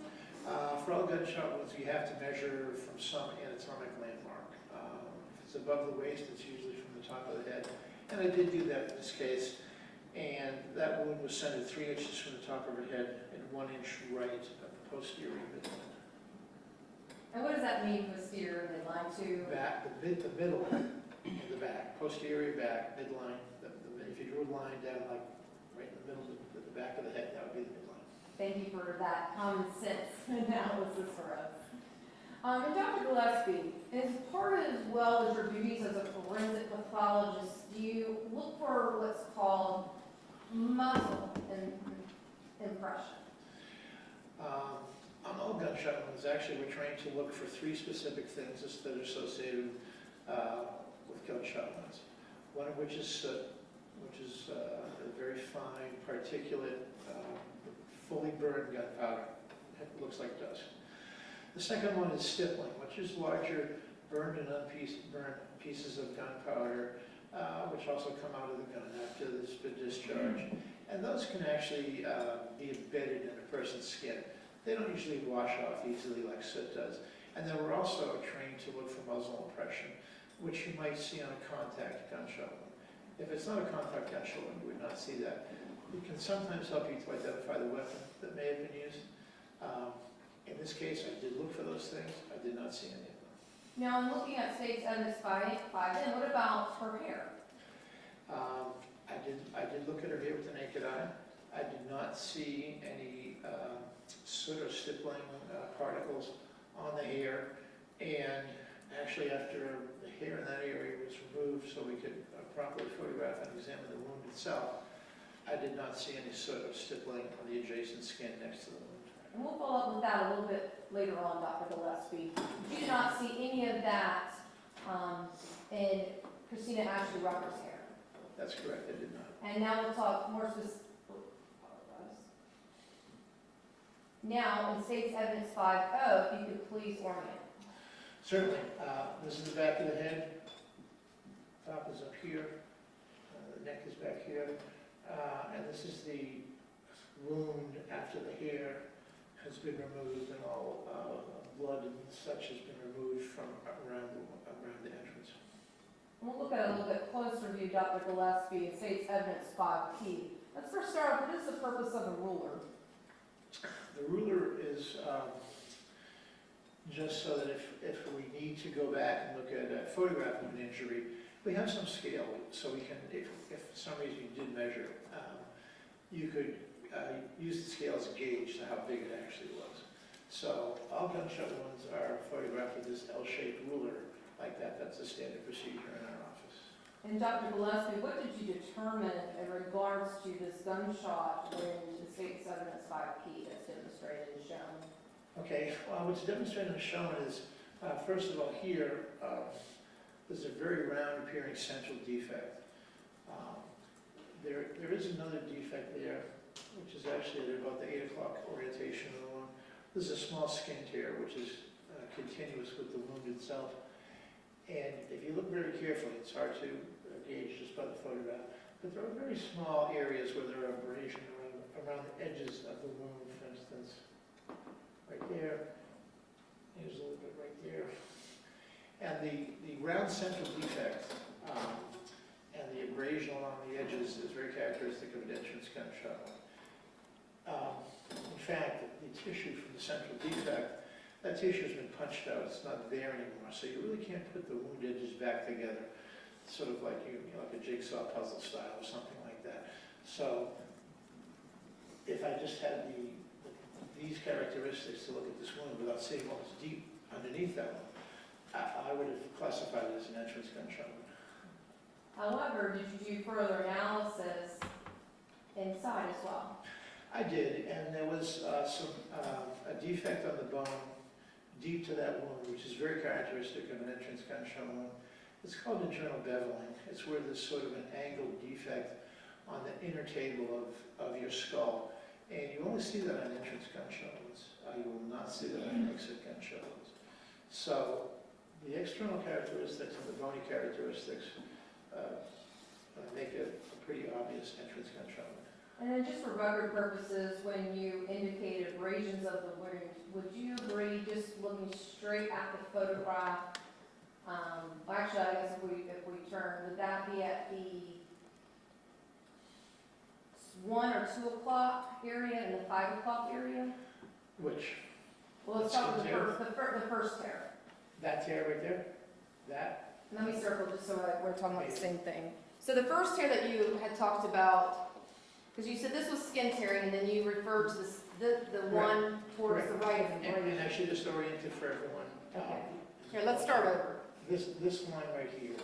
For all gunshot wounds, you have to measure from some anatomic landmark. If it's above the waist, it's usually from the top of the head. And I did do that in this case. And that wound was centered 3 inches from the top of her head and 1 inch right of the posterior midline. And what does that mean, posterior midline to? Back, the middle of the back, posterior back, midline. If you drew a line down like right in the middle of the back of the head, that would be the midline. Thank you for that common sense analysis for us. And Dr. Gillespie, as part as well as your duties as a forensic pathologist, do you look for what's called muzzle impression? On all gunshot wounds, actually, we're trained to look for 3 specific things that are associated with gunshot wounds. One of which is soot, which is a very fine, particulate, fully burned gunpowder. It looks like dust. The second one is stippling, which is larger burned and burned pieces of gunpowder, which also come out of the gun after it's been discharged. And those can actually be embedded in a person's skin. They don't usually wash off easily like soot does. And then we're also trained to look for muzzle impression, which you might see on a contact gunshot wound. If it's not a contact gunshot wound, you would not see that. It can sometimes help you to identify the weapon that may have been used. In this case, I did look for those things. I did not see any of them. Now, I'm looking at State's Evidence 510. What about her hair? I did look at her hair with the naked eye. I did not see any soot or stippling particles on the hair. And actually, after the hair in that area was removed so we could properly photograph and examine the wound itself, I did not see any soot or stippling on the adjacent skin next to the wound. And we'll follow up with that a little bit later on, Dr. Gillespie. You did not see any of that in Christina Ashley Rucker's hair. That's correct, I did not. And now we'll talk more specifically. Now, in State's Evidence 5.0, if you could please orient. Certainly. This is the back of the head. Top is up here. The neck is back here. And this is the wound after the hair has been removed and all blood and such has been removed from around the entrance. We'll look at it a little bit closer view, Dr. Gillespie, in State's Evidence 5P. Let's first start off, what is the purpose of a ruler? The ruler is just so that if we need to go back and look at a photograph of an injury, we have some scale, so we can, if for some reason you did measure, you could use the scale as a gauge to how big it actually was. So all gunshot wounds are photographed with this L-shaped ruler like that. That's a standard procedure in our office. And Dr. Gillespie, what did you determine in regards to this gunshot in the State's Evidence 5P that's demonstrated and shown? Okay, well, what's demonstrated and shown is, first of all, here, there's a very round appearing central defect. There is another defect there, which is actually at about the 8 o'clock orientation of the wound. There's a small skin tear, which is continuous with the wound itself. And if you look very carefully, it's hard to gauge just by the photograph, but there are very small areas where there are abrasion around the edges of the wound, for instance. Right there, here's a little bit right there. And the round central defect and the abrasion along the edges is very characteristic of an entrance gunshot. In fact, the tissue from the central defect, that tissue has been punched out. It's not there anymore, so you really can't put the wound edges back together, sort of like like a jigsaw puzzle style or something like that. So if I just had these characteristics to look at this wound without seeing what was deep underneath that one, I would have classified it as an entrance gunshot wound. However, did you do further analysis inside as well? I I did, and there was a defect on the bone deep to that wound, which is very characteristic of an entrance gunshot wound. It's called internal beveling. It's where there's sort of an angled defect on the inner table of your skull. And you only see that on entrance gunshot wounds. You will not see that on exit gunshot wounds. So the external characteristics and the bony characteristics make it a pretty obvious entrance gunshot wound. And then just for record purposes, when you indicated abrasions of the wound, would you agree, just looking straight at the photograph, actually, I guess if we turn, would that be at the 1 or 2 o'clock area and the 5 o'clock area? Which? Well, let's start with the first tear. That tear right there? That? Let me circle just so we're talking about the same thing. So the first tear that you had talked about, because you said this was skin tearing, and then you referred to the one towards the right of the brain. And I should just orient it for everyone. Okay. Here, let's start over. This line right here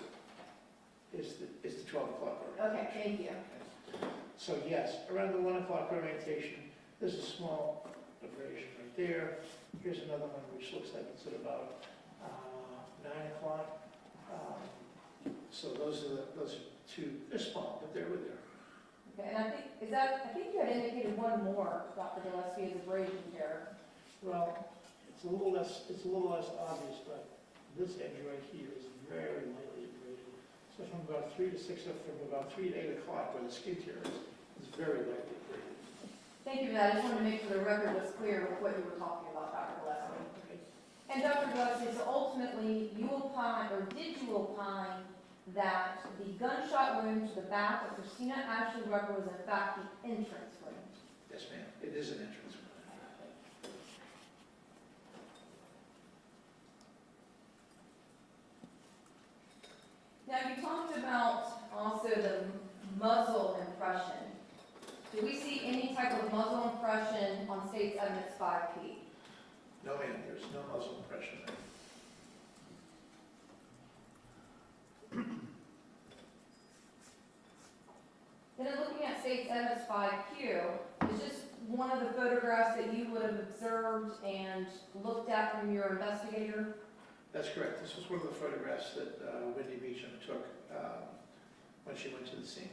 is the 12 o'clock orientation. Okay, thank you. So yes, around the 1 o'clock orientation, there's a small abrasion right there. Here's another one which looks like it's at about 9 o'clock. So those are two. They're small, but they're there. Okay, and I think you had indicated one more, Dr. Gillespie, as abrasion tear. Well, it's a little less obvious, but this edge right here is very lightly abraded. So from about 3 to 6, from about 3 to 8 o'clock, where the skin tear is, it's very lightly abraded. Thank you for that. I just wanted to make sure the record was clear with what you were talking about, Dr. Gillespie. Okay. And Dr. Gillespie, so ultimately, you opine, or did you opine, that the gunshot wound to the back of Christina Ashley Rucker was in fact the entrance wound? Yes, ma'am. It is an entrance wound. Now, you talked about also the muzzle impression. Do we see any type of muzzle impression on State's Evidence 5P? No, ma'am. There's no muzzle impression there. Then in looking at State's Evidence 5Q, is this one of the photographs that you would have observed and looked at from your investigator? That's correct. This was one of the photographs that Wendy Beecham took when she went to the scene.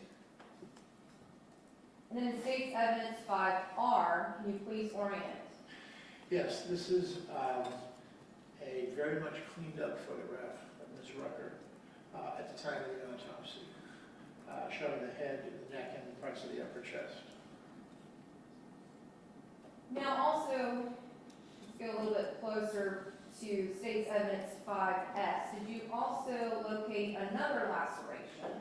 And then in State's Evidence 5R, can you please orient? Yes, this is a very much cleaned up photograph of Ms. Rucker at the time of the autopsy. Showing the head, the neck, and parts of the upper chest. Now also, let's go a little bit closer to State's Evidence 5S. Did you also locate another laceration?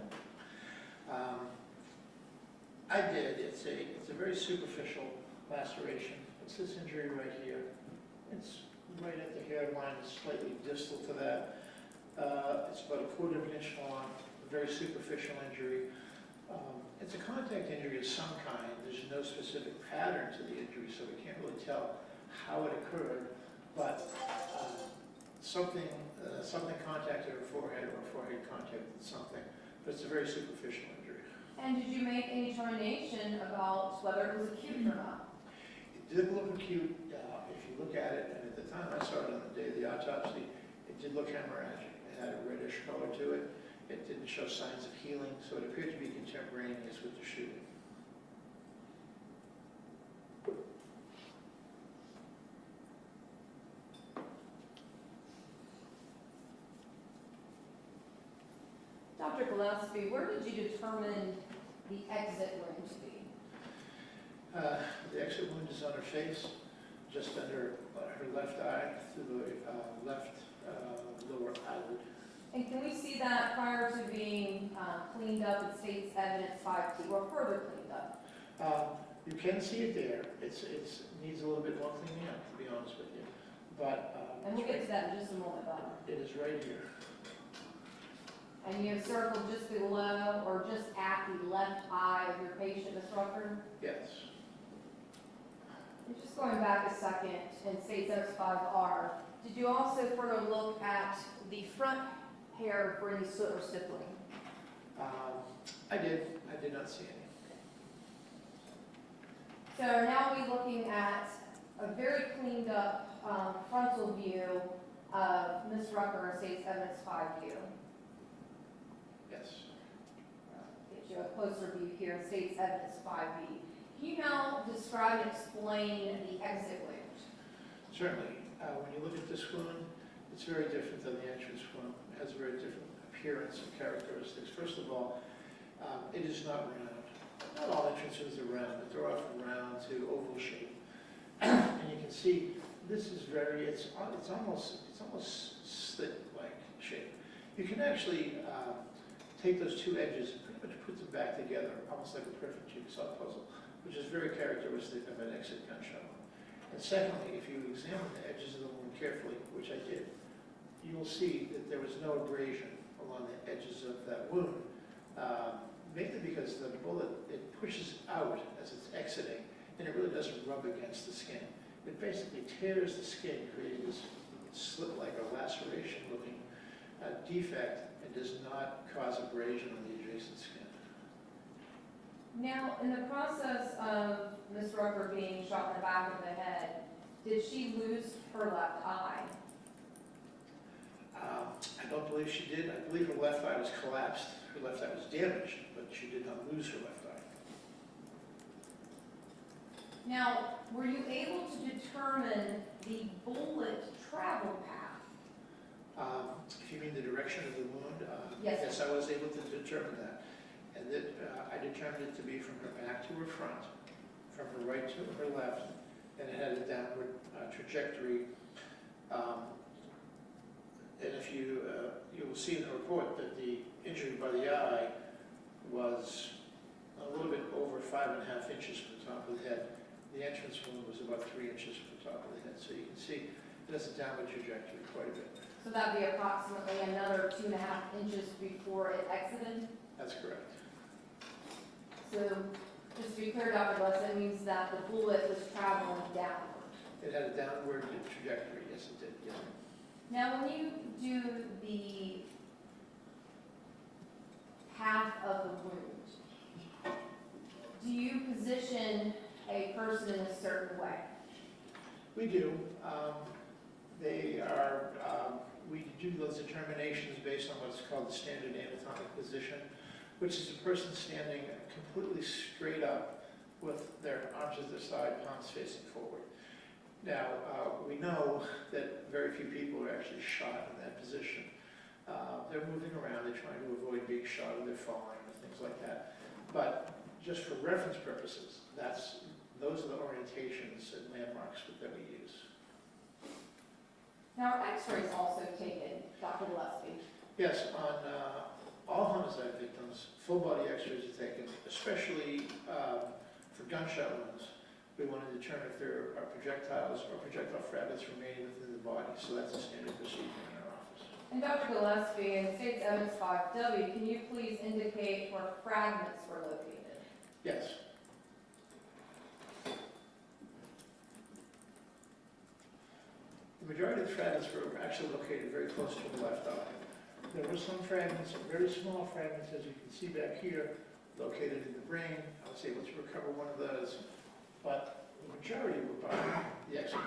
I did. It's a very superficial laceration. It's this injury right here. It's right at the hairline. It's slightly distal to that. It's about a quarter of an inch long. Very superficial injury. It's a contact injury of some kind. There's no specific pattern to the injury, so we can't really tell how it occurred. But something contacted her forehead, or forehead contacted something. But it's a very superficial injury. And did you make any determination about whether it was acute or not? It did look acute. If you look at it, and at the time I saw it on the day of the autopsy, it did look hemorrhagic. It had a reddish color to it. It didn't show signs of healing, so it appeared to be contemporaneous with the shooting. Dr. Gillespie, where did you determine the exit wound to be? The exit wound is on her face, just under her left eye, through the left lower eyelid. And can we see that prior to being cleaned up in State's Evidence 5T, or further cleaned up? You can see it there. It needs a little bit more cleaning up, to be honest with you. But And we'll get to that in just a moment, Dr. it is right here. And you have circled just below or just at the left eye of your patient, Ms. Rucker? Yes. And just going back a second in State's Evidence 5R, did you also further look at the front hair for any soot or stippling? I did. I did not see any. So now we're looking at a very cleaned up frontal view of Ms. Rucker and State's Evidence 5 view. Yes. Get you a closer view here, State's Evidence 5B. Can you now describe and explain the exit wound? Certainly. When you look at this wound, it's very different than the entrance wound. It has a very different appearance and characteristics. First of all, it is not round. Not all entrances are round, but they're often round to oval shape. And you can see this is it's almost slit-like shape. You can actually take those two edges and pretty much put them back together, almost like a perfect jigsaw puzzle, which is very characteristic of an exit gunshot wound. And secondly, if you examine the edges of the wound carefully, which I did, you will see that there was no abrasion along the edges of that wound, mainly because the bullet, it pushes out as it's exiting, and it really doesn't rub against the skin. It basically tears the skin, creating this slit-like or laceration-looking defect, and does not cause abrasion on the adjacent skin. Now, in the process of Ms. Rucker being shot in the back of the head, did she lose her left eye? I don't believe she did. I believe her left eye was collapsed. Her left eye was damaged, but she did not lose her left eye. Now, were you able to determine the bullet travel path? If you mean the direction of the wound, Yes. I was able to determine that. And that I determined it to be from her back to her front, from her right to her left, and it had a downward trajectory. And if you will see in the report that the injury by the eye was a little bit over 5.5 inches from the top of the head. The entrance wound was about 3 inches from the top of the head. So you can see it has a downward trajectory quite a bit. So that'd be approximately another 2.5 inches before it exited? That's correct. So, just to be clear, Dr. Bless, that means that the bullet was traveling downward. It had a downward trajectory, yes it did, yes. Now, when you do the path of the wound, do you position a person in a certain way? We do. We do those determinations based on what's called the standard anatomic position, which is a person standing completely straight up with their arms at their side, palms facing forward. Now, we know that very few people are actually shot in that position. They're moving around, they're trying to avoid being shot, or they're falling, or things like that. But just for reference purposes, those are the orientations and landmarks that we use. Now, are x-rays also taken, Dr. Gillespie? Yes, on all homicide victims, full body x-rays are taken, especially for gunshot wounds. We want to determine if there are projectiles or projectile fragments remaining within the body, so that's a standard procedure in our office. And Dr. Gillespie, in State's Evidence 5W, can you please indicate where fragments were located? Yes. The majority of the fragments were actually located very close to the left eye. There were some fragments, very small fragments, as you can see back here, located in the brain. I was able to recover one of those, but the majority were by the exit.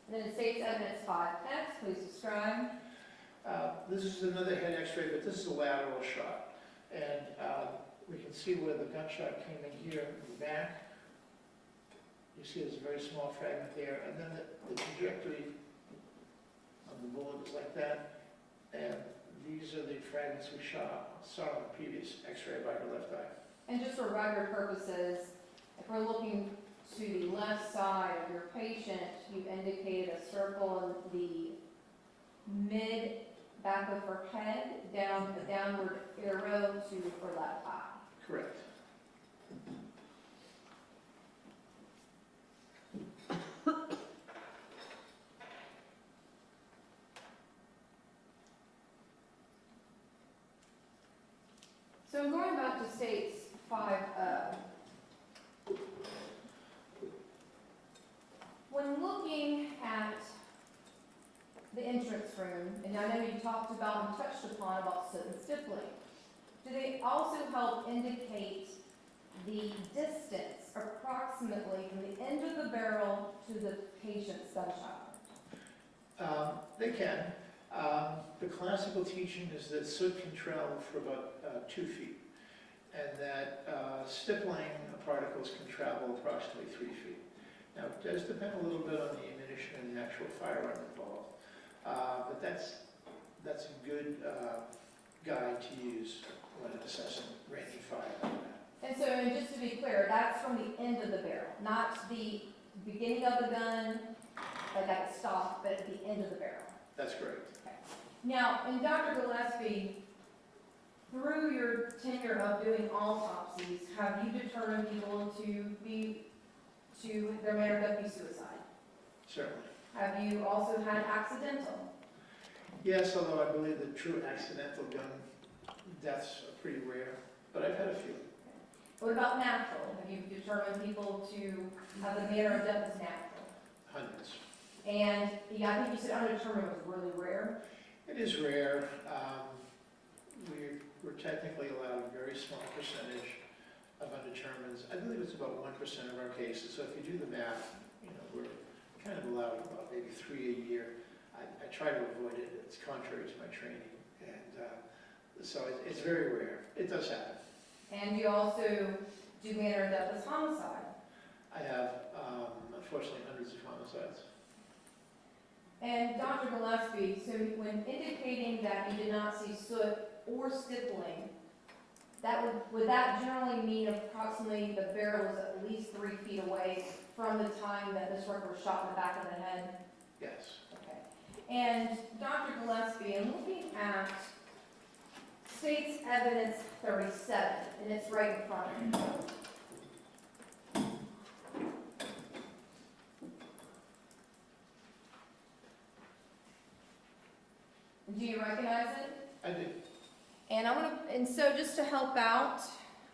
And then in State's Evidence 5X, please describe. This is another head x-ray, but this is a lateral shot. And we can see where the gunshot came in here in the back. You see there's a very small fragment there, and then the trajectory of the bullet is like that. And these are the fragments we saw on the previous x-ray by her left eye. And just for record purposes, if we're looking to the left side of your patient, you indicated a circle in the mid back of her head, down the downward arrow to her left eye. Correct. So I'm going back to States 5O. When looking at the entrance room in and I know you talked about and touched upon about soot and stippling. Do they also help indicate the distance approximately from the end of the barrel to the patient's gunshot? They can. The classical teaching is that soot can travel for about 2 feet, and that stippling particles can travel approximately 3 feet. Now, it does depend a little bit on the ammunition and the actual firearm involved, but that's a good guide to use when assessing range of fire. And so, and just to be clear, that's from the end of the barrel, not the beginning of the gun, like at the stock, but at the end of the barrel. That's correct. Okay. Now, and Dr. Gillespie, through your tenure of doing autopsies, have you determined people to their manner of death be suicide? Certainly. Have you also had accidental? Yes, although I believe that true accidental gun deaths are pretty rare, but I've had a few. What about natural? Have you determined people to have the manner of death is natural? Hundreds. And yeah, I think you said undetermined was really rare. It is rare. We're technically allowed a very small percentage of undetermineds. I believe it's about 1% of our cases. So if you do the math, we're kind of allowed about maybe 3 a year. I try to avoid it. It's contrary to my training. And so it's very rare. It does happen. And you also do manner of death as homicide. I have, unfortunately, hundreds of homicides. And Dr. Gillespie, so when indicating that you did not see soot or stippling, would that generally mean approximately the barrel was at least 3 feet away from the time that this worker was shot in the back of the head? Yes. Okay. And Dr. Gillespie, I'm looking at State's Evidence 37, and it's right in front of you. Do you recognize it? I do. And so just to help out,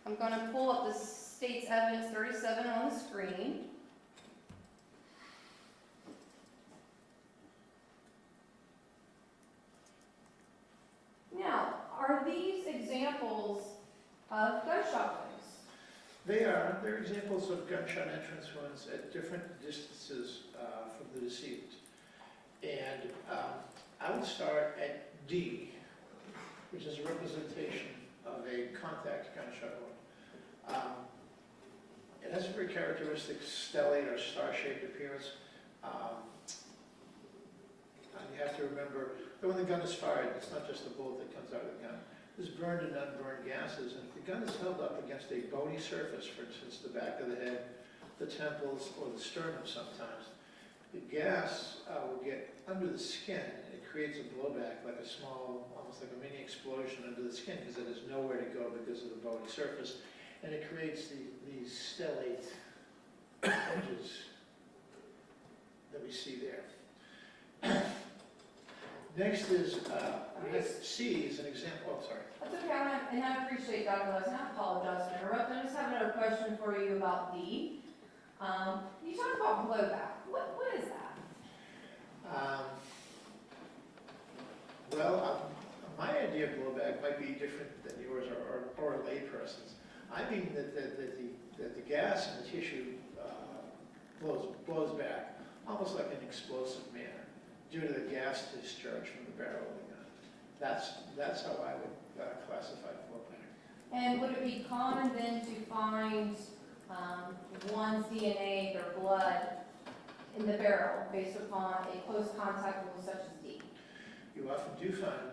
I'm going to pull up the State's Evidence 37 on the screen. Now, are these examples of gunshot wounds? They are. They're examples of gunshot entrance wounds at different distances from the decedent. And I would start at D, which is a representation of a contact gunshot wound. It has a very characteristic stellate or star-shaped appearance. And you have to remember that when the gun is fired, it's not just the bullet that comes out of the gun. There's burned and unburned gases, and if the gun is held up against a bony surface, for instance, the back of the head, the temples, or the sternum sometimes, the gas will get under the skin, and it creates a blowback, like a small, almost like a mini explosion under the skin, because it has nowhere to go because of the bony surface, and it creates these stellate edges that we see there. Next is, C is an example, oh, sorry. That's okay, and I appreciate Dr. Lesson. I apologize for interrupting. I just have another question for you about D. You talked about blowback. What is that? Well, my idea of blowback might be different than yours or a layperson's. I mean that the gas in the tissue blows back almost like an explosive manner due to the gas discharge from the barrel of the gun. That's how I would classify blowback. And would it be common then to find one's DNA or blood in the barrel based upon a close contact wound such as D? You often do find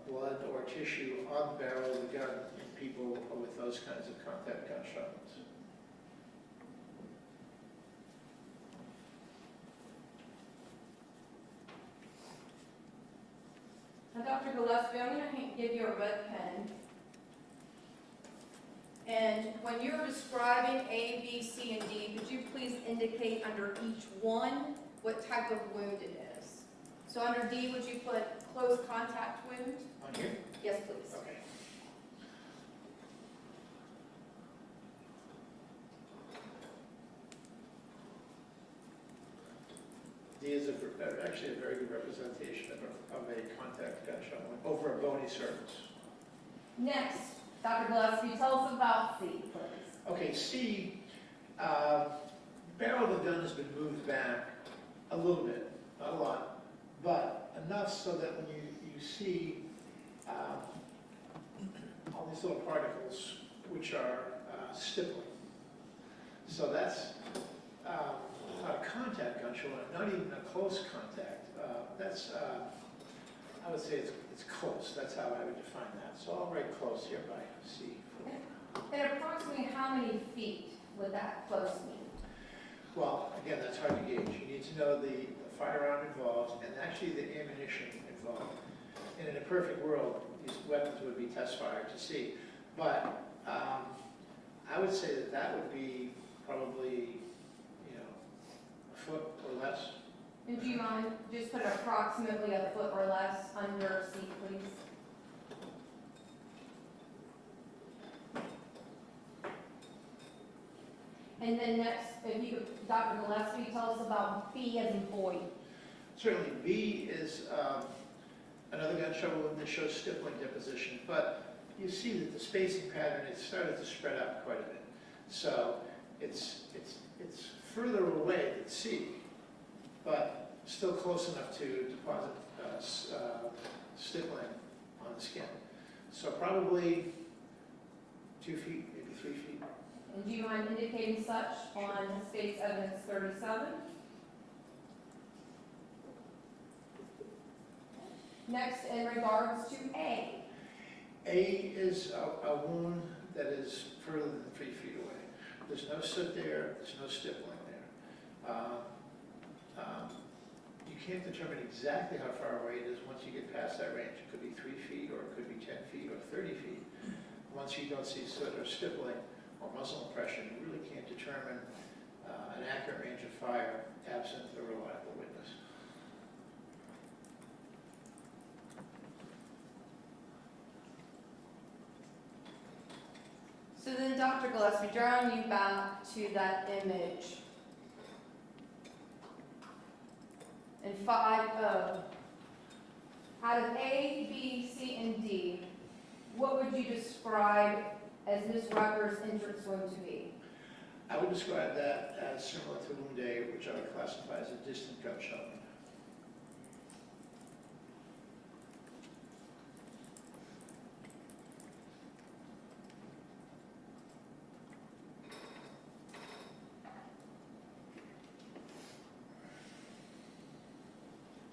blood or tissue on the barrel of the gun in people with those kinds of contact gunshot wounds. Now, Dr. Gillespie, I'm going to give you a red pen. And when you're describing A, B, C, and D, could you please indicate under each one what type of wound it is? So under D, would you put close contact wound? On here? Yes, please. Okay. D D is actually a very good representation of a contact gunshot wound over a bony surface. Next, Dr. Gillespie, tell us about C, please. Okay, C, barrel of the gun has been moved back a little bit, not a lot, but enough so that when you see all these little particles which are stippling. So that's not a contact gunshot wound, not even a close contact. That's, I would say it's close. That's how I would define that. So I'll write close here by C. And approximately how many feet would that close mean? Well, again, that's hard to gauge. You need to know the firearm involved and actually the ammunition involved. And in a perfect world, these weapons would be test fired to see. But I would say that would be probably, a foot or less. And do you mind just put approximately a foot or less under C, please? And then next, if you could, Dr. Gillespie, tell us about B as in boy. Certainly, B is another gunshot wound that shows stippling deposition, but you see that the spacing pattern has started to spread out quite a bit. So it's further away than C, but still close enough to deposit stippling on the skin. So probably 2 feet, maybe 3 feet. And do you mind indicating such on State's Evidence 37? Next, in regards to A. A is a wound that is further than 3 feet away. There's no soot there, there's no stippling there. You can't determine exactly how far away it is once you get past that range. It could be 3 feet, or it could be 10 feet, or 30 feet. Once you don't see soot or stippling or muzzle impression, you really can't determine an accurate range of fire absent a reliable witness. So then, Dr. Gillespie, drawing you back to that image in 5O, out of A, B, C, and D, what would you describe as Ms. Rucker's entrance wound to be? I would describe that as similar to wound A, which I would classify as a distant gunshot wound.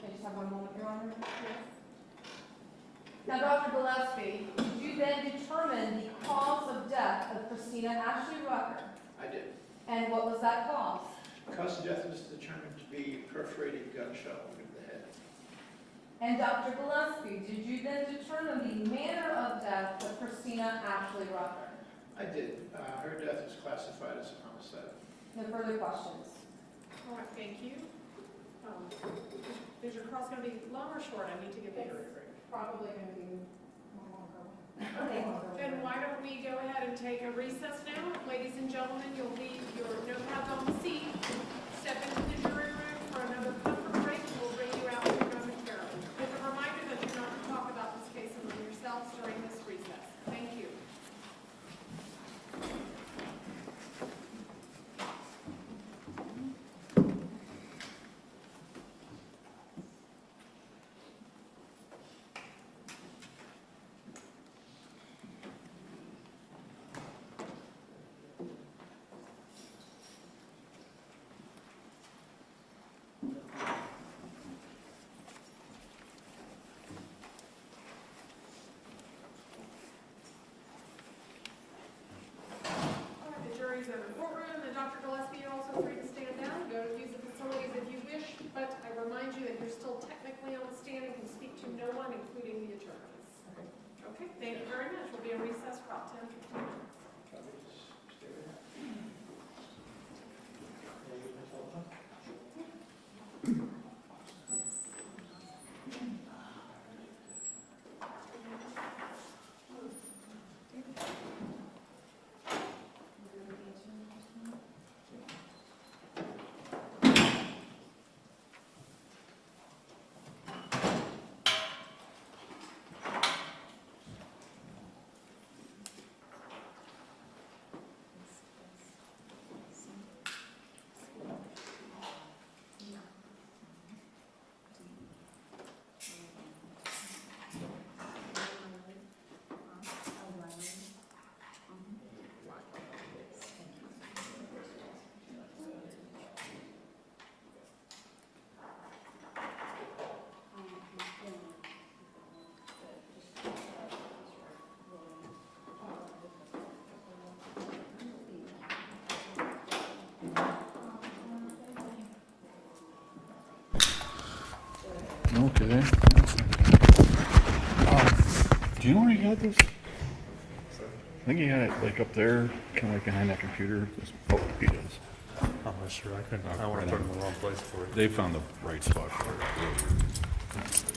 I just have one moment, Your Honor. Now, Dr. Gillespie, did you then determine the cause of death of Christina Ashley Rucker? I did. And what was that cause? The cause of death was determined to be perforated gunshot wound to the head. And Dr. Gillespie, did you then determine the manner of death of Christina Ashley Rucker? I did. Her death was classified as a homicide. No further questions. All right, thank you. Is your cross going to be long or short? I need to give you a break. Probably going to be Okay, then why don't we go ahead and take a recess now? Ladies and gentlemen, you'll leave your notepads on the seat, step into the jury room for another comfort break, and we'll bring you out momentarily. With a reminder that you're not to talk about this case among yourselves during this recess. Thank you. In the courtroom, and Dr. Gillespie, you're also free to stand down, go use the facilities if you wish, but I remind you that you're still technically on the stand and can speak to no one, including the attorneys. Okay, thank you very much. We'll be in recess for about 10, 15 minutes. Do you know where you got this? I think he had it like up there, kind of like behind that computer. Oh, he does. I'm not sure. I couldn't. I want to put it in the wrong place for it. They found the right spot for it.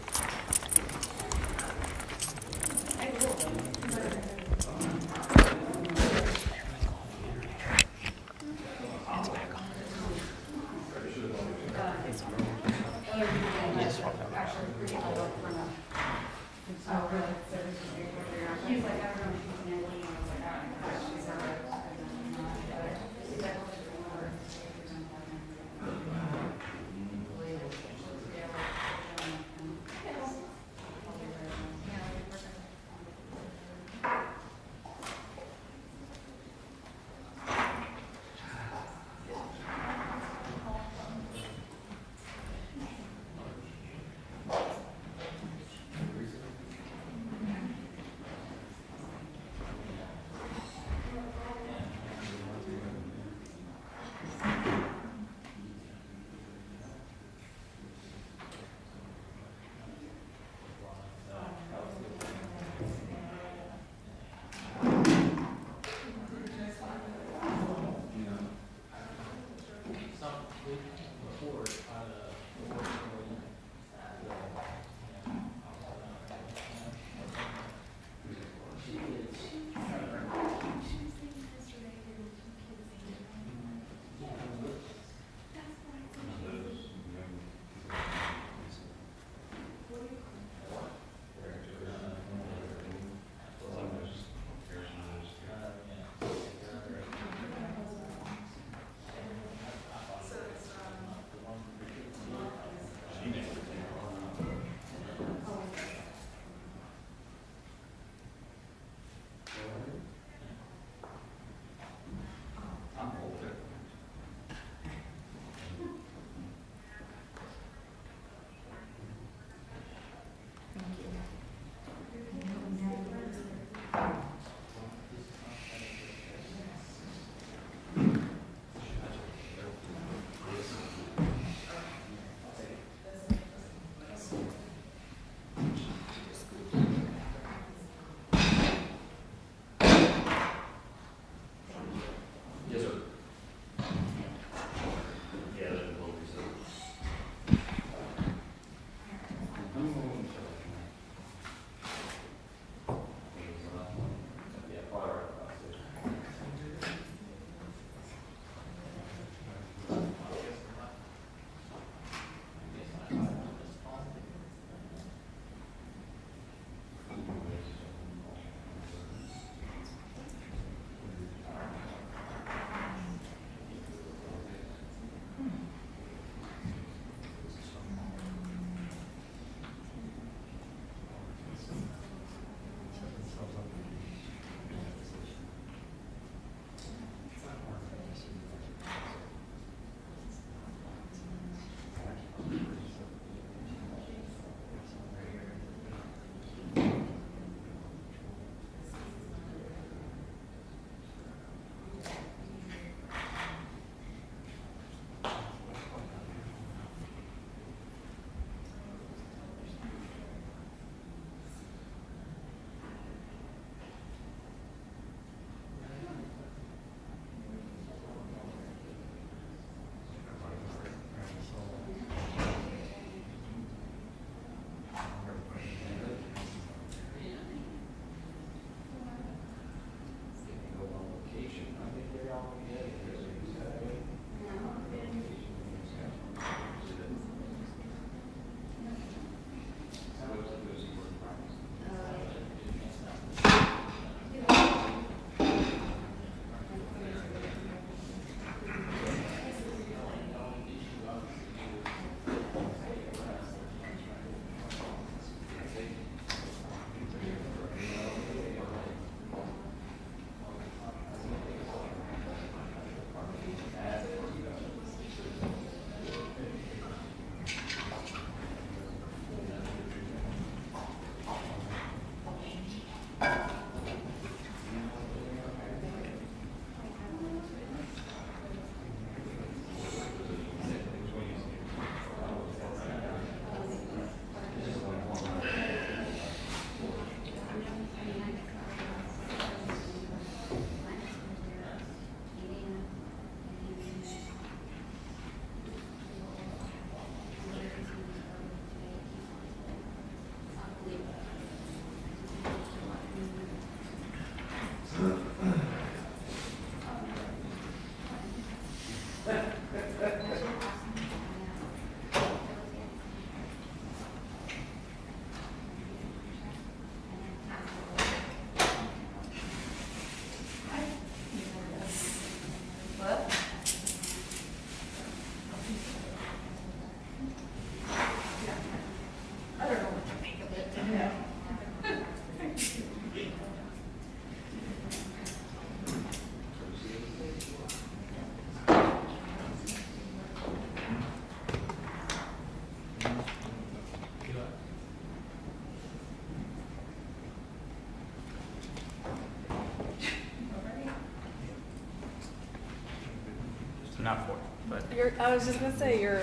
I was just gonna say your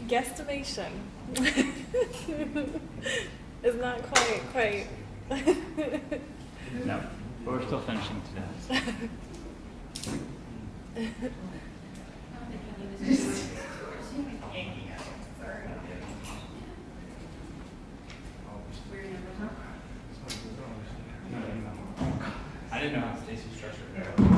guesstimation is not quite. No, but we're still finishing today. I didn't know how Stacy's structured it.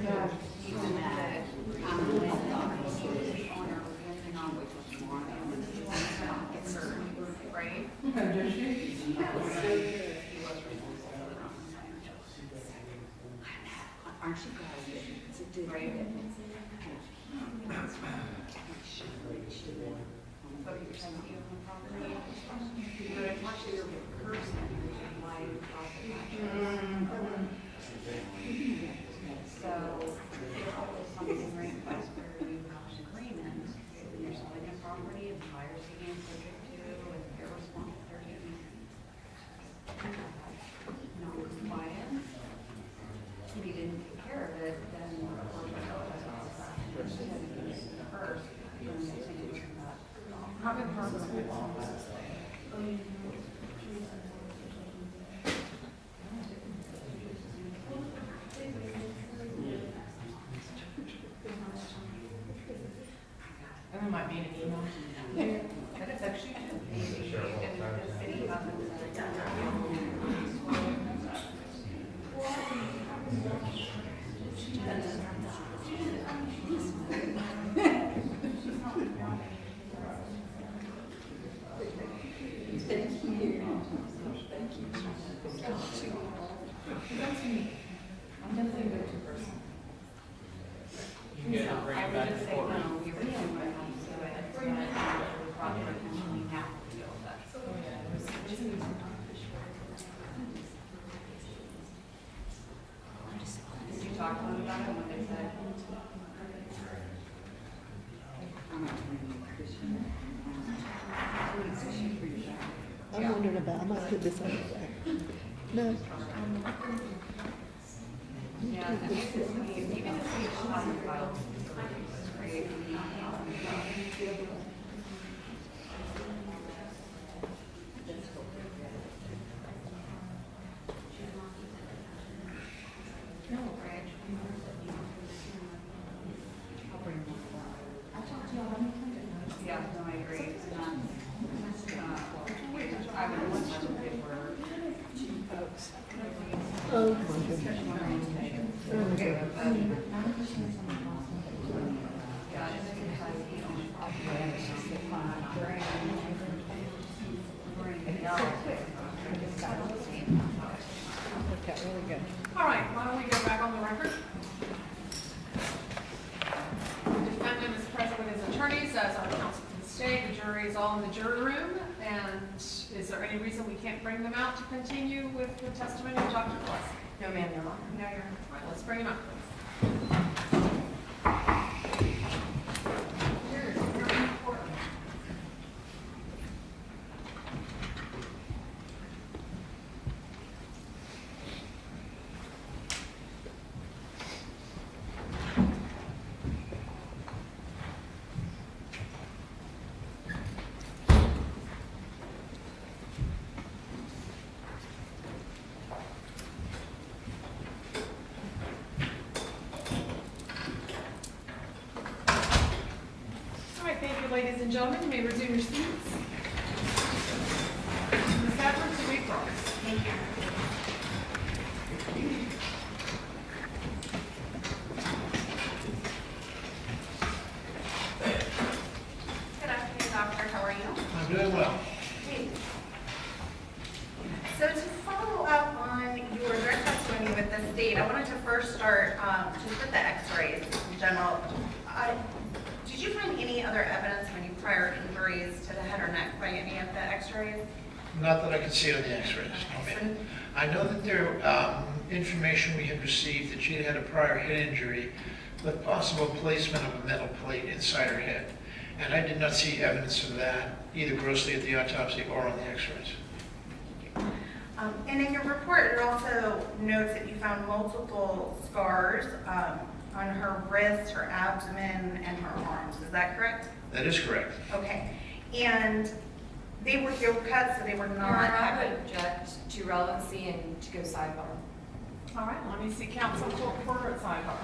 Yeah. grade. Aren't you glad it's a good Right. But you're saying you own the property, but it's actually your person, why you So, if something right place where you have an agreement, you're selling a property, and the buyer's being subject to, and you're responsible for any non-compliance. If you didn't take care of it, then the court would know it's first, and then they take it from that. How many houses we bought? There might be an email. That is actually good. Maybe in the city happens. I'm definitely a go-to person. You can get it, bring it back and forth. Did you talk to them about it, what they said? I'm wondering about, I might put this on the back. No. Yeah, I mean, even if we just have the file, create yeah, no, I agree. It's not, I would want to if it were two folks. Oh, my goodness. Okay. Okay, really good. All right, why don't we go back on the record? The defendant is present with his attorneys as our counsel to the state. The jury is all in the jury room. And is there any reason we can't bring them out to continue with the testimony of Dr. Plus? No, ma'am, Your Honor. No, you're, all right, let's bring him up. Ladies and gentlemen, you may resume your seats. Ms. Edwards, you may cross. Thank you. Good afternoon, doctor. How are you? I'm doing well. Great. So to follow up on your direct testimony with the state, I wanted to first start just with the x-rays in general. Did you find any other evidence of any prior injuries to the head or neck by any of the x-rays? Not that I could see on the x-rays. Okay, so I know that there, information we had received that she had had a prior head injury with possible placement of a metal plate inside her head. And I did not see evidence of that, either grossly at the autopsy or on the x-rays. And in your report, it also notes that you found multiple scars on her wrists, her abdomen, and her arms. Is that correct? That is correct. Okay. And they were heel cuts, so they were not... I would object to relevancy and to go sidebar. All right, let me see counsel for a sidebar.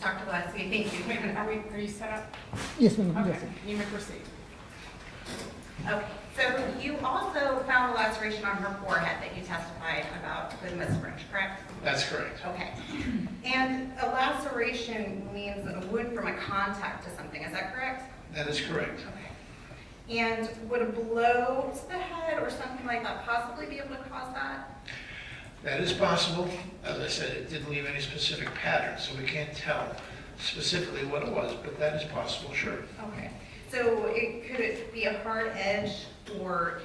Dr. Gillespie, thank you. Are you set up? Yes, ma'am. Okay, Yes, ma'am. you may proceed. Okay, so you also found a laceration on her forehead that you testified about with Ms. French, correct? That's correct. Okay. And a laceration means a wound from a contact to something, is that correct? That is correct. Okay. And would a blow to the head or something like that possibly be able to cause that? That is possible. As I said, it didn't leave any specific pattern, so we can't tell specifically what it was, but that is possible, sure. Okay. So could it be a hard edge, or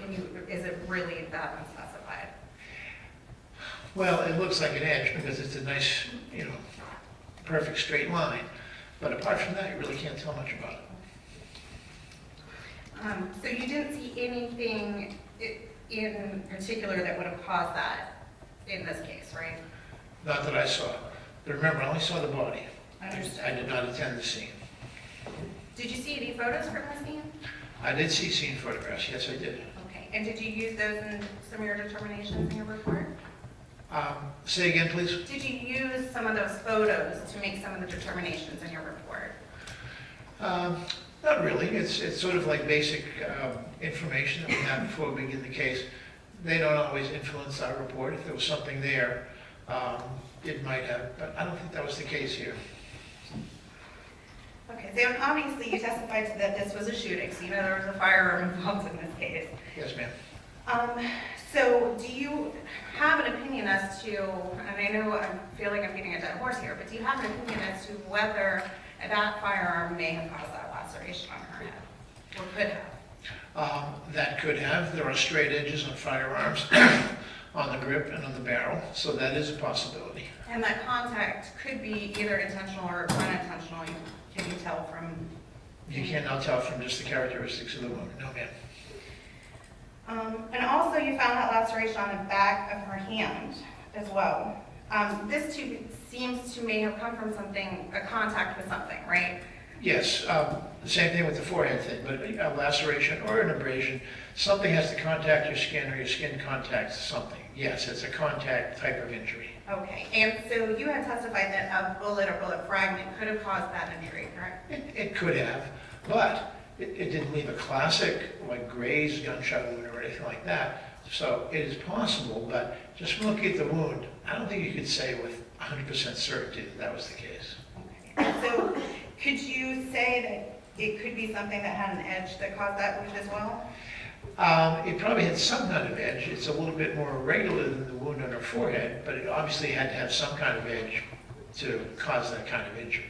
is it really that unspecified? Well, it looks like an edge because it's a nice, perfect straight line. But apart from that, you really can't tell much about it. So you didn't see anything in particular that would have caused that in this case, right? Not that I saw. But remember, I only saw the body. Understood. I did not attend the scene. Did you see any photos from the scene? I did see scene photographs, yes, I did. Okay. And did you use those in some of your determinations in your report? Say again, please. Did you use some of those photos to make some of the determinations in your report? Not really. It's sort of like basic information that we have before we begin the case. They don't always influence our report. If there was something there, it might have, but I don't think that was the case here. Okay, so obviously you testified that this was a shooting, so you know there was a firearm involved in this case. Yes, ma'am. So do you have an opinion as to, and I know I feel like I'm getting a dead horse here, but do you have an opinion as to whether that firearm may have caused that laceration on her head, or could have? That could have. There are straight edges on firearms on the grip and on the barrel, so that is a possibility. And that contact could be either intentional or unintentional, can you tell from? You cannot tell from just the characteristics of the wound. No, ma'am. And also you found that laceration on the back of her hand as well. This too seems to may have come from something, a contact with something, right? Yes, the same thing with the forehead thing, but a laceration or an abrasion, something has to contact your skin or your skin contacts something. Yes, it's a contact type of injury. Okay, and so you had testified that a bullet or bullet fragment could have caused that injury, correct? It could have, but it didn't leave a classic, like grazed gunshot wound or anything like that. So it is possible, but just from looking at the wound, I don't think you could say with 100% certainty that that was the case. Okay. And so could you say that it could be something that had an edge that caused that wound as well? It probably had some kind of edge. It's a little bit more irregular than the wound on her forehead, but it obviously had to have some kind of edge to cause that kind of injury.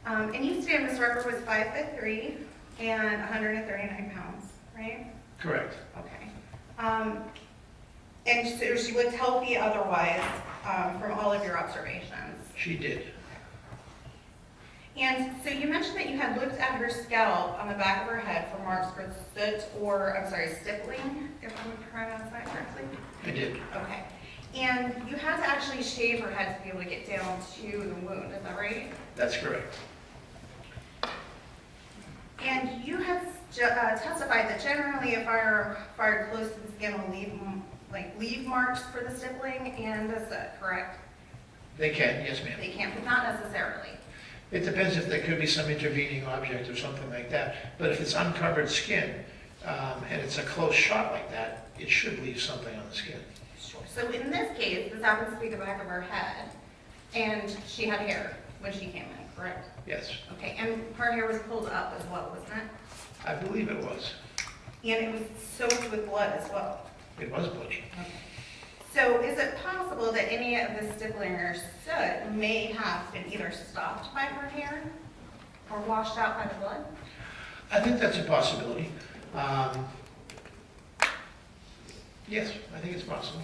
And you stated Ms. Rucker was 5'3" and 139 pounds, right? Correct. Okay. And so she looked healthy otherwise from all of your observations. She did. And so you mentioned that you had looked at her scalp on the back of her head for marks for soot or, stippling, if I'm pronouncing that correctly? I did. Okay. And you had to actually shave her head to be able to get down to the wound, is that right? That's correct. And you had testified that generally a firearm fired close to the skin will leave marks for the stippling and the soot, correct? They can, yes, ma'am. They can't, but not necessarily. It depends if there could be some intervening object or something like that. But if it's uncovered skin and it's a close shot like that, it should leave something on the skin. Sure. So in this case, this happens to be the back of her head, and she had hair when she came in, correct? Yes, Okay, and her hair was pulled up as well, wasn't it? I believe it was. And it was soaked with blood as well. It was bloody. So is it possible that any of the stippling or soot may have been either stopped by her hair or washed out by the blood? I think that's a possibility. Yes, I think it's possible.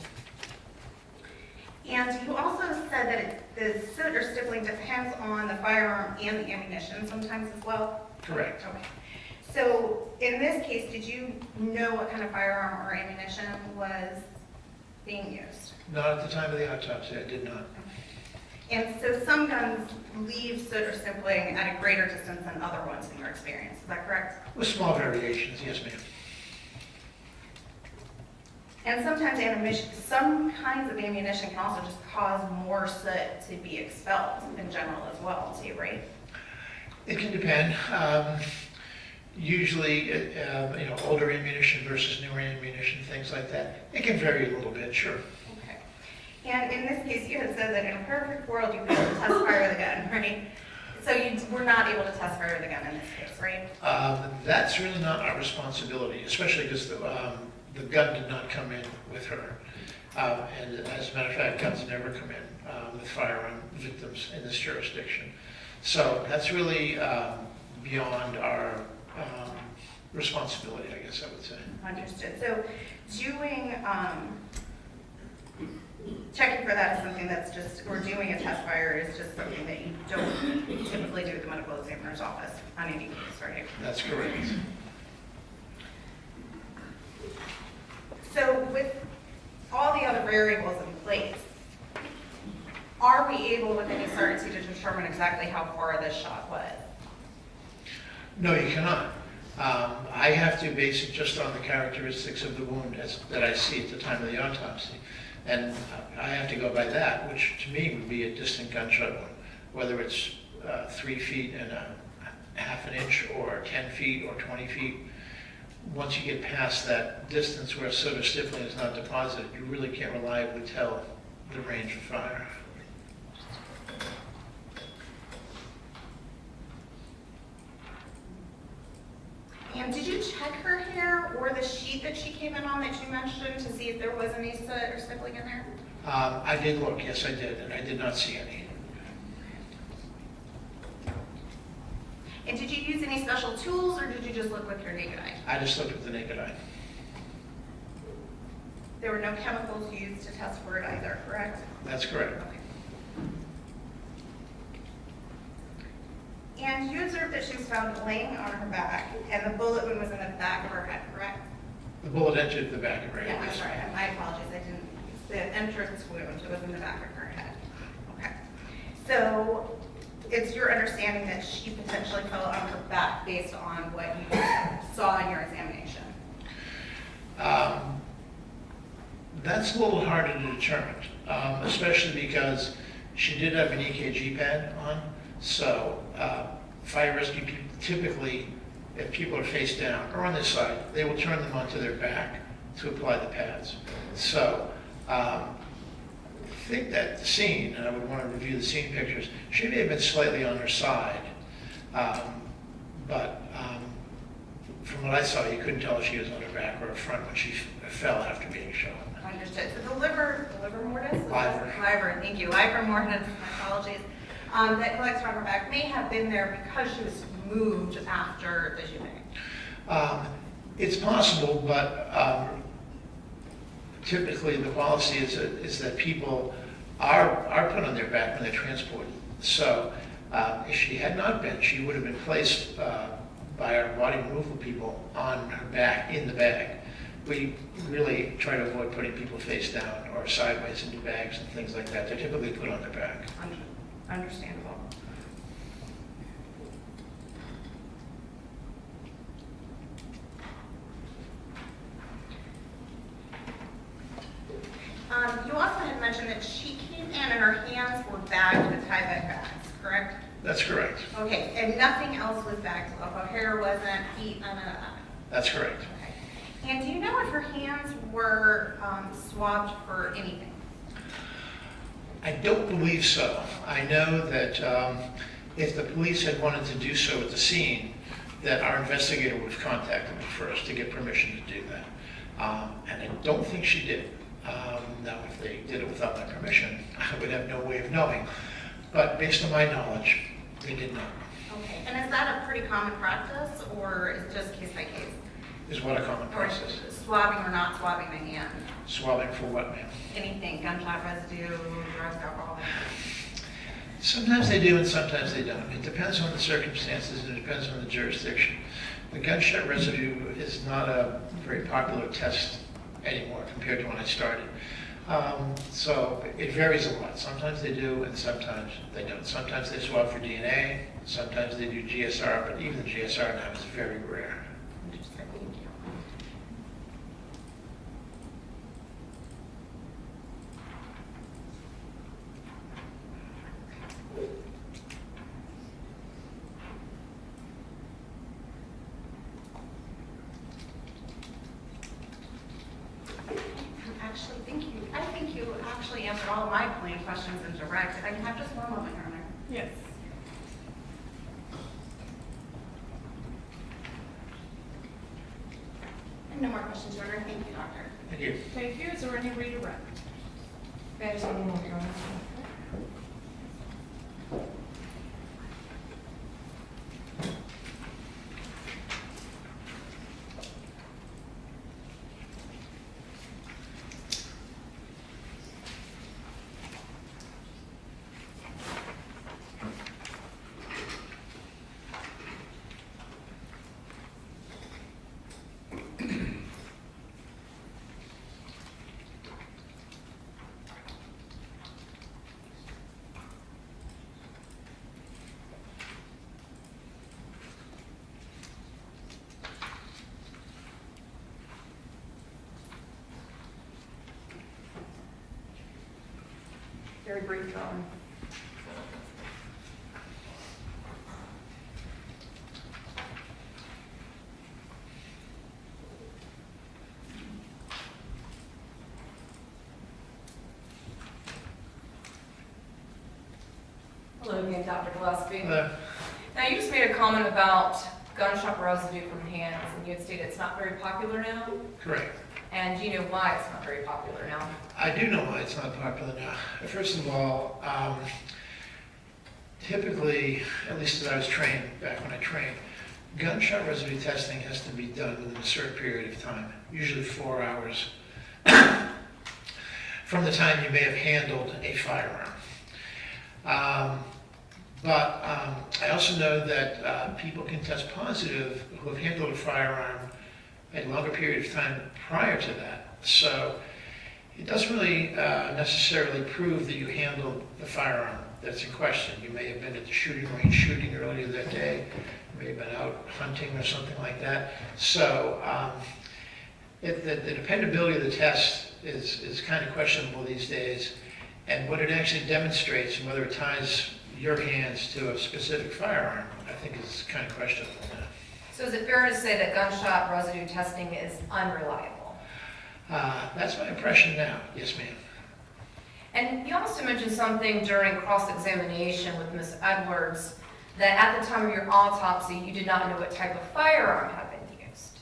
And you also said that the soot or stippling depends on the firearm and the ammunition sometimes as well? Correct. Okay. So in this case, did you know what kind of firearm or ammunition was being used? Not at the time of the autopsy, I did not. And so some guns leave soot or stippling at a greater distance than other ones in your experience, is that correct? With small variations, yes, ma'am. And sometimes some kinds of ammunition can also just cause more soot to be expelled in general as well, too, right? It can depend. Usually, older ammunition versus newer ammunition, things like that. It can vary a little bit, sure. Okay. And in this case, you had said that in a perfect world, you could test fire the gun, right? So you were not able to test fire the gun in this case, right? That's really not our responsibility, especially because the gun did not come in with her. And as a matter of fact, guns never come in with firearm victims in this jurisdiction. So that's really beyond our responsibility, I guess I would say. Understood. So doing, checking for that is something that's just, or doing a test fire is just something that you don't typically do at the medical examiner's office on any case, right? That's correct. So with all the other variables in place, are we able with any certainty to determine exactly how far this shot was? No, you cannot. I have to base it just on the characteristics of the wound that I see at the time of the autopsy. And I have to go by that, which to me would be a distant gunshot wound, whether it's 3 feet and a half an inch or 10 feet or 20 feet. Once you get past that distance where soot or stippling is not deposited, you really can't reliably tell the range of fire. And did you check her hair or the sheet that she came in on that you mentioned to see if there was any soot or stippling in there? I did look, yes I did, and I did not see any. And did you use any special tools or did you just look with your naked eye? I just looked with the naked eye. There were no chemicals used to test for it either, correct? That's correct. Okay. And you observed that she was found laying on her back and the bullet wound was in the back of her head, correct? The bullet entered the back of her head. Yeah, I'm sorry, my apologies, I didn't, the entrance wound was in the back of her head. Okay. So it's your understanding that she potentially fell on her back based on what you saw in your examination? That's a little harder to determine, especially because she did have an EKG pad on. So fire rescue people typically, if people are face down or on this side, they will turn them onto their back to apply the pads. So I think that the scene, and I would want to review the scene pictures, she may have been slightly on her side, but from what I saw, you couldn't tell if she was on her back or her front when she fell after being shot. Understood. So the liver mortis? Liver. Liver, thank you. Liver mortis, my apologies. That collects from her back may have been there because she was moved after the shooting. It's possible, but typically the policy is that people are put on their back when they're transported. So if she had not been, she would have been placed by our body removal people on her back in the bag. We really try to avoid putting people face down or sideways into bags and things like that. They're typically put on their back. Understandable. You also had mentioned that she came in and her hands were bagged with tie-back bags, correct? That's correct. Okay, and nothing else was bagged up. Her hair wasn't, feet, none of that. That's correct. Okay. And do you know if her hands were swabbed for anything? I don't believe so. I know that if the police had wanted to do so at the scene, that our investigator would have contacted me first to get permission to do that. And I don't think she did. Now, if they did it without my permission, I would have no way of knowing. But based on my knowledge, they did not. Okay, and is that a pretty common practice, or is it just case by case? Is what a common Or process. swabbing or not swabbing the hand? Swabbing for what, ma'am? Anything, gunshot residue, drugs, alcohol? Sometimes they do and sometimes they don't. It depends on the circumstances and it depends on the jurisdiction. The gunshot residue is not a very popular test anymore compared to when I started. So it varies a lot. Sometimes they do and sometimes they don't. Sometimes they swab for DNA, sometimes they do GSR, but even the GSR now is very rare. I think you actually answered all of my plain questions in direct. If I can have just one moment, Your Honor. Yes. No more questions, Your Honor. Thank you, Doctor. Thank you. Thank you. Is there any redirect? May I just have one more, Your Honor? Very brief, Your Honor. Hello again, Dr. Gillespie. Hello. Now, you just made a comment about gunshot residue from hands, and you had stated it's not very popular now. Correct. And do you know why it's not very popular now? I do know why it's not popular now. First of all, typically, at least as I was trained, back when I trained, gunshot residue testing has to be done within a certain period of time, usually 4 hours, from the time you may have handled a firearm. But I also know that people can test positive who have handled a firearm a longer period of time prior to that. So it doesn't really necessarily prove that you handled the firearm that's in question. You may have been at the shooting range shooting earlier that day. You may have been out hunting or something like that. So the dependability of the test is kind of questionable these days. And what it actually demonstrates and whether it ties your hands to a specific firearm, I think is kind of questionable now. So is it fair to say that gunshot residue testing is unreliable? That's my impression now. Yes, ma'am. And you also mentioned something during cross-examination with Ms. Edwards, that at the time of your autopsy, you did not know what type of firearm had been used.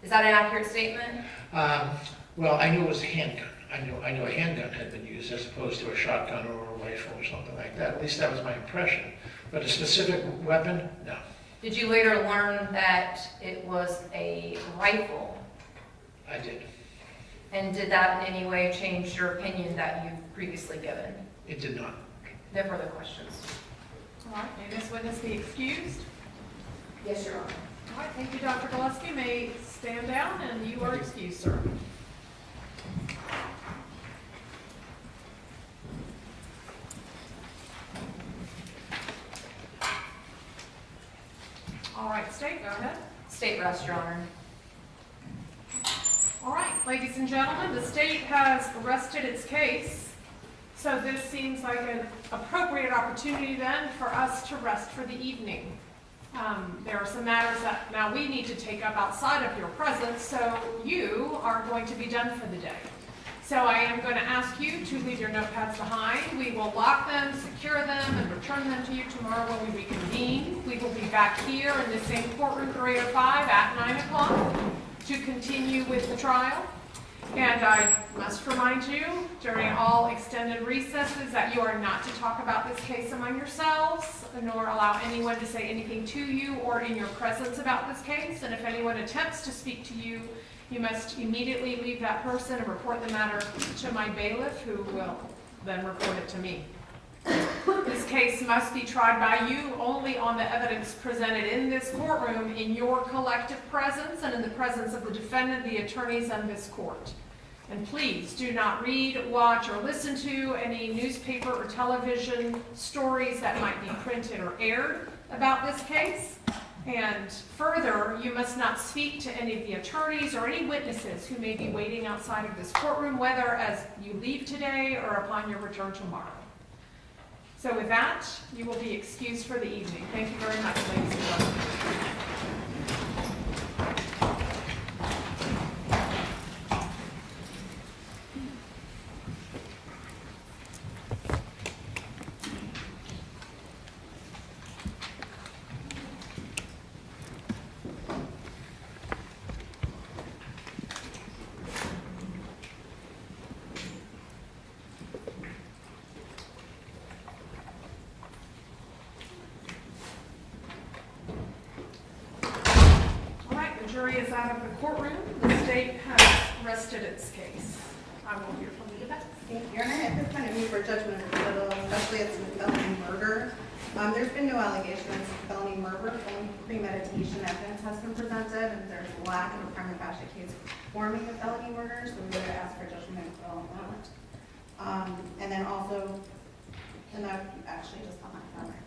Is that an accurate statement? Well, I knew it was a handgun. I knew a handgun had been used as opposed to a shotgun or a rifle or something like that. At least that was my impression. But a specific weapon, no. Did you later learn that it was a rifle? I did. And did that in any way change your opinion that you've previously given? It did not. No further questions. All right, may this witness be excused? Yes, Your Honor. All right, thank you, Dr. Gillespie. You may stand down, and you are excused, sir. All right, State, go ahead. State rest, Your Honor. All right, ladies and gentlemen, the state has rested its case. So this seems like an appropriate opportunity then for us to rest for the evening. There are some matters that now we need to take up outside of your presence, so you are going to be done for the day. So I am going to ask you to leave your notepads behind. We will lock them, secure them, and return them to you tomorrow when we reconvene. We will be back here in the same courtroom 305 at 9 o'clock to continue with the trial. And I must remind you, during all extended recesses, that you are not to talk about this case among yourselves, nor allow anyone to say anything to you or in your presence about this case. And if anyone attempts to speak to you, you must immediately leave that person and report the matter to my bailiff, who will then report it to me. This case must be tried by you only on the evidence presented in this courtroom, in your collective presence, and in the presence of the defendant, the attorneys, and this court. And please do not read, watch, or listen to any newspaper or television stories that might be printed or aired about this case. And further, you must not speak to any of the attorneys or any witnesses who may be waiting outside of this courtroom, whether as you leave today or upon your return tomorrow. So with that, you will be excused for the evening. Thank you very much, ladies and gentlemen. Jury is out of the courtroom. The state has rested its case. I will hear from the defense. Thank you, Your Honor. At this point, I move for judgment of acquittal, especially as to felony murder. There's been no allegations of felony murder. Only premeditation evidence has been presented, and there's a lack of a prima facie case forming a felony murder, so we would ask for judgment of acquittal on that. And then also, and that actually just on my camera.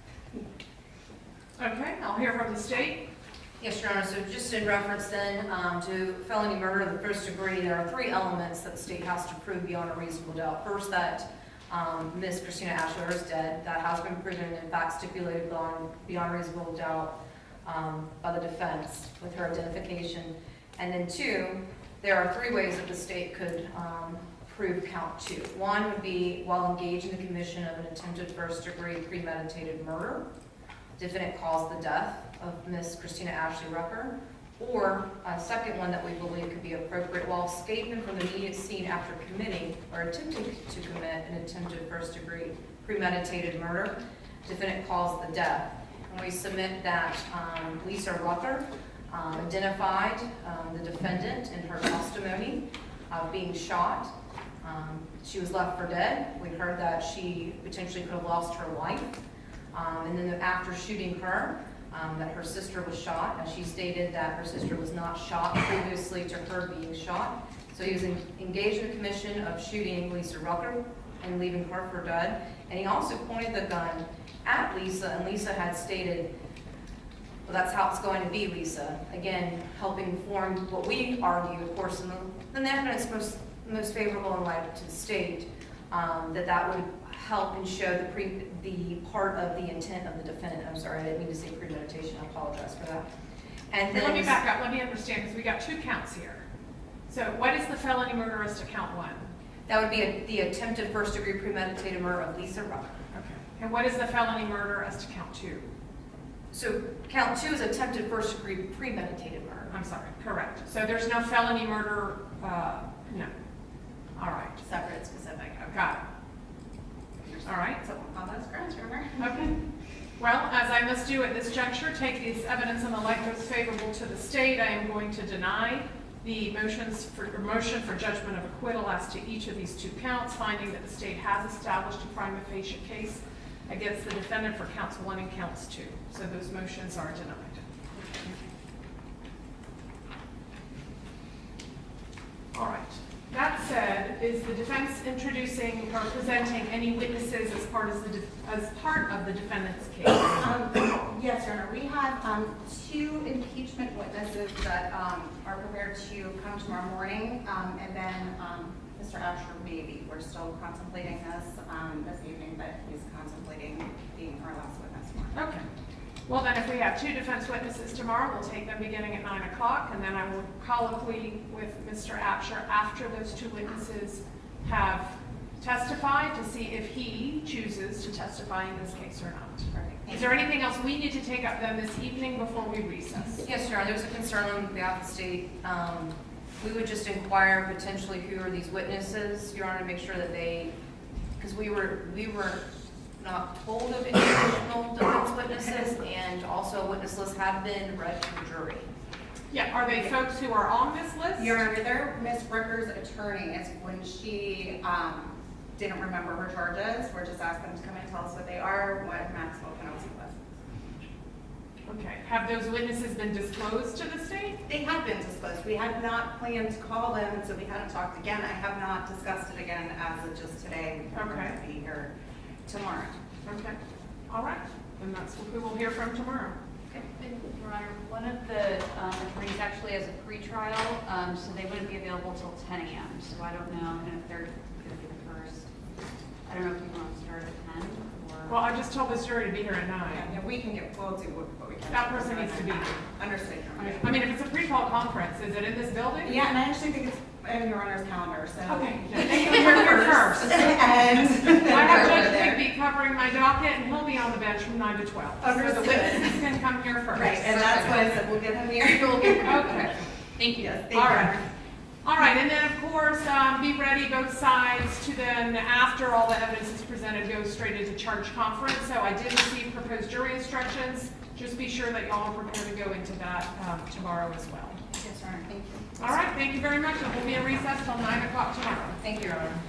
Okay, I'll hear from the state. Yes, Your Honor, so just in reference then to felony murder of the first degree, there are 3 elements that the state has to prove beyond a reasonable doubt. First, that Ms. Christina Absher is dead. That has been proven, in fact, stipulated beyond reasonable doubt by the defense with her identification. And then 2, there are 3 ways that the state could prove count 2. 1 would be while engaged in the commission of an attempted first degree premeditated murder. Defendant caused the death of Ms. Christina Ashley Rucker, or a second one that we believe could be appropriate while escaping from the immediate scene after committing or attempting to commit an attempted first degree premeditated murder. Defendant caused the death. And we submit that Lisa Rucker identified the defendant in her testimony being shot. She was left for dead. We heard that she potentially could have lost her life. And then after shooting her, that her sister was shot, and she stated that her sister was not shot previously to her being shot. So he was engaged in the commission of shooting Lisa Rucker and leaving her for dead. And he also pointed the gun at Lisa, and Lisa had stated, well, that's how it's going to be, Lisa. Again, helping form what we argue, of course, in the evidence most favorable in light to the state, that would help and show the part of the intent of the defendant. I'm sorry, I didn't mean to say premeditation. I apologize for that. And then let me back up. Let me understand, because we got 2 counts here. So what is the felony murder as to count 1? That would be the attempted first degree premeditated murder of Lisa Rucker. Okay. And what is the felony murder as to count 2? So count 2 is attempted first degree premeditated murder. I'm sorry, correct. So there's no felony murder, no. All right. Separate, specific. Got it. All right. So on those grounds, Your Honor. Okay. Well, as I must do at this juncture, take this evidence in the light most favorable to the state. I am going to deny the motion for judgment of acquittal as to each of these 2 counts, finding that the state has established a prima facie case against the defendant for counts 1 and counts 2. So those motions are denied. All right. That said, is the defense introducing or presenting any witnesses as part of the defendant's case? Yes, Your Honor. We have 2 impeachment witnesses that are prepared to come tomorrow morning, and then Mr. Absher maybe. We're still contemplating this evening, but he's contemplating being our last witness tomorrow. Okay. Well, then if we have 2 defense witnesses tomorrow, we'll take them beginning at 9 o'clock, and then I will colloquy with Mr. Absher after those 2 witnesses have testified to see if he chooses to testify in this case or not. Is there anything else we need to take up then this evening before we recess? Yes, Your Honor, there was a concern on behalf of the state. We would just inquire potentially who are these witnesses, Your Honor, to make sure that they, because we were not told of any additional defense witnesses, and also a witness list had been read to the jury. Yeah, are they folks who are on this list? Your Honor, they're Ms. Brooker's attorney. It's when she didn't remember her charges. We're just asking them to come and tell us what they are, what maximum penalty was. Okay, have those witnesses been disclosed to the state? They have been disclosed. We had not planned to call them, so we hadn't talked again. I have not discussed it again as of just today. We're going to be here tomorrow. Okay, all right, then that's who we'll hear from tomorrow. Your Honor, one of the attorneys actually has a pretrial, so they wouldn't be available till 10 a.m. So I don't know if they're going to be the first. I don't know if people want to start at 10 or. Well, I just told this jury to be here at 9. Yeah, we can get, we'll do what we can. That person needs to be here. Understood, Your Honor. I mean, if it's a pre-call conference, is it in this building? Yeah, and I actually think it's in Your Honor's calendar, so. Okay, they can hear here first. And. I have Judge Bigby covering my docket, and he'll be on the bench from 9 to 12. So the witnesses can come here first. Right, and that's why I said we'll get him here. Okay. Thank you. Yes, thank All you. right. All right, and then of course, be ready, both sides, to then, after all the evidence is presented, go straight into charge conference. So I did receive proposed jury instructions. Just be sure that y'all are prepared to go into that tomorrow as well. Yes, Your Honor, thank you. All right, thank you very much. And we'll be in recess till 9 o'clock tomorrow. Thank you, Your Honor.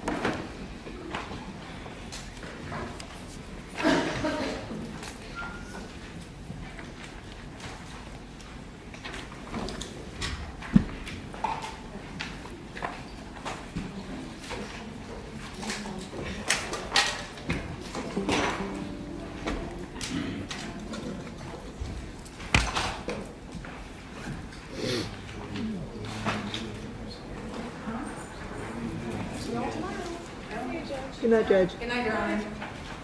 Good night, Judge. Good night, Your Honor.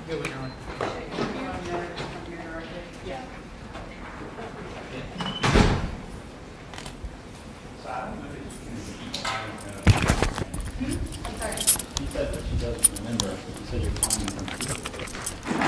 Good one, Your Honor. I'm sorry. She said that she doesn't remember, but she said you're calling from.